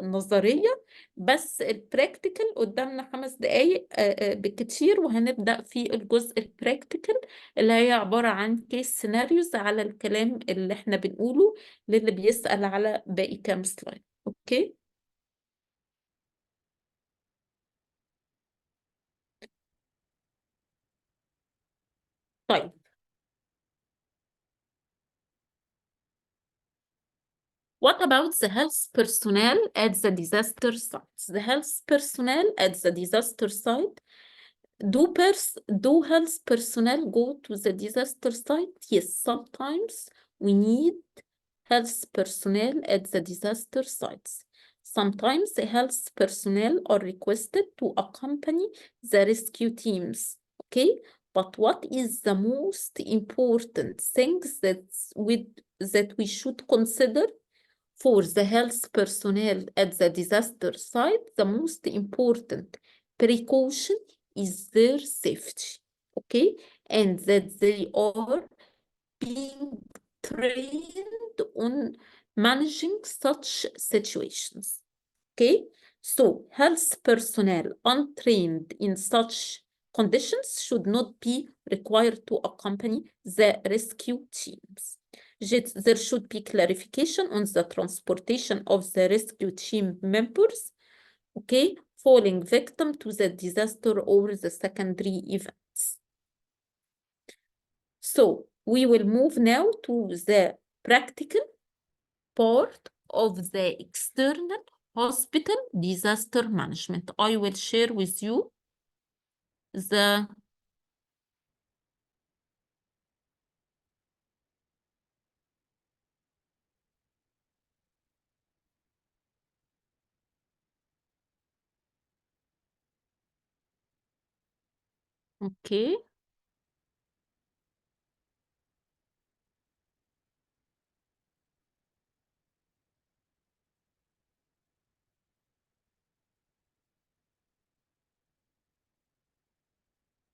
نظرية، بس البراكتيكال قدامنا 5 دقايق بالكتير، وهنبدأ في الجزء البراكتيكال اللي هي عبارة عن كيس سيناريوز على الكلام اللي احنا بنقوله للي بيسأل على باقي كام سلايد. اوكي. طيب، what about the health personnel at the disaster site? The health personnel at the disaster site, do health personnel go to the disaster site? Yes, sometimes we need health personnel at the disaster sites. Sometimes the health personnel are requested to accompany the rescue teams. Okay, but what is the most important things that we should consider for the health personnel at the disaster site? The most important precaution is their safety. Okay, and that they are being trained on managing such situations. Okay, so health personnel untrained in such conditions should not be required to accompany the rescue teams. There should be clarification on the transportation of the rescue team members, okay, falling victim to the disaster or the secondary events. So we will move now to the practical part of the external hospital disaster management. I will share with you the okay.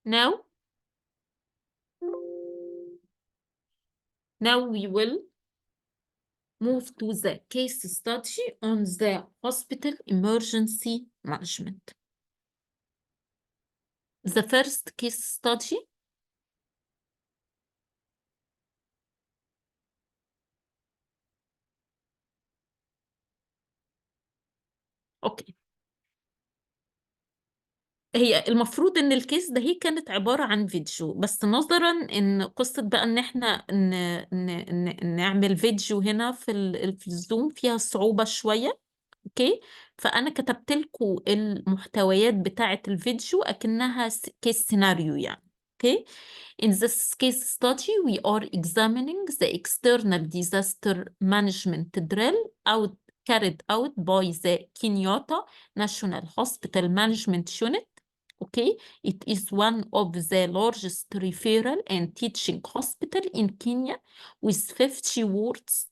Now we will move to the case study on the hospital emergency management. The first case study اوكي. هي المفروض ان الكيس ده هي كانت عبارة عن فيديو، بس نظرا ان قصة بقى ان احنا نعمل فيديو هنا في الزوم فيها صعوبة شوية. اوكي، فانا كتبت لكم المحتويات بتاعة الفيديو اكنها كيس سيناريو يعني. اوكي. In this case study, we are examining the external disaster management drill carried out by the Kenyatta National Hospital Management Unit. Okay, it is one of the largest referral and teaching hospital in Kenya with 50 wards,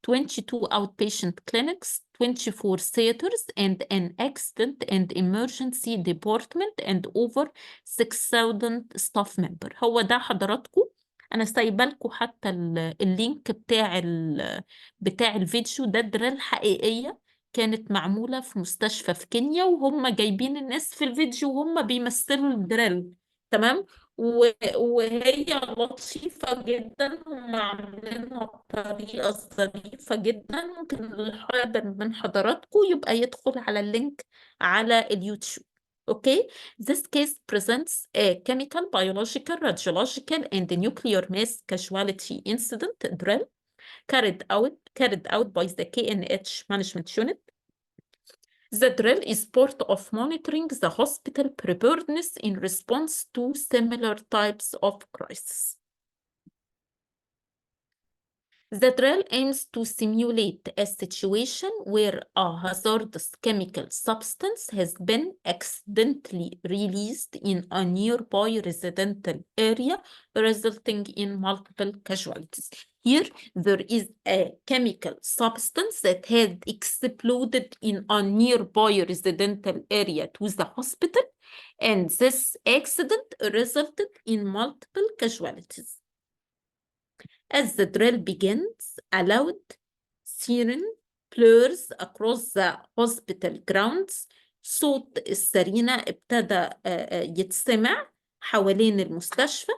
22 outpatient clinics, 24 theaters, and an accident and emergency department, and over 6,000 staff member. هو ده حضراتكم. أنا سايبة لكم حتى اللينك بتاع الفيديو ده. درال حقيقية كانت معمولة في مستشفى في كينيا، وهم جايبين الناس في الفيديو وهم بيمثلوا الدرال. تمام. وهي لطيفة جدا، هم عاملينها بطريقة ظريفة جدا. ممكن اللي حابب من حضراتكم يبقى يدخل على اللينك على اليوتيوب. Okay, this case presents a chemical, biological, radiological, and nuclear mass casualty incident drill carried out by the KNH management unit. The drill is part of monitoring the hospital preparedness in response to similar types of crisis. The drill aims to simulate a situation where a hazardous chemical substance has been accidentally released in a nearby residential area, resulting in multiple casualties. Here, there is a chemical substance that had exploded in a nearby residential area to the hospital, and this accident resulted in multiple casualties. As the drill begins, a loud siren blurs across the hospital grounds. صوت السرينة ابتدى يتسمع حوالين المستشفى,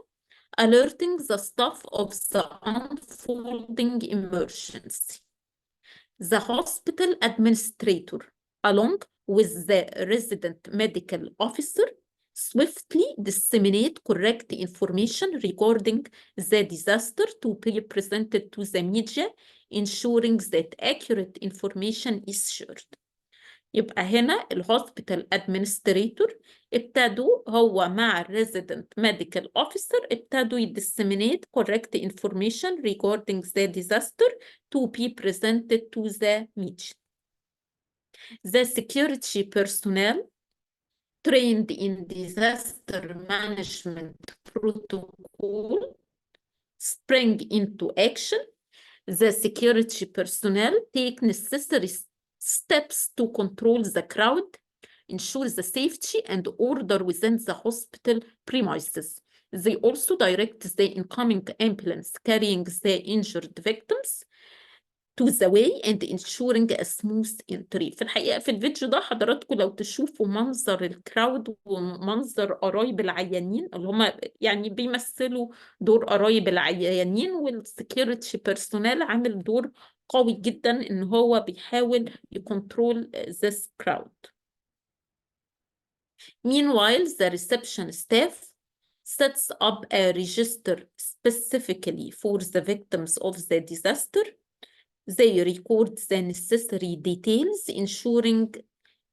alerting the staff of the unfolding emergency. The hospital administrator, along with the resident medical officer, swiftly disseminate correct information regarding the disaster to be presented to the media, ensuring that accurate information is shared. يبقى هنا الهوسبيتال ادمنستريتور ابتدوا هو مع الريزيدنت ميديكال اوفيسر ابتدوا يدسمينيت correct information regarding the disaster to be presented to the media. The security personnel trained in disaster management protocol spring into action. The security personnel take necessary steps to control the crowd, ensure the safety and order within the hospital premises. They also direct the incoming ambulance carrying the injured victims to the way and ensuring a smooth entry. في الحقيقة في الفيديو ده حضراتكم لو تشوفوا منظر الكراود ومنظر قرايب العيانين اللي هم يعني بيمثلوا دور قرايب العيانين, والسكيورتي بيرسونال عامل دور قوي جدا ان هو بيحاول يكنترول this crowd. Meanwhile, the reception staff sets up a register specifically for the victims of the disaster. They record the necessary details, ensuring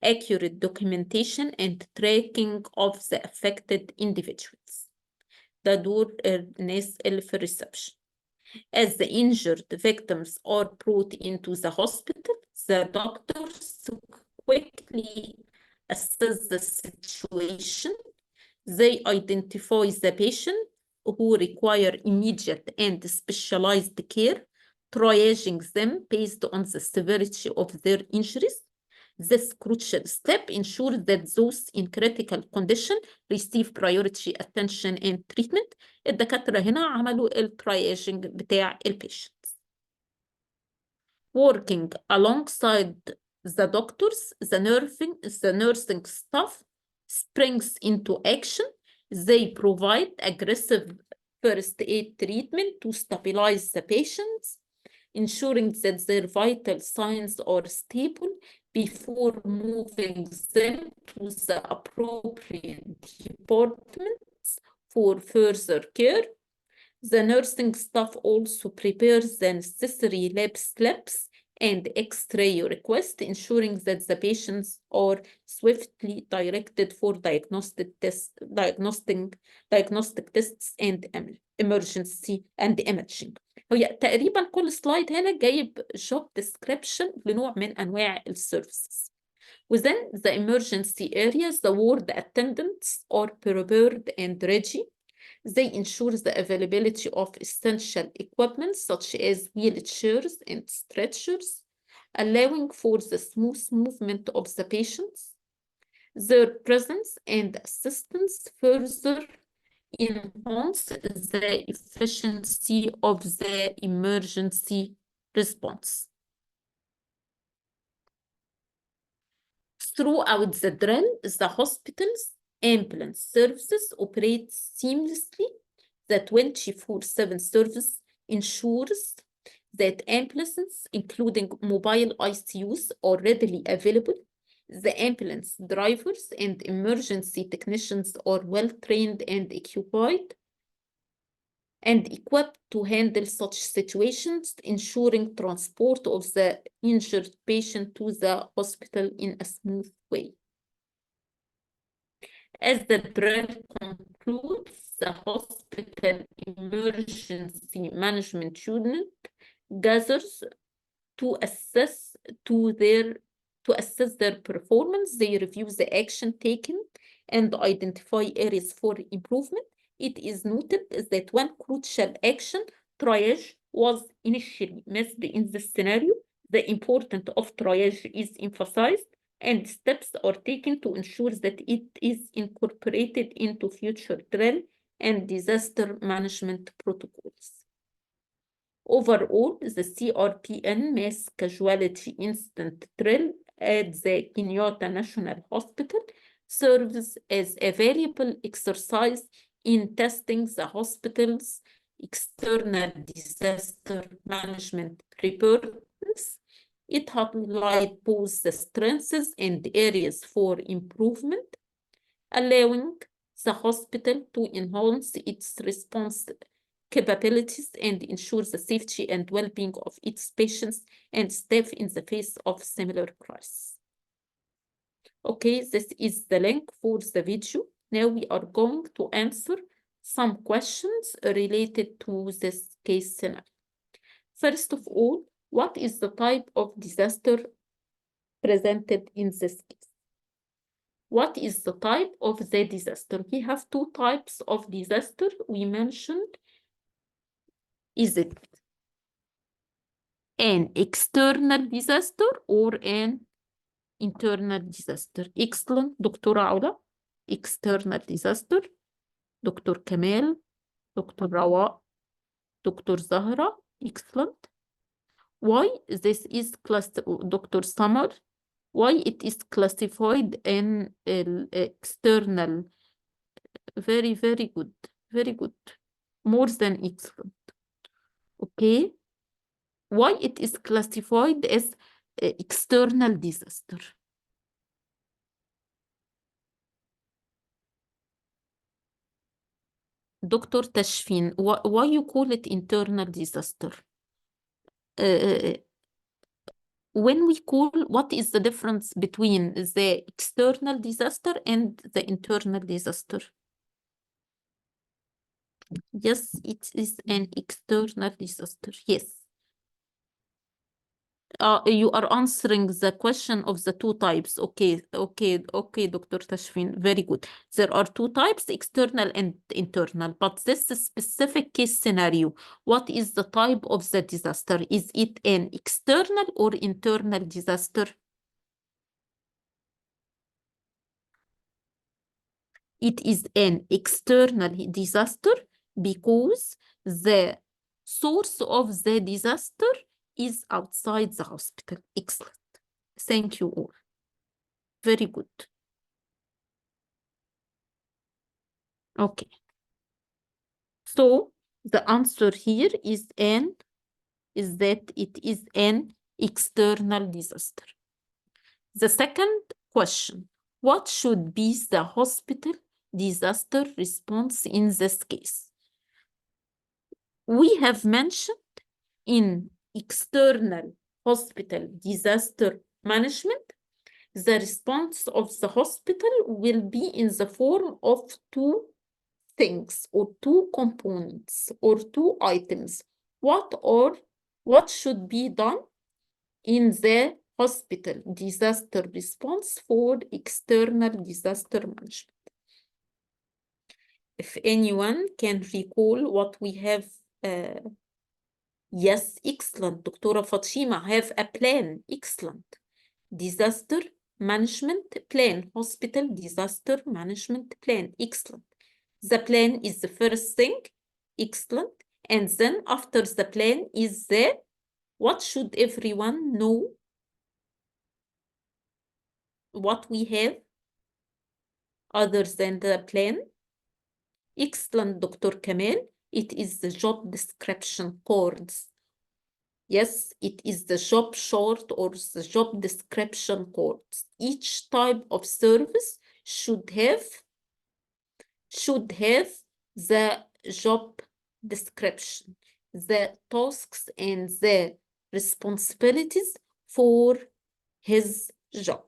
accurate documentation and tracking of the affected individuals. ده دور الناس اللي في الريسبشن. As the injured victims are brought into the hospital, the doctors quickly assess the situation. They identify the patient who require immediate and specialized care, triaging them based on the severity of their injuries. This crucial step ensures that those in critical condition receive priority attention and treatment. الدكاترة هنا عملوا التراياجنج بتاع البيشنتس. Working alongside the doctors, the nursing staff springs into action. They provide aggressive first aid treatment to stabilize the patients, ensuring that their vital signs are stable before moving them to the appropriate departments for further care. The nursing staff also prepares the necessary lab slips and X-ray requests, ensuring that the patients are swiftly directed for diagnostic tests and emergency and imaging. هي تقريبا كل سلايد هنا جايب job description لنوع من أنواع السيرفيسز. Within the emergency areas, the ward attendants are prepared and ready. They ensure the availability of essential equipment such as wheelchairs and stretchers, allowing for the smooth movement of the patients. Their presence and assistance further enhance the efficiency of the emergency response. Throughout the drill, the hospital's ambulance services operate seamlessly. The 24/7 service ensures that ambulances, including mobile ICUs, are readily available. The ambulance drivers and emergency technicians are well trained and equipped to handle such situations, ensuring transport of the injured patient to the hospital in a smooth way. As the drill concludes, the hospital emergency management unit gathers to assess their performance. They review the action taken and identify areas for improvement. It is noted that one crucial action, triage, was initially missed in this scenario, the importance of triage is emphasized and steps are taken to ensure that it is incorporated into future drill and disaster management protocols. Overall, the CRPN mass casualty incident drill at the Kenyatta National Hospital serves as a valuable exercise in testing the hospital's external disaster management preparedness. It highlights both the strengths and areas for improvement, allowing the hospital to enhance its response capabilities and ensure the safety and well-being of its patients and staff in the face of similar crises. Okay, this is the link for the video. Now we are going to answer some questions related to this case scenario. First of all, what is the type of disaster presented in this case? What is the type of the disaster? We have two types of disaster we mentioned. Is it an external disaster or an internal disaster? Excellent, دكتورة علا. External disaster. دكتور كمال. دكتور رواء. دكتور زهرة. Excellent. Why this is Dr. Summer? Why it is classified in external? Very, very good. Very good. More than excellent. Okay. Why it is classified as external disaster? Dr. Tashfin, why you call it internal disaster? When we call, what is the difference between the external disaster and the internal disaster? Yes, it is an external disaster. Yes. You are answering the question of the two types. Okay, Dr. Tashfin, very good. There are two types, external and internal, but this specific case scenario, what is the type of the disaster? Is it an external or internal disaster? It is an external disaster because the source of the disaster is outside the hospital. Excellent. Thank you all. Very good. Okay. So the answer here is that it is an external disaster. The second question, what should be the hospital disaster response in this case? We have mentioned in external hospital disaster management, the response of the hospital will be in the form of two things or two components or two items. What should be done in the hospital disaster response for external disaster management? If anyone can recall what we have. Yes, excellent. Dr. Fatima, have a plan. Excellent. Disaster management plan, hospital disaster management plan. Excellent. The plan is the first thing. Excellent. And then after the plan is what should everyone know? What we have other than the plan? Excellent, Dr. Kamal. It is the job description cards. Yes, it is the job short or the job description cards. Each type of service should have the job description, the tasks and the responsibilities for his job.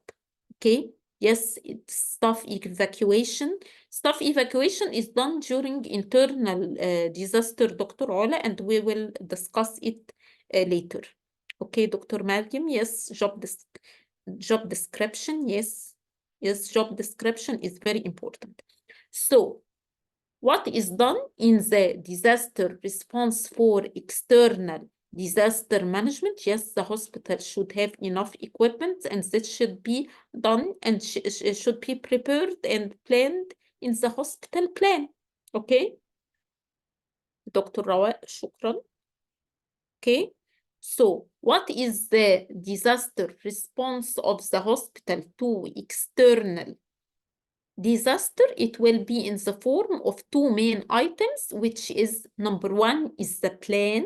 Okay. Yes, it's staff evacuation. Staff evacuation is done during internal disaster, Dr. Ola, and we will discuss it later. Okay, Dr. Mariam, yes, job description, yes. Yes, job description is very important. So, What is done in the disaster response for external disaster management? Yes, the hospital should have enough equipment, and this should be done and should be prepared and planned in the hospital plan. Okay, Dr. Rawat, shukran. Okay, so what is the disaster response of the hospital to external disaster? It will be in the form of two main items, which is number one is the plan,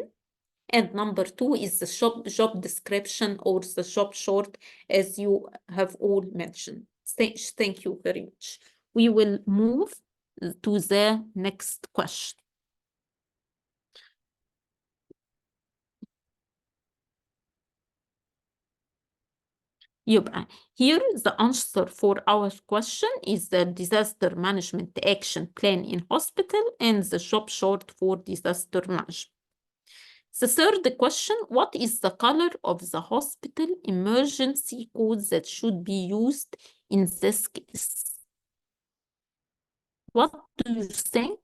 and number two is the job description or the job short, as you have all mentioned. Thank you very much. We will move to the next question. يبقى here the answer for our question is the disaster management action plan in hospital and the job short for disaster management. The third question, what is the color of the hospital emergency code that should be used in this case? What do you think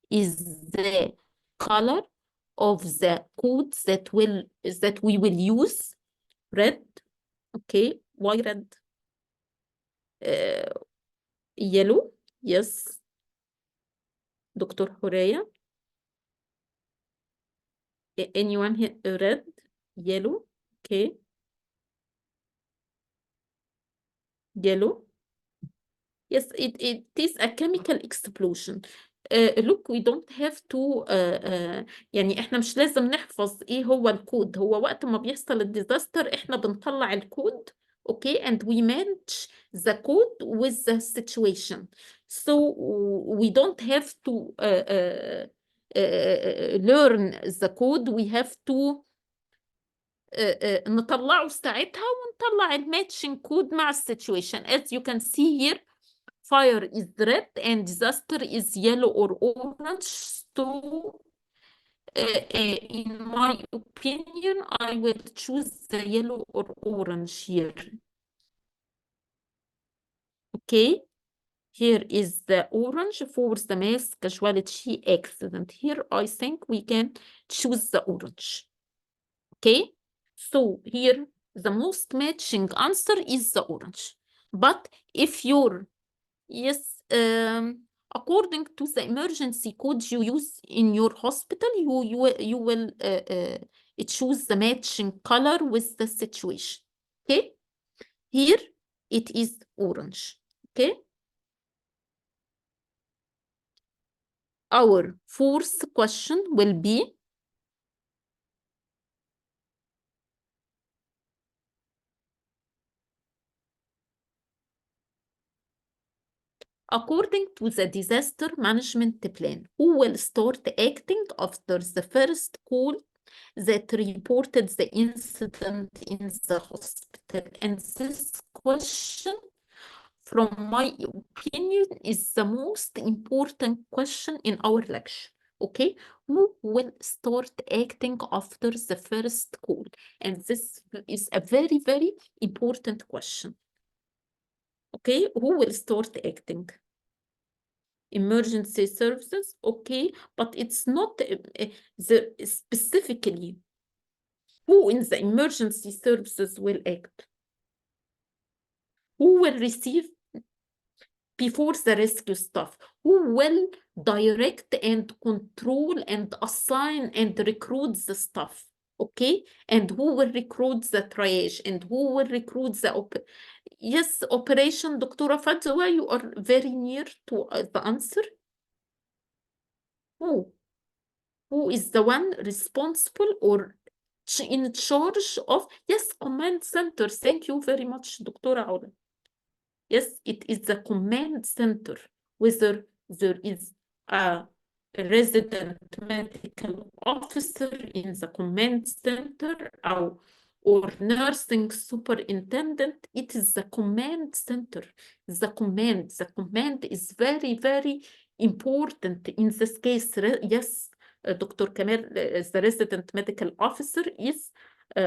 is the color of the code that we will use? Red. Okay, why red? Yellow, yes. Dr. Horea? Anyone here? Red, yellow, okay. Yellow. Yes, it is a chemical explosion. Look, we don't have to يعني احنا مش لازم نحفظ ايه هو الكود. هو وقت ما بيحصل الديزاستر احنا بنطلع الكود. Okay, and we match the code with the situation. So we don't have to learn the code. We have to نطلعه ساعتها ونطلع الماتشing code مع السيتويشن. As you can see here, fire is red and disaster is yellow or orange. So in my opinion, I will choose the yellow or orange here. Okay, here is the orange for the mass casualty accident. Here, I think we can choose the orange. Okay, so here the most matching answer is the orange. But if you're, yes, according to the emergency code you use in your hospital, you will choose the matching color with the situation. Okay, here it is orange. Okay, our fourth question will be, according to the disaster management plan, who will start acting after the first call that reported the incident in the hospital? And this question, from my opinion, is the most important question in our lecture. Okay, who will start acting after the first call? And this is a very, very important question. Okay, who will start acting? Emergency services, okay, but it's not the specifically who in the emergency services will act. Who will receive before the rescue staff? Who will direct and control and assign and recruit the staff? Okay, and who will recruit the triage, and who will recruit the yes, operation. Dr. Fadwa, you are very near to the answer. Who is the one responsible or in charge of, yes, command center. Thank you very much, Dr. Aula. Yes, it is the command center, whether there is a resident medical officer in the command center or nursing superintendent. It is the command center. The command is very, very important in this case. Yes, Dr. Kamal, the resident medical officer, is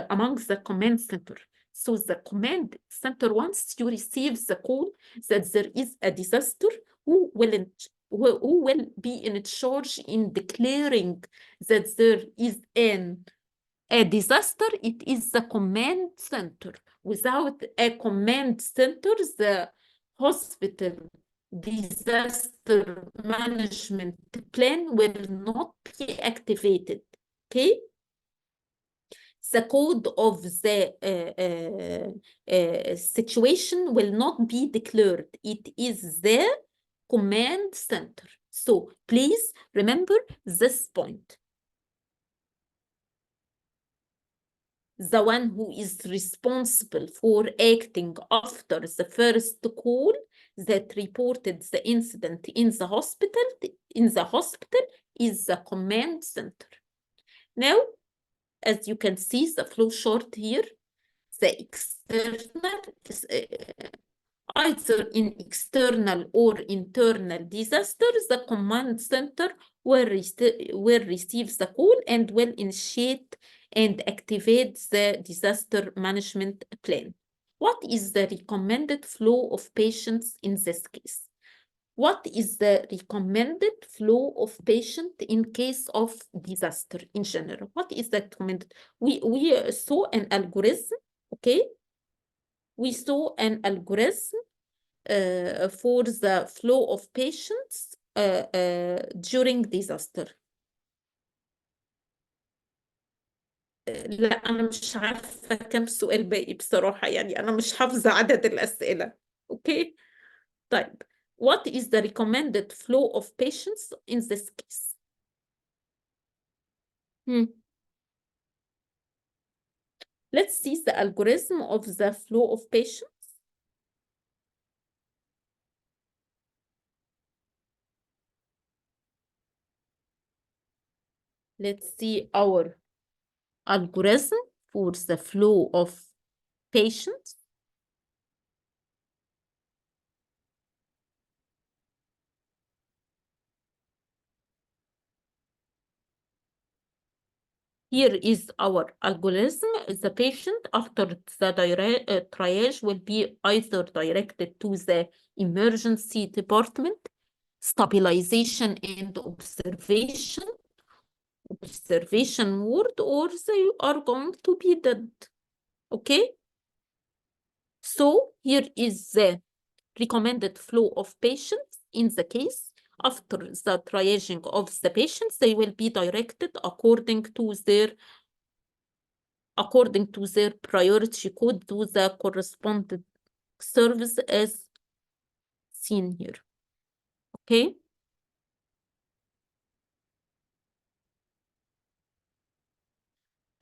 among the command center. So the command center, once you receive the call that there is a disaster, who will who will be in charge in declaring that there is a disaster? It is the command center. Without a command center, the hospital disaster management plan will not be activated. Okay? The code of the situation will not be declared. It is the command center. So please remember this point. The one who is responsible for acting after the first call that reported the incident in the hospital is the command center. Now, as you can see, the flow chart here, the external, either in external or internal disasters, the command center will receive the call and will initiate and activate the disaster management plan. What is the recommended flow of patients in this case? What is the recommended flow of patient in case of disaster in general? What is the recommended? We saw an algorithm, okay? We saw an algorithm for the flow of patients during disaster. لا أنا مش عارفة كم سؤال باقي بصراحة، يعني أنا مش حافظة عدد الأسئلة. أوكي؟ طيب. What is the recommended flow of patients in this case? Let's see the algorithm of the flow of patients. Let's see our algorithm for the flow of patients. Here is our algorithm. The patient after the triage will be either directed to the emergency department, stabilization and observation ward, or they are going to be dead. Okay? So here is the recommended flow of patients in the case. After the triaging of the patients, they will be directed according to their priority code to the corresponding service as seen here. Okay?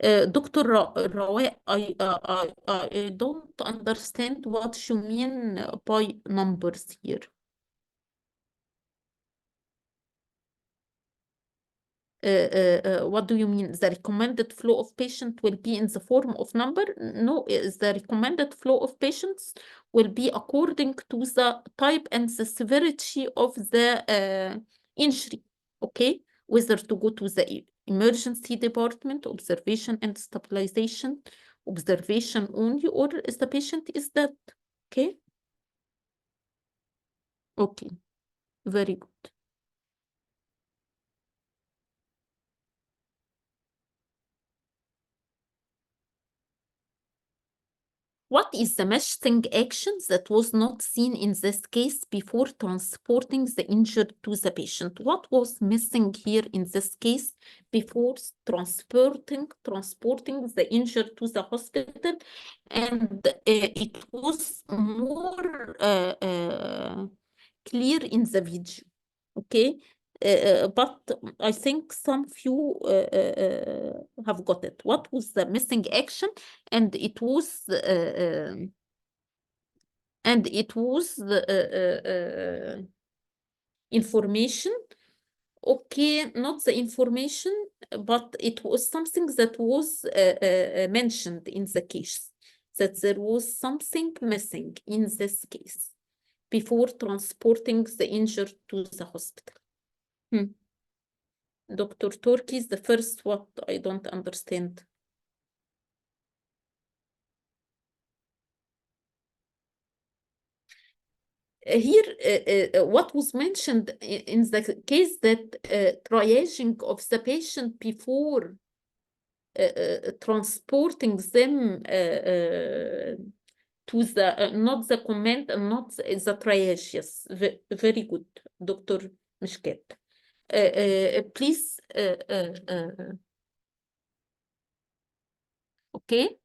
Dr. Rawa, I don't understand what you mean by numbers here. What do you mean? The recommended flow of patient will be in the form of number? No, the recommended flow of patients will be according to the type and the severity of the injury, okay? Whether to go to the emergency department, observation and stabilization, observation only, or if the patient is dead, okay? Okay, very good. What is the missing action that was not seen in this case before transporting the injured to the patient? What was missing here in this case before transporting the injured to the hospital? And it was more clear in the video, okay? But I think some few have got it. What was the missing action? And it was the information. Okay, not the information, but it was something that was mentioned in the case, that there was something missing in this case before transporting the injured to the hospital. Dr. Turkey is the first what I don't understand. here, what was mentioned in the case that triaging of the patient before transporting them to the not the comment and not the triage. Yes, very good, Dr. Mishkat. Please, okay.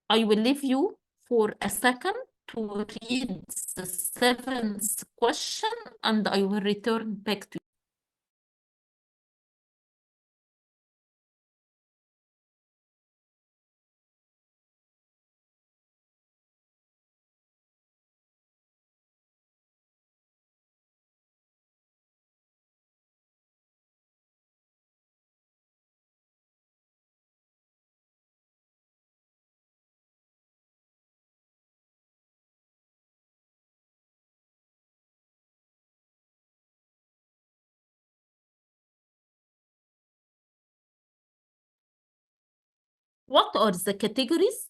I will leave you for a second to read the 7th question, and I will return back to you. What are the categories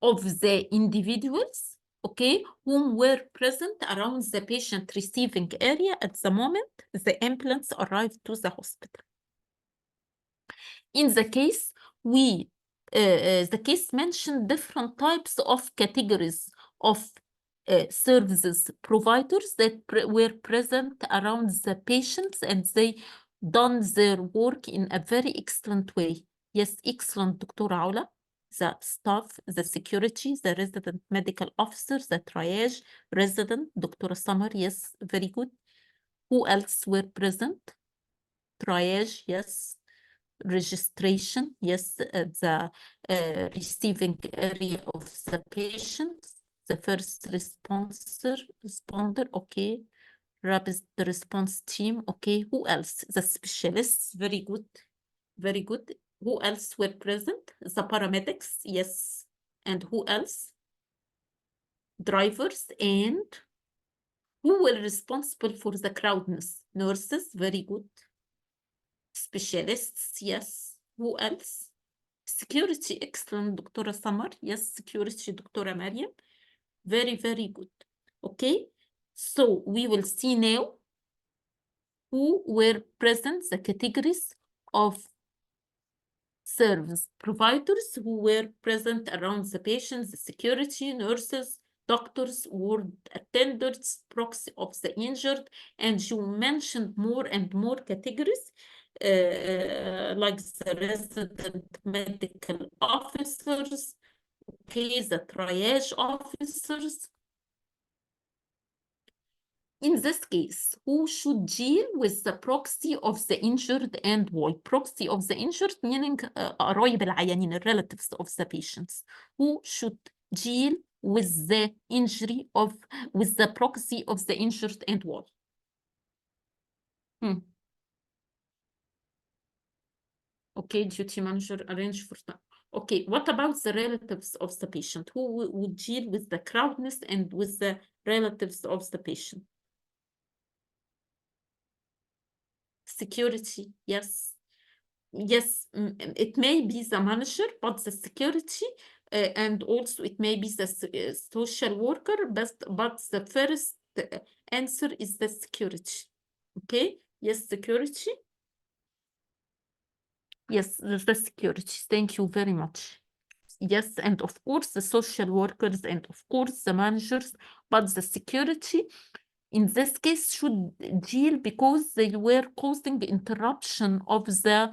of the individuals, okay, whom were present around the patient receiving area at the moment the ambulance arrived to the hospital? In the case, the case mentioned different types of categories of services providers that were present around the patients, and they done their work in a very excellent way. Yes, excellent, Dr. Aula. The staff, the security, the resident medical officers, the triage, resident, Dr. Samar, yes, very good. Who else were present? Triage, yes. Registration, yes, the receiving area of the patient, the first responder, okay. Rapid response team, okay. Who else? The specialists, very good, very good. Who else were present? The paramedics, yes. And who else? Drivers. And who were responsible for the crowdness? Nurses, very good. Specialists, yes. Who else? Security, excellent, Dr. Samar. Yes, security, Dr. Mariam. Very, very good. Okay, so we will see now who were present, the categories of service providers who were present around the patients, the security, nurses, doctors, ward attendants, proxy of the injured, and you mentioned more and more categories, like the resident medical officers, okay, the triage officers. In this case, who should deal with the proxy of the injured and why? Proxy of the injured meaning قرايب العيانين, relatives of the patients. Who should deal with the injury of, with the proxy of the injured and why? Okay, duty manager arrange for that. Okay, what about the relatives of the patient? Who would deal with the crowdness and with the relatives of the patient? Security, yes. Yes, it may be the manager, but the security, and also it may be the social worker, but the first answer is the security. Okay, yes, security. Yes, the security. Thank you very much. Yes, and of course the social workers and of course the managers, but the security in this case should deal because they were causing interruption of the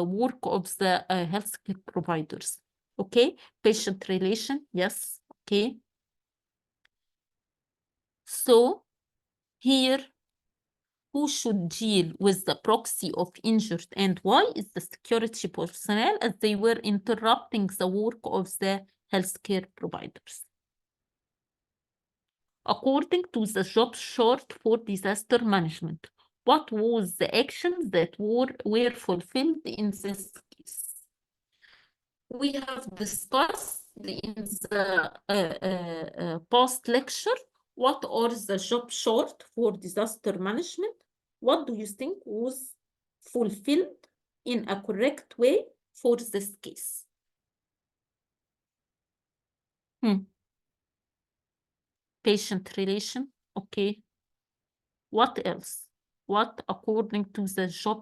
work of the healthcare providers. Okay, patient relation, yes, okay. So here, who should deal with the proxy of injured and why is the security personnel, as they were interrupting the work of the healthcare providers. According to the job chart for disaster management, what was the actions that were fulfilled in this case? We have discussed in the past lecture what are the job chart for disaster management. What do you think was fulfilled in a correct way for this case? patient relation. Okay. What else? What, according to the job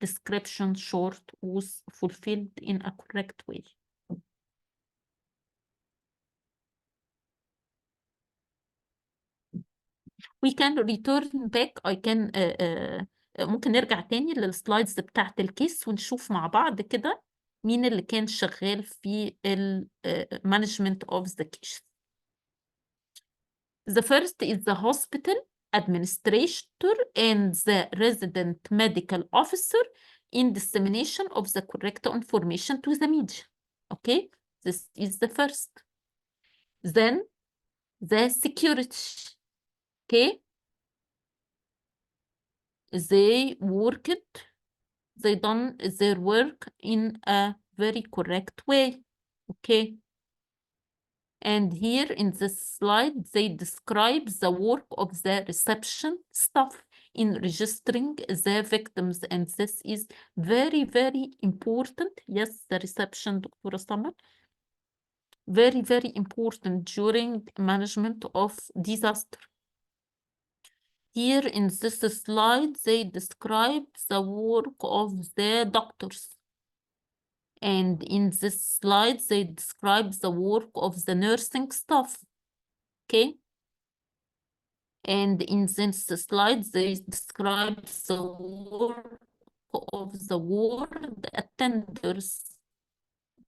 description short, was fulfilled in a correct way? We can return back. I can ممكن نرجع تاني للسلايدز بتاعت الكيس ونشوف مع بعض كده مين اللي كان شغال في ال management of the case. The first is the hospital administrator and the resident medical officer in dissemination of the correct information to the media. Okay, this is the first. Then the security. Okay, they done their work in a very correct way. Okay. And here in this slide, they describe the work of the reception staff in registering the victims. And this is very, very important. Yes, the reception, Dr. Summer. Very, very important during management of disaster. Here in this slide, they describe the work of the doctors. And in this slide, they describe the work of the nursing staff. Okay. And in this slide, they describe the work of the ward attenders.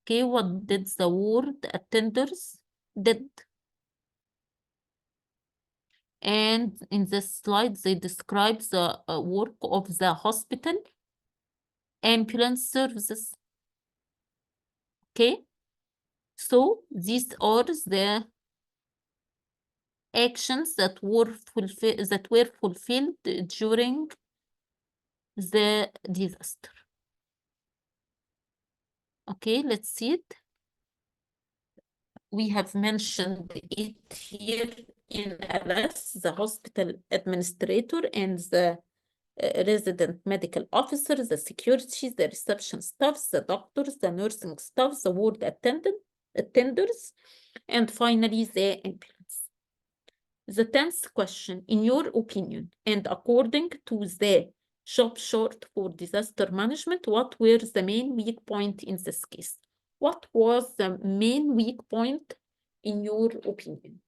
Okay, what did the ward attenders did? And in this slide, they describe the work of the hospital ambulance services. Okay, so these are the actions that were fulfilled during the disaster. Okay, let's see it. We have mentioned it here in LS, the hospital administrator and the resident medical officer, the security, the reception staff, the doctors, the nursing staff, the ward attenders, and finally the ambulance. The 10th question, in your opinion, and according to the job short for disaster management, what were the main weak points in this case? What was the main weak point in your opinion?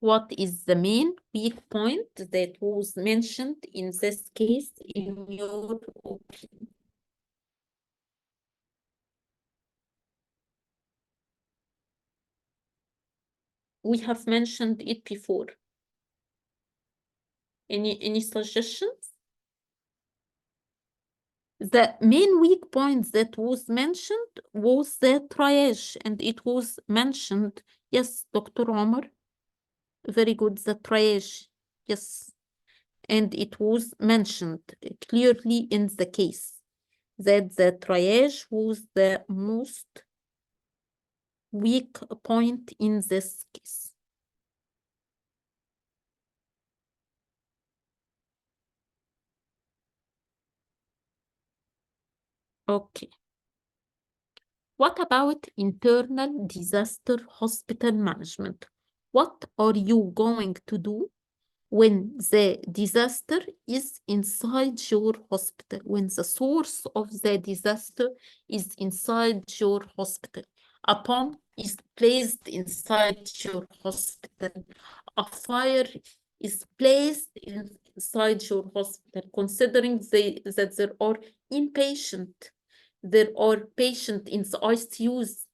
What is the main weak point that was mentioned in this case in your opinion? We have mentioned it before. Any suggestions? The main weak point that was mentioned was the triage, and it was mentioned. Yes, Dr. Omar. Very good, the triage. Yes. And it was mentioned clearly in the case that the triage was the most weak point in this case. Okay. What about internal disaster hospital management? What are you going to do when the disaster is inside your hospital, when the source of the disaster is inside your hospital, a pump is placed inside your hospital, a fire is placed inside your hospital, considering that there are inpatient, there are patients in the ICUs,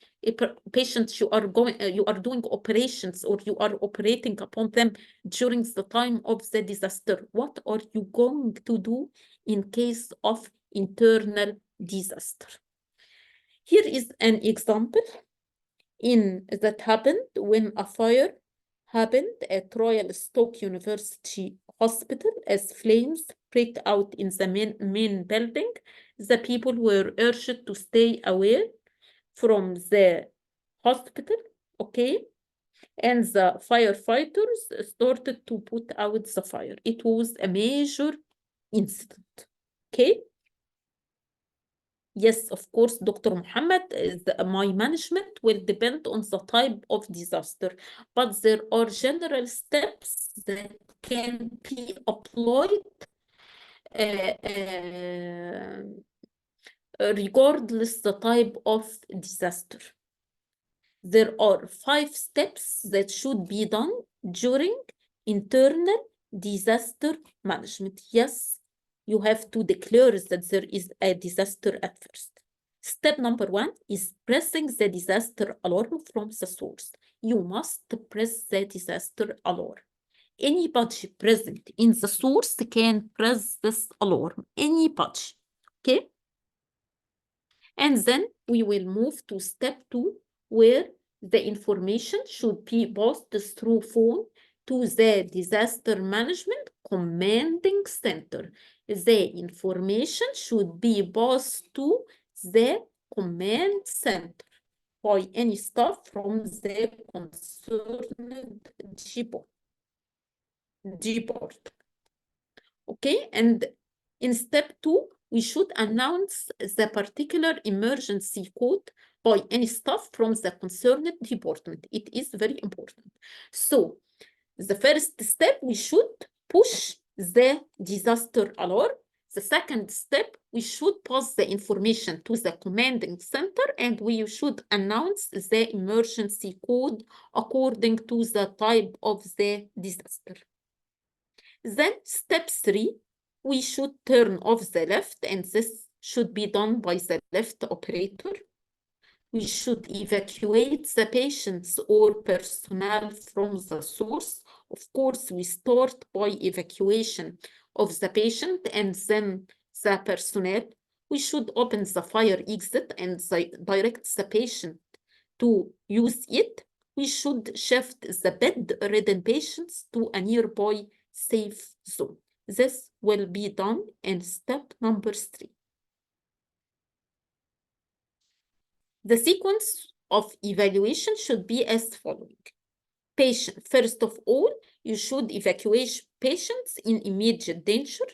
patients you are doing operations or you are operating upon them during the time of the disaster. What are you going to do in case of internal disaster? Here is an example that happened when a fire happened at Royal Stoke University Hospital as flames break out in the main building. The people were urged to stay away from the hospital, okay? And the firefighters started to put out the fire. It was a major incident, okay? Yes, of course, Dr. Muhammad, my management will depend on the type of disaster, but there are general steps that can be applied regardless the type of disaster. There are 5 steps that should be done during internal disaster management. Yes, you have to declare that there is a disaster at first. Step number 1 is pressing the disaster alarm from the source. You must press the disaster alarm. Anybody present in the source can press this alarm. Anybody, okay? And then we will move to step 2, where the information should be passed through phone to the disaster management commanding center. The information should be passed to the command center by any staff from the concerned department. Okay, and in step 2, we should announce the particular emergency code by any staff from the concerned department. It is very important. So, the first step, we should push the disaster alarm. The second step, we should pass the information to the commanding center, and we should announce the emergency code according to the type of the disaster. Then step 3, we should turn off the lift, and this should be done by the lift operator. We should evacuate the patients or personnel from the source. Of course, we start by evacuation of the patient and then the personnel. We should open the fire exit and direct the patient to use it. We should shift the bedridden patients to a nearby safe zone. This will be done in step number 3. The sequence of evaluation should be as following. Patient, first of all, you should evacuate patients in immediate danger,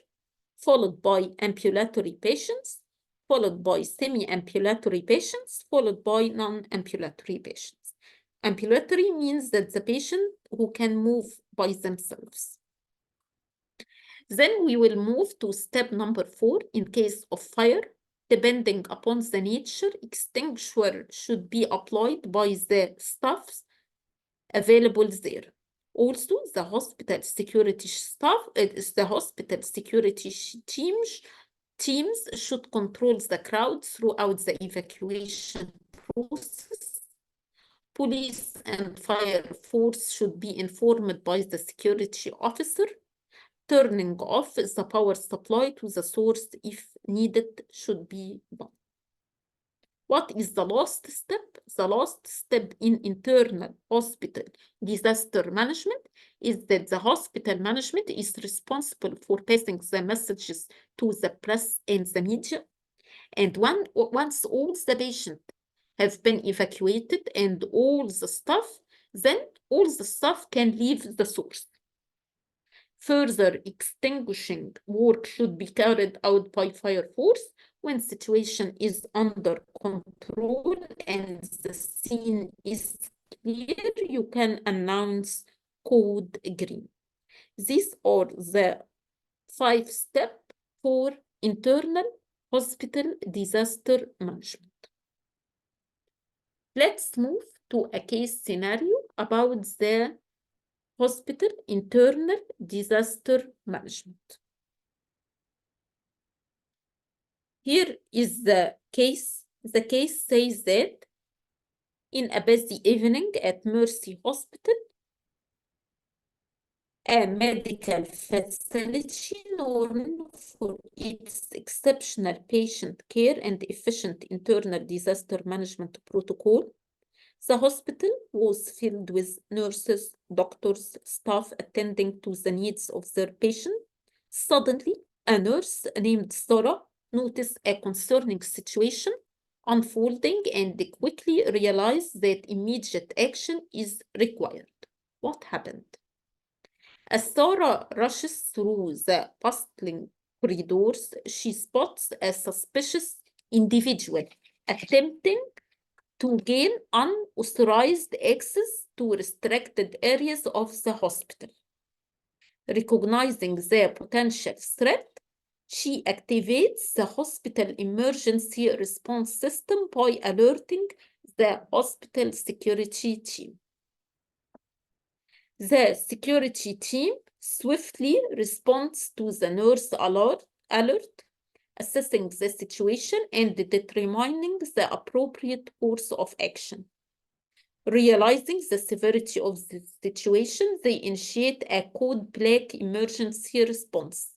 followed by ambulatory patients, followed by semi-ambulatory patients, followed by non-ambulatory patients. Ambulatory means that the patient who can move by themselves. Then we will move to step number 4. In case of fire, depending upon the nature, extinguisher should be applied by the staffs available there. Also, the hospital security staff, the hospital security teams should control the crowd throughout the evacuation process. Police and fire force should be informed by the security officer. Turning off the power supply to the source if needed should be done. What is the last step? The last step in internal hospital disaster management is that the hospital management is responsible for passing the messages to the press and the media. And once all the patients have been evacuated and all the staff, then all the staff can leave the source. Further extinguishing work should be carried out by fire force. When situation is under control and the scene is clear, you can announce code green. These are the 5 steps for internal hospital disaster management. Let's move to a case scenario about the hospital internal disaster management. Here is the case. The case says that in a busy evening at Mercy Hospital, a medical facility known for its exceptional patient care and efficient internal disaster management protocol, the hospital was filled with nurses, doctors, staff attending to the needs of their patient. Suddenly, a nurse named Sarah noticed a concerning situation unfolding and quickly realized that immediate action is required. What happened? As Sarah rushes through the bustling corridors, she spots a suspicious individual attempting to gain unauthorized access to restricted areas of the hospital. Recognizing the potential threat, she activates the hospital emergency response system by alerting the hospital security team. The security team swiftly responds to the nurse alert, assessing the situation and determining the appropriate course of action. Realizing the severity of the situation, they initiate a code black emergency response,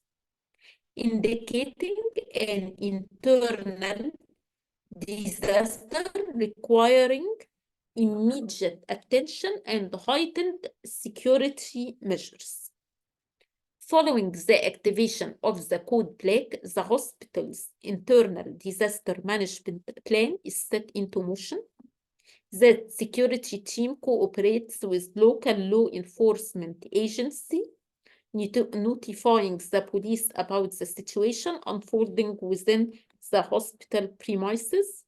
indicating an internal disaster requiring immediate attention and heightened security measures. Following the activation of the code black, the hospital's internal disaster management plan is set into motion. The security team cooperates with local law enforcement agency, notifying the police about the situation unfolding within the hospital premises.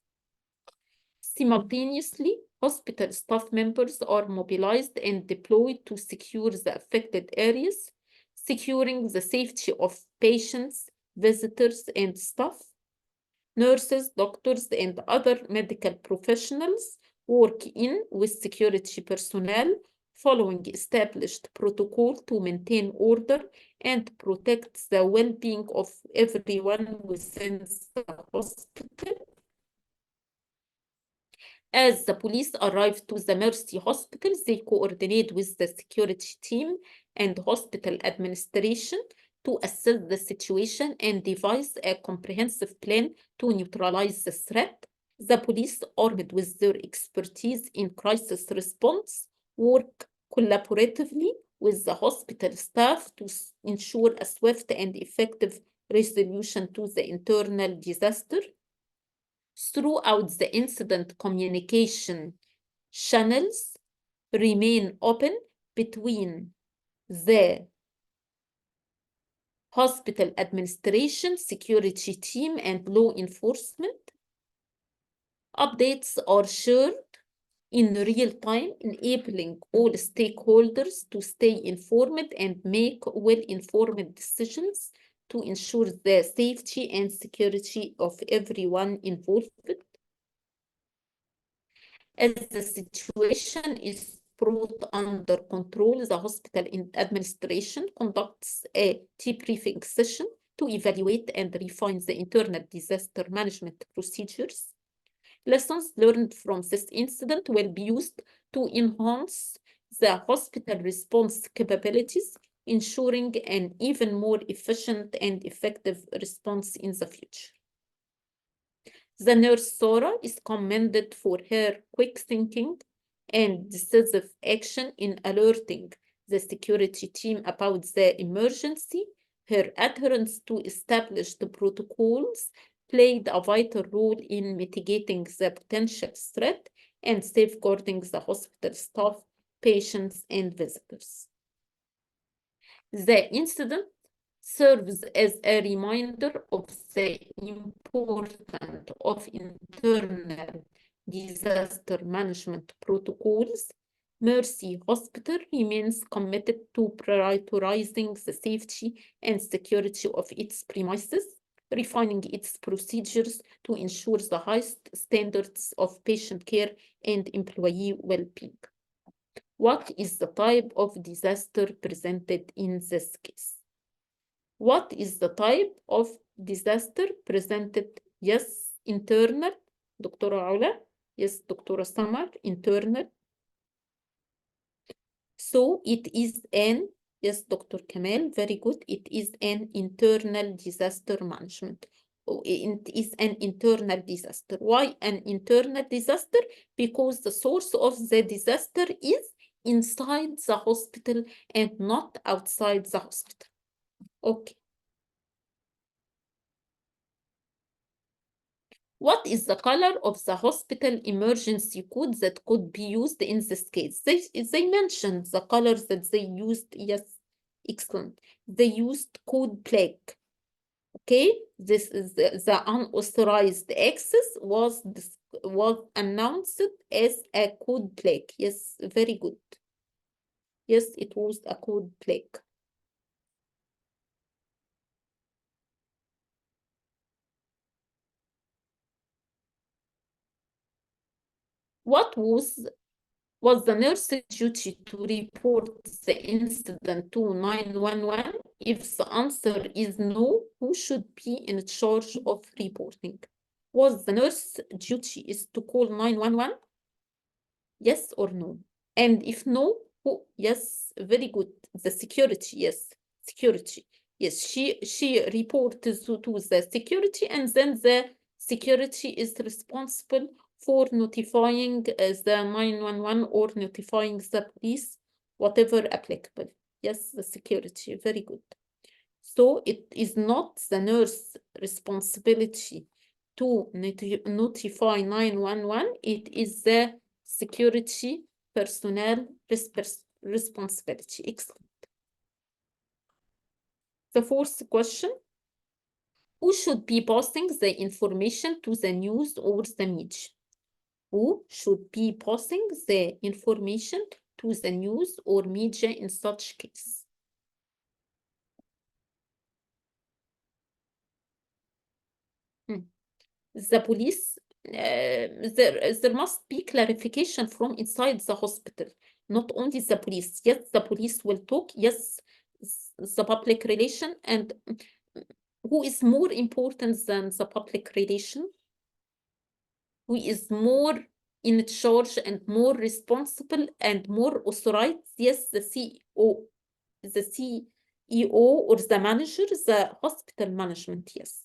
Simultaneously, hospital staff members are mobilized and deployed to secure the affected areas, securing the safety of patients, visitors, and staff. Nurses, doctors, and other medical professionals work in with security personnel, following established protocol to maintain order and protect the well-being of everyone within the hospital. As the police arrive to the Mercy Hospital, they coordinate with the security team and hospital administration to assess the situation and devise a comprehensive plan to neutralize the threat. The police, armed with their expertise in crisis response, work collaboratively with the hospital staff to ensure a swift and effective resolution to the internal disaster. Throughout the incident, communication channels remain open between the hospital administration, security team, and law enforcement. Updates are shared in real time, enabling all stakeholders to stay informed and make well-informed decisions to ensure the safety and security of everyone involved. As the situation is brought under control, the hospital administration conducts a debriefing session to evaluate and refine the internal disaster management procedures. Lessons learned from this incident will be used to enhance the hospital response capabilities, ensuring an even more efficient and effective response in the future. The nurse Sora is commended for her quick thinking and decisive action in alerting the security team about the emergency. Her adherence to established protocols played a vital role in mitigating the potential threat and safeguarding the hospital staff, patients, and visitors. The incident serves as a reminder of the importance of internal disaster management protocols. Mercy Hospital remains committed to prioritizing the safety and security of its premises, refining its procedures to ensure the highest standards of patient care and employee well-being. What is the type of disaster presented in this case? What is the type of disaster presented? Yes, internal. Dr. Aula. Yes, Dr. Samar, internal. So it is an, yes, Dr. Kamal, very good. It is an internal disaster management. It is an internal disaster. Why an internal disaster? Because the source of the disaster is inside the hospital and not outside the hospital. Okay. What is the color of the hospital emergency code that could be used in this case? They mentioned the colors that they used. Yes, excellent. They used code black. Okay, this is the unauthorized access was announced as a code black. Yes, very good. Yes, it was a code black. What was the nurse's duty to report the incident to 911? If the answer is no, who should be in charge of reporting? Was the nurse's duty is to call 911? Yes or no? And if no, who? Yes, very good. The security, yes, security. Yes, she reports to the security, and then the security is responsible for notifying the 911 or notifying the police, whatever applicable. Yes, the security, very good. So it is not the nurse's responsibility to notify 911, it is the security personnel responsibility. Excellent. The fourth question, who should be passing the information to the news or the media? Who should be passing the information to the news or media in such case? The police, there must be clarification from inside the hospital, not only the police. Yes, the police will talk. Yes, the public relation. And who is more important than the public relation? Who is more in charge and more responsible and more authorized? Yes, the CEO, the CEO or the manager, the hospital management. Yes.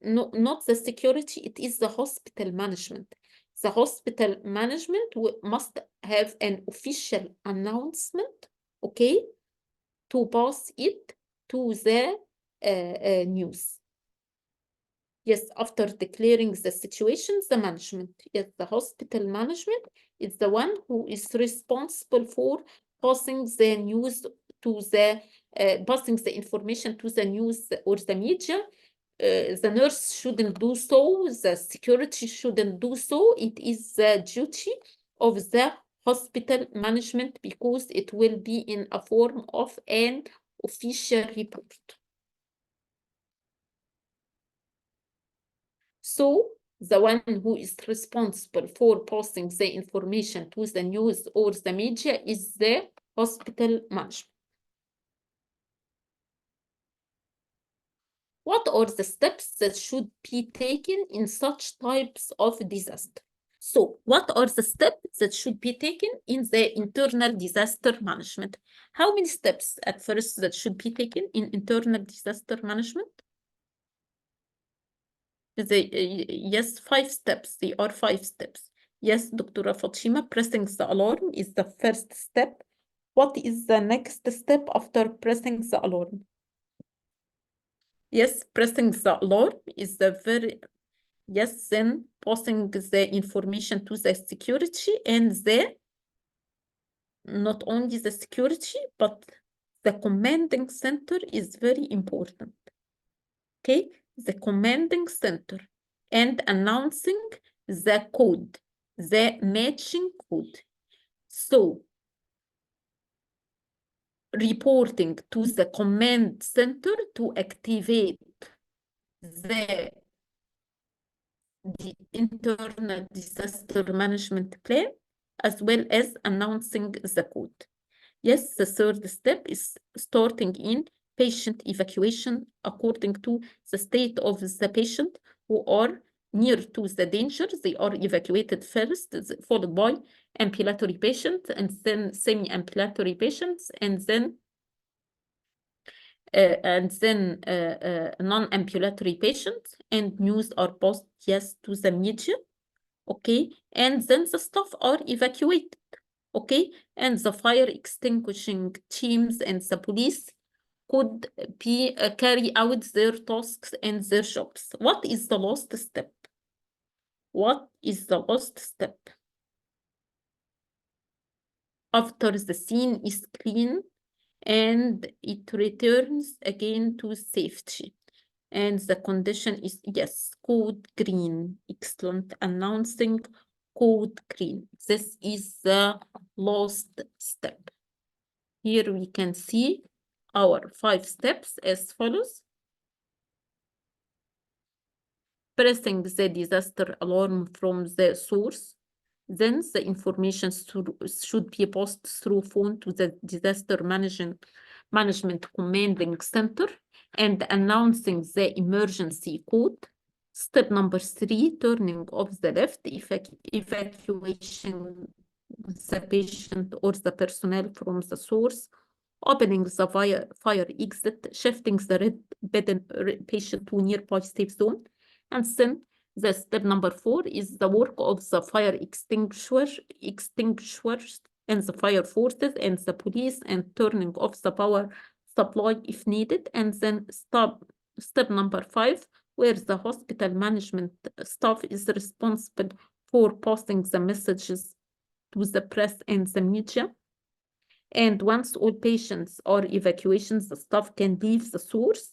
No, not the security, it is the hospital management. The hospital management must have an official announcement, okay, to pass it to the news. Yes, after declaring the situation, the management, yes, the hospital management is the one who is responsible for passing the news to the, passing the information to the news or the media. The nurse shouldn't do so, the security shouldn't do so. It is the duty of the hospital management because it will be in a form of an official report. So the one who is responsible for passing the information to the news or the media is the hospital management. What are the steps that should be taken in such types of disaster? So what are the steps that should be taken in the internal disaster management? How many steps at first that should be taken in internal disaster management? Yes, 5 steps. They are 5 steps. Yes, Dr. Fatima, pressing the alarm is the first step. What is the next step after pressing the alarm? Yes, pressing the alarm is the very, yes, then passing the information to the security and not only the security, but the commanding center is very important. Okay, the commanding center and announcing the code, the matching code. So reporting to the command center to activate the internal disaster management plan, as well as announcing the code. Yes, the third step is starting in patient evacuation according to the state of the patient who are near to the danger. They are evacuated first, followed by ambulatory patients, and then semi-ambulatory patients, and then non-ambulatory patients, and news are passed, yes, to the media, okay, and then the staff are evacuated, okay, and the fire extinguishing teams and the police could be carry out their tasks and their jobs. What is the last step? What is the last step? After the scene is clean and it returns again to safety. And the condition is, yes, code green. Excellent. Announcing code green. This is the last step. Here we can see our 5 steps as follows. Pressing the disaster alarm from the source. Then the information should be passed through phone to the disaster management commanding center and announcing the emergency code. Step number 3, turning off the lift, evacuation the patient or the personnel from the source, opening the fire exit, shifting the red patient to nearby safe zone. And then the step number 4 is the work of the fire extinguishers and the fire forces and the police, and turning off the power supply if needed. And then step number 5, where the hospital management staff is responsible for passing the messages to the press and the media. And once all patients are evacuated, the staff can leave the source.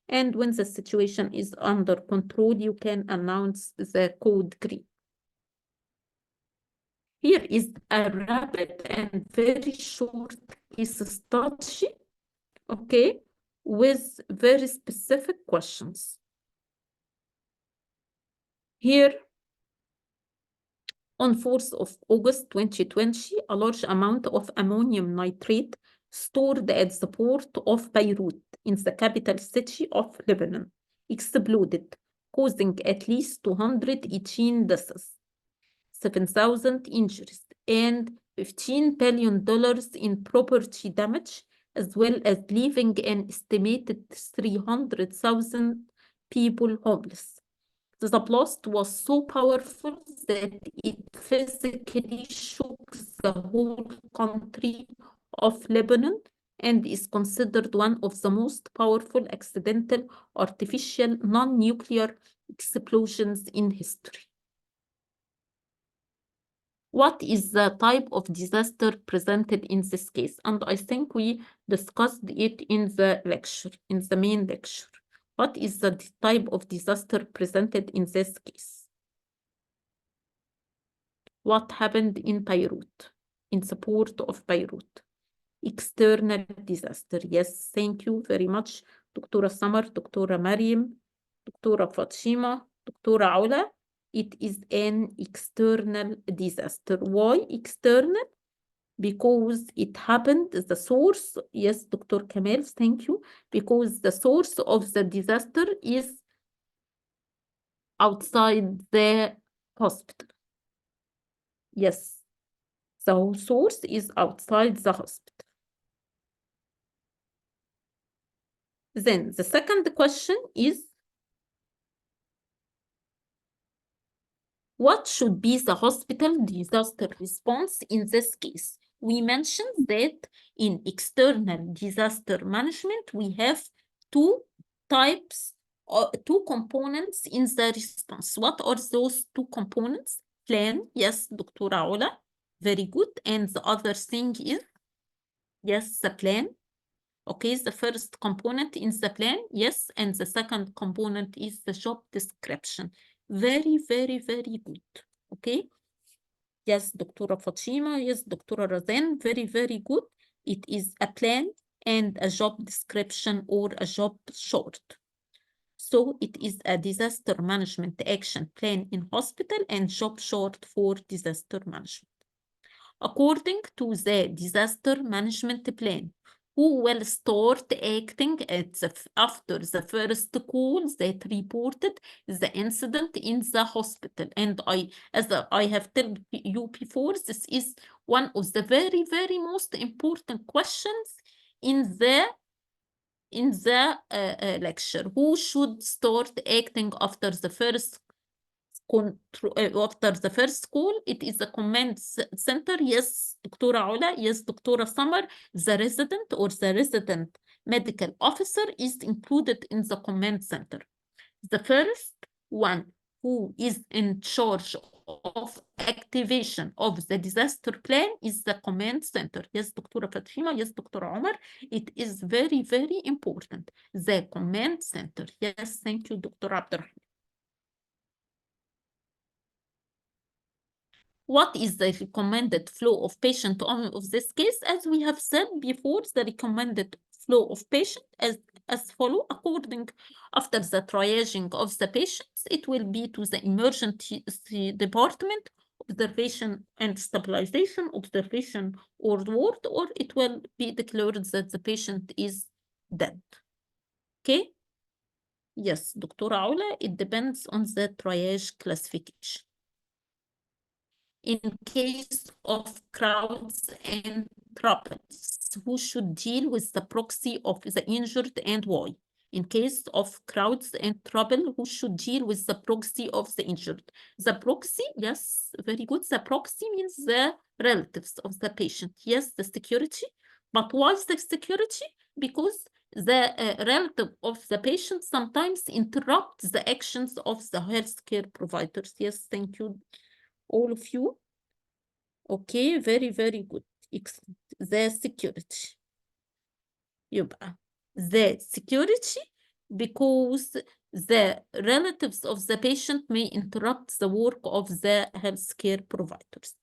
And when the situation is under control, you can announce the code green. Here is a rapid and very short case study, okay, with very specific questions. Here, on 4th of August 2020, a large amount of ammonium nitrate stored at the port of Beirut in the capital city of Lebanon exploded, causing at least 218 deaths, 7,000 injuries, and $15 billion in property damage, as well as leaving an estimated 300,000 people homeless. The blast was so powerful that it physically shook the whole country of Lebanon and is considered one of the most powerful accidental artificial non-nuclear explosions in history. What is the type of disaster presented in this case? And I think we discussed it in the lecture, in the main lecture. What is the type of disaster presented in this case? What happened in Beirut, in the port of Beirut? External disaster. Yes, thank you very much, Dr. Samar, Dr. Mariam, Dr. Fatima, Dr. Aula. It is an external disaster. Why external? Because it happened, the source, yes, Dr. Kamal, thank you, because the source of the disaster is outside the hospital. Yes, the source is outside the hospital. Then the second question is, what should be the hospital disaster response in this case? We mentioned that in external disaster management, we have 2 types or 2 components in the response. What are those 2 components? Plan, yes, Dr. Aula, very good. And the other thing is, yes, the plan. Okay, the first component is the plan, yes, and the second component is the job description. Very, very, very good. Okay. Yes, Dr. Fatima, yes, Dr. Razan, very, very good. It is a plan and a job description or a job short. So it is a disaster management action plan in hospital and job short for disaster management. According to the disaster management plan, who will start acting after the first call that reported the incident in the hospital? And as I have told you before, this is one of the very, very most important questions in the lecture. Who should start acting after the first call? It is the command center. Yes, Dr. Aula. Yes, Dr. Samar. The resident or the resident medical officer is included in the command center. The first one who is in charge of activation of the disaster plan is the command center. Yes, دكتورة فاطمة. Yes, دكتورة عمر. It is very, very important. The command center. Yes, thank you, دكتورة عبد الرحمن. What is the recommended flow of patient of this case? As we have said before, the recommended flow of patient as follow. According after the triaging of the patients, it will be to the emergency department, observation and stabilization, observation or ward, or it will be declared that the patient is dead. Okay? Yes, Dr. Aula, it depends on the triage classification. In case of crowds and troubles, who should deal with the proxy of the injured and why? In case of crowds and trouble, who should deal with the proxy of the injured? The proxy, yes, very good. The proxy means the relatives of the patient. Yes, the security. But why the security? Because the relative of the patient sometimes interrupts the actions of the healthcare providers. Yes, thank you, all of you. Okay, very, very good. Excellent. The security. يبقى the security because the relatives of the patient may interrupt the work of the healthcare providers.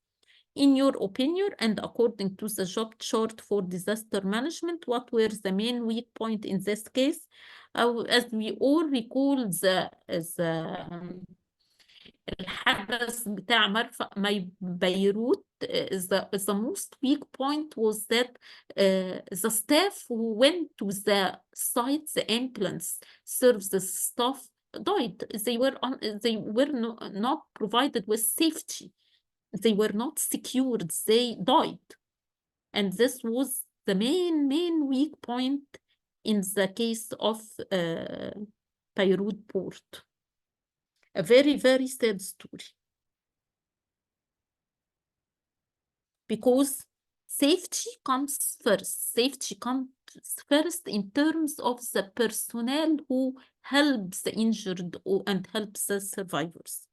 In your opinion, and according to the job chart for disaster management, what were the main weak point in this case? As we all recall, the الحدث بتاع مرفأ بيروت the most weak point was that the staff who went to the site, the ambulance services staff died. They were not provided with safety. They were not secured. They died. And this was the main weak point in the case of Beirut port. A very, very sad story. Because safety comes first. Safety comes first in terms of the personnel who helps the injured and helps the survivors.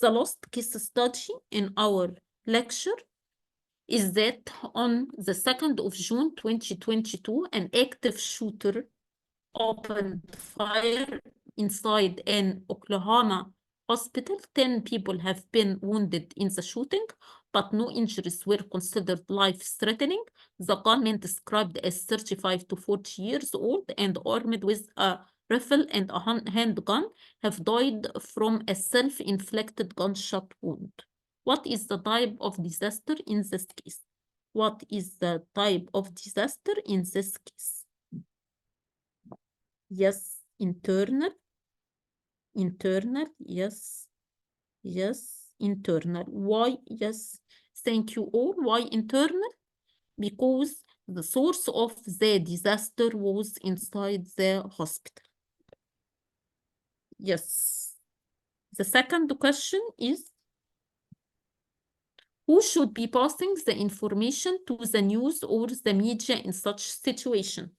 The last case study in our lecture is that on the 2nd of June 2022, an active shooter opened fire inside an Oklahoma hospital. 10 people have been wounded in the shooting, but no injuries were considered life-threatening. The gunman, described as 35 to 40 years old and armed with a rifle and a handgun, have died from a self-inflicted gunshot wound. What is the type of disaster in this case? What is the type of disaster in this case? Yes, internal, yes, internal. Why? Yes, thank you all. Why internal? Because the source of the disaster was inside the hospital. Yes. The second question is, who should be passing the information to the news or the media in such situation?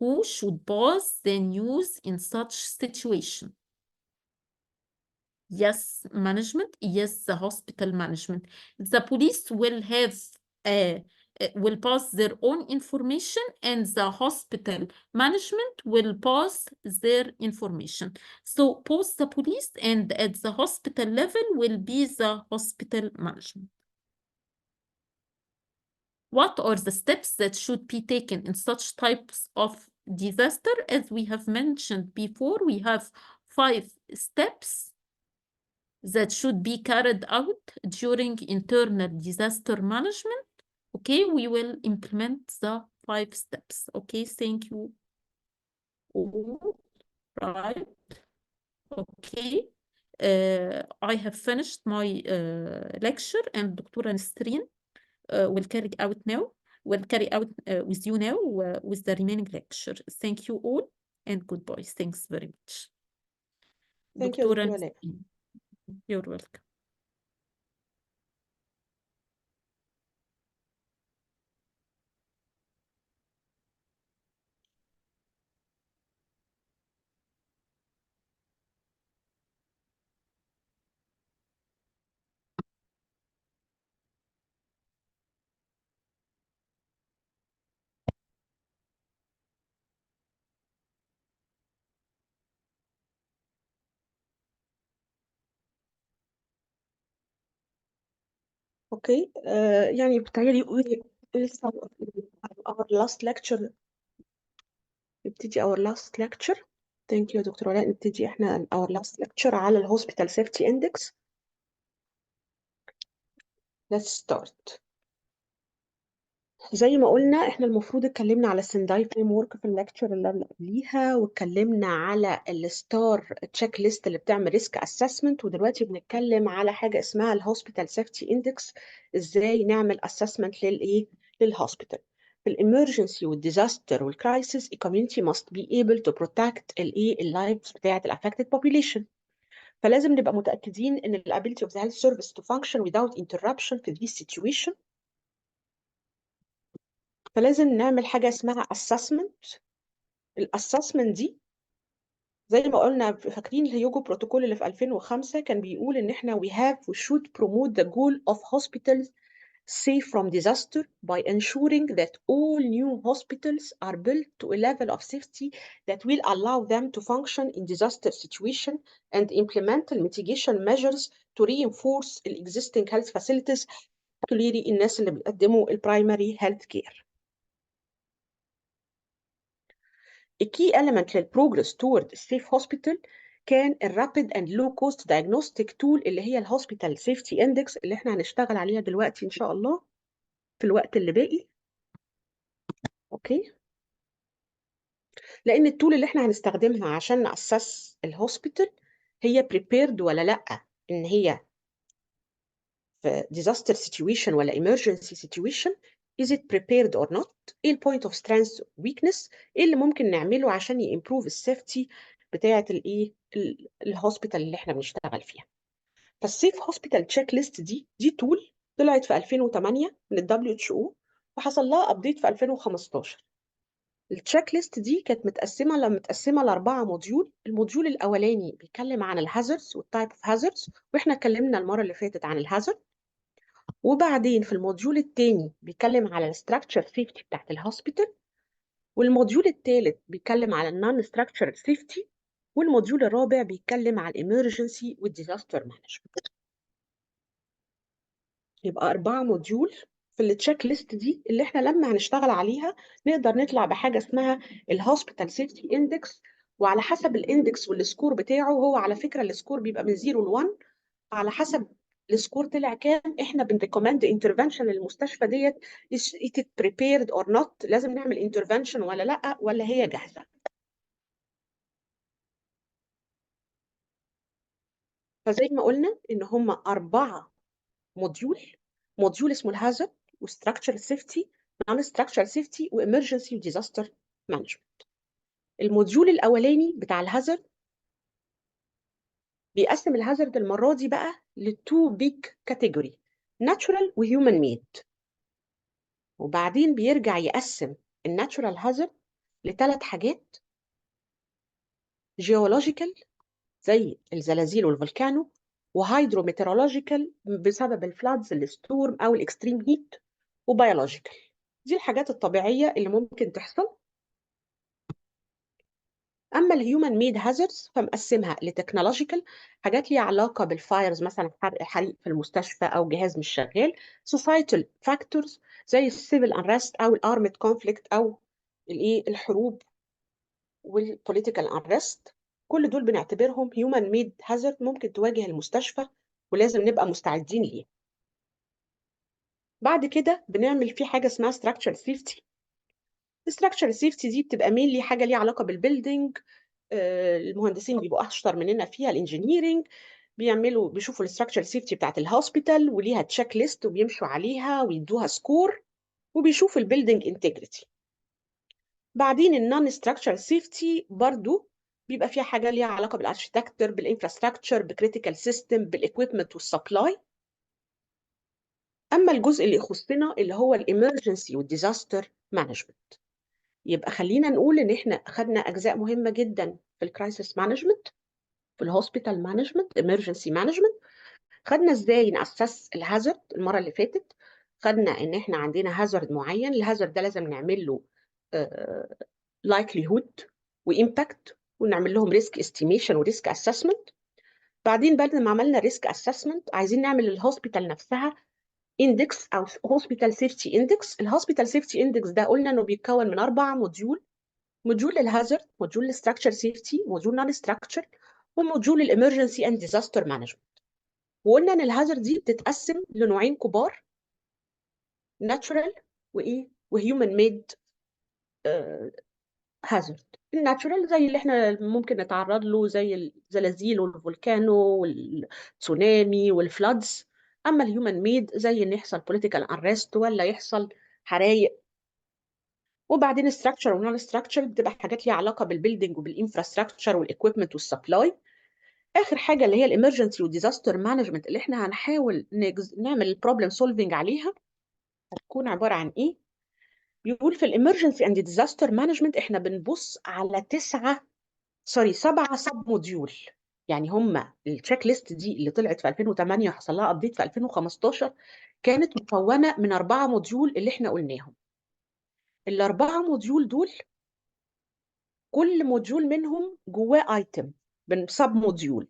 Who should pass the news in such situation? Yes, management. Yes, the hospital management. The police will have will pass their own information, and the hospital management will pass their information. So both the police and at the hospital level will be the hospital management. What are the steps that should be taken in such types of disaster? As we have mentioned before, we have 5 steps that should be carried out during internal disaster management. Okay, we will implement the 5 steps. Okay, thank you all. Right. Okay. I have finished my lecture, and Dr. Nesreen will carry out with you now with the remaining lecture. Thank you all, and goodbye. Thanks very much. Thank you, Dr. Wale. You're welcome. اوكي. يعني بتهيألي لسه our last lecture نبتدي our last lecture. Thank you يا دكتور ولاء. نبتدي احنا our last lecture على ال Hospital Safety Index. Let's start. زي ما قلنا احنا المفروض اتكلمنا على السنداي فريم ورك في الليكتشر اللي قبليها، واتكلمنا على الستار تشيك ليست اللي بتعمل ريسك اسسمنت، ودلوقتي بنتكلم على حاجه اسمها الهوسبيتال سيفتي اندكس، ازاي نعمل اسسمنت للايه للهوسبيتال. في الامرجنسي والديزاستر والكرايسيس الكوميونتي must be able to protect الايه اللايفز بتاعه الافكتد population. فلازم نبقى متاكدين ان الابيلتي of the health service to function without interruption في this situation. فلازم نعمل حاجة اسمها assessment. الاسسمنت دي زي ما قلنا، فاكرين الهيوجو بروتوكول اللي في 2005 كان بيقول ان احنا we should promote the goal of hospitals safe from disaster by ensuring that all new hospitals are built to a level of safety that will allow them to function in disaster situation and implement the mitigation measures to reinforce the existing health facilities, particularly الناس اللي بيقدموا primary health care. A key element للبروجرس toward a safe hospital كان الرابid and low cost diagnostic tool اللي هي الهوسبيتال سيفتي اندكس اللي احنا هنشتغل عليها دلوقتي ان شاء الله في الوقت اللي باقي. اوكي، لان التول اللي احنا هنستخدمها عشان نأسس الهوسبيتال هي prepared ولا لا، ان هي في disaster situation ولا emergency situation. Is it prepared or not؟ ايه البوينت اوف سترينث weakness؟ ايه اللي ممكن نعمله عشان يimprove السيفتي بتاعه الايه الهوسبيتال اللي احنا بنشتغل فيها. فالسيف هوسبيتال تشيك ليست دي تول طلعت في 2008 من ال WHO وحصل لها ابديت في 2015. التشيك ليست دي كانت متقسمه لاربعه موديول. الموديول الاولاني بيتكلم عن الهازردز والتايب اوف هازردز، واحنا اتكلمنا المره اللي فاتت عن الهازارد. وبعدين في الموديول الثاني بيتكلم على الستراكشر سيفتي بتاعت الهوسبيتال، والموديول الثالث بيتكلم على النون ستراكشر سيفتي، والموديول الرابع بيتكلم على الامرجنسي والديزاستر مانجمنت. يبقى 4 موديول في التشيك ليست دي اللي احنا لما هنشتغل عليها نقدر نطلع بحاجه اسمها الهوسبيتال سيفتي اندكس. وعلى حسب الاندكس والسكور بتاعه، هو على فكره السكور بيبقى من 0 ل 1، على حسب السكور طلع كام احنا بنريكومند انترفنشن للمستشفى ديت. is it prepared or not؟ لازم نعمل انترفنشن ولا لا، ولا هي جاهزه. فزي ما قلنا ان هم 4 موديول اسمه الهازارد وستراكشر سيفتي، نون ستراكشر سيفتي، وامرجنسي وديزاستر مانجمنت. الموديول الاولاني بتاع الهازارد بيقسم الهازارد المره دي بقى لتو بيج كاتيجوري، ناتشورال وهيومن ميد. وبعدين بيرجع يقسم الناتشورال هازارد ل3 حاجات: جيولوجيكال زي الزلازل والفولكانو، وهيدروميترولوجيكال بسبب الفلادز الستورم او الاكستريم هيت، وبيولوجيكال دي الحاجات الطبيعيه اللي ممكن تحصل. اما الهيومن ميد هازاردز فمقسمها لتكنولوجيكال، حاجات ليها علاقه بالفايرز، مثلا حريق في المستشفى او جهاز مش شغال. سوسايتال فاكتورز زي السيفل انرست او الارمد كونفليكت او الحروب والبوليتيكال انرست. كل دول بنعتبرهم هيومن ميد هازارد ممكن تواجه المستشفى ولازم نبقى مستعدين ليه. بعد كده بنعمل فيه حاجه اسمها ستراكشر سيفتي. الستراكشر سيفتي دي بتبقى مينلي حاجه ليها علاقه بالبيلدينج. المهندسين بيبقوا اشطر مننا فيها، الانجينيرنج بيشوفوا الستراكشر سيفتي بتاعت الهوسبيتال وليها تشيك ليست وبيمشوا عليها ويدوها سكور، وبيشوفوا البيلدينج انتجريتي. بعدين النون ستراكشر سيفتي برضو بيبقى فيها حاجه ليها علاقه بالاركتكتشر، بالانفراستراكشر، بكريتيكال سيستم، بالاكويبمنت والسبلاي. اما الجزء اللي يخصنا اللي هو الامرجنسي والديزاستر مانجمنت، يبقى خلينا نقول ان احنا اخذنا اجزاء مهمه جدا في الكرايسيس مانجمنت، في الهوسبيتال مانجمنت، امرجنسي مانجمنت. خدنا ازاي ناسس الهازارد المره اللي فاتت. خدنا ان احنا عندنا هازارد معين، الهازارد ده لازم نعمل له لايكليهود وامباكت، ونعمل لهم ريسك استيميشن وريسك اسسمنت. بعدين بعد ما عملنا ريسك اسسمنت عايزين نعمل للهوسبيتال نفسها اندكس او هوسبيتال سيفتي اندكس. الهوسبيتال سيفتي اندكس ده قلنا انه بيتكون من 4 موديول: موديول الهازارد، موديول الستراكشر سيفتي، موديول نون ستراكشر، وموديول الامرجنسي اند ديزاستر مانجمنت. وقلنا ان الهازارد دي بتتقسم لنوعين كبار: ناتشورال وهيومن ميد هازارد. الناتشورال زي اللي احنا ممكن نتعرض له زي الزلازل والفولكانو والتسونامي والفلادز. اما الهيومن ميد زي ان يحصل بوليتيكال انرست ولا يحصل حرايق. وبعدين الستراكشر والنون ستراكشر بتبقى حاجات ليها علاقه بالبيلدينج وبالانفراستراكشر والاكويبمنت والسبلاي. اخر حاجه اللي هي الامرجنسي والديزاستر مانجمنت اللي احنا هنحاول نعمل البروبلم سولفنج عليها، هتكون عباره عن ايه؟ بيقول في الامرجنسي اند ديزاستر مانجمنت احنا بنبص على 7 سب موديول. يعني هم التشيك ليست دي اللي طلعت في 2008 وحصل لها ابديت في 2015 كانت مكونه من 4 موديول اللي احنا قلناهم. ال4 موديول دول كل موديول منهم جواه ايتم من سب موديول.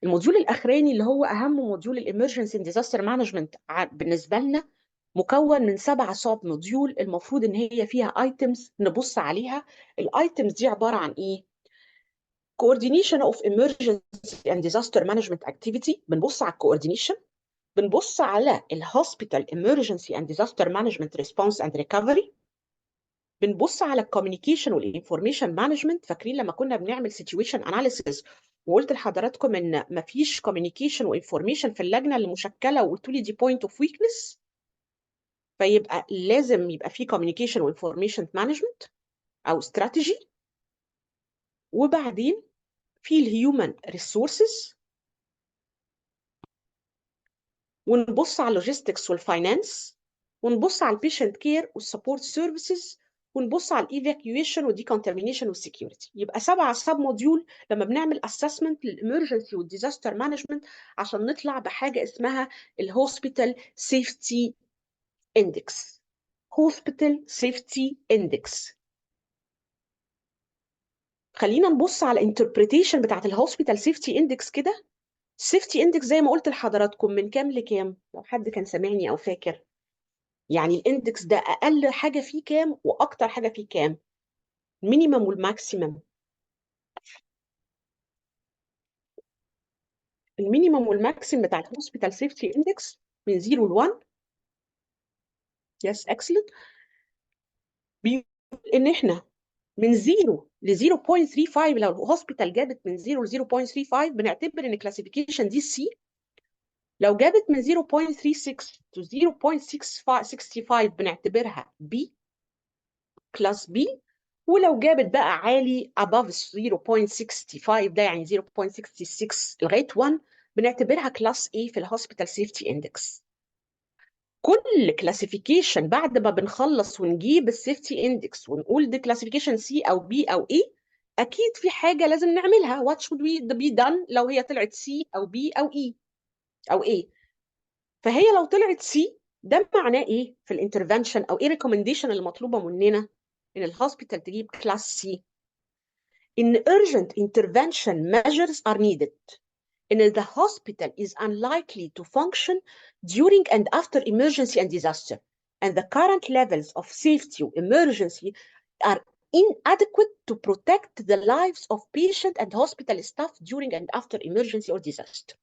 الموديول الاخراني اللي هو اهم موديول الامرجنسي ديزاستر مانجمنت بالنسبه لنا مكون من 7 سب موديول المفروض ان هي فيها ايتمز نبص عليها. الايتمز دي عباره عن ايه؟ coordination of emergency and disaster management activity، بنبص على الكوردينيشن. بنبص على الهوسبيتال emergency and disaster management response and recovery. بنبص على الكوميونيكيشن والانفورميشن مانجمنت. فاكرين لما كنا بنعمل سيتويشن اناليسيس وقلت لحضراتكم ان مفيش كوميونيكيشن وانفورميشن في اللجنه اللي مشكله وقلت لي دي بوينت اوف ويكنس، فيبقى لازم يبقى في كوميونيكيشن وانفورميشن مانجمنت او استراتيجي. وبعدين في الهيومن ريسورسز، ونبص على اللوجيستكس والفاينانس، ونبص على البيشنت كير والسبورت سيرفيسز، ونبص على الايفاكيويشن والديكونتامينيشن والسكيورتي. يبقى 7 سب موديول لما بنعمل اسسمنت للامرجنسي والديزاستر مانجمنت عشان نطلع بحاجه اسمها الهوسبيتال سيفتي اندكس. هوسبيتال سيفتي اندكس. خلينا نبص على الانتربريتيشن بتاعت الهوسبيتال سيفتي اندكس كده. السيفتي اندكس زي ما قلت لحضراتكم من كام لكام؟ لو حد كان سامعني او فاكر، يعني الاندكس ده اقل حاجه فيه كام واكتر حاجه فيه كام؟ المينيمم والماكسيمم. المينيمم والماكسيمم بتاع الهوسبيتال سيفتي اندكس من 0 ل 1. يس اكسلنت. بيقول ان احنا من 0 ل 0.35 لو الهوسبيتال جابت من 0 ل 0.35 بنعتبر ان الكلاسيفيكيشن دي سي. لو جابت من 0.36 to 0.65 بنعتبرها بي، كلاس بي. ولو جابت بقى عالي above 0.65 ده يعني 0.66 لغايه 1 بنعتبرها كلاس A في الهوسبيتال سيفتي اندكس. كل كلاسيفيكيشن بعد ما بنخلص ونجيب السيفتي اندكس ونقول دي كلاسيفيكيشن سي او بي او اي، اكيد في حاجه لازم نعملها. وات شود بي دان لو هي طلعت سي او بي او اي او اي. فهي لو طلعت سي ده معناه ايه في الانترفنشن او ايه ريكومنديشن اللي مطلوبه مننا ان الهوسبيتال تجيب كلاس سي؟ ان urgent intervention measures are needed. In the hospital is unlikely to function during and after emergency and disaster, and the current levels of safety or emergency are inadequate to protect the lives of patient and hospital staff during and after emergency or disaster.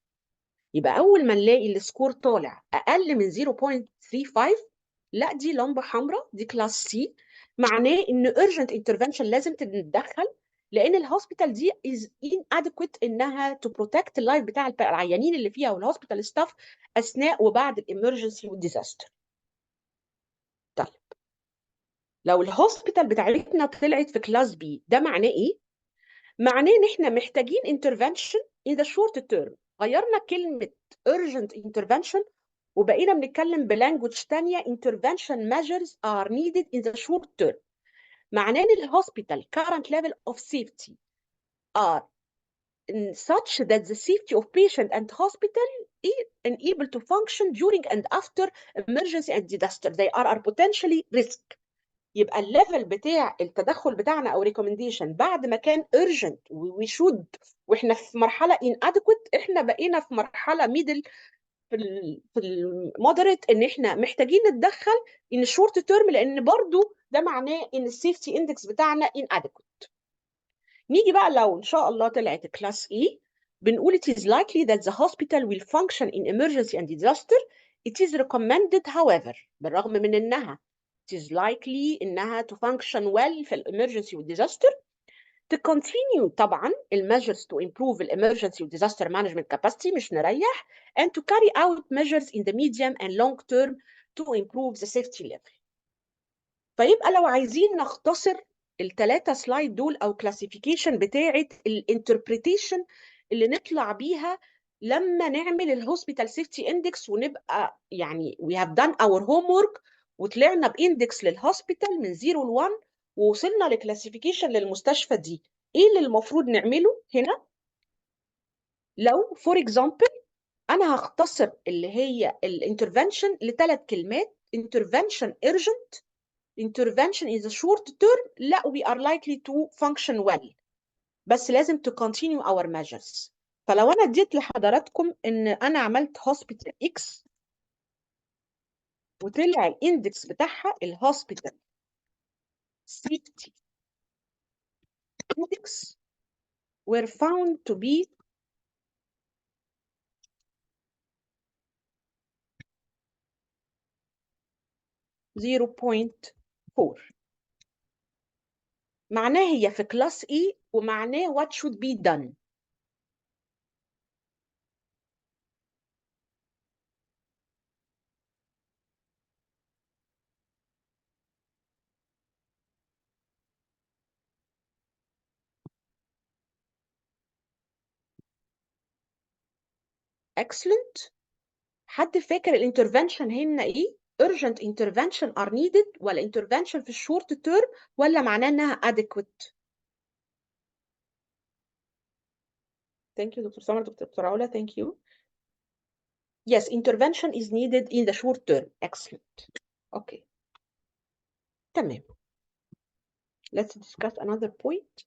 يبقى أول ما نلاقي السكور طالع أقل من 0.35 لا دي لمبة حمراء، دي كلاس سي، معناه إن urgent intervention لازم تتدخل لأن الهوسبيتال دي is inadequate إنها to protect اللايف بتاع العيانين اللي فيها والهوسبيتال ستاف أثناء وبعد الإمرجنسي والديزاستر. طيب لو الهوسبيتال بتاعتنا طلعت في كلاس بي ده معناه إيه؟ معناه إن إحنا محتاجين intervention in the short term. غيرنا كلمة urgent intervention وبقينا بنتكلم بلانجوج تانية intervention measures are needed in the short term. معناه ان الهوسبيتال current level of safety are such that the safety of patient and hospital is unable to function during and after emergency and disaster. They are potentially risk. يبقى الليفل بتاع التدخل بتاعنا او recommendation بعد ما كان urgent we should واحنا في مرحله inadequate احنا بقينا في مرحله middle في المودريت ان احنا محتاجين نتدخل ان الشورت تيرم، لان برضو ده معناه ان السيفتي اندكس بتاعنا inadequate. نيجي بقى لو ان شاء الله طلعت كلاس E، بنقول it is likely that the hospital will function in emergency and disaster. It is recommended however، بالرغم من انها it is likely انها to function well في emergency و disaster، to continue طبعا measures to improve emergency و disaster management capacity، مش نريح، and to carry out measures in the medium and long term to improve the safety level. فيبقى لو عايزين نختصر الثلاثة سلايد دول أو كلاسيفيكيشن بتاعة الانتربريتيشن اللي نطلع بيها لما نعمل الهوسبيتال سيفتي اندكس، ونبقى يعني we have done our homework وطلعنا باندكس للهوسبيتال من 0 ل 1 ووصلنا لكلاسيفيكيشن للمستشفى دي. ايه اللي المفروض نعمله هنا؟ لو فور اكزامبل انا هختصر اللي هي الانترفنشن لثلاث كلمات: intervention urgent، intervention in the short term لا we are likely to function well بس لازم to continue our measures. فلو انا اديت لحضراتكم ان انا عملت hospital X وطلع الاندكس بتاعها الهوسبيتال safety index were found to be 0.4، معناه هي في كلاس E ومعناه what should be done. excellent. حد فاكر الانترفنشن هنا ايه؟ urgent intervention are needed ولا intervention في الشورت تيرم ولا معناه انها adequate؟ Thank you دكتور سمر. دكتور علا thank you. Yes, intervention is needed in the short term. Excellent. Okay. تمام. Let's discuss another point.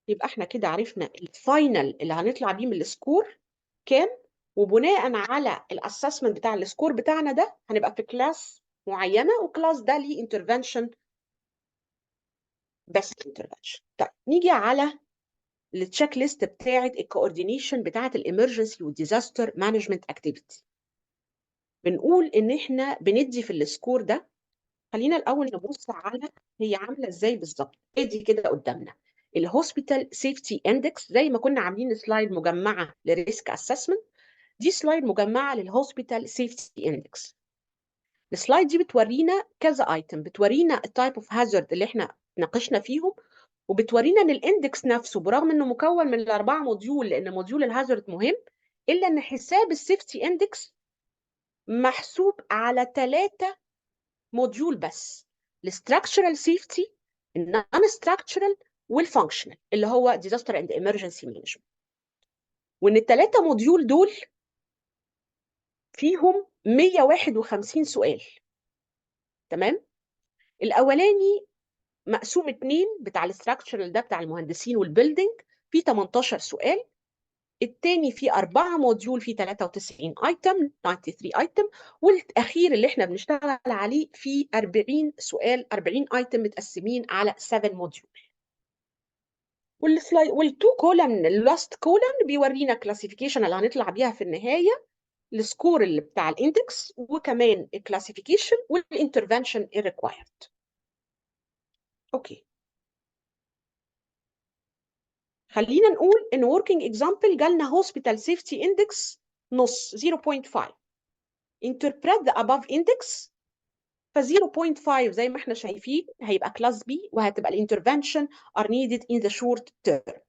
يبقى احنا كده عرفنا الفاينل اللي هنطلع بيه من السكور كام، وبناء على الاسسمنت بتاع السكور بتاعنا ده هنبقى في كلاس معينه، وكلاس ده ليه انترفنشن بس انترفنشن. طيب نيجي على التشيك ليست بتاعه الكوردينيشن بتاعه الامرجنسي والديزاستر مانجمنت اكتيفيتي. بنقول ان احنا بندي في السكور ده، خلينا الاول نبص على هي عامله ازاي بالظبط. ادي كده قدامنا الهوسبيتال سيفتي اندكس، زي ما كنا عاملين سلايد مجمعه للريسك اسسمنت، دي سلايد مجمعه للهوسبيتال سيفتي اندكس. السلايد دي بتورينا كذا ايتم، بتورينا التايب اوف هازارد اللي احنا ناقشنا فيهم، وبتورينا ان الاندكس نفسه برغم انه مكون من الاربعه موديول، لان موديول الهازارد مهم، الا ان حساب السيفتي اندكس محسوب على 3 موديول بس: الستراكشرال سيفتي، النون ستراكشرال، والفانكشنال اللي هو ديزاستر اند ايمرجنسي مانجمنت. وان ال3 موديول دول فيهم 151 سؤال. تمام. الاولاني مقسوم 2 بتاع الاستراكشرال ده بتاع المهندسين والبيلدينج فيه 18 سؤال. الثاني فيه 4 موديول فيه 93 ايتم 93 ايتم. والاخير اللي احنا بنشتغل عليه فيه 40 سؤال 40 ايتم متقسمين على 7 موديول. والتو كولن اللاست كولن بيورينا كلاسيفيكيشن اللي هنطلع بيها في النهايه، السكور اللي بتاع الاندكس، وكمان الكلاسيفيكيشن والانترفنشن الريكوايرد. اوكي. خلينا نقول ان working example جالنا hospital safety index نص 0.5. interpret the above index، ف 0.5 زي ما احنا شايفين هيبقى كلاس B، وهتبقى الانترفنشن are needed in the short term.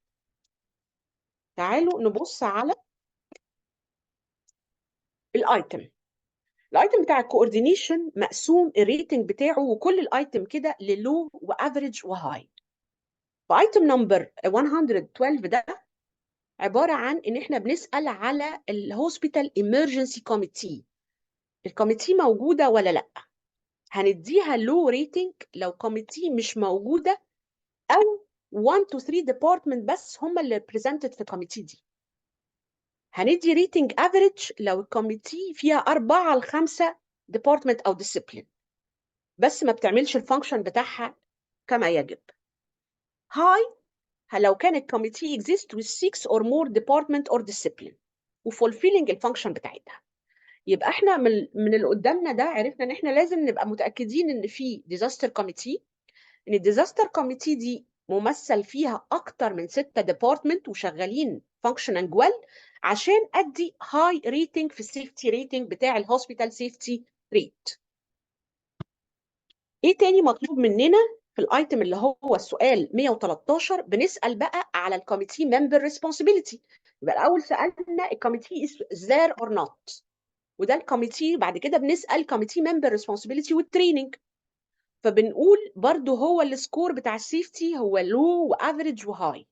تعالوا نبص على الايتم. الايتم بتاع الكوردينيشن مقسوم الريتنج بتاعه وكل الايتم كده للو وافريج وهاي. فايتم نمبر 112 ده عباره عن ان احنا بنسال على الهوسبيتال ايمرجنسي كوميتي، الكوميتي موجوده ولا لا. هنديها لو ريتنج لو كوميتي مش موجوده، او 1 to 3 ديبارتمنت بس هم اللي بريزنتد في الكوميتي دي. هندي ريتنج افريج لو الكوميتي فيها 4 ل 5 ديبارتمنت او ديسيبلين بس ما بتعملش الفانكشن بتاعها كما يجب. هاي لو كان الكوميتي exist with 6 or more department or discipline وفولفيلنج الفانكشن بتاعتها. يبقى احنا من اللي قدامنا ده عرفنا ان احنا لازم نبقى متاكدين ان في ديزاستر كوميتي، ان الديزاستر كوميتي دي ممثل فيها اكتر من 6 ديبارتمنت وشغالين فانكشنال ويل عشان ادي هاي ريتنج في السيفتي ريتنج بتاع الهوسبيتال سيفتي ريت. ايه تاني مطلوب مننا في الايتم اللي هو السؤال 113؟ بنسال بقى على الكوميتي ممبر ريسبونسبيلتي. يبقى الاول سالنا الكوميتي is there or not، وده الكوميتي. بعد كده بنسال كوميتي ممبر ريسبونسبيلتي والتريننج. فبنقول برضو هو السكور بتاع السيفتي هو لو وافريج وهاي.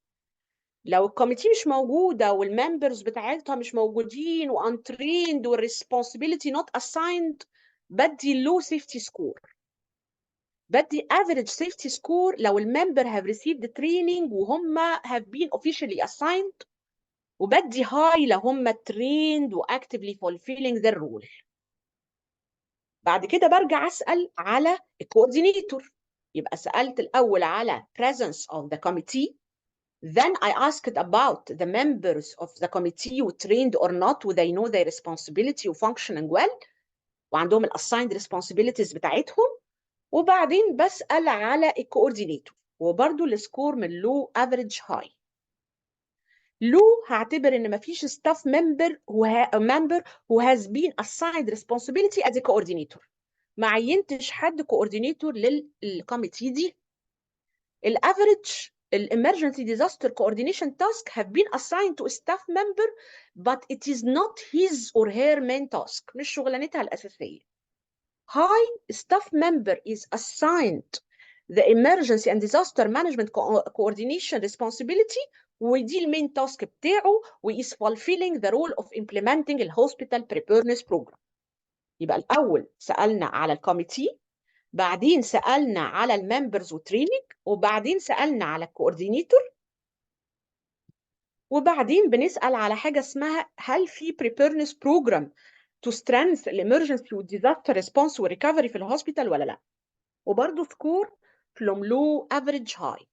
لو الكوميتي مش موجوده والممبرز بتاعتها مش موجودين وانتريند والريسبونسبيلتي نوت اسايند، بدي لو سيفتي سكور. بدي average safety score لو الممبر have received training وهم have been officially assigned، وبدي high لو هم trained و actively fulfilling their role. بعد كده برجع أسأل على الكوردينيتور. يبقى سألت الأول على presence of the committee, then I asked about the members of the committee were trained or not و they know their responsibility و functioning well وعندهم assigned responsibilities بتاعتهم. وبعدين بسأل على الكوردينيتور وبرده السكور من لو افريج هاي. لو هعتبر ان مفيش ستاف ممبر who has been assigned responsibility as a coordinator، ما عينتش حد كوردينيتور للكوميتي دي. الافريج الامرجنسي ديزاستر coordination task have been assigned to a staff member but it is not his or her main task، مش شغلانتها الاساسيه. High staff member is assigned the emergency and disaster management coordination responsibility ودي المين تاسك بتاعه و is fulfilling the role of implementing the hospital preparedness program. يبقى الأول سألنا على الكوميتي، بعدين سألنا على الممبرز وتريننج، وبعدين سألنا على الكوردينيتور، وبعدين بنسأل على حاجة اسمها هل في preparedness program to strengthen الامرجنسي والديزاستر ريسبونس والريكفري في الهوسبيتال ولا لا. وبرده سكور from low average high.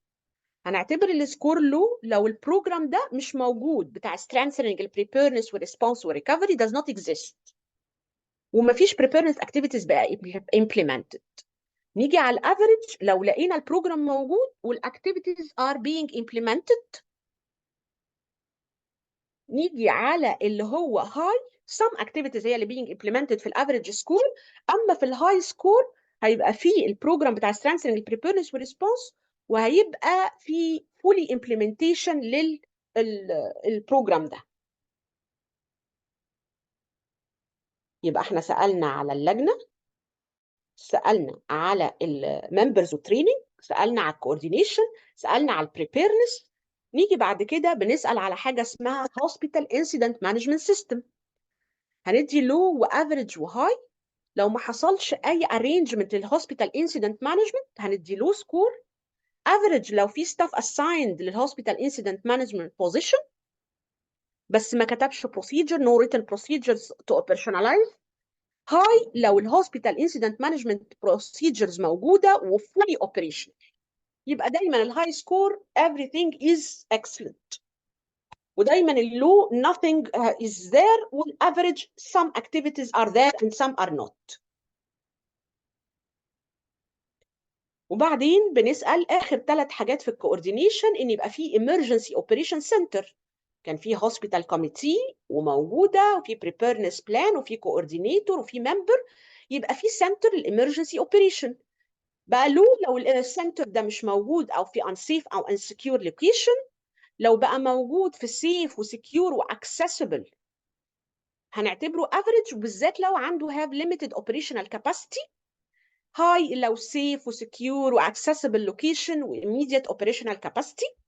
هنعتبر السكور لو البروجرام ده مش موجود بتاع strengthening ال preparedness والresponse والrecovery does not exist ومفيش preparedness activities بقى implemented. نيجي على الافريج لو لقينا البروجرام موجود والاكتيفيتيز are being implemented. نيجي على اللي هو high some activities هي اللي being implemented في الافريج سكور. اما في الهاي سكور هيبقى في البروجرام بتاع strengthening ال preparedness والresponse وهيبقى في fully implementation للبروجرام ده. يبقى احنا سألنا على اللجنة، سألنا على الممبرز وتريننج، سألنا على الكوردينيشن، سألنا على البريبيرنس. نيجي بعد كده بنسأل على حاجة اسمها Hospital Incident Management System. هندي لو وافريج وهاي. لو ما حصلش اي arrangement للهوسبيتال انسيدنت مانجمنت هندي له سكور. افريج لو في ستاف assigned للهوسبيتال انسيدنت مانجمنت بوزيشن بس ما كتبش procedure no written procedures to operationalize. هاي لو الهوسبيتال انسيدنت مانجمنت procedures موجوده وفولي اوبريشن. يبقى دايما الهاي سكور everything is excellent، ودايما اللو nothing is there، والافريج some activities are there and some are not. وبعدين بنسأل آخر 3 حاجات في الكوردينيشن إن يبقى في emergency operation center، كان في hospital committee وموجودة وفي preparedness plan وفي coordinator وفي member، يبقى في center emergency operation. بقى لو السنتر ده مش موجود أو في unsafe أو unsecure location، لو بقى موجود في safe وسكيور واكسسبل هنعتبره average، وبالذات لو عنده have limited operational capacity. هاي لو safe وسكيور واكسسبل لوكيشن وimmediate operational capacity.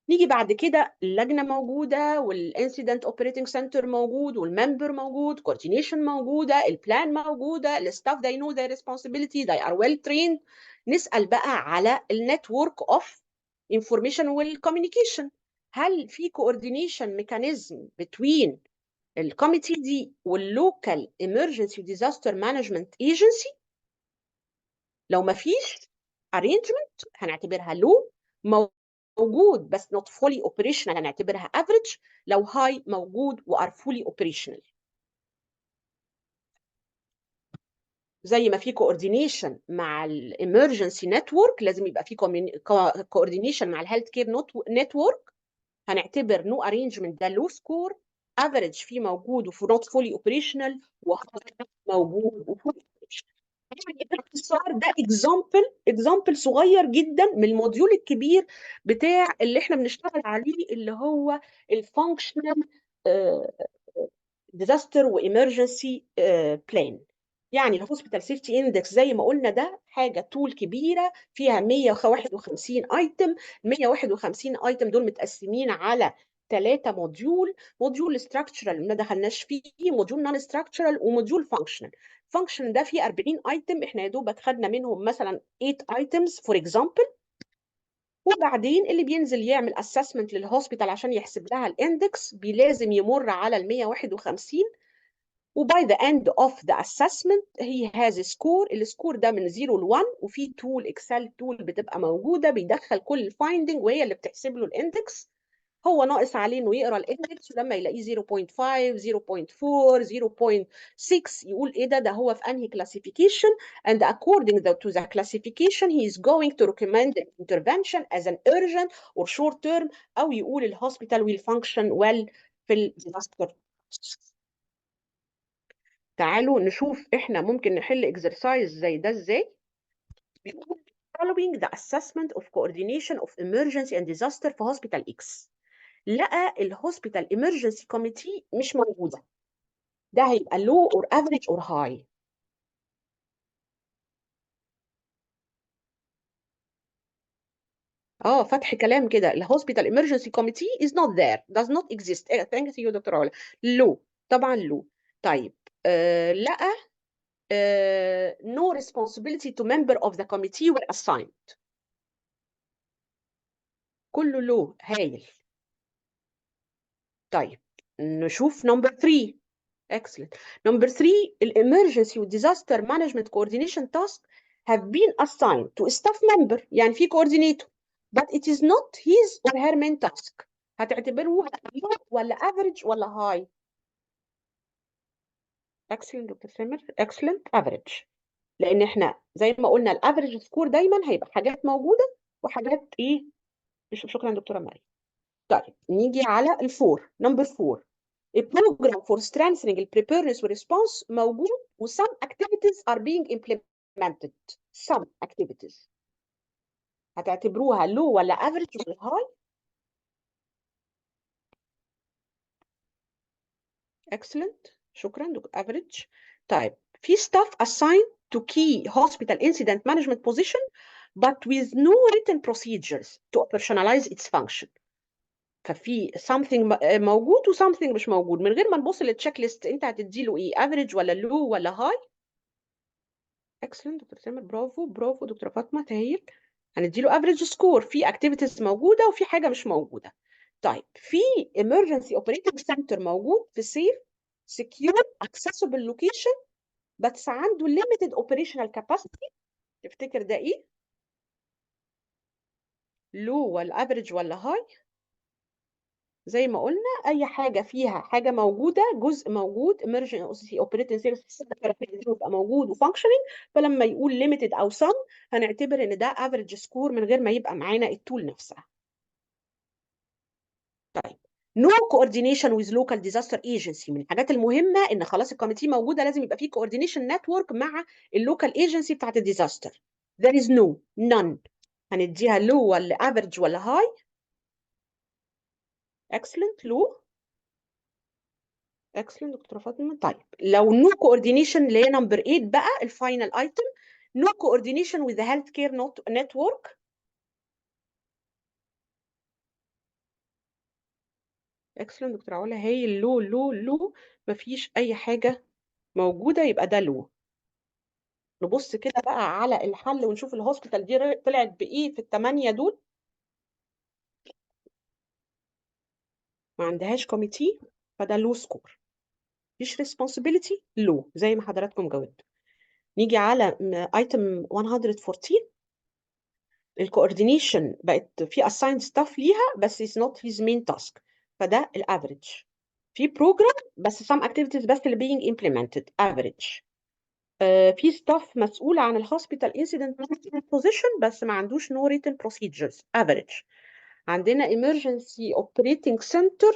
نيجي بعد كده اللجنه موجوده والانسيدنت اوبريتنج سنتر موجود والممبر موجود، coordination موجوده، البلان موجوده، الستاف they know their responsibility they are well trained. نسال بقى على النتورك اوف انفورميشن والكوميونيكيشن. هل في coordination mechanism between الكوميتي دي واللوكال emergency disaster management agency؟ لو ما فيش arrangement هنعتبرها low، موجود بس not fully operational هنعتبرها average، لو high موجود و are fully operational. زي ما في coordination مع emergency network لازم يبقى في coordination مع health care network، هنعتبر no arrangement ده low score، average فيه موجود و not fully operational، و موجود و fully operational. يعني باختصار ده example صغير جدا من الموديول الكبير بتاع اللي احنا بنشتغل عليه اللي هو الفانكشنال disaster وايمرجنسي بلان. يعني الهوسبيتال سيفتي اندكس زي ما قلنا ده حاجه تول كبيره فيها 151 ايتم. 151 ايتم دول متقسمين على 3 موديول ستراكشرال ما دخلناش فيه، موديول نون ستراكشرال، وموديول فانكشنال. فانكشنال ده فيه 40 ايتم، احنا يا دوبك خدنا منهم مثلا 8 ايتمز فور اكزامبل. وبعدين اللي بينزل يعمل اسسمنت للهوسبيتال عشان يحسب لها الاندكس لازم يمر على ال 151، وباي ذا اند اوف ذا اسسمنت هي هاز سكور. السكور ده من 0 ل 1، وفي تول اكسل تول بتبقى موجوده بيدخل كل الفايندنج وهي اللي بتحسب له الاندكس. هو ناقص عليه انه يقرا الاندكس، ولما يلاقيه 0.5 0.4 0.6 يقول ايه ده هو في انهي كلاسيفيكيشن، and according to the classification he is going to recommend an intervention as an urgent or short term، او يقول الهوسبيتال will function well في الديزاستر. تعالوا نشوف احنا ممكن نحل اكسرسايز زي ده ازاي. بيقول following the assessment of coordination of emergency and disaster في hospital X. لقى الهوسبيتال emergency committee مش موجودة، ده هيبقى low or average or high. فتح كلام كده، الهوسبيتال emergency committee is not there does not exist. thank you دكتور علا. low طبعا low. طيب لقى no responsibility to member of the committee were assigned. كله low، هايل. طيب نشوف نمبر 3. excellent. Number 3 emergency disaster management coordination task have been assigned to a staff member، يعني في coordinator but it is not his or her main task. هتعتبروه low ولا average ولا high؟ excellent دكتور سامر، excellent average. لان احنا زي ما قلنا الافريج سكور دايما هيبقى حاجات موجوده وحاجات ايه. شكرا دكتوره مريم. طيب نيجي على الفور. نمبر 4 a program for strengthening the preparedness response موجود و some activities are being implemented. some activities هتعتبروها low ولا average ولا high؟ excellent شكرا average. طيب في staff assigned to key hospital incident management position but with no written procedures to operationalize its function. ففي something موجود و something مش موجود. من غير ما نبص للتشيك ليست انت هتديله ايه؟ افريج ولا لو ولا هاي؟ اكسلنت دكتور سامر، برافو دكتوره فاطمه تهيل. هنديله افريج سكور. في اكتيفيتيز موجوده وفي حاجه مش موجوده. طيب في emergency operating center موجود في safe secure accessible location بس عنده limited operational capacity. تفتكر ده ايه؟ لو ولا افريج ولا هاي؟ زي ما قلنا اي حاجه فيها حاجه موجوده، جزء موجود emergency operating system يبقى موجود وفانكشننج، فلما يقول limited او some هنعتبر ان ده average سكور من غير ما يبقى معانا التول نفسها. طيب no coordination with local disaster agency. من الحاجات المهمه ان خلاص الكوميتي موجوده لازم يبقى فيه coordination network مع اللوكال ايجنسي بتاعت الديزاستر. there is no none. هنديها low ولا average ولا high؟ excellent low. اكسلنت دكتوره فاطمه. طيب لو نو كوردينيشن اللي هي نمبر 8 بقى الفاينل ايتم، نو كوردينيشن وذ ذا هيلث كير نتورك. اكسلنت دكتوره علا هي لو مفيش اي حاجه موجوده يبقى ده لو. نبص كده بقى على الحل ونشوف الهوسبيتال دي طلعت بايه في ال8 دول. ما عندهاش كوميتي فده لو سكور. مفيش responsibility لو زي ما حضراتكم جاوبتوا. نيجي على ايتم 114. الكوردينيشن بقت في assigned staff ليها بس is not his main task، فده الافريج. في بروجرام بس some activities بس اللي being implemented average. في staff مسؤول عن الهوسبيتال incident position بس ما عندوش no written procedures average. عندنا emergency operating center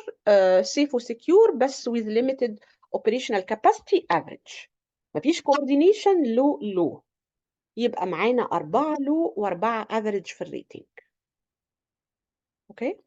safe و secure بس with limited operational capacity average. مفيش coordination low يبقى معانا 4 low و4 average في الريتنج. اوكي.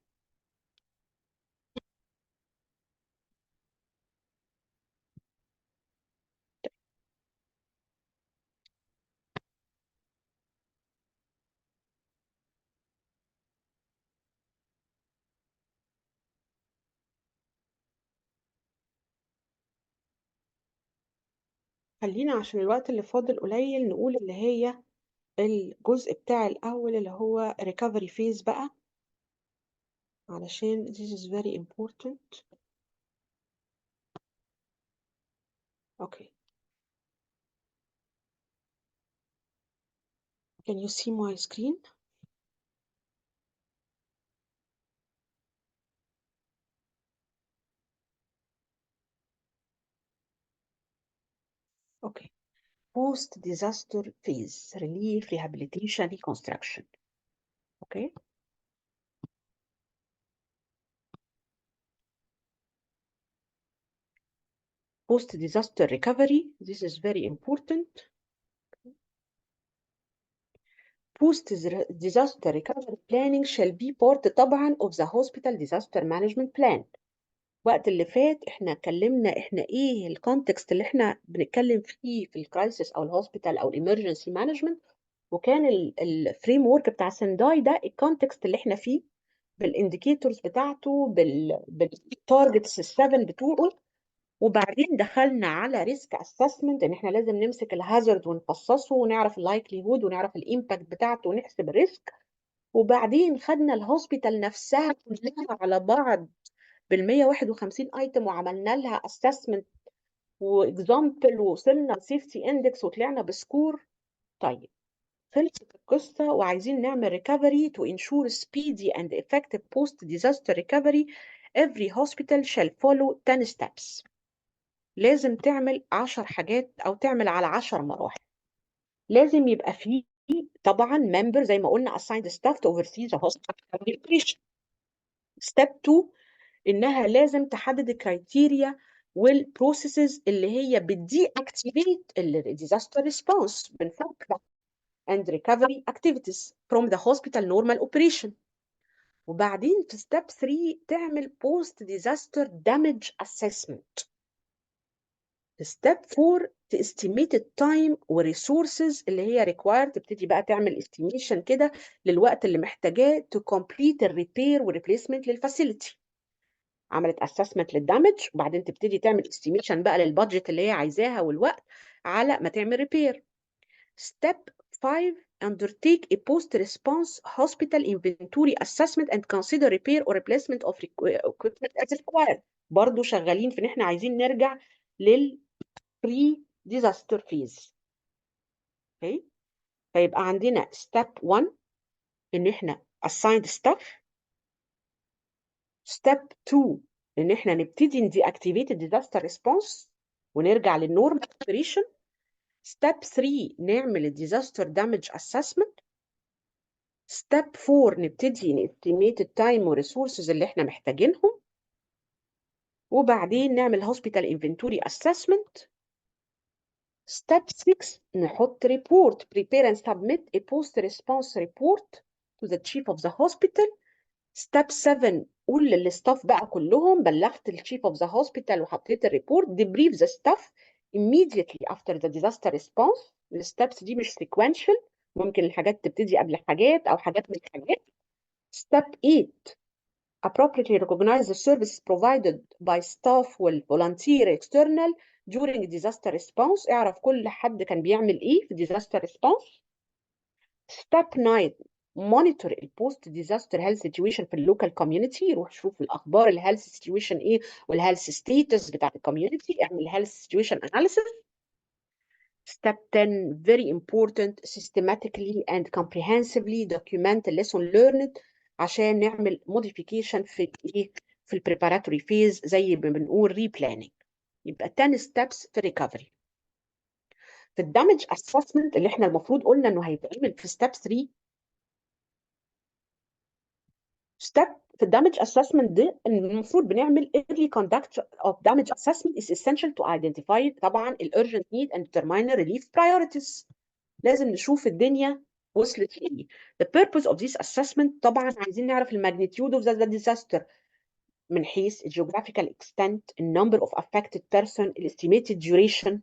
خلينا عشان الوقت اللي فاضل قليل نقول اللي هي الجزء بتاع الأول اللي هو recovery phase بقى، علشان this is very important. Okay. Can you see my screen? Okay. Post-disaster phase, relief, rehabilitation, reconstruction. Okay. Post-disaster recovery, this is very important. Post-disaster recovery planning shall be part طبعا of the hospital disaster management plan. وقت اللي فات احنا اتكلمنا احنا ايه الكونتكست اللي احنا بنتكلم فيه في الكرايسيس او الهوسبيتال او الامرجنسي مانجمنت، وكان الفريم ورك بتاع سنداي ده الكونتكست اللي احنا فيه بالانديكيتورز بتاعته بالتارجتس ال7 بتوعه. وبعدين دخلنا على ريسك اسسمنت ان احنا لازم نمسك الهازارد ونفصصه ونعرف اللايكليهود ونعرف الامباكت بتاعته ونحسب الريسك. وبعدين خدنا الهوسبيتال نفسها كلها على بعض بال 151 ايتم وعملنا لها اسسمنت واكزامبل ووصلنا لسيفتي اندكس وطلعنا بسكور. طيب خلصت القصه وعايزين نعمل ريكفري to ensure speedy and effective post disaster recovery. Every hospital shall follow 10 steps. لازم تعمل 10 حاجات او تعمل على 10 مراحل. لازم يبقى فيه طبعا member زي ما قلنا assigned staff to oversee the hospital operation. step 2 انها لازم تحدد الكرايتيريا والبروسيسز اللي هي بتدي اكتيفيت الديزاستر ريسبونس بنفك and recovery activities from the hospital normal operation. وبعدين في step 3 تعمل post disaster damage assessment. في step 4 estimate التايم والريسورسز اللي هي required، تبتدي بقى تعمل estimation كده للوقت اللي محتاجاه to complete الريبير والريبليسمنت للفاسيلتي. عملت اسسمنت للدامج وبعدين تبتدي تعمل استيميشن بقى للبادجت اللي هي عايزاها والوقت على ما تعمل ريبير. ستيب 5 undertake a post response hospital inventory assessment and consider repair or replacement of equipment as required. برضو شغالين في ان احنا عايزين نرجع لل pre disaster phase. okay. فيبقى عندنا step 1 ان احنا assigned staff. step 2 ان احنا نبتدي ندي activate disaster response ونرجع للنورمال اوبريشن. ستيب 3 نعمل الديزاستر دامج اسسمنت. ستيب 4 نبتدي نستيميت التايم والريسورسز اللي احنا محتاجينهم. وبعدين نعمل هوسبيتال انفنتوري اسسمنت. ستيب 6 نحط ريبورت prepare and submit a post response report to the chief of the hospital. ستيب 7 قول للستاف بقى كلهم بلغت الشيف اوف ذا هوسبيتال وحطيت الريبورت. debrief the staff immediately after the disaster response. الستبس دي مش sequential، ممكن الحاجات تبتدي قبل حاجات او حاجات من الحاجات. step 8 appropriately recognize the services provided by staff وال volunteer external during disaster response. اعرف كل حد كان بيعمل ايه في disaster response. step 9 مونيتور البوست ديزاستر هيلث سيتويشن في اللوكال كوميونتي، يروح يشوف الاخبار الهيلث سيتويشن ايه والهيلث ستيتس بتاعت الكوميونتي، اعمل هيلث سيتويشن اناليسيس. Step 10 very important systematically and comprehensively document the lesson learned عشان نعمل modification في ايه في البريباراتوري فيز زي ما بنقول replanning. يبقى 10 steps في recovery. في الدامج assessment اللي احنا المفروض قلنا انه هيتعمل في step 3 step في الدامج assessment ده المفروض بنعمل early conduct of damage assessment is essential to identify طبعا ال urgent need and determine relief priorities. لازم نشوف الدنيا وصلت لايه. The purpose of this assessment طبعا عايزين نعرف ال magnitude of the disaster من حيث ال geographical extent, the number of affected person, ال estimated duration.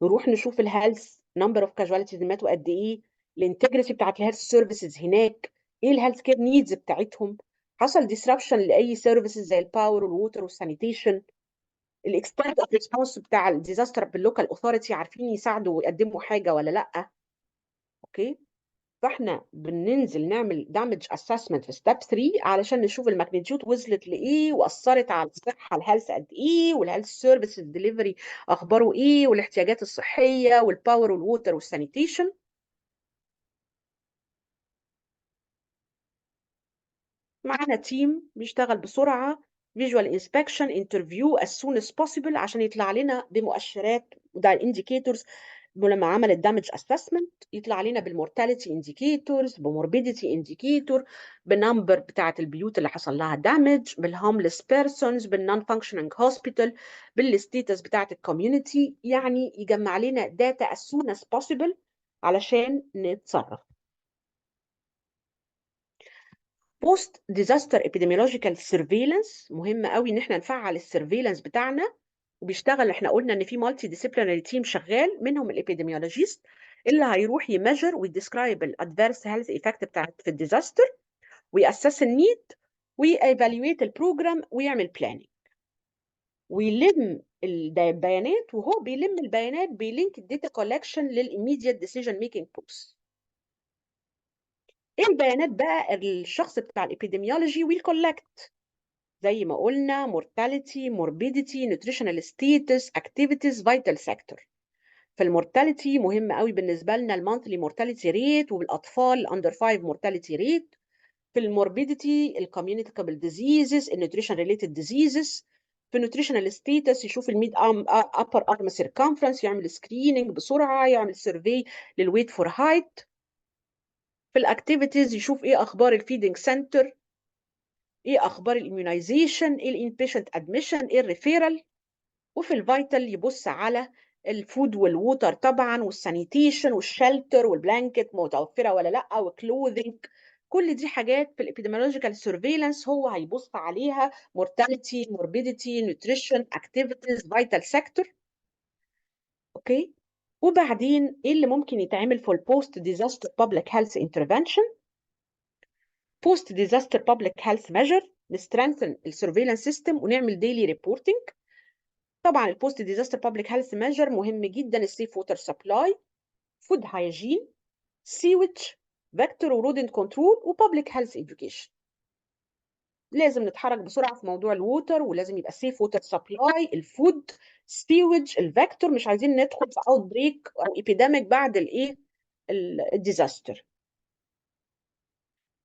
نروح نشوف ال health number of casualties اللي ماتوا قد ايه، الانتجريتي بتاعت الهيلث سيرفيسز هناك، ايه الهيلث كير نيدز بتاعتهم، حصل disruption لاي سيرفيسز زي الباور والووتر والسانيتيشن، الاكستنت اوف ريسبونس بتاع الديزاستر باللوكال اوثورتي عارفين يساعدوا ويقدموا حاجه ولا لا. اوكي، فاحنا بننزل نعمل دامج اسسمنت في ستيب 3 علشان نشوف الماجنتيود وصلت لايه واثرت على الصحه الهيلث قد ايه، والهيلث سيرفيسز ديليفري اخباره ايه، والاحتياجات الصحيه والباور والووتر والسانيتيشن. معانا تيم بيشتغل بسرعه فيجوال انسبكشن انترفيو as soon as possible عشان يطلع لنا بمؤشرات ده الانديكيتورز. ولما عمل الدامج اسسمنت يطلع لنا بالمورتاليتي انديكيتورز، بموربيديتي انديكيتور، بالنمبر بتاعه البيوت اللي حصل لها دامج، بالهوملس بيرسونز، بالنون فانكشنينج هوسبيتال، بالستيتس بتاعه الكوميونتي. يعني يجمع لنا داتا as soon as possible علشان نتصرف. بوست ديزاستر epidemiological surveillance مهم قوي ان احنا نفعل السيرفيلانس بتاعنا، وبيشتغل. احنا قلنا ان في مالتي ديسيبلينري تيم شغال منهم الابيديميولوجيست اللي هيروح يميجر ويديسكرايب الادفيرس هيلث ايفكت بتاعت في الديزاستر، ويأسس النيد، ويأيفالويت البروجرام، ويعمل بلاننج، ويلم البيانات. وهو بيلم البيانات بيلينك الداتا كولكشن للإيميديت ديسيجن ميكينج بروسس. ايه البيانات بقى الشخص بتاع الابيديميولوجي ويكولكت؟ زي ما قلنا mortality, morbidity, nutritional status, activities, vital sector. في المورتاليتي مهم قوي بالنسبه لنا المونثلي مورتاليتي ريت، وبالاطفال اندر 5 مورتاليتي ريت. في الموربيديتي الكوميونيكابل ديزيزز، النيوتريشن ريليتد ديزيزز. في النيوتريشنال ستيتس يشوف الميد ابر ارم سيركمفرنس، يعمل سكريننج بسرعه، يعمل سيرفي للويت فور هايت. في الاكتيفيتيز يشوف ايه اخبار الفيدنج سنتر، ايه اخبار الاميونيزيشن، ايه الانبيشنت ادميشن، ايه الريفيرال. وفي الفيتال يبص على الفود والووتر طبعا، والسانيتيشن والشلتر والبلانكت متوفره ولا لا، وكلوذنج. كل دي حاجات في الابيديميولوجيكال سيرفيلانس هو هيبص عليها: مورتاليتي، موربيديتي، نيوتريشن، اكتيفيتيز، فيتال سيكتور. اوكي، وبعدين ايه اللي ممكن يتعمل في البوست ديزاستر بابليك هيلث انترفنشن؟ بوست ديزاستر بابليك هيلث ميجر، نسترنثن السيرفيلانس سيستم ونعمل ديلي ريبورتنج. طبعا البوست ديزاستر بابليك هيلث ميجر مهم جدا: السيف ووتر سبلاي، فود هايجين، سيوج، فيكتور ورودنت كنترول، وبابليك هيلث اديوكيشن. لازم نتحرك بسرعه في موضوع الووتر، ولازم يبقى سيف ووتر سبلاي، الفود، سيوج، الفيكتور. مش عايزين ندخل في اوت بريك او ايبيديميك بعد الايه الديزاستر.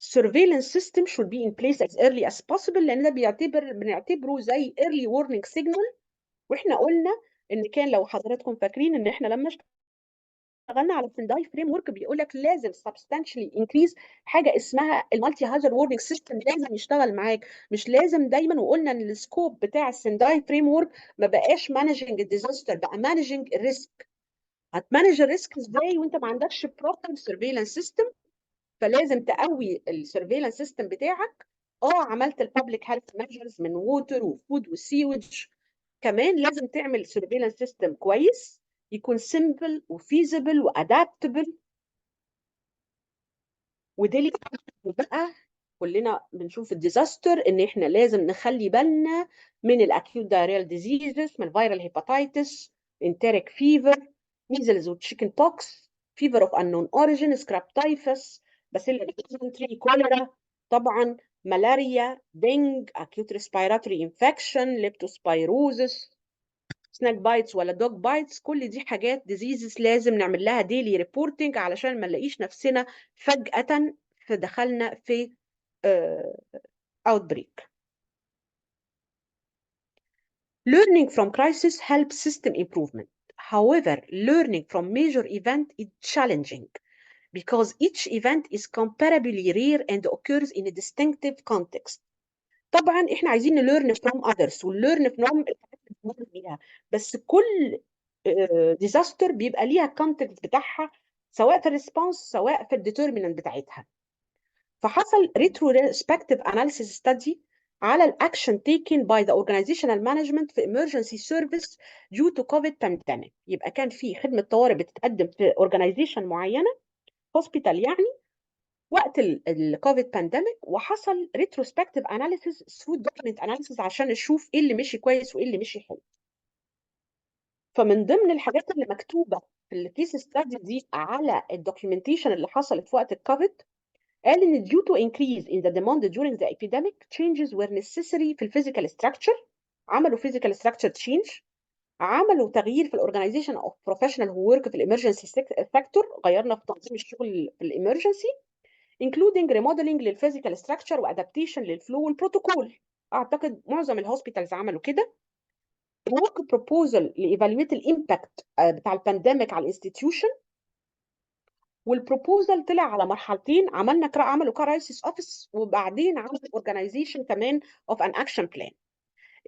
surveillance system should be in place as early as possible لان ده بنعتبره زي early warning signal. واحنا قلنا ان كان لو حضراتكم فاكرين ان احنا لما اشتغلنا على السنداي فريم ورك بيقول لك لازم substantially increase حاجه اسمها المالتي هازارد وورنينج سيستم، لازم يشتغل معاك، مش لازم دايما. وقلنا ان السكوب بتاع السنداي فريم ورك ما بقاش مانجنج الديزاستر، بقى مانجنج الريسك. هتمانج الريسك ازاي وانت ما عندكش بروبر سيرفيلانس سيستم؟ فلازم تقوي السيرفيلانس سيستم بتاعك. عملت البابليك هيلث ميجرز من ووتر وفود وسيوج، كمان لازم تعمل سيرفيلانس سيستم كويس يكون سيمبل وفيزبل وادابتبل. ودي بقى كلنا بنشوف الديزاستر ان احنا لازم نخلي بالنا من الاكيوت دايريال ديزيزز، من الفيرال هيباتيتس، انتريك فيفر، ميزلز وتشيكن بوكس، فيفر اوف انون اوريجين، سكراب تايفس، باسيلا ديزنتري، كوليرا، طبعا ملاريا، دينج، acute respiratory infection، ليبتوسبيروزس، سناك بايتس ولا دوج بايتس. كل دي حاجات ديزيزز لازم نعمل لها ديلي ريبورتنج علشان ما نلاقيش نفسنا فجأة دخلنا في outbreak. Learning from crisis helps system improvement. However, learning from major event is challenging because each event is comparably rare and occurs in a distinctive context. طبعا احنا عايزين نليرن from others ونليرن from الحاجات اللي بنمر بيها، بس كل ديزاستر بيبقى ليها الكونتكست بتاعها، سواء في الريسبونس سواء في الديترمينانت بتاعتها. فحصل retrospective analysis study على الاكشن taken by the organizational management في emergency service due to COVID pandemic. يبقى كان في خدمة طوارئ بتتقدم في organization معينة، hospital يعني، وقت الكوفيد بانديميك، وحصل retrospective analysis through document analysis عشان نشوف ايه اللي مشي كويس وايه اللي مشي حلو. فمن ضمن الحاجات اللي مكتوبة في الكيس ستادي دي على الدوكيومنتيشن اللي حصلت في وقت الكوفيد، قال ان due to increase in the demand during the epidemic changes were necessary في الفيزيكال structure. عملوا physical structure change، عملوا تغيير في الاورجنايزيشن اوف بروفيشنال هو ورك في الامرجنسي سيكتور، غيرنا في تنظيم الشغل في الامرجنسي including remodeling للفيزيكال structure وادابتيشن للفلو والبروتوكول. اعتقد معظم الهوسبيتالز عملوا كده. work proposal لايفالويت الامباكت بتاع البانديميك على الانستتيوشن، والبروبوزال طلع على مرحلتين، عملوا كرايسيس اوفيس وبعدين عملوا اورجانيزيشن كمان of an action plan.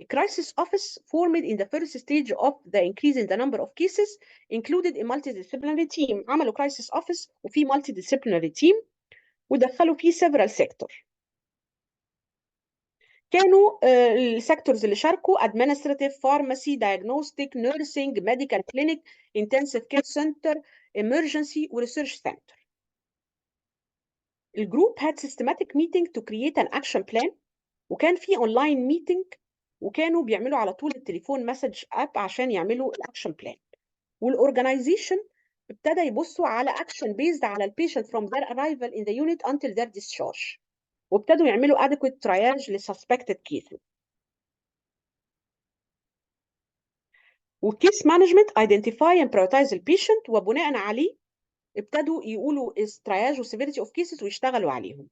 A crisis office formed in the first stage of the increase in the number of cases included a multidisciplinary team. عملوا crisis office وفي multidisciplinary team ودخلوا فيه several sector. كانوا السيكتورز اللي شاركوا administrative, pharmacy, diagnostic, nursing, medical clinic, intensive care center, emergency و research center. الجروب had systematic meeting to create an action plan، وكان في online meeting، وكانوا بيعملوا على طول التليفون مسج اب عشان يعملوا الاكشن بلان. والاورجنايزيشن ابتدى يبصوا على action based على البيشنت from their arrival in the unit until their discharge، وابتدوا يعملوا adequate triage لsuspected cases. والكيس مانجمنت identify and prioritize البيشنت، وبناء عليه ابتدوا يقولوا triage وseverity of cases ويشتغلوا عليهم.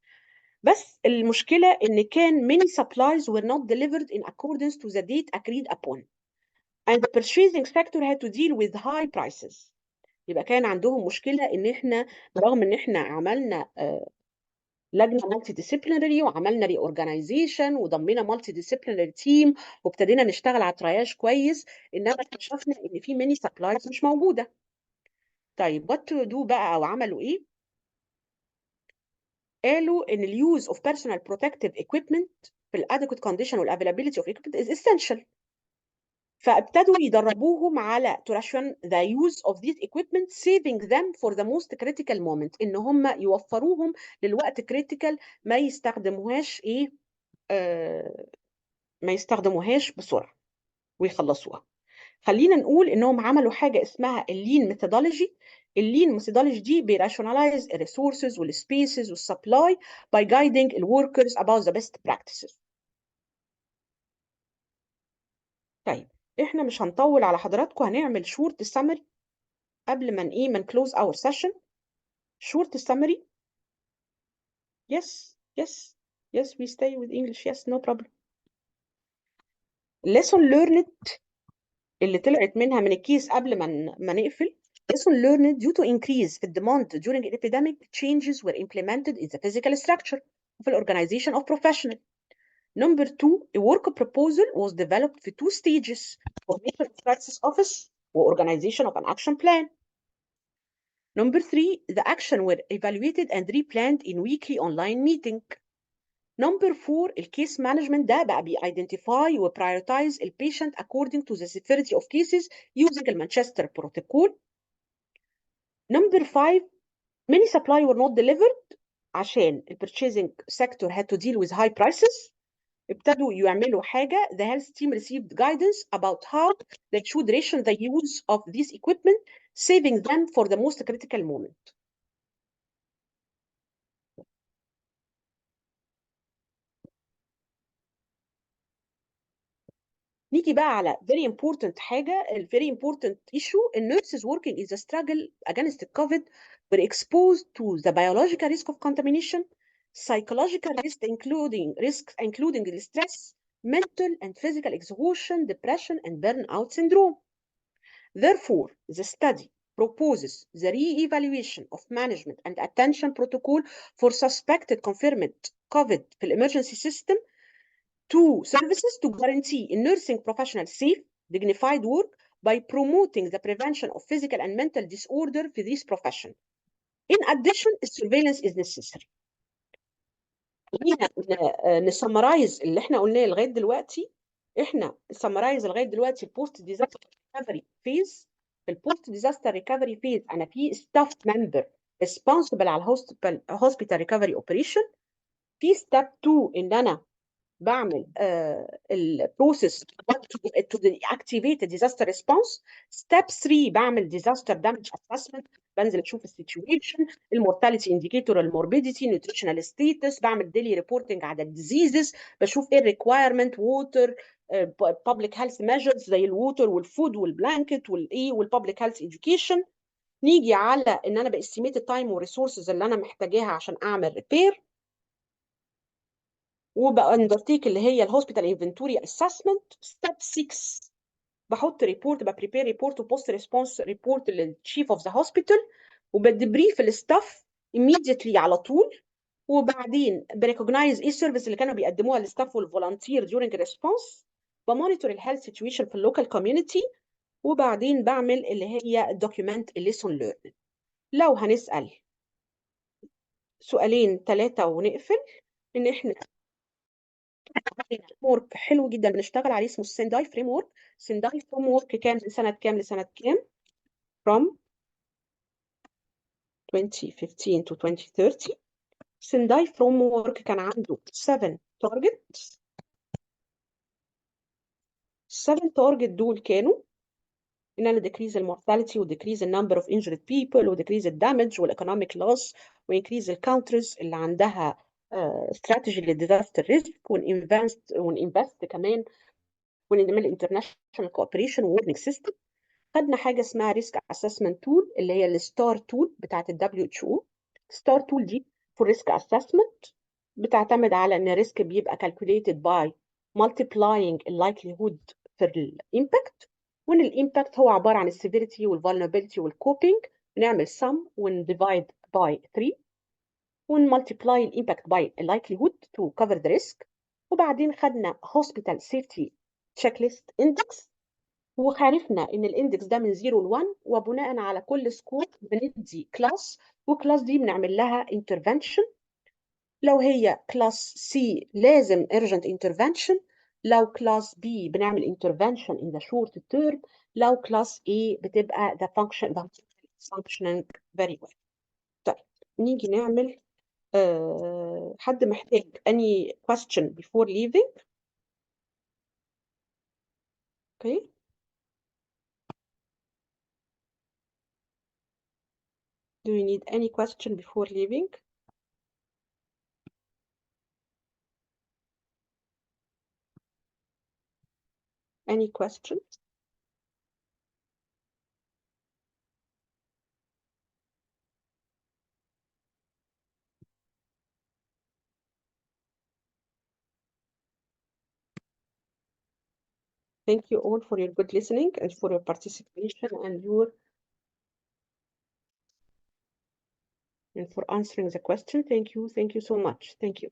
بس المشكلة إن كان many supplies were not delivered in accordance to the date agreed upon and the purchasing sector had to deal with high prices. يبقى كان عندهم مشكلة إن إحنا برغم إن إحنا عملنا لجنة مالتي ديسيبلينري وعملنا ري اورجانيزيشن وضمينا مالتي ديسيبلينري تيم وابتدينا نشتغل على ترياج كويس، إنما اكتشفنا إن في many supplies مش موجودة. طيب what to do بقى، أو عملوا إيه؟ قالوا ان اليوز اوف personal protective equipment في adequate condition والavailability of equipment is essential. فابتدوا يدربوهم على to ration the use of these equipment saving them for the most critical moment، ان هم يوفروهم للوقت critical ما يستخدموهاش ما يستخدموهاش بسرعة ويخلصوها. خلينا نقول انهم عملوا حاجة اسمها اللين ميثودولوجي. اللين ميثودولوجي دي بيراشوناليز الريسورسز والسبيسز والسبلاي by guiding the workers about the best practices. طيب احنا مش هنطول على حضراتكم، هنعمل شورت سامري قبل ما من close our session. شورت سامري. yes we stay with English, yes no problem. lesson learned اللي طلعت منها من الكيس قبل ما نقفل. lesson learned due to increase في demand during an epidemic, changes were implemented in the physical structure of the organization of professional. Number 2, a work proposal was developed في 2 stages: formation of crisis office و organization of an action plan. Number 3, the action were evaluated and replanned in weekly online meeting. Number 4, الcase management ده بقى identify و prioritize the patient according to the severity of cases using the Manchester protocol. Number 5, many supply were not delivered عشان the purchasing sector had to deal with high prices. ابتدوا يعملوا حاجة. The health team received guidance about how they should ration the use of this equipment, saving them for the most critical moment. نيجي بقى على very important حاجة، ال very important issue. The nurses working in the struggle against the COVID were exposed to the biological risk of contamination, psychological risks including the stress, mental and physical exhaustion, depression, and burnout syndrome. Therefore, the study proposes the re-evaluation of management and attention protocol for suspected confirmed COVID في emergency system to services to guarantee a nursing professional safe, dignified work by promoting the prevention of physical and mental disorder for this profession. In addition, surveillance is necessary. نسمرايز اللي احنا قلناه لغايه دلوقتي. احنا نسمرايز لغايه دلوقتي البوست ديزاستر ريكفري فيز. في البوست ديزاستر ريكفري فيز انا في ستاف ممبر ريسبونسبل على الهوسبيتال ريكفري اوبريشن. في ستيب 2 ان انا بعمل البروسيس to activate a disaster response. ستيب 3 بعمل disaster damage assessment، بنزل اشوف السيتويشن، المورتاليتي انديكيتور، الموربيديتي، نيوتريشنال ستيتس، بعمل ديلي ريبورتنج على الديزيزز، بشوف ايه الريكوايرمنت، ووتر، بابليك هيلث ميجرز زي الووتر والفود والبلانكت والايه والبابليك هيلث اديوكيشن. نيجي على ان انا باستيميت التايم والريسورسز اللي انا محتاجاها عشان اعمل ريبير، وباندرتيك اللي هي الهوسبيتال انفنتوري اسسمنت. ستيب 6 بحط ريبورت، ببريبير ريبورت وبوست ريسبونس ريبورت للتشيف اوف ذا هوسبيتال، وبدبريف الستاف immediately على طول. وبعدين بريكوجنايز ايه السيرفيس اللي كانوا بيقدموها للستاف والفولنتير during الريسبونس، بمونيتور الهيلث سيتويشن في اللوكال كوميونتي، وبعدين بعمل اللي هي دوكيومنت الليسون ليرن. لو هنسال سؤالين 3 ونقفل، ان احنا فريم ورك حلو جدا بنشتغل عليه اسمه السنداي فريم ورك. سنداي فريم ورك كان من سنه كام لسنه كام؟ from 2015 to 2030. سنداي فريم ورك كان عنده 7 targets. 7 target دول كانوا ان انا decrease المورتاليتي وديكريز النمبر اوف injured people وديكريز الدامج والايكونوميك لوس وانكريز الكاونترز اللي عندها استراتيجي للديزاستر ريسك، ونinvest كمان ونعمل انترناشونال كوبريشن وورنينج سيستم. خدنا حاجه اسمها ريسك اسسمنت تول اللي هي الستار تول بتاعت WHO. ستار تول دي فور ريسك اسسمنت بتعتمد على ان الريسك بيبقى calculated by multiplying اللايكليهود في الامباكت، وان الامباكت هو عباره عن السيفيريتي والفولنربيلتي والكوبينج. بنعمل sum ونديفايد by 3 ونملتبلاي الامباكت باي اللايكليهود تو كفر ذا ريسك. وبعدين خدنا هوسبيتال سيفتي تشيك ليست اندكس، وعرفنا ان الاندكس ده من 0 ل 1، وبناء على كل سكور بندي كلاس، وكلاس دي بنعمل لها انترفنشن. لو هي كلاس سي لازم urgent intervention، لو كلاس بي بنعمل intervention in the short term، لو كلاس A بتبقى the functioning very well. طيب نيجي نعمل حد محتاج any question before leaving؟ okay. Do you need any question before leaving? Any question? Thank you all for your good listening and for your participation and for answering the question. Thank you so much. Thank you.